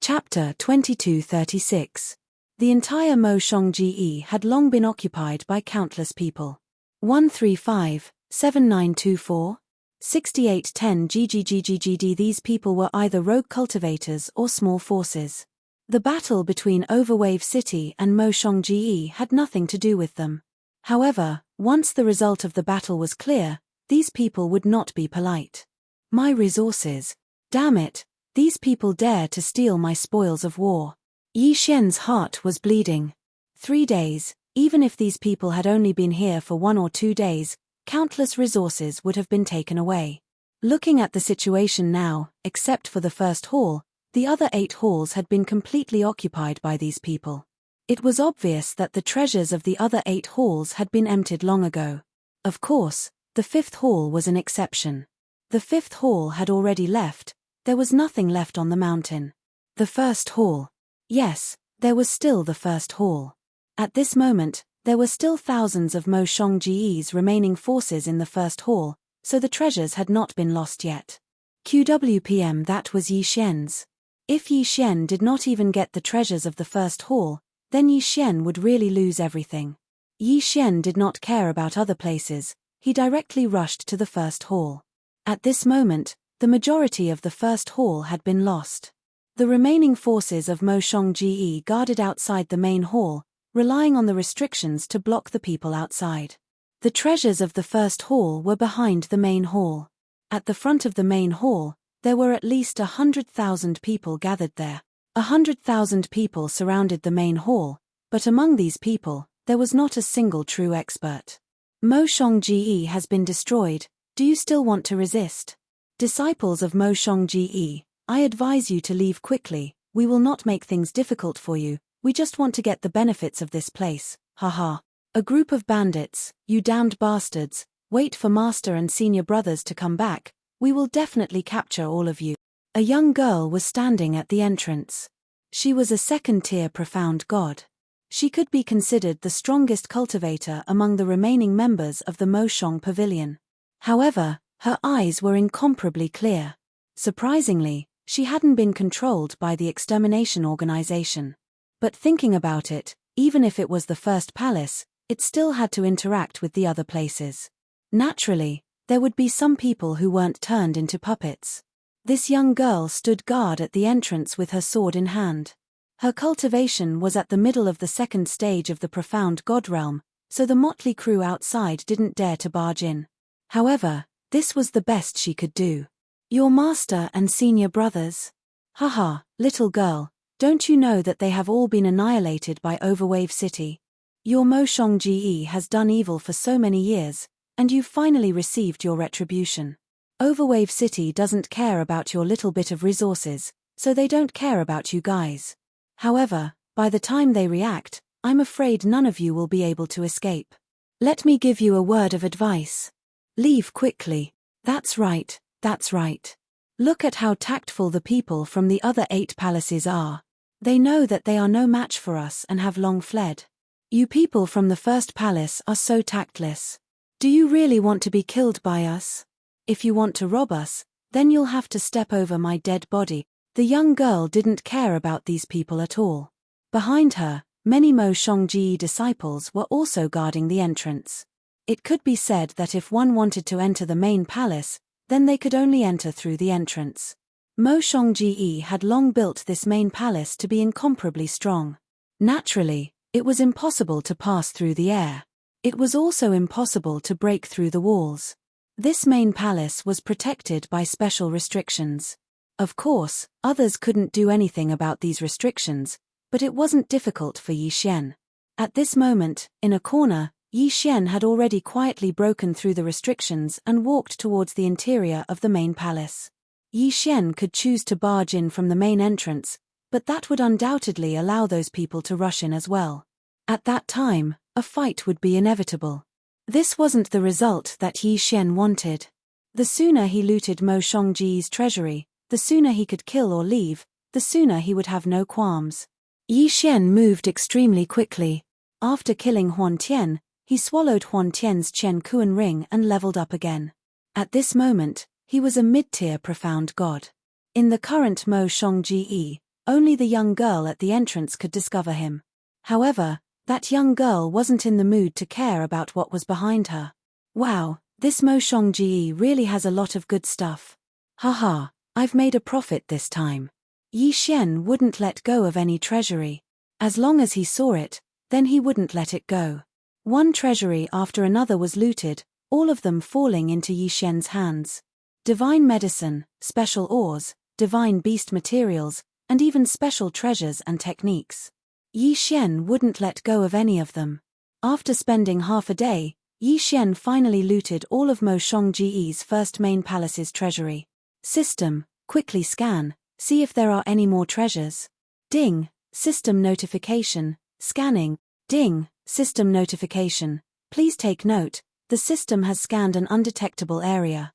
Chapter 2236. The entire Mo Shongji had long been occupied by countless people. 135, 7924, 6810 GGGGGD. These people were either rogue cultivators or small forces. The battle between Overwave City and Mo Shongji had nothing to do with them. However, once the result of the battle was clear, these people would not be polite. My resources. Damn it, these people dare to steal my spoils of war. Yi Xian's heart was bleeding. 3 days, even if these people had only been here for 1 or 2 days, countless resources would have been taken away. Looking at the situation now, except for the first hall, the other 8 halls had been completely occupied by these people. It was obvious that the treasures of the other 8 halls had been emptied long ago. Of course, the 5th hall was an exception. The 5th hall had already left, there was nothing left on the mountain. The 1st hall. Yes, there was still the 1st hall. At this moment, there were still thousands of Mo Shongji's remaining forces in the first hall, so the treasures had not been lost yet. QWPM, that was Yi Xian's. If Yi Xian did not even get the treasures of the first hall, then Yi Xian would really lose everything. Yi Xian did not care about other places, he directly rushed to the first hall. At this moment, the majority of the first hall had been lost. The remaining forces of Mo Shongji guarded outside the main hall, relying on the restrictions to block the people outside. The treasures of the first hall were behind the main hall. At the front of the main hall, there were at least 100,000 people gathered there. 100,000 people surrounded the main hall, but among these people, there was not a single true expert. Mo Shongji has been destroyed, do you still want to resist? Disciples of Mo Shongji, I advise you to leave quickly, we will not make things difficult for you, we just want to get the benefits of this place, haha. A group of bandits, you damned bastards, wait for master and senior brothers to come back, we will definitely capture all of you. A young girl was standing at the entrance. She was a second-tier profound god. She could be considered the strongest cultivator among the remaining members of the Mo Shong Pavilion. However, her eyes were incomparably clear. Surprisingly, she hadn't been controlled by the extermination organization. But thinking about it, even if it was the first palace, it still had to interact with the other places. Naturally, there would be some people who weren't turned into puppets. This young girl stood guard at the entrance with her sword in hand. Her cultivation was at the middle of the second stage of the profound god realm, so the motley crew outside didn't dare to barge in. However, this was the best she could do. Your master and senior brothers? Haha, little girl, don't you know that they have all been annihilated by Overwave City? Your Mo Shongji has done evil for so many years, and you've finally received your retribution. Overwave City doesn't care about your little bit of resources, so they don't care about you guys. However, by the time they react, I'm afraid none of you will be able to escape. Let me give you a word of advice. Leave quickly. That's right, that's right. Look at how tactful the people from the other 8 palaces are. They know that they are no match for us and have long fled. You people from the first palace are so tactless. Do you really want to be killed by us? If you want to rob us, then you'll have to step over my dead body. The young girl didn't care about these people at all. Behind her, many Mo Shongji disciples were also guarding the entrance. It could be said that if one wanted to enter the main palace, then they could only enter through the entrance. Mo Shongji had long built this main palace to be incomparably strong. Naturally, it was impossible to pass through the air. It was also impossible to break through the walls. This main palace was protected by special restrictions. Of course, others couldn't do anything about these restrictions, but it wasn't difficult for Yi Xian. At this moment, in a corner, Yi Xian had already quietly broken through the restrictions and walked towards the interior of the main palace. Yi Xian could choose to barge in from the main entrance, but that would undoubtedly allow those people to rush in as well. At that time, a fight would be inevitable. This wasn't the result that Yi Xian wanted. The sooner he looted Mo Shongji's treasury, the sooner he could kill or leave, the sooner he would have no qualms. Yi Xian moved extremely quickly. After killing Huan Tian, he swallowed Huan Tian's Chen Kuan ring and leveled up again. At this moment, he was a mid-tier profound god. In the current Mo Shongji, only the young girl at the entrance could discover him. However, that young girl wasn't in the mood to care about what was behind her. Wow, this Mo Shongji really has a lot of good stuff. Haha, I've made a profit this time. Yi Xian wouldn't let go of any treasury. As long as he saw it, then he wouldn't let it go. One treasury after another was looted, all of them falling into Yi Xian's hands. Divine medicine, special ores, divine beast materials, and even special treasures and techniques. Yi Xian wouldn't let go of any of them. After spending half a day, Yi Xian finally looted all of Mo Shongji's first main palace's treasury. System, quickly scan, see if there are any more treasures. Ding, system notification, scanning, ding, system notification. Please take note, the system has scanned an undetectable area.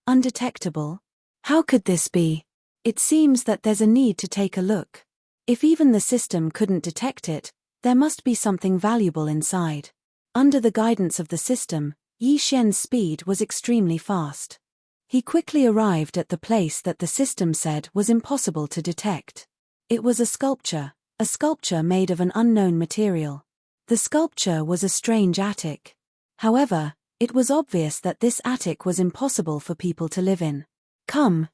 Undetectable? How could this be? It seems that there's a need to take a look. If even the system couldn't detect it, There must be something valuable inside. Under the guidance of the system, Yi Xian's speed was extremely fast. He quickly arrived at the place that the system said was impossible to detect. It was a sculpture made of an unknown material. The sculpture was a strange attic. However, it was obvious that this attic was impossible for people to live in. Come,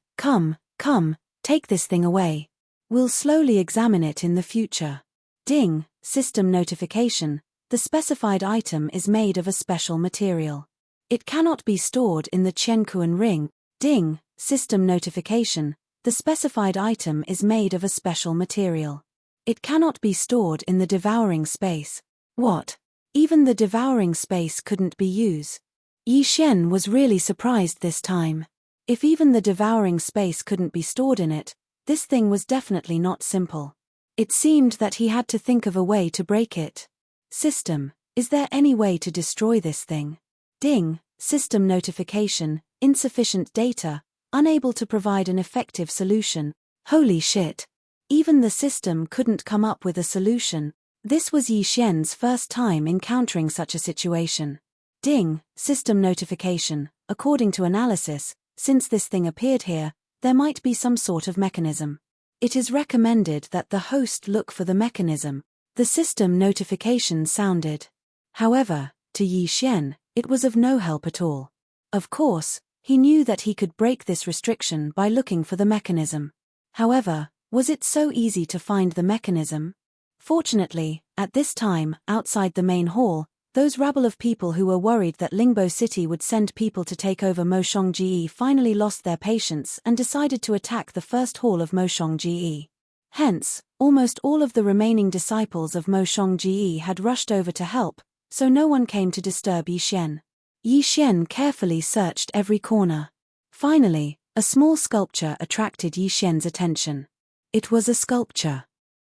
take this thing away. We'll slowly examine it in the future. Ding, system notification, the specified item is made of a special material. It cannot be stored in the Qiankuan ring. Ding, system notification, the specified item is made of a special material. It cannot be stored in the devouring space. What? Even the devouring space couldn't be used. Yi Xian was really surprised this time. If even the devouring space couldn't be stored in it, this thing was definitely not simple. It seemed that he had to think of a way to break it. System, is there any way to destroy this thing? Ding, system notification, insufficient data, unable to provide an effective solution. Holy shit. Even the system couldn't come up with a solution. This was Yi Xian's first time encountering such a situation. Ding, system notification, according to analysis, since this thing appeared here, there might be some sort of mechanism. It is recommended that the host look for the mechanism. The system notification sounded. However, to Yi Xian, it was of no help at all. Of course, he knew that he could break this restriction by looking for the mechanism. However, was it so easy to find the mechanism? Fortunately, at this time, outside the main hall, those rabble of people who were worried that Lingbo City would send people to take over Moshongji finally lost their patience and decided to attack the first hall of Moshongji. Hence, almost all of the remaining disciples of Moshongji had rushed over to help, so no one came to disturb Yi Xian. Yi Xian carefully searched every corner. Finally, a small sculpture attracted Yi Xian's attention. It was a sculpture.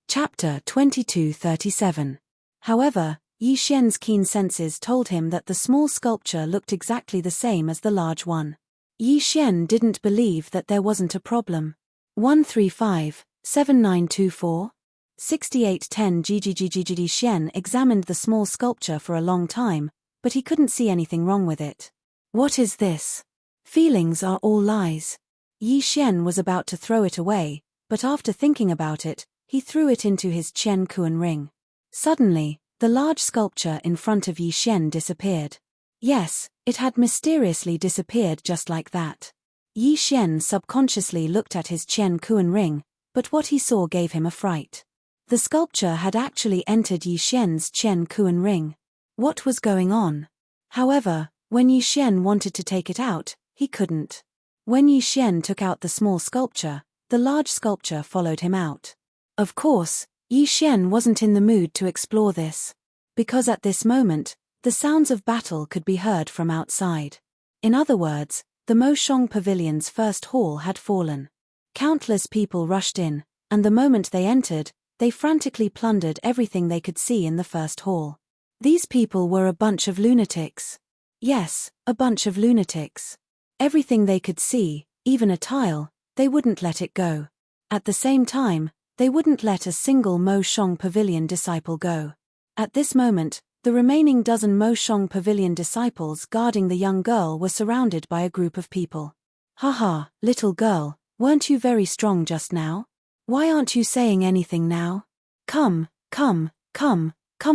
Chapter 2237. However, Yi Xian's keen senses told him that the small sculpture looked exactly the same as the large one. Yi Xian didn't believe that there wasn't a problem. 135, 7924? 6810 Yi Xian examined the small sculpture for a long time, but he couldn't see anything wrong with it. What is this? Feelings are all lies. Yi Xian was about to throw it away, but after thinking about it, he threw it into his Qiankuan ring. Suddenly, the large sculpture in front of Yi Xian disappeared. Yes, it had mysteriously disappeared just like that. Yi Xian subconsciously looked at his Qiankuan ring, but what he saw gave him a fright. The sculpture had actually entered Yi Xian's Qiankuan ring. What was going on? However, when Yi Xian wanted to take it out, he couldn't. When Yi Xian took out the small sculpture, the large sculpture followed him out. Of course, Yi Xian wasn't in the mood to explore this. Because at this moment, the sounds of battle could be heard from outside. In other words, the Moshong Pavilion's first hall had fallen. Countless people rushed in, and the moment they entered, they frantically plundered everything they could see in the first hall. These people were a bunch of lunatics. Yes, a bunch of lunatics. Everything they could see, even a tile, they wouldn't let it go. At the same time, they wouldn't let a single Moshong Pavilion disciple go. At this moment, the remaining dozen Moshong Pavilion disciples guarding the young girl were surrounded by a group of people. Haha, little girl, weren't you very strong just now? Why aren't you saying anything now? Come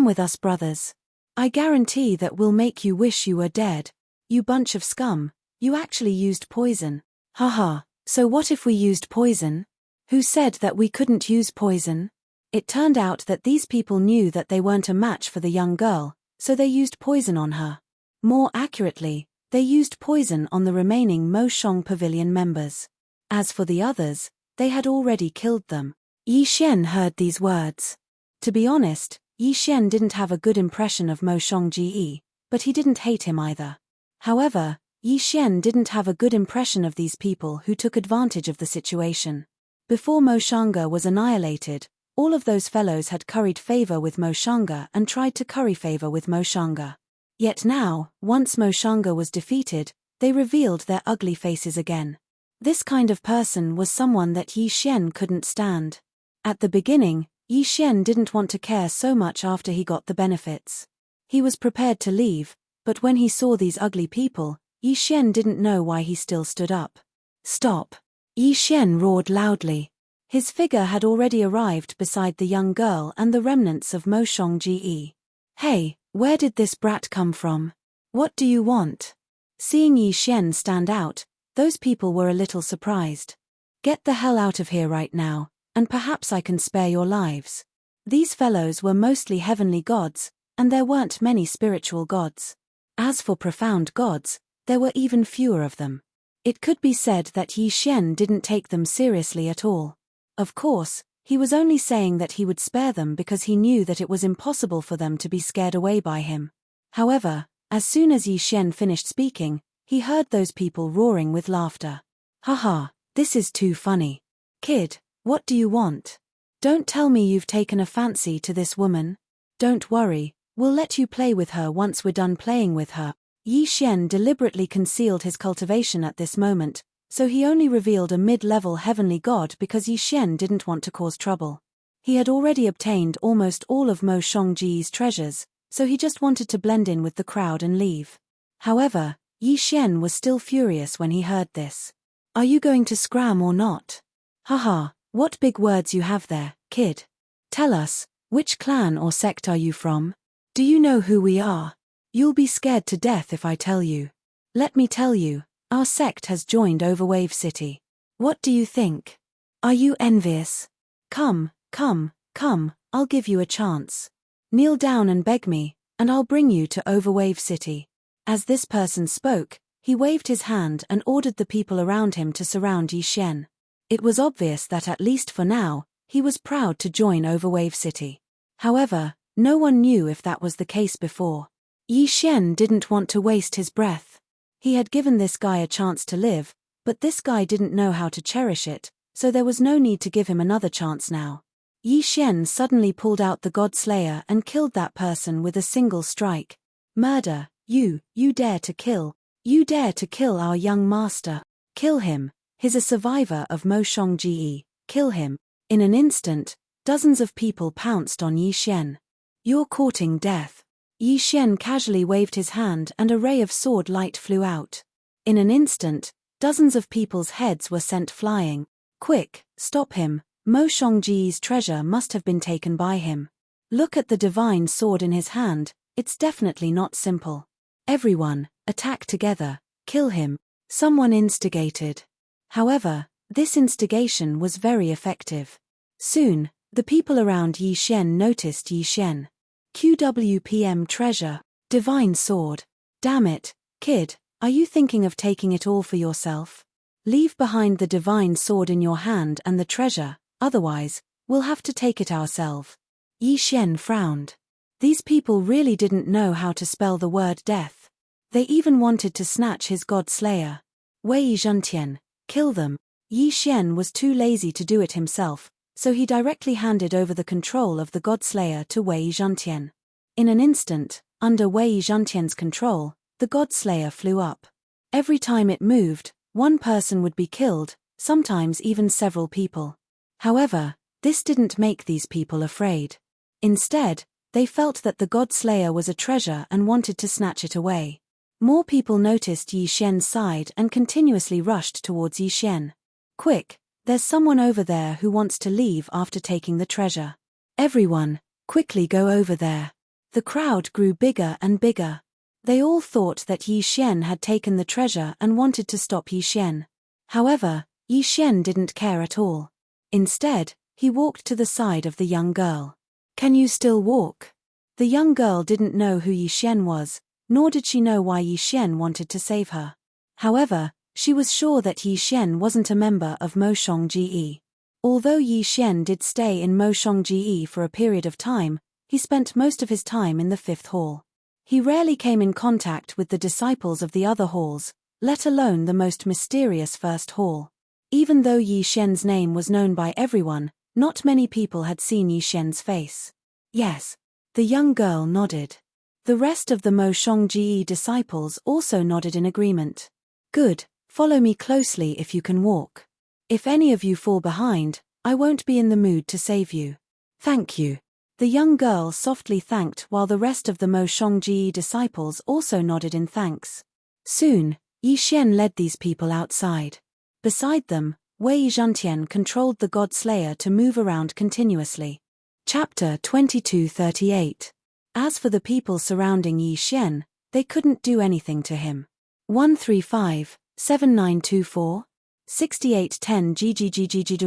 with us, brothers. I guarantee that we'll make you wish you were dead. You bunch of scum, you actually used poison. Haha, so what if we used poison? Who said that we couldn't use poison? It turned out that these people knew that they weren't a match for the young girl, so they used poison on her. More accurately, they used poison on the remaining Moshong Pavilion members. As for the others, they had already killed them. Yi Xian heard these words. To be honest, Yi Xian didn't have a good impression of Moshongji, but he didn't hate him either. However, Yi Xian didn't have a good impression of these people who took advantage of the situation. Before Moshanga was annihilated, all of those fellows had curried favor with Moshanga and tried to curry favor with Moshanga. Yet now, once Moshanga was defeated, they revealed their ugly faces again. This kind of person was someone that Yi Xian couldn't stand. At the beginning, Yi Xian didn't want to care so much after he got the benefits. He was prepared to leave, but when he saw these ugly people, Yi Xian didn't know why he still stood up. Stop! Yi Xian roared loudly. His figure had already arrived beside the young girl and the remnants of Mo Shongji. Hey, where did this brat come from? What do you want? Seeing Yi Xian stand out, those people were a little surprised. Get the hell out of here right now, and perhaps I can spare your lives. These fellows were mostly heavenly gods, and there weren't many spiritual gods. As for profound gods, there were even fewer of them. It could be said that Yi Xian didn't take them seriously at all. Of course, he was only saying that he would spare them because he knew that it was impossible for them to be scared away by him. However, as soon as Yi Xian finished speaking, he heard those people roaring with laughter. Haha, this is too funny. Kid, what do you want? Don't tell me you've taken a fancy to this woman. Don't worry, we'll let you play with her once we're done playing with her. Yi Xian deliberately concealed his cultivation at this moment, so he only revealed a mid-level heavenly god because Yi Xian didn't want to cause trouble. He had already obtained almost all of Mo Shongji's treasures, so he just wanted to blend in with the crowd and leave. However, Yi Xian was still furious when he heard this. Are you going to scram or not? Haha, what big words you have there, kid. Tell us, which clan or sect are you from? Do you know who we are? You'll be scared to death if I tell you. Let me tell you, our sect has joined Overwave City. What do you think? Are you envious? Come, I'll give you a chance. Kneel down and beg me, and I'll bring you to Overwave City. As this person spoke, he waved his hand and ordered the people around him to surround Yi Xian. It was obvious that at least for now, he was proud to join Overwave City. However, no one knew if that was the case before. Yi Xian didn't want to waste his breath. He had given this guy a chance to live, but this guy didn't know how to cherish it, so there was no need to give him another chance now. Yi Xian suddenly pulled out the God Slayer and killed that person with a single strike. Murder, you dare to kill. You dare to kill our young master. Kill him. He's a survivor of Mo Shongji. Kill him. In an instant, dozens of people pounced on Yi Xian. You're courting death. Yi Xian casually waved his hand and a ray of sword light flew out. In an instant, dozens of people's heads were sent flying. Quick, stop him. Mo Shongji's treasure must have been taken by him. Look at the divine sword in his hand, it's definitely not simple. Everyone, attack together, kill him. Someone instigated. However, this instigation was very effective. Soon, the people around Yi Xian noticed Yi Xian. QWPM treasure, divine sword. Damn it, kid, are you thinking of taking it all for yourself? Leave behind the divine sword in your hand and the treasure, otherwise, we'll have to take it ourselves. Yi Xian frowned. These people really didn't know how to spell the word death. They even wanted to snatch his God Slayer. Wei Zhentian, kill them. Yi Xian was too lazy to do it himself, so he directly handed over the control of the God Slayer to Wei Zhentian. In an instant, under Wei Zhentian's control, the God Slayer flew up. Every time it moved, one person would be killed, sometimes even several people. However, this didn't make these people afraid. Instead, they felt that the God Slayer was a treasure and wanted to snatch it away. More people noticed Yi Xian's side and continuously rushed towards Yi Xian. Quick, there's someone over there who wants to leave after taking the treasure. Everyone, quickly go over there. The crowd grew bigger and bigger. They all thought that Yi Xian had taken the treasure and wanted to stop Yi Xian. However, Yi Xian didn't care at all. Instead, he walked to the side of the young girl. Can you still walk? The young girl didn't know who Yi Xian was, nor did she know why Yi Xian wanted to save her. However, she was sure that Yi Xian wasn't a member of Mo Shongji. Although Yi Xian did stay in Mo Shongji for a period of time, he spent most of his time in the 5th hall. He rarely came in contact with the disciples of the other halls, let alone the most mysterious 1st hall. Even though Yi Xian's name was known by everyone, not many people had seen Yi Xian's face. Yes. The young girl nodded. The rest of the Mo Shongji disciples also nodded in agreement. Good. Follow me closely if you can walk. If any of you fall behind, I won't be in the mood to save you. Thank you. The young girl softly thanked while the rest of the Mo Shongji disciples also nodded in thanks. Soon, Yi Xian led these people outside. Beside them, Wei Zhentian controlled the God Slayer to move around continuously. Chapter 2238. As for the people surrounding Yi Xian, they couldn't do anything to him. 135, 7924? 6810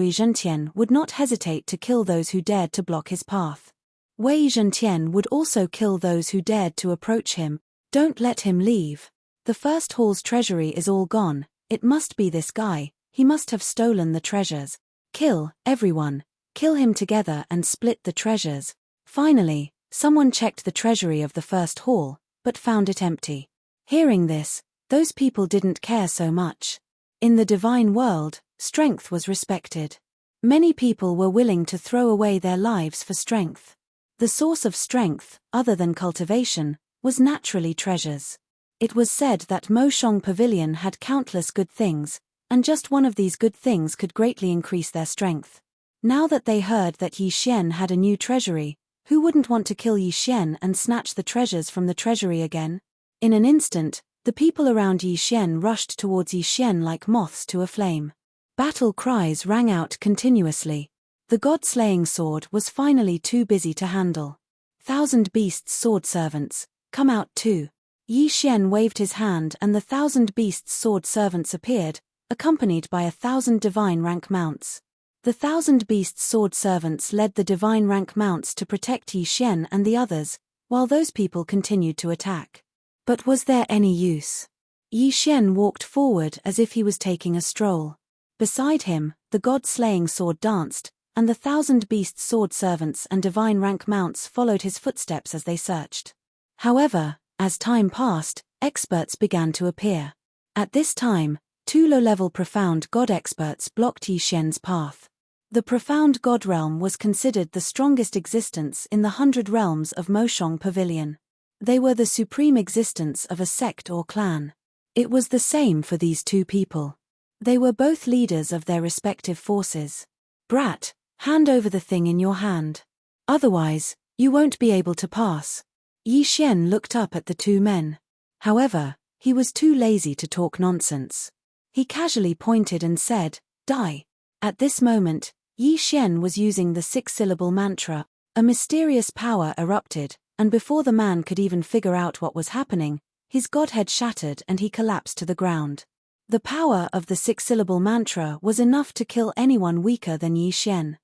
Wei Zhentian would not hesitate to kill those who dared to block his path. Wei Zhentian would also kill those who dared to approach him. Don't let him leave. The first hall's treasury is all gone. It must be this guy. He must have stolen the treasures. Kill, everyone. Kill him together and split the treasures. Finally, someone checked the treasury of the first hall, but found it empty. Hearing this, those people didn't care so much. In the divine world, strength was respected. Many people were willing to throw away their lives for strength. The source of strength, other than cultivation, was naturally treasures. It was said that Mo Shong Pavilion had countless good things, and just one of these good things could greatly increase their strength. Now that they heard that Yi Xian had a new treasury, who wouldn't want to kill Yi Xian and snatch the treasures from the treasury again? In an instant, the people around Yi Xian rushed towards Yi Xian like moths to a flame. Battle cries rang out continuously. The god-slaying sword was finally too busy to handle. 1,000 beasts sword servants, come out too. Yi Xian waved his hand and the 1,000 beasts sword servants appeared, accompanied by 1,000 divine rank mounts. The 1,000 beasts sword servants led the divine rank mounts to protect Yi Xian and the others, while those people continued to attack. But was there any use? Yi Xian walked forward as if he was taking a stroll. Beside him, the god-slaying sword danced, and the 1,000 beast sword servants and divine rank mounts followed his footsteps as they searched. However, as time passed, experts began to appear. At this time, 2 low-level profound god experts blocked Yi Xian's path. The profound god realm was considered the strongest existence in the 100 realms of Mo Shong Pavilion. They were the supreme existence of a sect or clan. It was the same for these 2 people. They were both leaders of their respective forces. Brat, hand over the thing in your hand. Otherwise, you won't be able to pass. Yi Xian looked up at the 2 men. However, he was too lazy to talk nonsense. He casually pointed and said, "Die." At this moment, Yi Xian was using the 6-syllable mantra. A mysterious power erupted, and before the man could even figure out what was happening, his godhead shattered and he collapsed to the ground. The power of the 6-syllable mantra was enough to kill anyone weaker than Yi Xian.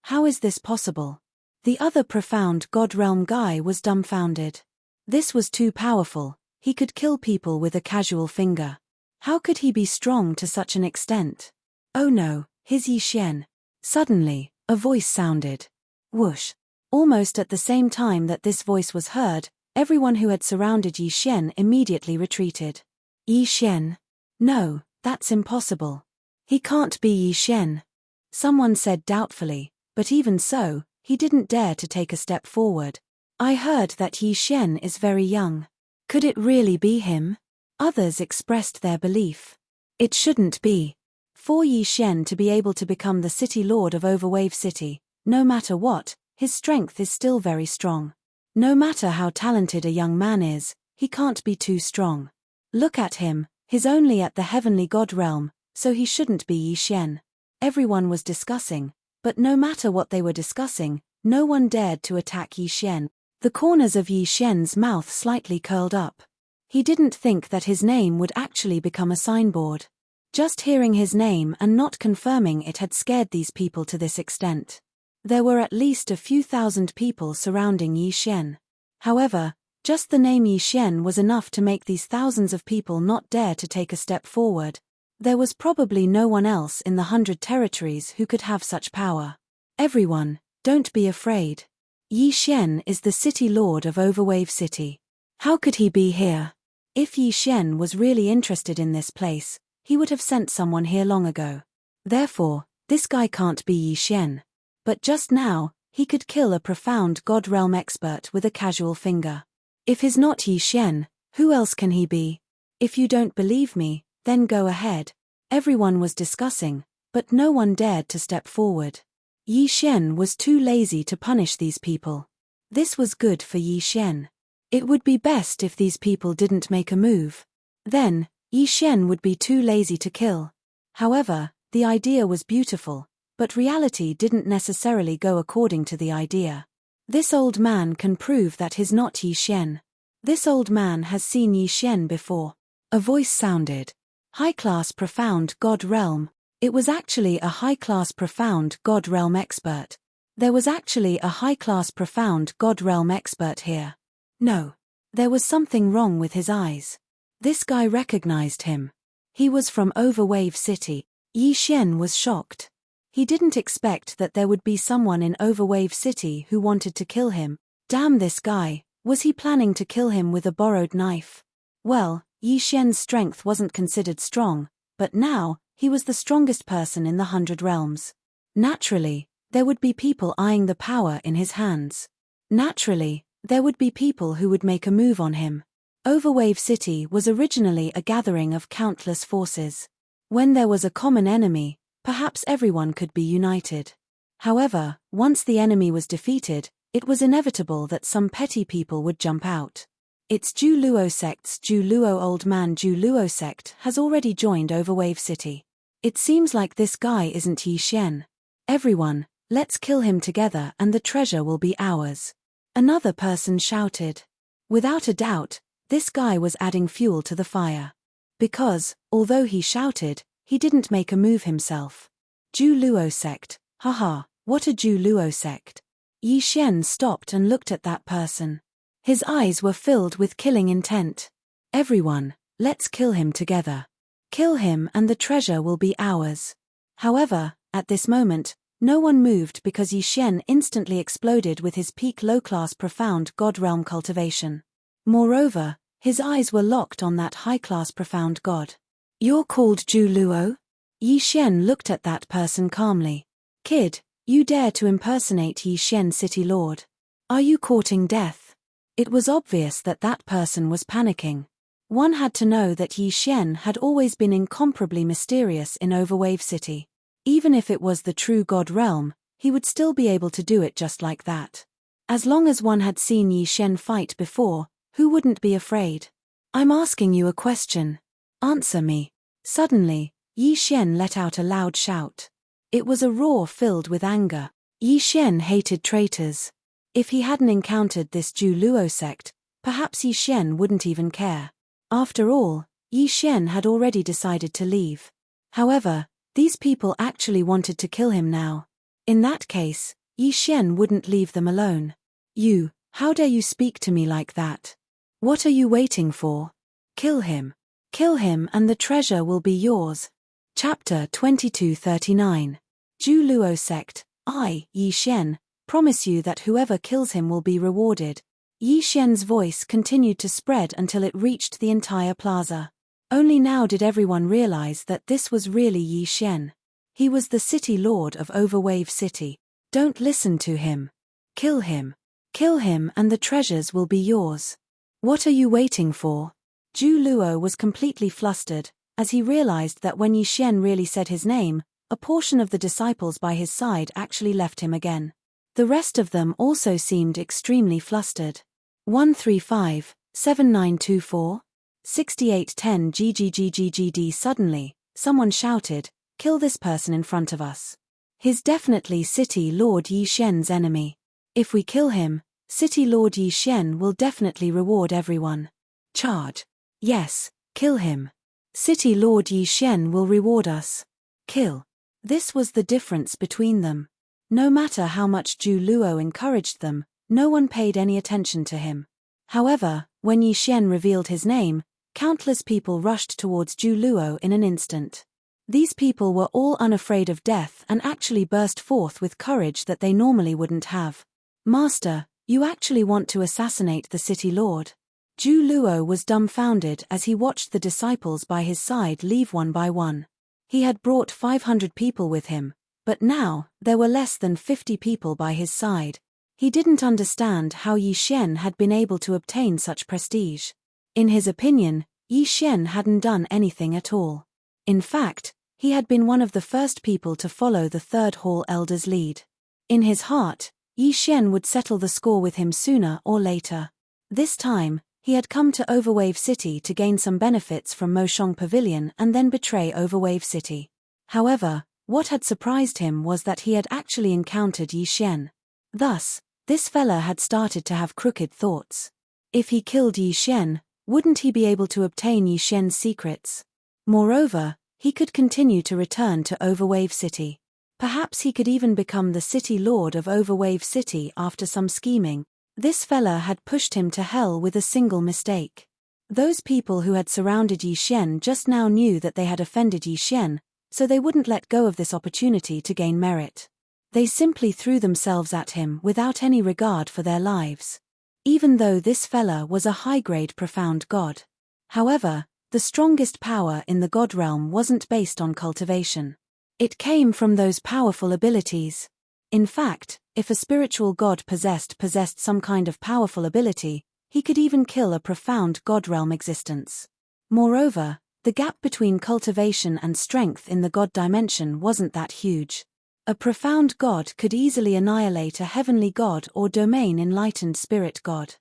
How is this possible? The other profound god realm guy was dumbfounded. This was too powerful. He could kill people with a casual finger. How could he be strong to such an extent? Oh no, his Yi Xian. Suddenly, a voice sounded. Whoosh. Almost at the same time that this voice was heard, everyone who had surrounded Yi Xian immediately retreated. Yi Xian? No, that's impossible. He can't be Yi Xian. Someone said doubtfully, but even so, he didn't dare to take a step forward. I heard that Yi Xian is very young. Could it really be him? Others expressed their belief. It shouldn't be. For Yi Xian to be able to become the city lord of Overwave City, no matter what, his strength is still very strong. No matter how talented a young man is, he can't be too strong. Look at him, he's only at the heavenly god realm, so he shouldn't be Yi Xian. Everyone was discussing, but no matter what they were discussing, no one dared to attack Yi Xian. The corners of Yi Xian's mouth slightly curled up. He didn't think that his name would actually become a signboard. Just hearing his name and not confirming it had scared these people to this extent. There were at least a few thousand people surrounding Yi Xian. However, just the name Yi Xian was enough to make these thousands of people not dare to take a step forward. There was probably no one else in the 100 territories who could have such power. Everyone, don't be afraid. Yi Xian is the city lord of Overwave City. How could he be here? If Yi Xian was really interested in this place, he would have sent someone here long ago. Therefore, this guy can't be Yi Xian. But just now, he could kill a profound god realm expert with a casual finger. If he's not Yi Xian, who else can he be? If you don't believe me, then go ahead. Everyone was discussing, but no one dared to step forward. Yi Xian was too lazy to punish these people. This was good for Yi Xian. It would be best if these people didn't make a move. Then, Yi Xian would be too lazy to kill. However, the idea was beautiful, but reality didn't necessarily go according to the idea. This old man can prove that he's not Yi Xian. This old man has seen Yi Xian before. A voice sounded. High-class profound God realm. It was actually a high-class profound God realm expert. There was actually a high-class profound God realm expert here. No. There was something wrong with his eyes. This guy recognized him. He was from Overwave City. Yi Xian was shocked. He didn't expect that there would be someone in Overwave City who wanted to kill him. Damn this guy, was he planning to kill him with a borrowed knife? Well, Yi Xian's strength wasn't considered strong, but now, he was the strongest person in the 100 realms. Naturally, there would be people eyeing the power in his hands. Naturally, there would be people who would make a move on him. Overwave City was originally a gathering of countless forces. When there was a common enemy, perhaps everyone could be united. However, once the enemy was defeated, it was inevitable that some petty people would jump out. It's Zhu Luo sect's Zhu Luo old man Zhu Luo sect has already joined Overwave City. It seems like this guy isn't Yi Xian. Everyone, let's kill him together and the treasure will be ours. Another person shouted. Without a doubt, this guy was adding fuel to the fire. Because, although he shouted, he didn't make a move himself. Zhu Luo sect, haha, what a Zhu Luo sect. Yi Xian stopped and looked at that person. His eyes were filled with killing intent. Everyone, let's kill him together. Kill him and the treasure will be ours. However, at this moment, no one moved because Yi Xian instantly exploded with his peak low-class profound God realm cultivation. Moreover, his eyes were locked on that high-class profound God. You're called Zhu Luo? Yi Xian looked at that person calmly. Kid, you dare to impersonate Yi Xian City Lord. Are you courting death? It was obvious that that person was panicking. One had to know that Yi Xian had always been incomparably mysterious in Overwave City. Even if it was the true God realm, he would still be able to do it just like that. As long as one had seen Yi Xian fight before, who wouldn't be afraid? I'm asking you a question. Answer me. Suddenly, Yi Xian let out a loud shout. It was a roar filled with anger. Yi Xian hated traitors. If he hadn't encountered this Zhu Luo sect, perhaps Yi Xian wouldn't even care. After all, Yi Xian had already decided to leave. However, these people actually wanted to kill him now. In that case, Yi Xian wouldn't leave them alone. You, how dare you speak to me like that? What are you waiting for? Kill him. Kill him and the treasure will be yours. Chapter 2239. Zhu Luo sect, I, Yi Xian, promise you that whoever kills him will be rewarded. Yi Xian's voice continued to spread until it reached the entire plaza. Only now did everyone realize that this was really Yi Xian. He was the city lord of Overwave City. Don't listen to him. Kill him. Kill him and the treasures will be yours. What are you waiting for? Zhu Luo was completely flustered, as he realized that when Yi Xian really said his name, a portion of the disciples by his side actually left him again. The rest of them also seemed extremely flustered. 135, 7924? 6810 GGGGGD. Suddenly, someone shouted, kill this person in front of us. He's definitely City Lord Yi Xian's enemy. If we kill him, City Lord Yi Xian will definitely reward everyone. Charge. Yes, kill him. City Lord Yi Xian will reward us. Kill. This was the difference between them. No matter how much Zhu Luo encouraged them, no one paid any attention to him. However, when Yi Xian revealed his name, countless people rushed towards Zhu Luo in an instant. These people were all unafraid of death and actually burst forth with courage that they normally wouldn't have. Master, you actually want to assassinate the city lord? Zhu Luo was dumbfounded as he watched the disciples by his side leave one by one. He had brought 500 people with him, but now, there were less than 50 people by his side. He didn't understand how Yi Xian had been able to obtain such prestige. In his opinion, Yi Xian hadn't done anything at all. In fact, he had been one of the first people to follow the Third Hall Elder's lead. In his heart, Yi Xian would settle the score with him sooner or later. This time, he had come to Overwave City to gain some benefits from Moshong Pavilion and then betray Overwave City. However, what had surprised him was that he had actually encountered Yi Xian. Thus, this fella had started to have crooked thoughts. If he killed Yi Xian, wouldn't he be able to obtain Yi Xian's secrets? Moreover, he could continue to return to Overwave City. Perhaps he could even become the city lord of Overwave City after some scheming. This fella had pushed him to hell with a single mistake. Those people who had surrounded Yi Xian just now knew that they had offended Yi Xian, so they wouldn't let go of this opportunity to gain merit. They simply threw themselves at him without any regard for their lives. Even though this fella was a high-grade profound god. However, the strongest power in the god realm wasn't based on cultivation. It came from those powerful abilities. In fact, if a spiritual god possessed some kind of powerful ability, he could even kill a profound god realm existence. Moreover, the gap between cultivation and strength in the god dimension wasn't that huge. A profound god could easily annihilate a heavenly god or domain enlightened spirit god.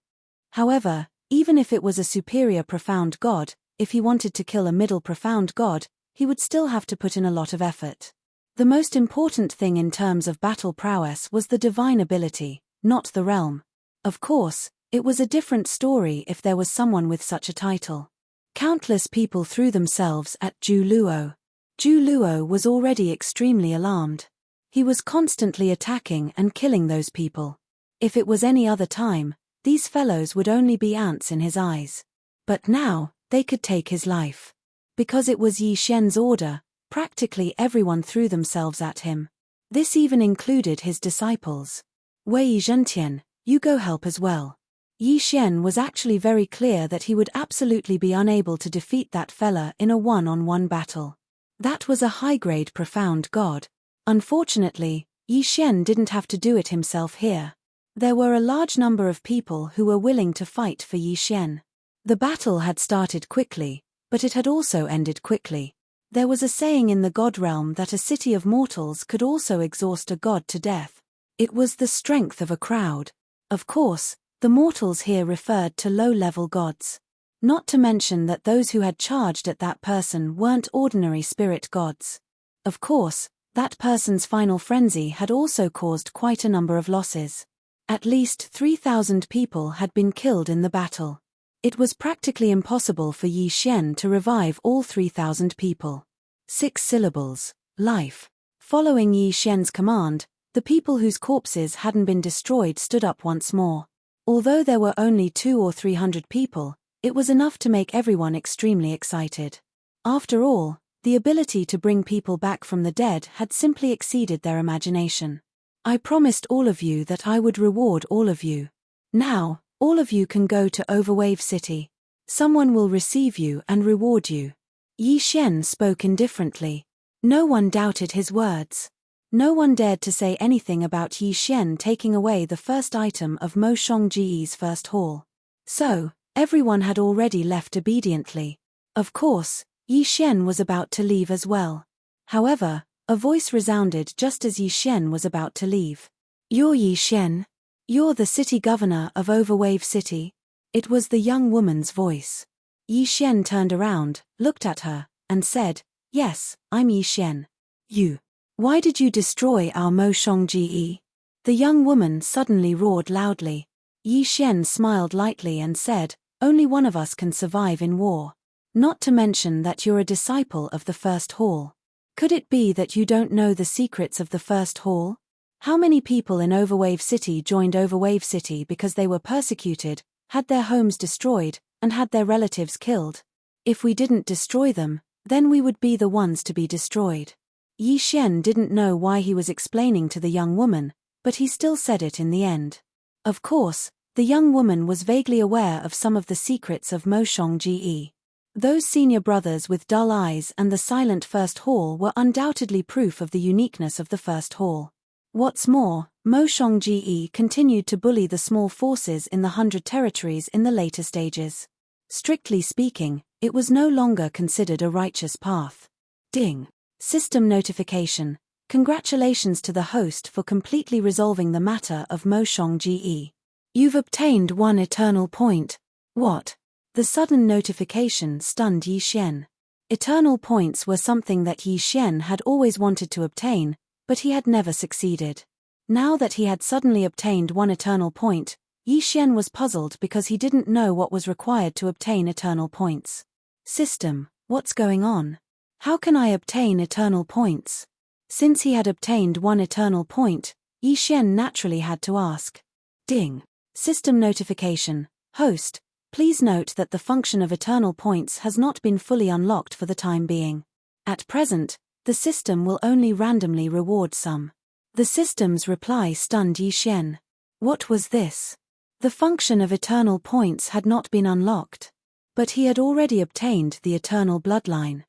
However, even if it was a superior profound god, if he wanted to kill a middle profound god, he would still have to put in a lot of effort. The most important thing in terms of battle prowess was the divine ability, not the realm. Of course, it was a different story if there was someone with such a title. Countless people threw themselves at Zhu Luo. Zhu Luo was already extremely alarmed. He was constantly attacking and killing those people. If it was any other time, these fellows would only be ants in his eyes. But now, they could take his life. Because it was Yi Xian's order, practically everyone threw themselves at him. This even included his disciples. Wei Zhentian, you go help as well. Yi Xian was actually very clear that he would absolutely be unable to defeat that fella in a one-on-one battle. That was a high-grade profound god. Unfortunately, Yi Xian didn't have to do it himself here. There were a large number of people who were willing to fight for Yi Xian. The battle had started quickly, but it had also ended quickly. There was a saying in the god realm that a city of mortals could also exhaust a god to death. It was the strength of a crowd. Of course, the mortals here referred to low-level gods. Not to mention that those who had charged at that person weren't ordinary spirit gods. Of course, that person's final frenzy had also caused quite a number of losses. At least 3,000 people had been killed in the battle. It was practically impossible for Yi Xian to revive all 3,000 people. 6 syllables, life. Following Yi Xian's command, the people whose corpses hadn't been destroyed stood up once more. Although there were only 200 or 300 people, it was enough to make everyone extremely excited. After all, the ability to bring people back from the dead had simply exceeded their imagination. I promised all of you that I would reward all of you. Now, all of you can go to Overwave City. Someone will receive you and reward you. Yi Xian spoke indifferently. No one doubted his words. No one dared to say anything about Yi Xian taking away the first item of Mo Shongji's first hall. So, everyone had already left obediently. Of course, Yi Xian was about to leave as well. However, a voice resounded just as Yi Xian was about to leave. You're Yi Xian? You're the city governor of Overwave City? It was the young woman's voice. Yi Xian turned around, looked at her, and said, Yes, I'm Yi Xian. You. Why did you destroy our Mo Shongji? The young woman suddenly roared loudly. Yi Xian smiled lightly and said, Only one of us can survive in war. Not to mention that you're a disciple of the first hall. Could it be that you don't know the secrets of the first hall? How many people in Overwave City joined Overwave City because they were persecuted, had their homes destroyed, and had their relatives killed? If we didn't destroy them, then we would be the ones to be destroyed. Yi Xian didn't know why he was explaining to the young woman, but he still said it in the end. Of course, the young woman was vaguely aware of some of the secrets of Mo Shongji. Those senior brothers with dull eyes and the silent first hall were undoubtedly proof of the uniqueness of the first hall. What's more, Mo Shongji continued to bully the small forces in the 100 territories in the later stages. Strictly speaking, it was no longer considered a righteous path. Ding. System notification. Congratulations to the host for completely resolving the matter of Mo Shong-ge. You've obtained 1 eternal point. What? The sudden notification stunned Yi Xian. Eternal points were something that Yi Xian had always wanted to obtain, but he had never succeeded. Now that he had suddenly obtained 1 eternal point, Yi Xian was puzzled because he didn't know what was required to obtain eternal points. System, what's going on? How can I obtain eternal points? Since he had obtained 1 eternal point, Yi Xian naturally had to ask. Ding. System notification. Host, please note that the function of eternal points has not been fully unlocked for the time being. At present, the system will only randomly reward some. The system's reply stunned Yi Xian. What was this? The function of eternal points had not been unlocked. But he had already obtained the eternal bloodline.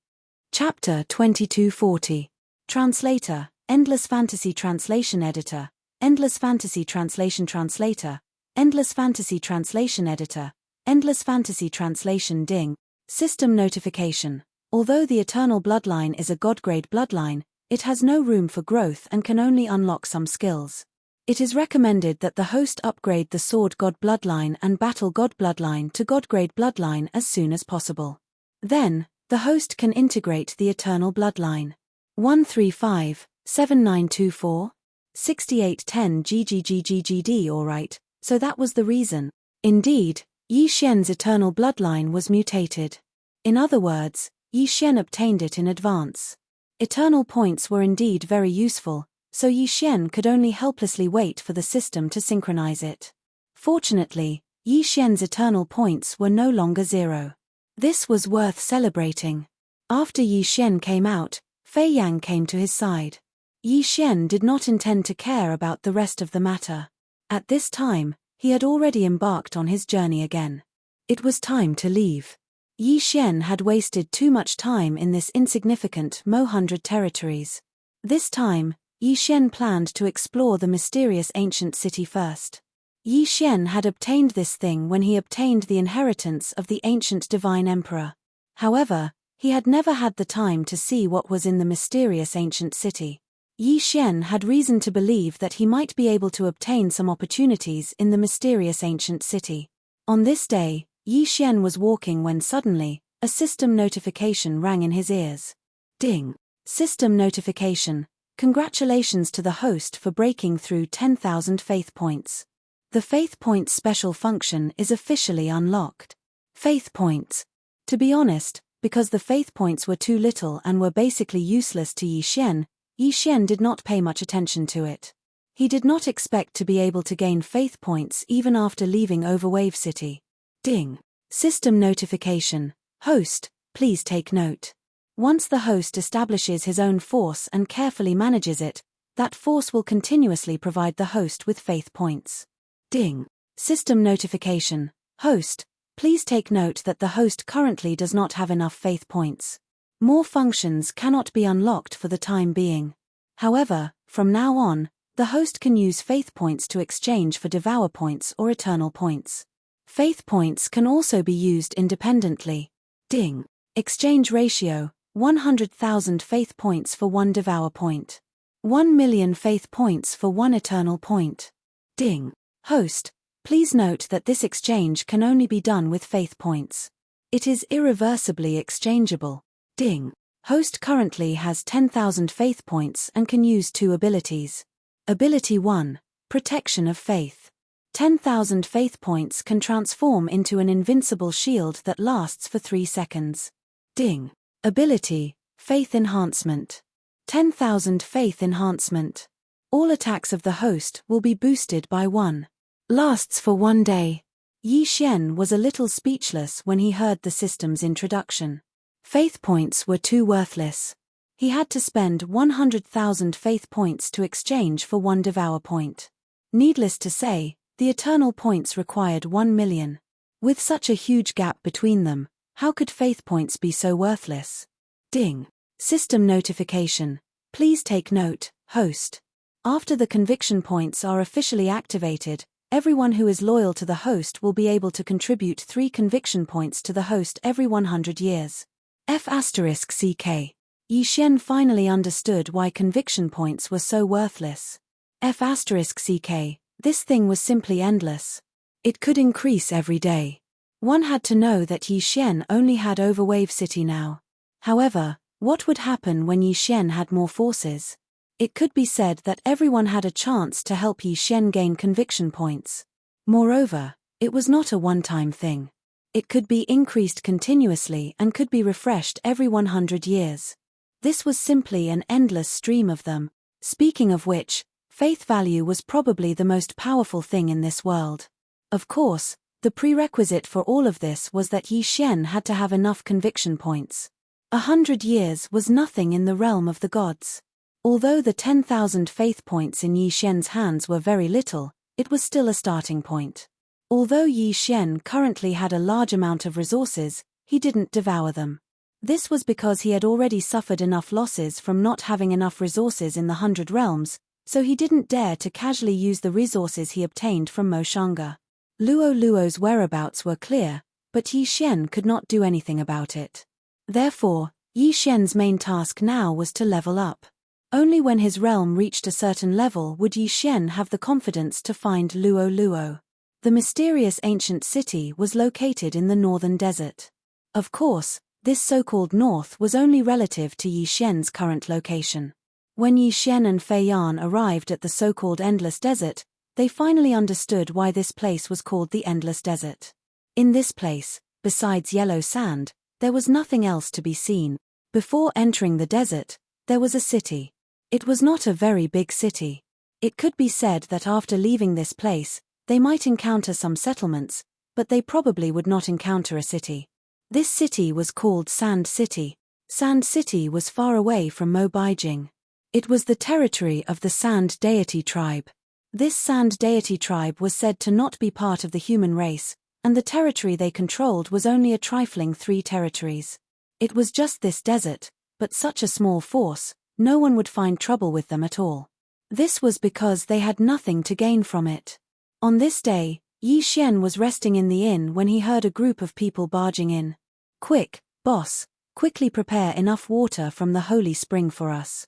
Chapter 2240. Translator, Endless Fantasy Translation Editor, Endless Fantasy Translation Translator, Endless Fantasy Translation Editor, Endless Fantasy Translation Ding. System notification. Although the Eternal Bloodline is a God-grade bloodline, it has no room for growth and can only unlock some skills. It is recommended that the host upgrade the Sword God bloodline and Battle God bloodline to God-grade bloodline as soon as possible. Then, the host can integrate the Eternal Bloodline. 135-7924 6810 GGGGGD. Alright, so that was the reason. Indeed, Yi Xian's eternal bloodline was mutated. In other words, Yi Xian obtained it in advance. Eternal points were indeed very useful, so Yi Xian could only helplessly wait for the system to synchronize it. Fortunately, Yi Xian's eternal points were no longer 0. This was worth celebrating. After Yi Xian came out, Fei Yang came to his side. Yi Xian did not intend to care about the rest of the matter. At this time, he had already embarked on his journey again. It was time to leave. Yi Xian had wasted too much time in this insignificant Mo-100 territories. This time, Yi Xian planned to explore the mysterious ancient city first. Yi Xian had obtained this thing when he obtained the inheritance of the ancient divine emperor. However, he had never had the time to see what was in the mysterious ancient city. Yi Xian had reason to believe that he might be able to obtain some opportunities in the mysterious ancient city. On this day, Yi Xian was walking when suddenly, a system notification rang in his ears. Ding! System notification. Congratulations to the host for breaking through 10,000 faith points. The faith points special function is officially unlocked. Faith points. To be honest, because the faith points were too little and were basically useless to Yi Xian did not pay much attention to it. He did not expect to be able to gain faith points even after leaving Overwave City. Ding! System notification. Host, please take note. Once the host establishes his own force and carefully manages it, that force will continuously provide the host with faith points. Ding! System notification. Host, please take note that the host currently does not have enough faith points. More functions cannot be unlocked for the time being. However, from now on, the host can use faith points to exchange for Devour points or Eternal points. Faith points can also be used independently. Ding! Exchange ratio, 100,000 faith points for 1 Devour point. 1 million faith points for 1 Eternal point. Ding! Host, please note that this exchange can only be done with faith points. It is irreversibly exchangeable. Ding! Host currently has 10,000 faith points and can use 2 abilities. Ability 1, Protection of Faith. 10,000 faith points can transform into an invincible shield that lasts for 3 seconds. Ding! Ability, Faith Enhancement. 10,000 faith enhancement. All attacks of the host will be boosted by 1. Lasts for 1 day. Yi Xian was a little speechless when he heard the system's introduction. Faith points were too worthless. He had to spend 100,000 faith points to exchange for 1 Devour point. Needless to say, the Eternal points required 1 million. With such a huge gap between them, how could faith points be so worthless? Ding! System notification. Please take note, host. After the conviction points are officially activated, everyone who is loyal to the host will be able to contribute 3 conviction points to the host every 100 years. F*CK. Yi Xian finally understood why conviction points were so worthless. F*ck, this thing was simply endless. It could increase every day. One had to know that Yi Xian only had Overwave City now. However, what would happen when Yi Xian had more forces? It could be said that everyone had a chance to help Yi Xian gain conviction points. Moreover, it was not a one-time thing. It could be increased continuously and could be refreshed every 100 years. This was simply an endless stream of them. Speaking of which, faith value was probably the most powerful thing in this world. Of course, the prerequisite for all of this was that Yi Xian had to have enough conviction points. 100 years was nothing in the realm of the gods. Although the 10,000 faith points in Yi Xian's hands were very little, it was still a starting point. Although Yi Xian currently had a large amount of resources, he didn't devour them. This was because he had already suffered enough losses from not having enough resources in the 100 realms, so he didn't dare to casually use the resources he obtained from Mo Shanga. Luo Luo's whereabouts were clear, but Yi Xian could not do anything about it. Therefore, Yi Xian's main task now was to level up. Only when his realm reached a certain level would Yi Xian have the confidence to find Luo Luo. The mysterious ancient city was located in the northern desert. Of course, this so-called north was only relative to Yi Xian's current location. When Yi Xian and Fei Yan arrived at the so-called Endless Desert, they finally understood why this place was called the Endless Desert. In this place, besides yellow sand, there was nothing else to be seen. Before entering the desert, there was a city. It was not a very big city. It could be said that after leaving this place, they might encounter some settlements, but they probably would not encounter a city. This city was called Sand City. Sand City was far away from Mo Baijing. It was the territory of the Sand Deity tribe. This Sand Deity tribe was said to not be part of the human race, and the territory they controlled was only a trifling 3 territories. It was just this desert, but such a small force, no one would find trouble with them at all. This was because they had nothing to gain from it. On this day, Yi Xian was resting in the inn when he heard a group of people barging in. "Quick, boss, quickly prepare enough water from the holy spring for us.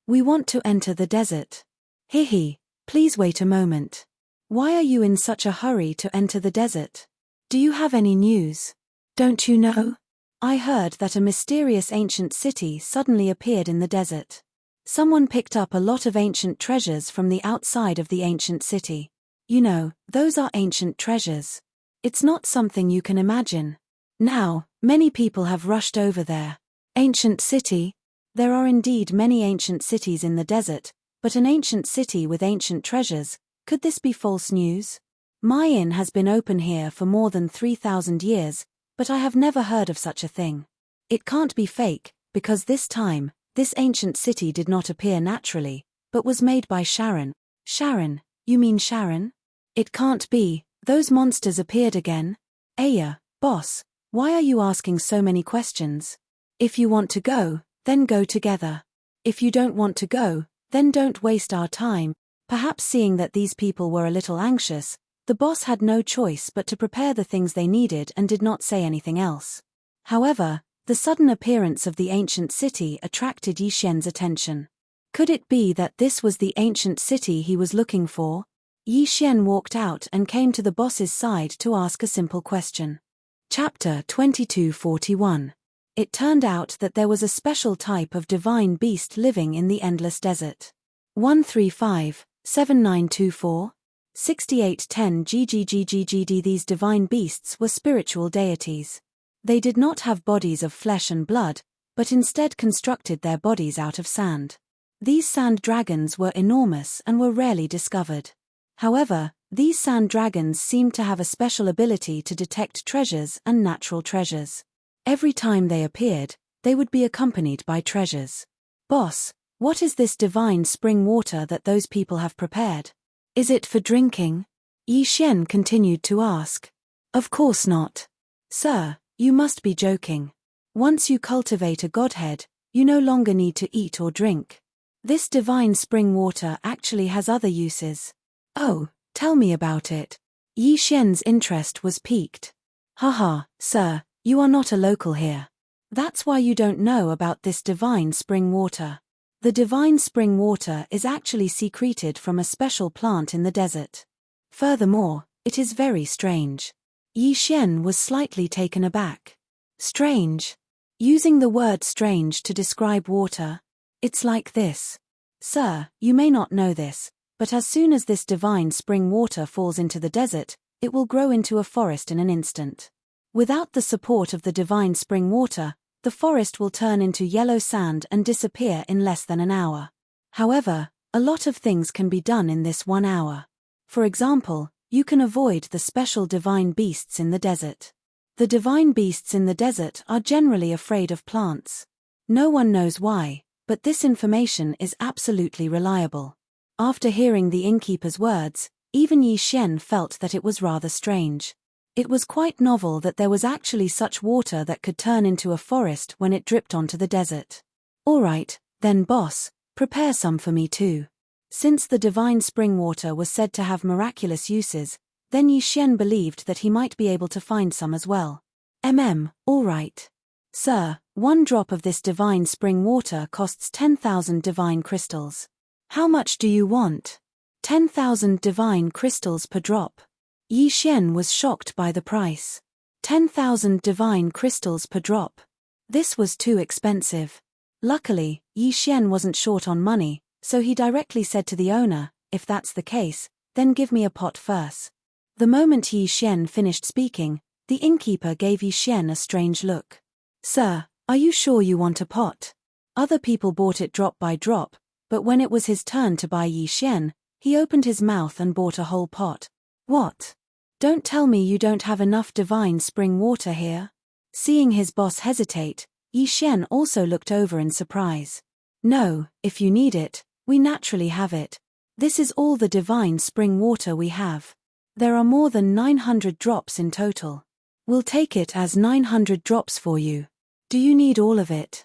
We want to enter the desert." "Hihi, please wait a moment. Why are you in such a hurry to enter the desert? Do you have any news? Don't you know? I heard that a mysterious ancient city suddenly appeared in the desert. Someone picked up a lot of ancient treasures from the outside of the ancient city. You know, those are ancient treasures. It's not something you can imagine. Now, many people have rushed over there." Ancient city? There are indeed many ancient cities in the desert, but an ancient city with ancient treasures, could this be false news? My inn has been open here for more than 3,000 years, but I have never heard of such a thing. It can't be fake, because this time, this ancient city did not appear naturally, but was made by Sharon. Sharon, you mean Sharon? It can't be, those monsters appeared again. Aya, boss, why are you asking so many questions? If you want to go, then go together. If you don't want to go, then don't waste our time. Perhaps seeing that these people were a little anxious, the boss had no choice but to prepare the things they needed and did not say anything else. However, the sudden appearance of the ancient city attracted Yi Xian's attention. Could it be that this was the ancient city he was looking for? Yi Xian walked out and came to the boss's side to ask a simple question. Chapter 2241. It turned out that there was a special type of divine beast living in the Endless Desert. 135-7924 6810 GGGGGD. These divine beasts were spiritual deities. They did not have bodies of flesh and blood, but instead constructed their bodies out of sand. These sand dragons were enormous and were rarely discovered. However, these sand dragons seemed to have a special ability to detect treasures and natural treasures. Every time they appeared, they would be accompanied by treasures. "Boss, what is this divine spring water that those people have prepared? Is it for drinking?" Yi Xian continued to ask. "Of course not. Sir, you must be joking. Once you cultivate a godhead, you no longer need to eat or drink. This divine spring water actually has other uses." "Oh, tell me about it." Yi Xian's interest was piqued. "Haha, sir, you are not a local here. That's why you don't know about this divine spring water. The divine spring water is actually secreted from a special plant in the desert. Furthermore, it is very strange. Yi Xian was slightly taken aback. Strange? Using the word strange to describe water? It's like this. Sir, you may not know this, but as soon as this divine spring water falls into the desert, it will grow into a forest in an instant. Without the support of the divine spring water, the forest will turn into yellow sand and disappear in less than an hour. However, a lot of things can be done in this 1 hour. For example, you can avoid the special divine beasts in the desert. The divine beasts in the desert are generally afraid of plants. No one knows why, but this information is absolutely reliable. After hearing the innkeeper's words, even Yi Xian felt that it was rather strange. It was quite novel that there was actually such water that could turn into a forest when it dripped onto the desert. Alright, then boss, prepare some for me too. Since the divine spring water was said to have miraculous uses, then Yi Xian believed that he might be able to find some as well. Alright. Sir, 1 drop of this divine spring water costs 10,000 divine crystals. How much do you want? 10,000 divine crystals per drop. Yi Xian was shocked by the price. 10,000 divine crystals per drop. This was too expensive. Luckily, Yi Xian wasn't short on money, so he directly said to the owner, if that's the case, then give me a pot first. The moment Yi Xian finished speaking, the innkeeper gave Yi Xian a strange look. Sir, are you sure you want a pot? Other people bought it drop by drop, but when it was his turn to buy Yi Xian, he opened his mouth and bought a whole pot. What? Don't tell me you don't have enough divine spring water here? Seeing his boss hesitate, Yi Xian also looked over in surprise. No, if you need it, we naturally have it. This is all the divine spring water we have. There are more than 900 drops in total. We'll take it as 900 drops for you. Do you need all of it?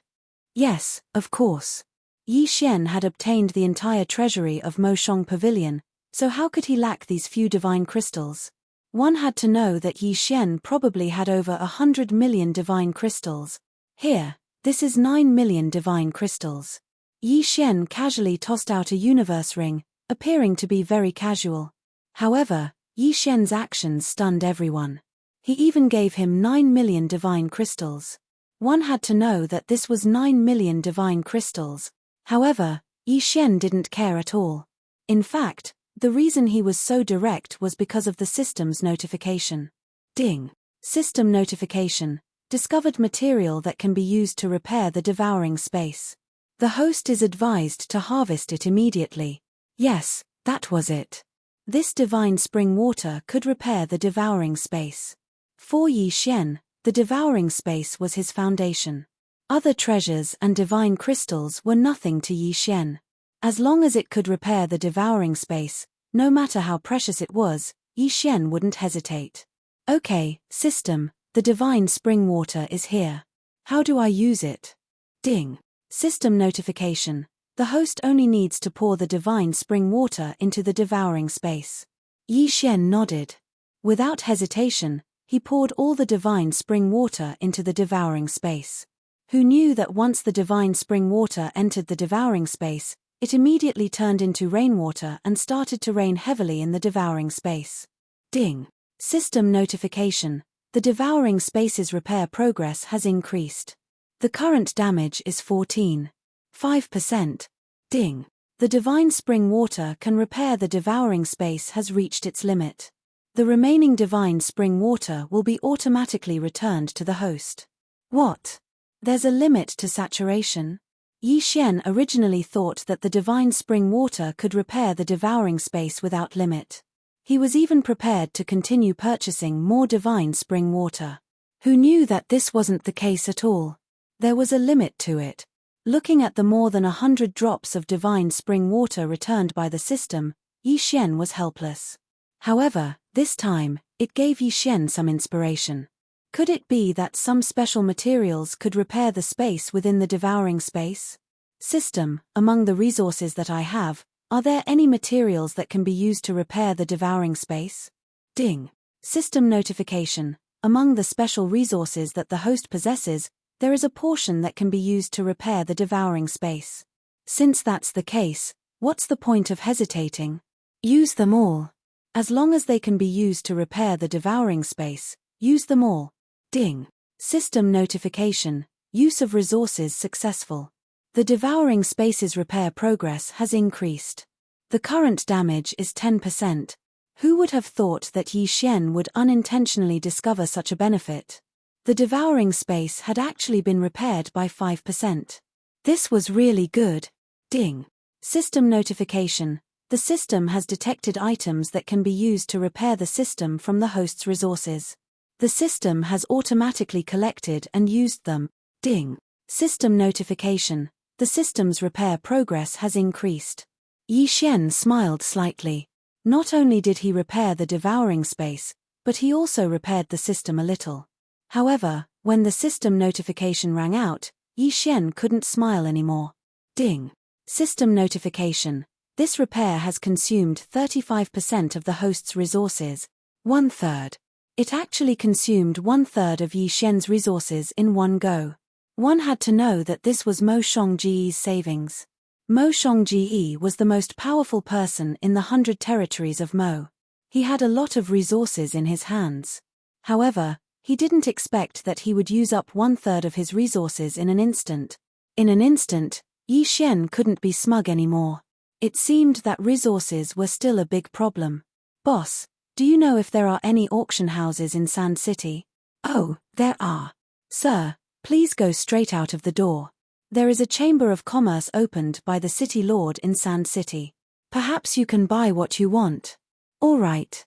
Yes, of course. Yi Xian had obtained the entire treasury of Moshong Pavilion, so how could he lack these few divine crystals? One had to know that Yi Xian probably had over 100 million divine crystals. Here, this is 9 million divine crystals. Yi Xian casually tossed out a universe ring, appearing to be very casual. However, Yi Xian's actions stunned everyone. He even gave him 9 million divine crystals. One had to know that this was 9 million divine crystals. However, Yi Xian didn't care at all. In fact, the reason he was so direct was because of the system's notification. Ding! System notification. Discovered material that can be used to repair the devouring space. The host is advised to harvest it immediately. Yes, that was it. This divine spring water could repair the devouring space. For Yi Xian, the devouring space was his foundation. Other treasures and divine crystals were nothing to Yi Xian. As long as it could repair the devouring space, no matter how precious it was, Yi Xian wouldn't hesitate. Okay, system, the divine spring water is here. How do I use it? Ding! System notification. The host only needs to pour the divine spring water into the devouring space. Yi Xian nodded. Without hesitation, he poured all the divine spring water into the devouring space. Who knew that once the divine spring water entered the devouring space, it immediately turned into rainwater and started to rain heavily in the devouring space. Ding! System notification. The devouring space's repair progress has increased. The current damage is 14.5%. Ding! The divine spring water can repair the devouring space has reached its limit. The remaining divine spring water will be automatically returned to the host. What? There's a limit to saturation? Yi Xian originally thought that the divine spring water could repair the devouring space without limit. He was even prepared to continue purchasing more divine spring water. Who knew that this wasn't the case at all? There was a limit to it. Looking at the more than 100 drops of divine spring water returned by the system, Yi Xian was helpless. However, this time, it gave Yi Xian some inspiration. Could it be that some special materials could repair the space within the devouring space? System, among the resources that I have, are there any materials that can be used to repair the devouring space? Ding! System notification. Among the special resources that the host possesses, there is a portion that can be used to repair the devouring space. Since that's the case, what's the point of hesitating? Use them all. As long as they can be used to repair the devouring space, use them all. Ding. System notification. Use of resources successful. The devouring space's repair progress has increased. The current damage is 10%. Who would have thought that Yi Xian would unintentionally discover such a benefit? The devouring space had actually been repaired by 5%. This was really good. Ding. System notification. The system has detected items that can be used to repair the system from the host's resources. The system has automatically collected and used them. Ding. System notification. The system's repair progress has increased. Yi Xian smiled slightly. Not only did he repair the devouring space, but he also repaired the system a little. However, when the system notification rang out, Yi Xian couldn't smile anymore. Ding. System notification. This repair has consumed 35% of the host's resources. 1/3. It actually consumed 1/3 of Yi Xian's resources in one go. One had to know that this was Mo Shongji's savings. Mo Shongji was the most powerful person in the 100 territories of Mo. He had a lot of resources in his hands. However, he didn't expect that he would use up 1/3 of his resources in an instant. In an instant, Yi Xian couldn't be smug anymore. It seemed that resources were still a big problem. Boss, do you know if there are any auction houses in Sand City? Oh, there are. Sir, please go straight out of the door. There is a chamber of commerce opened by the city lord in Sand City. Perhaps you can buy what you want. All right.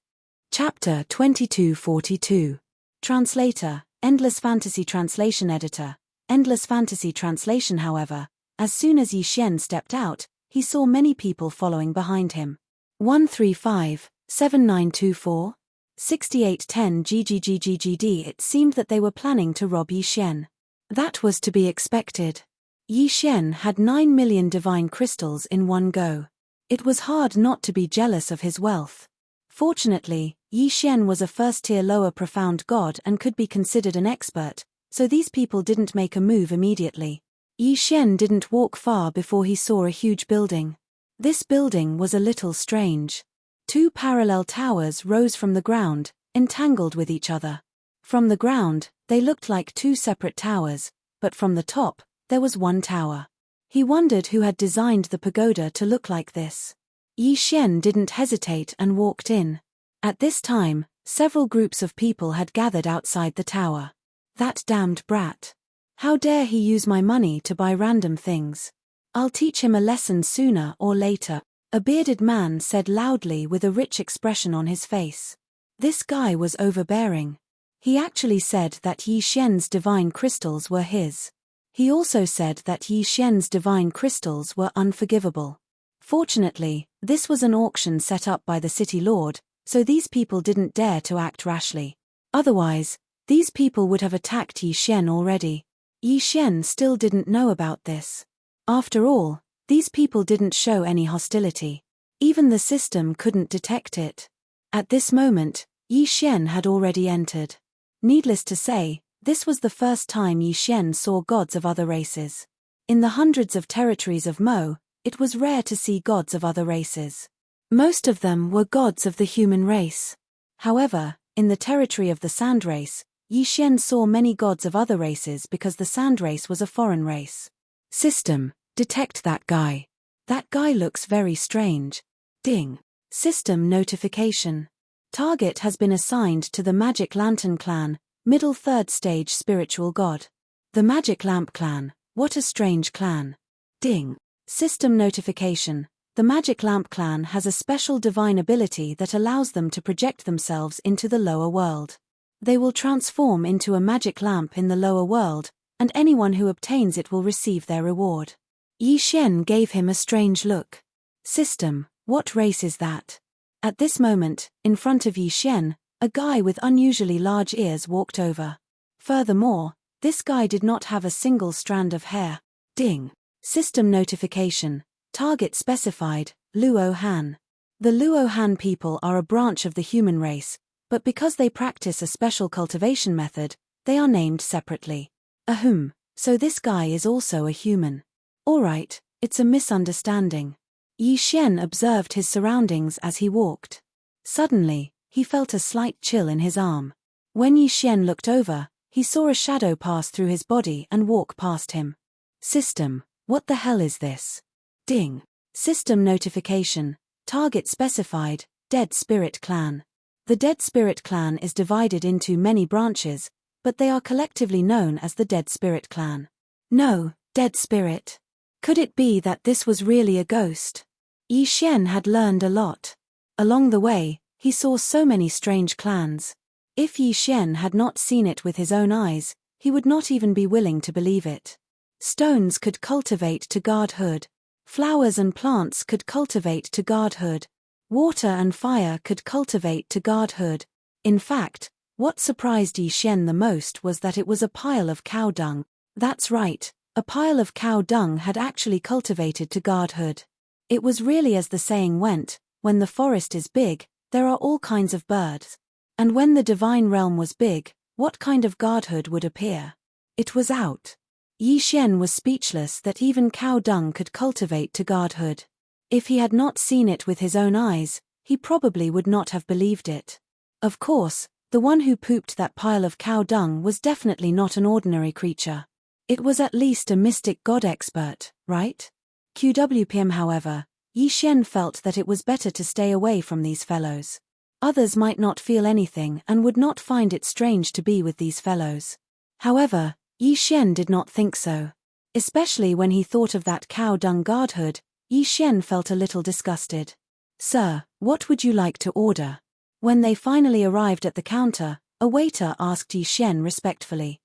Chapter 2242. Translator, Endless Fantasy Translation Editor. Endless Fantasy Translation. However, as soon as Yi Xian stepped out, he saw many people following behind him. 135, 7924, 6810 GGGGGD. It seemed that they were planning to rob Yi Xian. That was to be expected. Yi Xian had 9 million divine crystals in one go. It was hard not to be jealous of his wealth. Fortunately, Yi Xian was a first-tier lower profound god and could be considered an expert, so these people didn't make a move immediately. Yi Xian didn't walk far before he saw a huge building. This building was a little strange. 2 parallel towers rose from the ground, entangled with each other. From the ground, they looked like 2 separate towers, but from the top, there was one tower. He wondered who had designed the pagoda to look like this. Yi Xian didn't hesitate and walked in. At this time, several groups of people had gathered outside the tower. That damned brat. How dare he use my money to buy random things? I'll teach him a lesson sooner or later, a bearded man said loudly with a rich expression on his face. This guy was overbearing. He actually said that Yi Xian's divine crystals were his. He also said that Yi Xian's divine crystals were unforgivable. Fortunately, this was an auction set up by the city lord, so these people didn't dare to act rashly. Otherwise, these people would have attacked Yi Xian already. Yi Xian still didn't know about this. After all, these people didn't show any hostility. Even the system couldn't detect it. At this moment, Yi Xian had already entered. Needless to say, this was the first time Yi Xian saw gods of other races. In the hundreds of territories of Mo, it was rare to see gods of other races. Most of them were gods of the human race. However, in the territory of the Sand race, Yi Xian saw many gods of other races because the Sand race was a foreign race. System, detect that guy. That guy looks very strange. Ding. System notification. Target has been assigned to the Magic Lantern Clan, middle 3rd stage spiritual god. The Magic Lamp Clan, what a strange clan. Ding. System notification. The Magic Lamp Clan has a special divine ability that allows them to project themselves into the lower world. They will transform into a magic lamp in the lower world, and anyone who obtains it will receive their reward. Yi Xian gave him a strange look. System, what race is that? At this moment, in front of Yi Xian, a guy with unusually large ears walked over. Furthermore, this guy did not have a single strand of hair. Ding. System notification. Target specified, Luo Han. The Luo Han people are a branch of the human race, but because they practice a special cultivation method, they are named separately. Ahem, So this guy is also a human. Alright, it's a misunderstanding. Yi Xian observed his surroundings as he walked. Suddenly, he felt a slight chill in his arm. When Yi Xian looked over, he saw a shadow pass through his body and walk past him. System, what the hell is this? Ding. System notification. Target specified, Dead Spirit Clan. The Dead Spirit Clan is divided into many branches, but they are collectively known as the Dead Spirit Clan. No, Dead Spirit. Could it be that this was really a ghost? Yi Xian had learned a lot. Along the way, he saw so many strange clans. If Yi Xian had not seen it with his own eyes, he would not even be willing to believe it. Stones could cultivate to godhood. Flowers and plants could cultivate to godhood. Water and fire could cultivate to godhood. In fact, what surprised Yi Xian the most was that it was a pile of cow dung. That's right, a pile of cow dung had actually cultivated to godhood. It was really as the saying went, when the forest is big, there are all kinds of birds. And when the divine realm was big, what kind of godhood would appear? It was out. Yi Xian was speechless that even cow dung could cultivate to godhood. If he had not seen it with his own eyes, he probably would not have believed it. Of course, the one who pooped that pile of cow dung was definitely not an ordinary creature. It was at least a mystic god expert, right? QWPM however, Yi Xian felt that it was better to stay away from these fellows. Others might not feel anything and would not find it strange to be with these fellows. However, Yi Xian did not think so. Especially when he thought of that cow dung godhood, Yi Xian felt a little disgusted. Sir, what would you like to order? When they finally arrived at the counter, a waiter asked Yi Xian respectfully.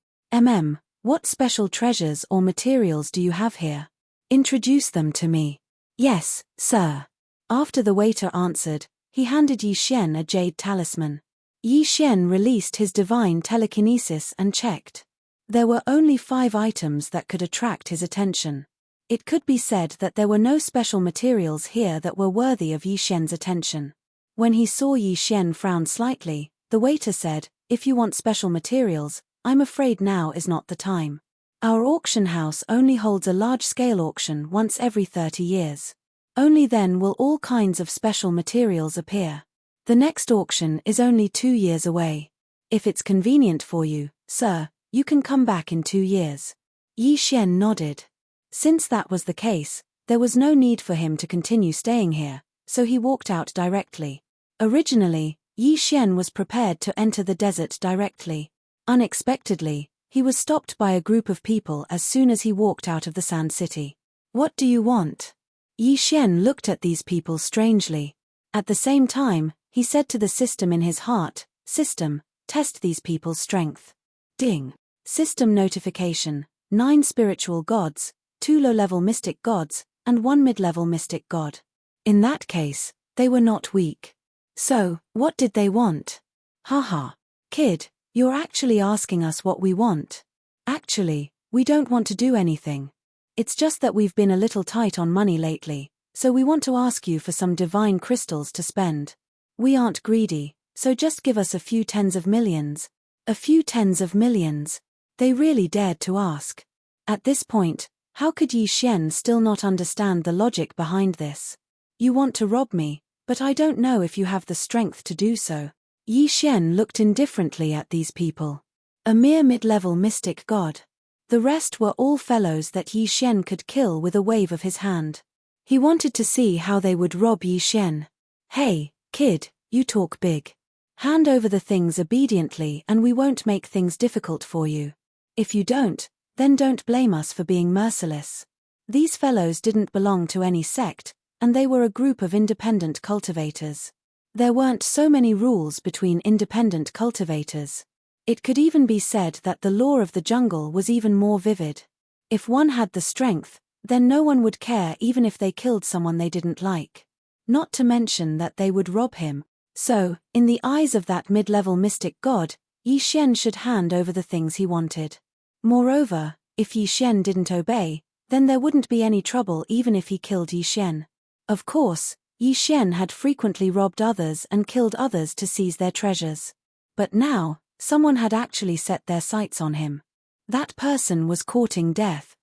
What special treasures or materials do you have here? Introduce them to me. Yes, sir. After the waiter answered, he handed Yi Xian a jade talisman. Yi Xian released his divine telekinesis and checked. There were only 5 items that could attract his attention. It could be said that there were no special materials here that were worthy of Yi Xian's attention. When he saw Yi Xian frown slightly, the waiter said, "If you want special materials, I'm afraid now is not the time. Our auction house only holds a large-scale auction once every 30 years. Only then will all kinds of special materials appear. The next auction is only 2 years away. If it's convenient for you, sir, you can come back in 2 years." Yi Xian nodded. Since that was the case, there was no need for him to continue staying here, so he walked out directly. Originally, Yi Xian was prepared to enter the desert directly. Unexpectedly, he was stopped by a group of people as soon as he walked out of the Sand City. "What do you want?" Yi Xian looked at these people strangely. At the same time, he said to the system in his heart, "System, test these people's strength." Ding. System notification. 9 spiritual gods, 2 low-level mystic gods, and 1 mid-level mystic god. In that case, they were not weak. So, what did they want? Haha. Kid, you're actually asking us what we want. Actually, we don't want to do anything. It's just that we've been a little tight on money lately, so we want to ask you for some divine crystals to spend. We aren't greedy, so just give us a few tens of millions. A few tens of millions. They really dared to ask. At this point, how could Yi Xian still not understand the logic behind this? You want to rob me, but I don't know if you have the strength to do so. Yi Xian looked indifferently at these people. A mere mid-level mystic god. The rest were all fellows that Yi Xian could kill with a wave of his hand. He wanted to see how they would rob Yi Xian. "Hey, kid, you talk big. Hand over the things obediently and we won't make things difficult for you. If you don't, then don't blame us for being merciless." These fellows didn't belong to any sect, and they were a group of independent cultivators. There weren't so many rules between independent cultivators. It could even be said that the law of the jungle was even more vivid. If one had the strength, then no one would care even if they killed someone they didn't like. Not to mention that they would rob him. So, in the eyes of that mid-level mystic god, Yi Xian should hand over the things he wanted. Moreover, if Yi Xian didn't obey, then there wouldn't be any trouble even if he killed Yi Xian. Of course, Yi Xian had frequently robbed others and killed others to seize their treasures. But now, someone had actually set their sights on him. That person was courting death.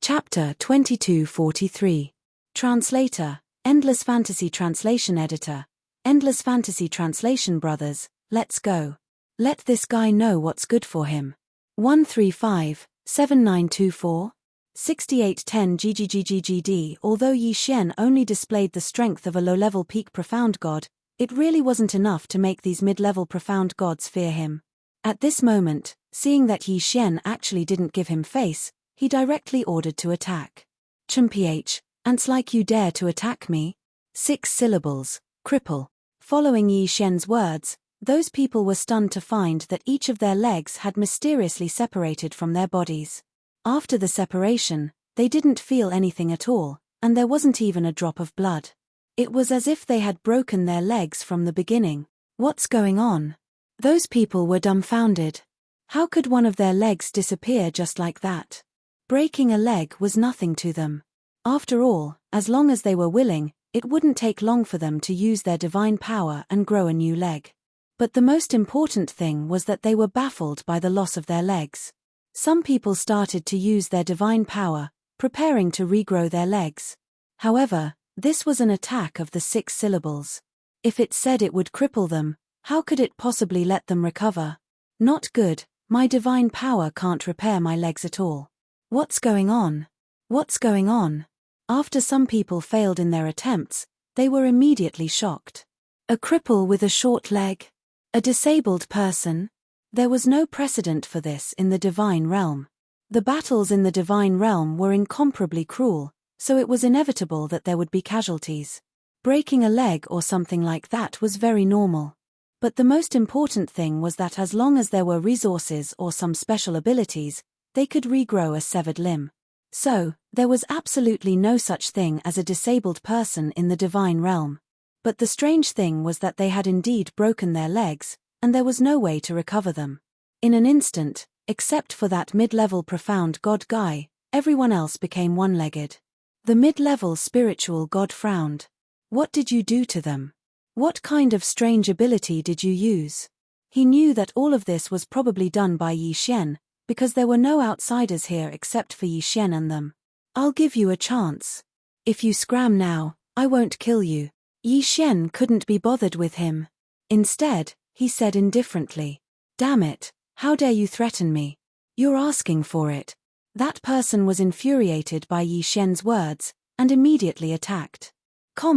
Chapter 2243. Translator, Endless Fantasy Translation Editor, Endless Fantasy Translation Brothers, let's go. Let this guy know what's good for him. 135-7924? 6810 GGGGGD. Although Yi Xian only displayed the strength of a low-level peak profound god, it really wasn't enough to make these mid-level profound gods fear him. At this moment, seeing that Yi Xian actually didn't give him face, he directly ordered to attack. Chumph, ant's like you dare to attack me? 6 syllables, cripple. Following Yi Xian's words, those people were stunned to find that each of their legs had mysteriously separated from their bodies. After the separation, they didn't feel anything at all, and there wasn't even a drop of blood. It was as if they had broken their legs from the beginning. What's going on? Those people were dumbfounded. How could one of their legs disappear just like that? Breaking a leg was nothing to them. After all, as long as they were willing, it wouldn't take long for them to use their divine power and grow a new leg. But the most important thing was that they were baffled by the loss of their legs. Some people started to use their divine power, preparing to regrow their legs. However, this was an attack of the 6 syllables. If it said it would cripple them, how could it possibly let them recover? Not good, my divine power can't repair my legs at all. What's going on? What's going on? After some people failed in their attempts, they were immediately shocked. A cripple with a short leg? A disabled person? There was no precedent for this in the divine realm. The battles in the divine realm were incomparably cruel, so it was inevitable that there would be casualties. Breaking a leg or something like that was very normal. But the most important thing was that as long as there were resources or some special abilities, they could regrow a severed limb. So, there was absolutely no such thing as a disabled person in the divine realm. But the strange thing was that they had indeed broken their legs, and there was no way to recover them. In an instant, except for that mid-level profound god guy, everyone else became one-legged. The mid-level spiritual god frowned. What did you do to them? What kind of strange ability did you use? He knew that all of this was probably done by Yi Xian, because there were no outsiders here except for Yi Xian and them. I'll give you a chance. If you scram now, I won't kill you. Yi Xian couldn't be bothered with him. Instead, he said indifferently, damn it, how dare you threaten me? You're asking for it. That person was infuriated by Yi Xian's words, and immediately attacked.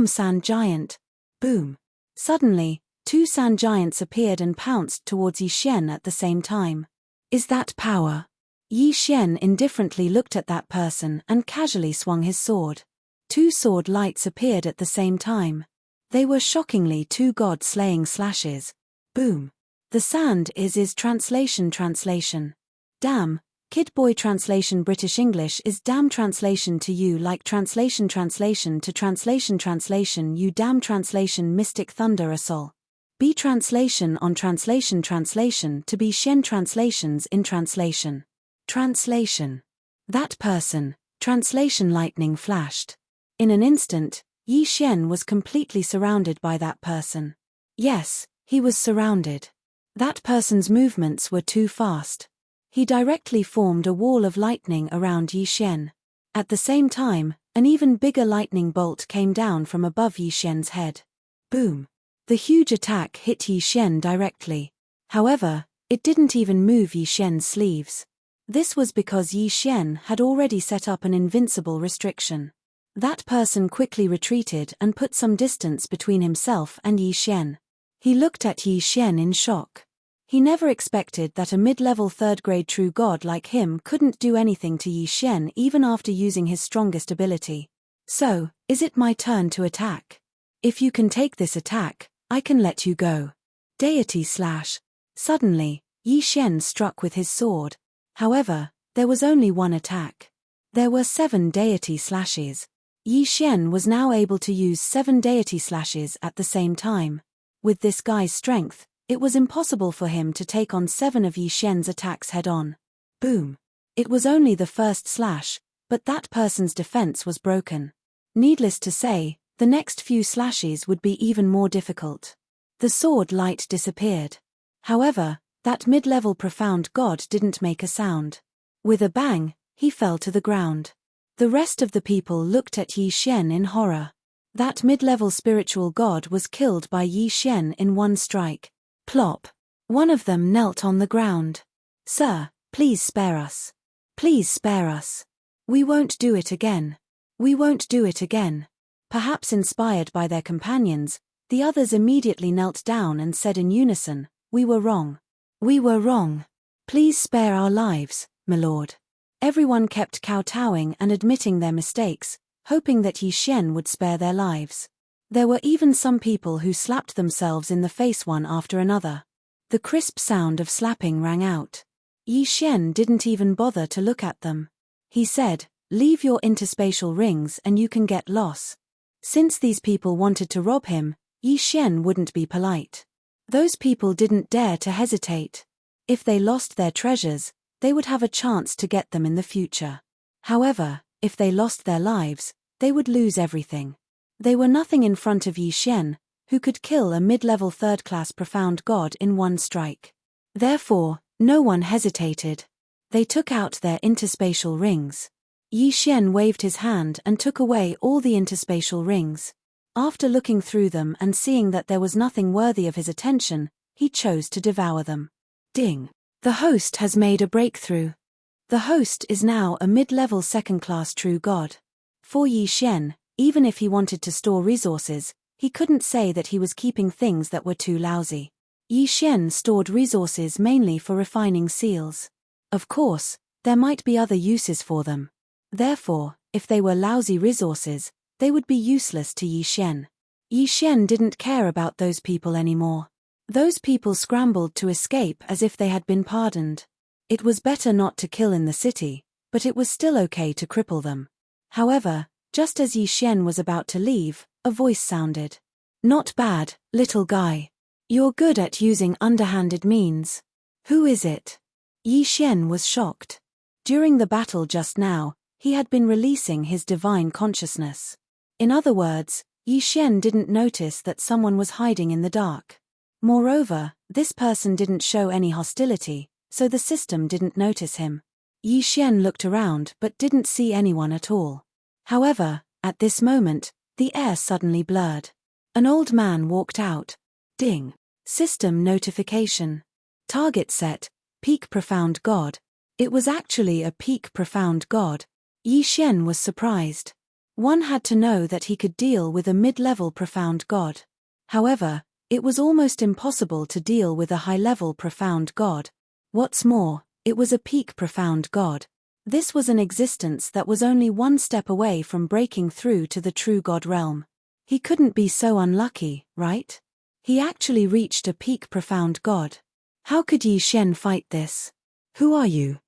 Sand Giant. Boom. Suddenly, 2 sand giants appeared and pounced towards Yi Xian at the same time. Is that power? Yi Xian indifferently looked at that person and casually swung his sword. 2 sword lights appeared at the same time. They were shockingly 2 god-slaying slashes. Boom. The sand is translation. Damn, Kid Boy translation British English is damn translation to you like translation to translation you damn translation Mystic Thunder Asol. Be translation on translation to be Shen translations in translation. Translation. That person, translation lightning flashed. In an instant, Yi Xian was completely surrounded by that person. Yes, he was surrounded. That person's movements were too fast. He directly formed a wall of lightning around Yi Xian. At the same time, an even bigger lightning bolt came down from above Yi Xian's head. Boom. The huge attack hit Yi Xian directly. However, it didn't even move Yi Xian's sleeves. This was because Yi Xian had already set up an invincible restriction. That person quickly retreated and put some distance between himself and Yi Xian. He looked at Yi Xian in shock. He never expected that a mid-level 3rd grade true god like him couldn't do anything to Yi Xian even after using his strongest ability. So, is it my turn to attack? If you can take this attack, I can let you go. Deity slash. Suddenly, Yi Xian struck with his sword. However, there was only one attack. There were 7 deity slashes. Yi Xian was now able to use 7 deity slashes at the same time. With this guy's strength, it was impossible for him to take on 7 of Yi Xian's attacks head-on. Boom. It was only the first slash, but that person's defense was broken. Needless to say, the next few slashes would be even more difficult. The sword light disappeared. However, that mid-level profound god didn't make a sound. With a bang, he fell to the ground. The rest of the people looked at Yi Xian in horror. That mid-level spiritual god was killed by Yi Xian in one strike. Plop. One of them knelt on the ground. "Sir, please spare us. Please spare us. We won't do it again. We won't do it again." Perhaps inspired by their companions, the others immediately knelt down and said in unison, "We were wrong. We were wrong. Please spare our lives, my lord." Everyone kept kowtowing and admitting their mistakes, hoping that Yi Xian would spare their lives. There were even some people who slapped themselves in the face one after another. The crisp sound of slapping rang out. Yi Xian didn't even bother to look at them. He said, "Leave your interspatial rings and you can get lost." Since these people wanted to rob him, Yi Xian wouldn't be polite. Those people didn't dare to hesitate. If they lost their treasures, they would have a chance to get them in the future. However, if they lost their lives, they would lose everything. They were nothing in front of Yi Xian, who could kill a mid-level third-class profound god in one strike. Therefore, no one hesitated. They took out their interspatial rings. Yi Xian waved his hand and took away all the interspatial rings. After looking through them and seeing that there was nothing worthy of his attention, he chose to devour them. Ding! The host has made a breakthrough. The host is now a mid-level second-class true god. For Yi Xian, even if he wanted to store resources, he couldn't say that he was keeping things that were too lousy. Yi Xian stored resources mainly for refining seals. Of course, there might be other uses for them. Therefore, if they were lousy resources, they would be useless to Yi Xian. Yi Xian didn't care about those people anymore. Those people scrambled to escape as if they had been pardoned. It was better not to kill in the city, but it was still okay to cripple them. However, just as Yi Xian was about to leave, a voice sounded. "Not bad, little guy. You're good at using underhanded means. Who is it?" Yi Xian was shocked. During the battle just now, he had been releasing his divine consciousness. In other words, Yi Xian didn't notice that someone was hiding in the dark. Moreover, this person didn't show any hostility, so the system didn't notice him. Yi Xian looked around but didn't see anyone at all. However, at this moment, the air suddenly blurred. An old man walked out. Ding! System notification. Target set, Peak Profound God. It was actually a Peak Profound God. Yi Xian was surprised. One had to know that he could deal with a mid-level Profound God. However, it was almost impossible to deal with a high-level Profound God. What's more, it was a Peak Profound God. This was an existence that was only one step away from breaking through to the true God realm. He couldn't be so unlucky, right? He actually reached a Peak Profound God. How could Yi Xian fight this? Who are you?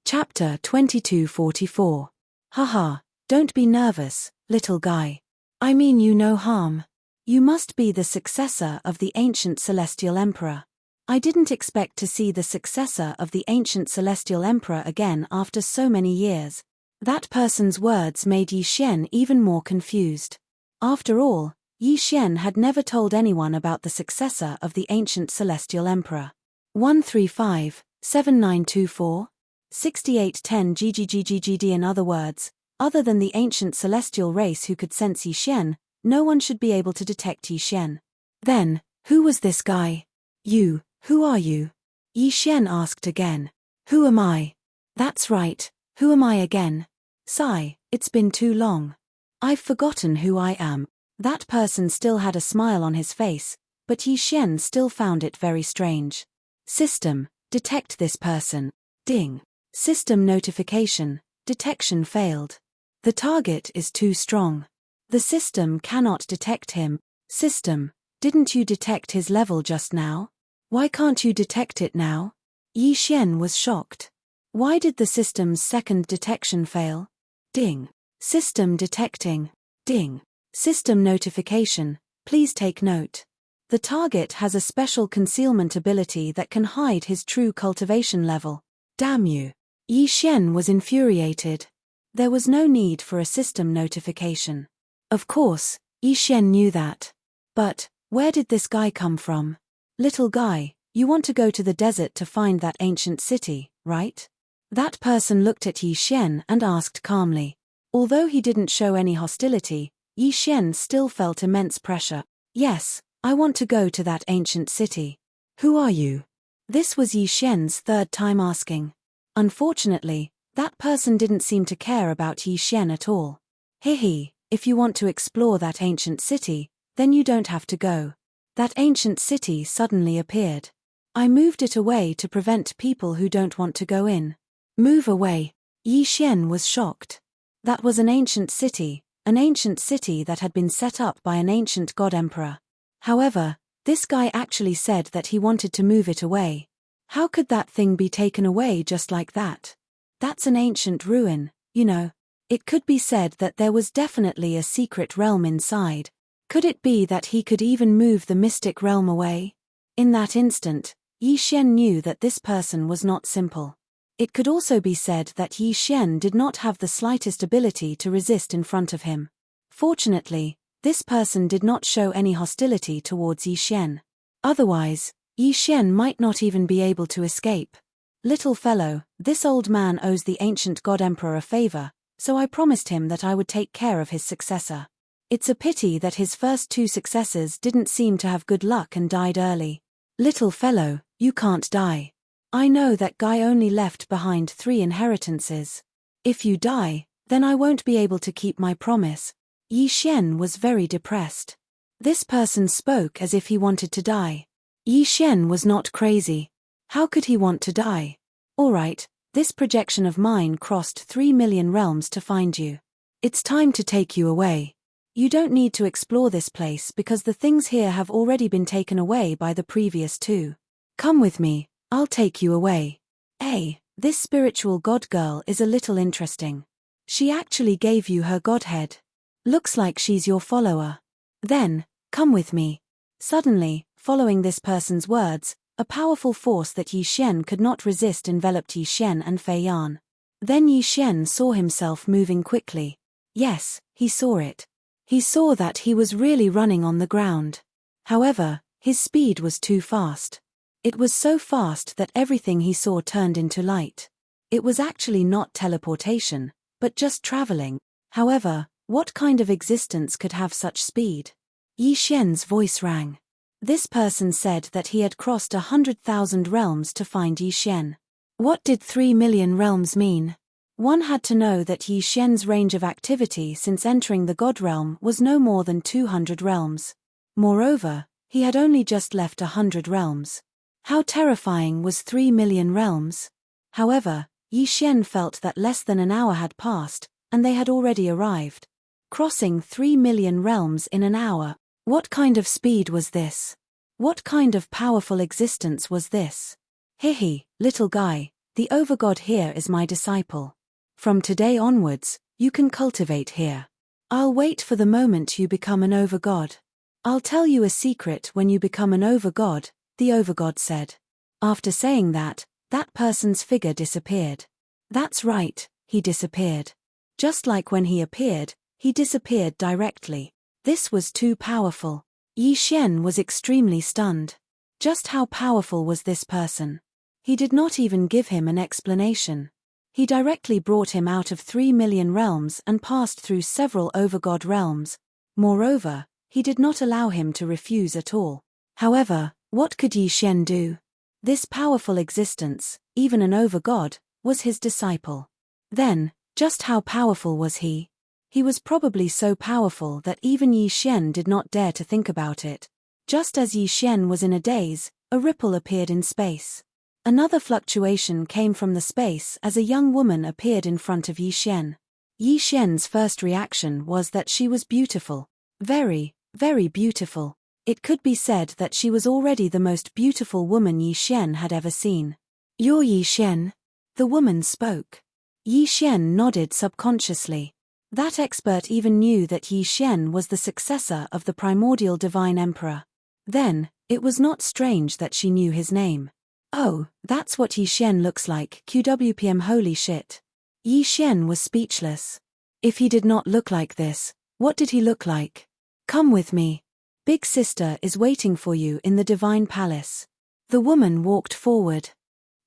Chapter 2244. Haha, don't be nervous, little guy. I mean you no harm. You must be the successor of the ancient Celestial Emperor. I didn't expect to see the successor of the ancient Celestial Emperor again after so many years. That person's words made Yi Xian even more confused. After all, Yi Xian had never told anyone about the successor of the ancient Celestial Emperor. 135-7924? 6810 GGGGGD. In other words, other than the ancient celestial race who could sense Yi Xian, no one should be able to detect Yi Xian. Then, who was this guy? You, who are you? Yi Xian asked again. Who am I? That's right, who am I again? Sigh, it's been too long. I've forgotten who I am. That person still had a smile on his face, but Yi Xian still found it very strange. System, detect this person. Ding. System notification, detection failed. The target is too strong. The system cannot detect him. System, didn't you detect his level just now? Why can't you detect it now? Yi Xian was shocked. Why did the system's second detection fail? Ding. System detecting. Ding. System notification, please take note. The target has a special concealment ability that can hide his true cultivation level. Damn you. Yi Xian was infuriated. There was no need for a system notification. Of course, Yi Xian knew that. But, where did this guy come from? Little guy, you want to go to the desert to find that ancient city, right? That person looked at Yi Xian and asked calmly. Although he didn't show any hostility, Yi Xian still felt immense pressure. Yes, I want to go to that ancient city. Who are you? This was Yi Xian's third time asking. Unfortunately, that person didn't seem to care about Yi Xian at all. Hehe, if you want to explore that ancient city, then you don't have to go. That ancient city suddenly appeared. I moved it away to prevent people who don't want to go in. Move away. Yi Xian was shocked. That was an ancient city that had been set up by an ancient god emperor. However, this guy actually said that he wanted to move it away. How could that thing be taken away just like that? That's an ancient ruin, you know. It could be said that there was definitely a secret realm inside. Could it be that he could even move the mystic realm away? In that instant, Yi Xian knew that this person was not simple. It could also be said that Yi Xian did not have the slightest ability to resist in front of him. Fortunately, this person did not show any hostility towards Yi Xian. Otherwise, Yi Xian might not even be able to escape. Little fellow, this old man owes the ancient god emperor a favor, so I promised him that I would take care of his successor. It's a pity that his first two successors didn't seem to have good luck and died early. Little fellow, you can't die. I know that guy only left behind 3 inheritances. If you die, then I won't be able to keep my promise. Yi Xian was very depressed. This person spoke as if he wanted to die. Yi Xian was not crazy. How could he want to die? Alright, this projection of mine crossed 3 million realms to find you. It's time to take you away. You don't need to explore this place because the things here have already been taken away by the previous 2. Come with me, I'll take you away. Hey, this spiritual god girl is a little interesting. She actually gave you her godhead. Looks like she's your follower. Then, come with me. Suddenly, following this person's words, a powerful force that Yi Xian could not resist enveloped Yi Xian and Fei Yan. Then Yi Xian saw himself moving quickly. Yes, he saw it. He saw that he was really running on the ground. However, his speed was too fast. It was so fast that everything he saw turned into light. It was actually not teleportation, but just traveling. However, what kind of existence could have such speed? Yi Xian's voice rang. This person said that he had crossed 100,000 realms to find Yi Xian. What did 3 million realms mean? One had to know that Yi Xian's range of activity since entering the God realm was no more than 200 realms. Moreover, he had only just left 100 realms. How terrifying was 3 million realms? However, Yi Xian felt that less than an hour had passed, and they had already arrived. Crossing 3 million realms in an hour. What kind of speed was this? What kind of powerful existence was this? Hehe, little guy, the overgod here is my disciple. From today onwards, you can cultivate here. I'll wait for the moment you become an overgod. I'll tell you a secret when you become an overgod, the overgod said. After saying that, that person's figure disappeared. That's right, he disappeared. Just like when he appeared, he disappeared directly. This was too powerful. Yi Xian was extremely stunned. Just how powerful was this person? He did not even give him an explanation. He directly brought him out of 3 million realms and passed through several overgod realms. Moreover, he did not allow him to refuse at all. However, what could Yi Xian do? This powerful existence, even an overgod, was his disciple. Then, just how powerful was he? He was probably so powerful that even Yi Xian did not dare to think about it. Just as Yi Xian was in a daze, a ripple appeared in space. Another fluctuation came from the space as a young woman appeared in front of Yi Xian. Yi Xian's first reaction was that she was beautiful. Very, very beautiful. It could be said that she was already the most beautiful woman Yi Xian had ever seen. You're Yi Xian? The woman spoke. Yi Xian nodded subconsciously. That expert even knew that Yi Xian was the successor of the primordial divine emperor. Then, it was not strange that she knew his name. Oh, that's what Yi Xian looks like, QWPM holy shit. Yi Xian was speechless. If he did not look like this, what did he look like? Come with me. Big sister is waiting for you in the divine palace. The woman walked forward.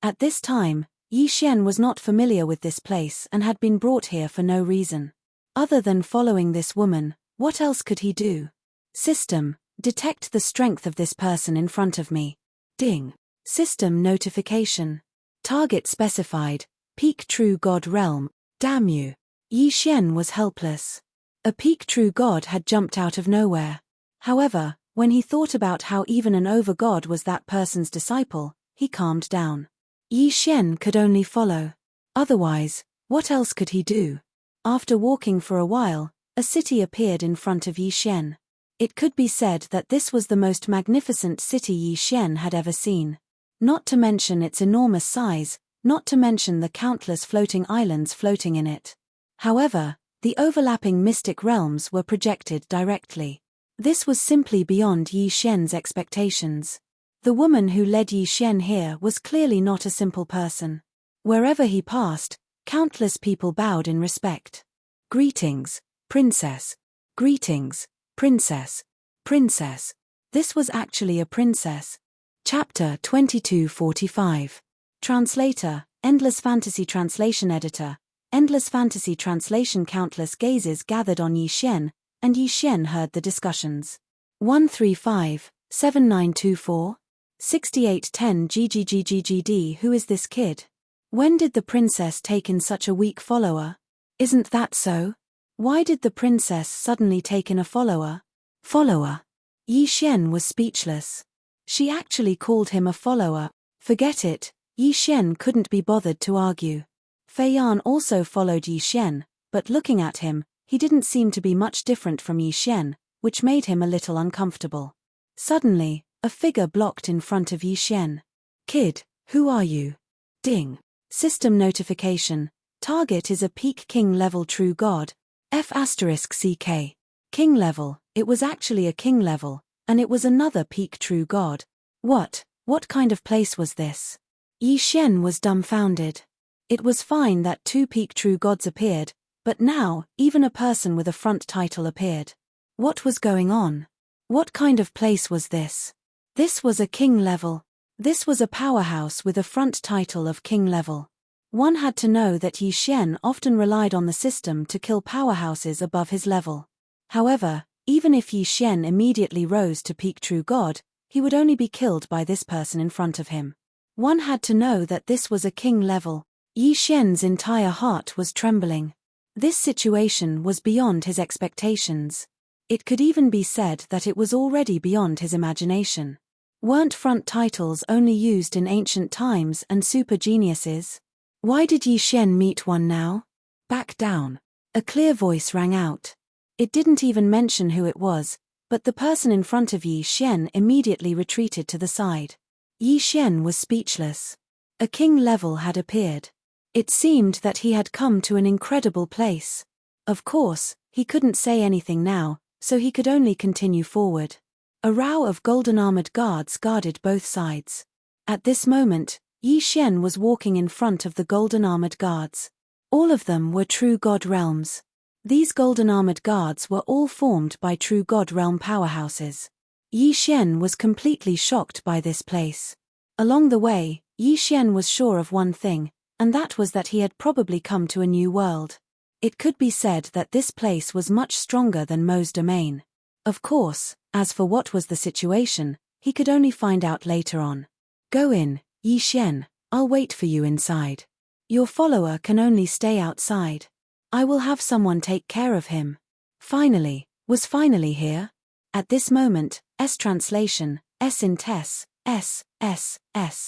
At this time, Yi Xian was not familiar with this place and had been brought here for no reason. Other than following this woman, what else could he do? System, detect the strength of this person in front of me. Ding. System notification. Target specified, Peak True God Realm. Damn you. Yi Xian was helpless. A peak true god had jumped out of nowhere. However, when he thought about how even an over-god was that person's disciple, he calmed down. Yi Xian could only follow. Otherwise, what else could he do? After walking for a while, a city appeared in front of Yi Xian. It could be said that this was the most magnificent city Yi Xian had ever seen. Not to mention its enormous size, not to mention the countless floating islands floating in it. However, the overlapping mystic realms were projected directly. This was simply beyond Yi Xian's expectations. The woman who led Yi Xian here was clearly not a simple person. Wherever he passed, countless people bowed in respect. Greetings, princess. Greetings, princess. Princess. This was actually a princess. Chapter 2245. Translator, Endless Fantasy Translation Editor. Endless Fantasy Translation. Countless gazes gathered on Yi Xian, and Yi Xian heard the discussions. 135, 7924? 6810 GGGGGD. Who is this kid? When did the princess take in such a weak follower? Isn't that so? Why did the princess suddenly take in a follower? Follower. Yi Xian was speechless. She actually called him a follower. Forget it, Yi Xian couldn't be bothered to argue. Fei Yan also followed Yi Xian, but looking at him, he didn't seem to be much different from Yi Xian, which made him a little uncomfortable. Suddenly, a figure blocked in front of Yi Xian. Kid, who are you? Ding. System notification. Target is a peak king level true god. F*CK. King level. It was actually a king level, and it was another peak true god. What kind of place was this? Yi Xian was dumbfounded. It was fine that two peak true gods appeared, but now, even a person with a front title appeared. What was going on? What kind of place was this? This was a king level. This was a powerhouse with a front title of king level. One had to know that Yi Xian often relied on the system to kill powerhouses above his level. However, even if Yi Xian immediately rose to peak true god, he would only be killed by this person in front of him. One had to know that this was a king level. Yi Xian's entire heart was trembling. This situation was beyond his expectations. It could even be said that it was already beyond his imagination. Weren't front titles only used in ancient times and super geniuses? Why did Yi Xian meet one now? Back down. A clear voice rang out. It didn't even mention who it was, but the person in front of Yi Xian immediately retreated to the side. Yi Xian was speechless. A king level had appeared. It seemed that he had come to an incredible place. Of course, he couldn't say anything now, so he could only continue forward. A row of golden-armored guards guarded both sides. At this moment, Yi Xian was walking in front of the golden-armored guards. All of them were true god realms. These golden-armored guards were all formed by true god realm powerhouses. Yi Xian was completely shocked by this place. Along the way, Yi Xian was sure of one thing, and that was that he had probably come to a new world. It could be said that this place was much stronger than Mo's domain. Of course, as for what was the situation, he could only find out later on. Go in, Yi Xian, I'll wait for you inside. Your follower can only stay outside. I will have someone take care of him. Finally, was finally here? At this moment, translation, in Tess, S.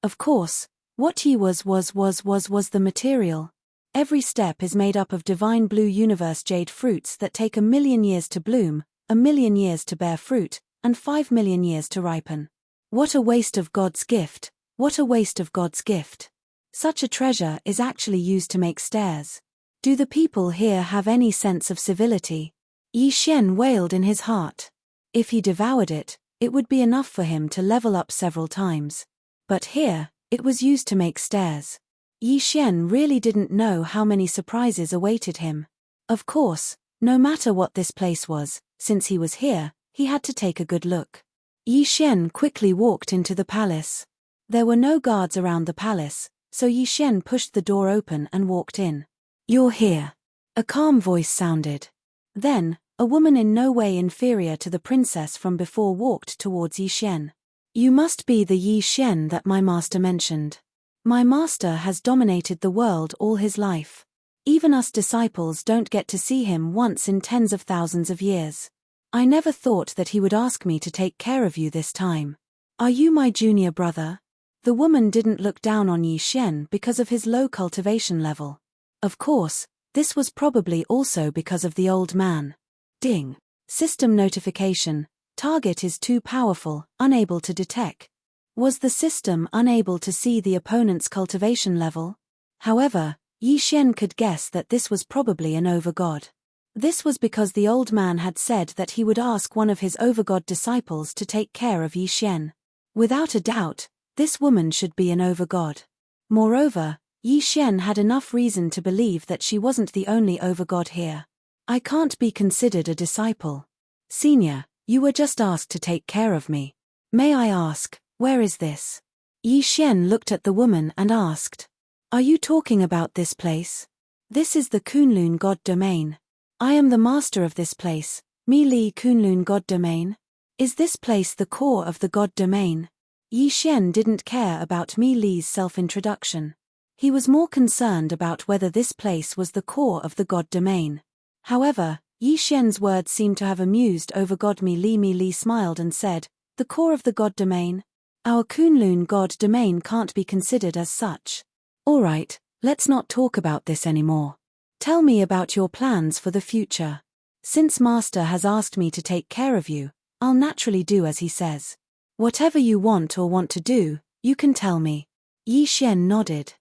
Of course, what he was the material. Every step is made up of divine blue universe jade fruits that take 1,000,000 years to bloom, 1,000,000 years to bear fruit, and 5,000,000 years to ripen. What a waste of God's gift, what a waste of God's gift. Such a treasure is actually used to make stairs. Do the people here have any sense of civility? Yi Xian wailed in his heart. If he devoured it, it would be enough for him to level up several times. But here, it was used to make stairs. Yi Xian really didn't know how many surprises awaited him. Of course, no matter what this place was, since he was here, he had to take a good look. Yi Xian quickly walked into the palace. There were no guards around the palace, so Yi Shen pushed the door open and walked in. "You're here." A calm voice sounded. Then, a woman in no way inferior to the princess from before walked towards Yi Shen. "You must be the Yi Shen that my master mentioned. My master has dominated the world all his life. Even us disciples don't get to see him once in tens of thousands of years. I never thought that he would ask me to take care of you this time. Are you my junior brother?" The woman didn't look down on Yi Shen because of his low cultivation level. Of course, this was probably also because of the old man. Ding. System notification. Target is too powerful, unable to detect. Was the system unable to see the opponent's cultivation level? However, Yi Shen could guess that this was probably an overgod. This was because the old man had said that he would ask one of his overgod disciples to take care of Yi Shen. Without a doubt, this woman should be an overgod. Moreover, Yi Shen had enough reason to believe that she wasn't the only overgod here. "I can't be considered a disciple. Senior, you were just asked to take care of me. May I ask, where is this?" Yi Shen looked at the woman and asked. "Are you talking about this place? This is the Kunlun God domain. I am the master of this place, Mi Li Kunlun God domain. Is this place the core of the God domain?" Yi Shen didn't care about Mi Li's self-introduction. He was more concerned about whether this place was the core of the God domain. However, Yi Shen's words seemed to have amused overgod Mi Li. Mi Li smiled and said, "The core of the God domain? Our Kunlun God domain can't be considered as such. Alright, let's not talk about this anymore. Tell me about your plans for the future. Since Master has asked me to take care of you, I'll naturally do as he says. Whatever you want to do, you can tell me." Yi Shen nodded.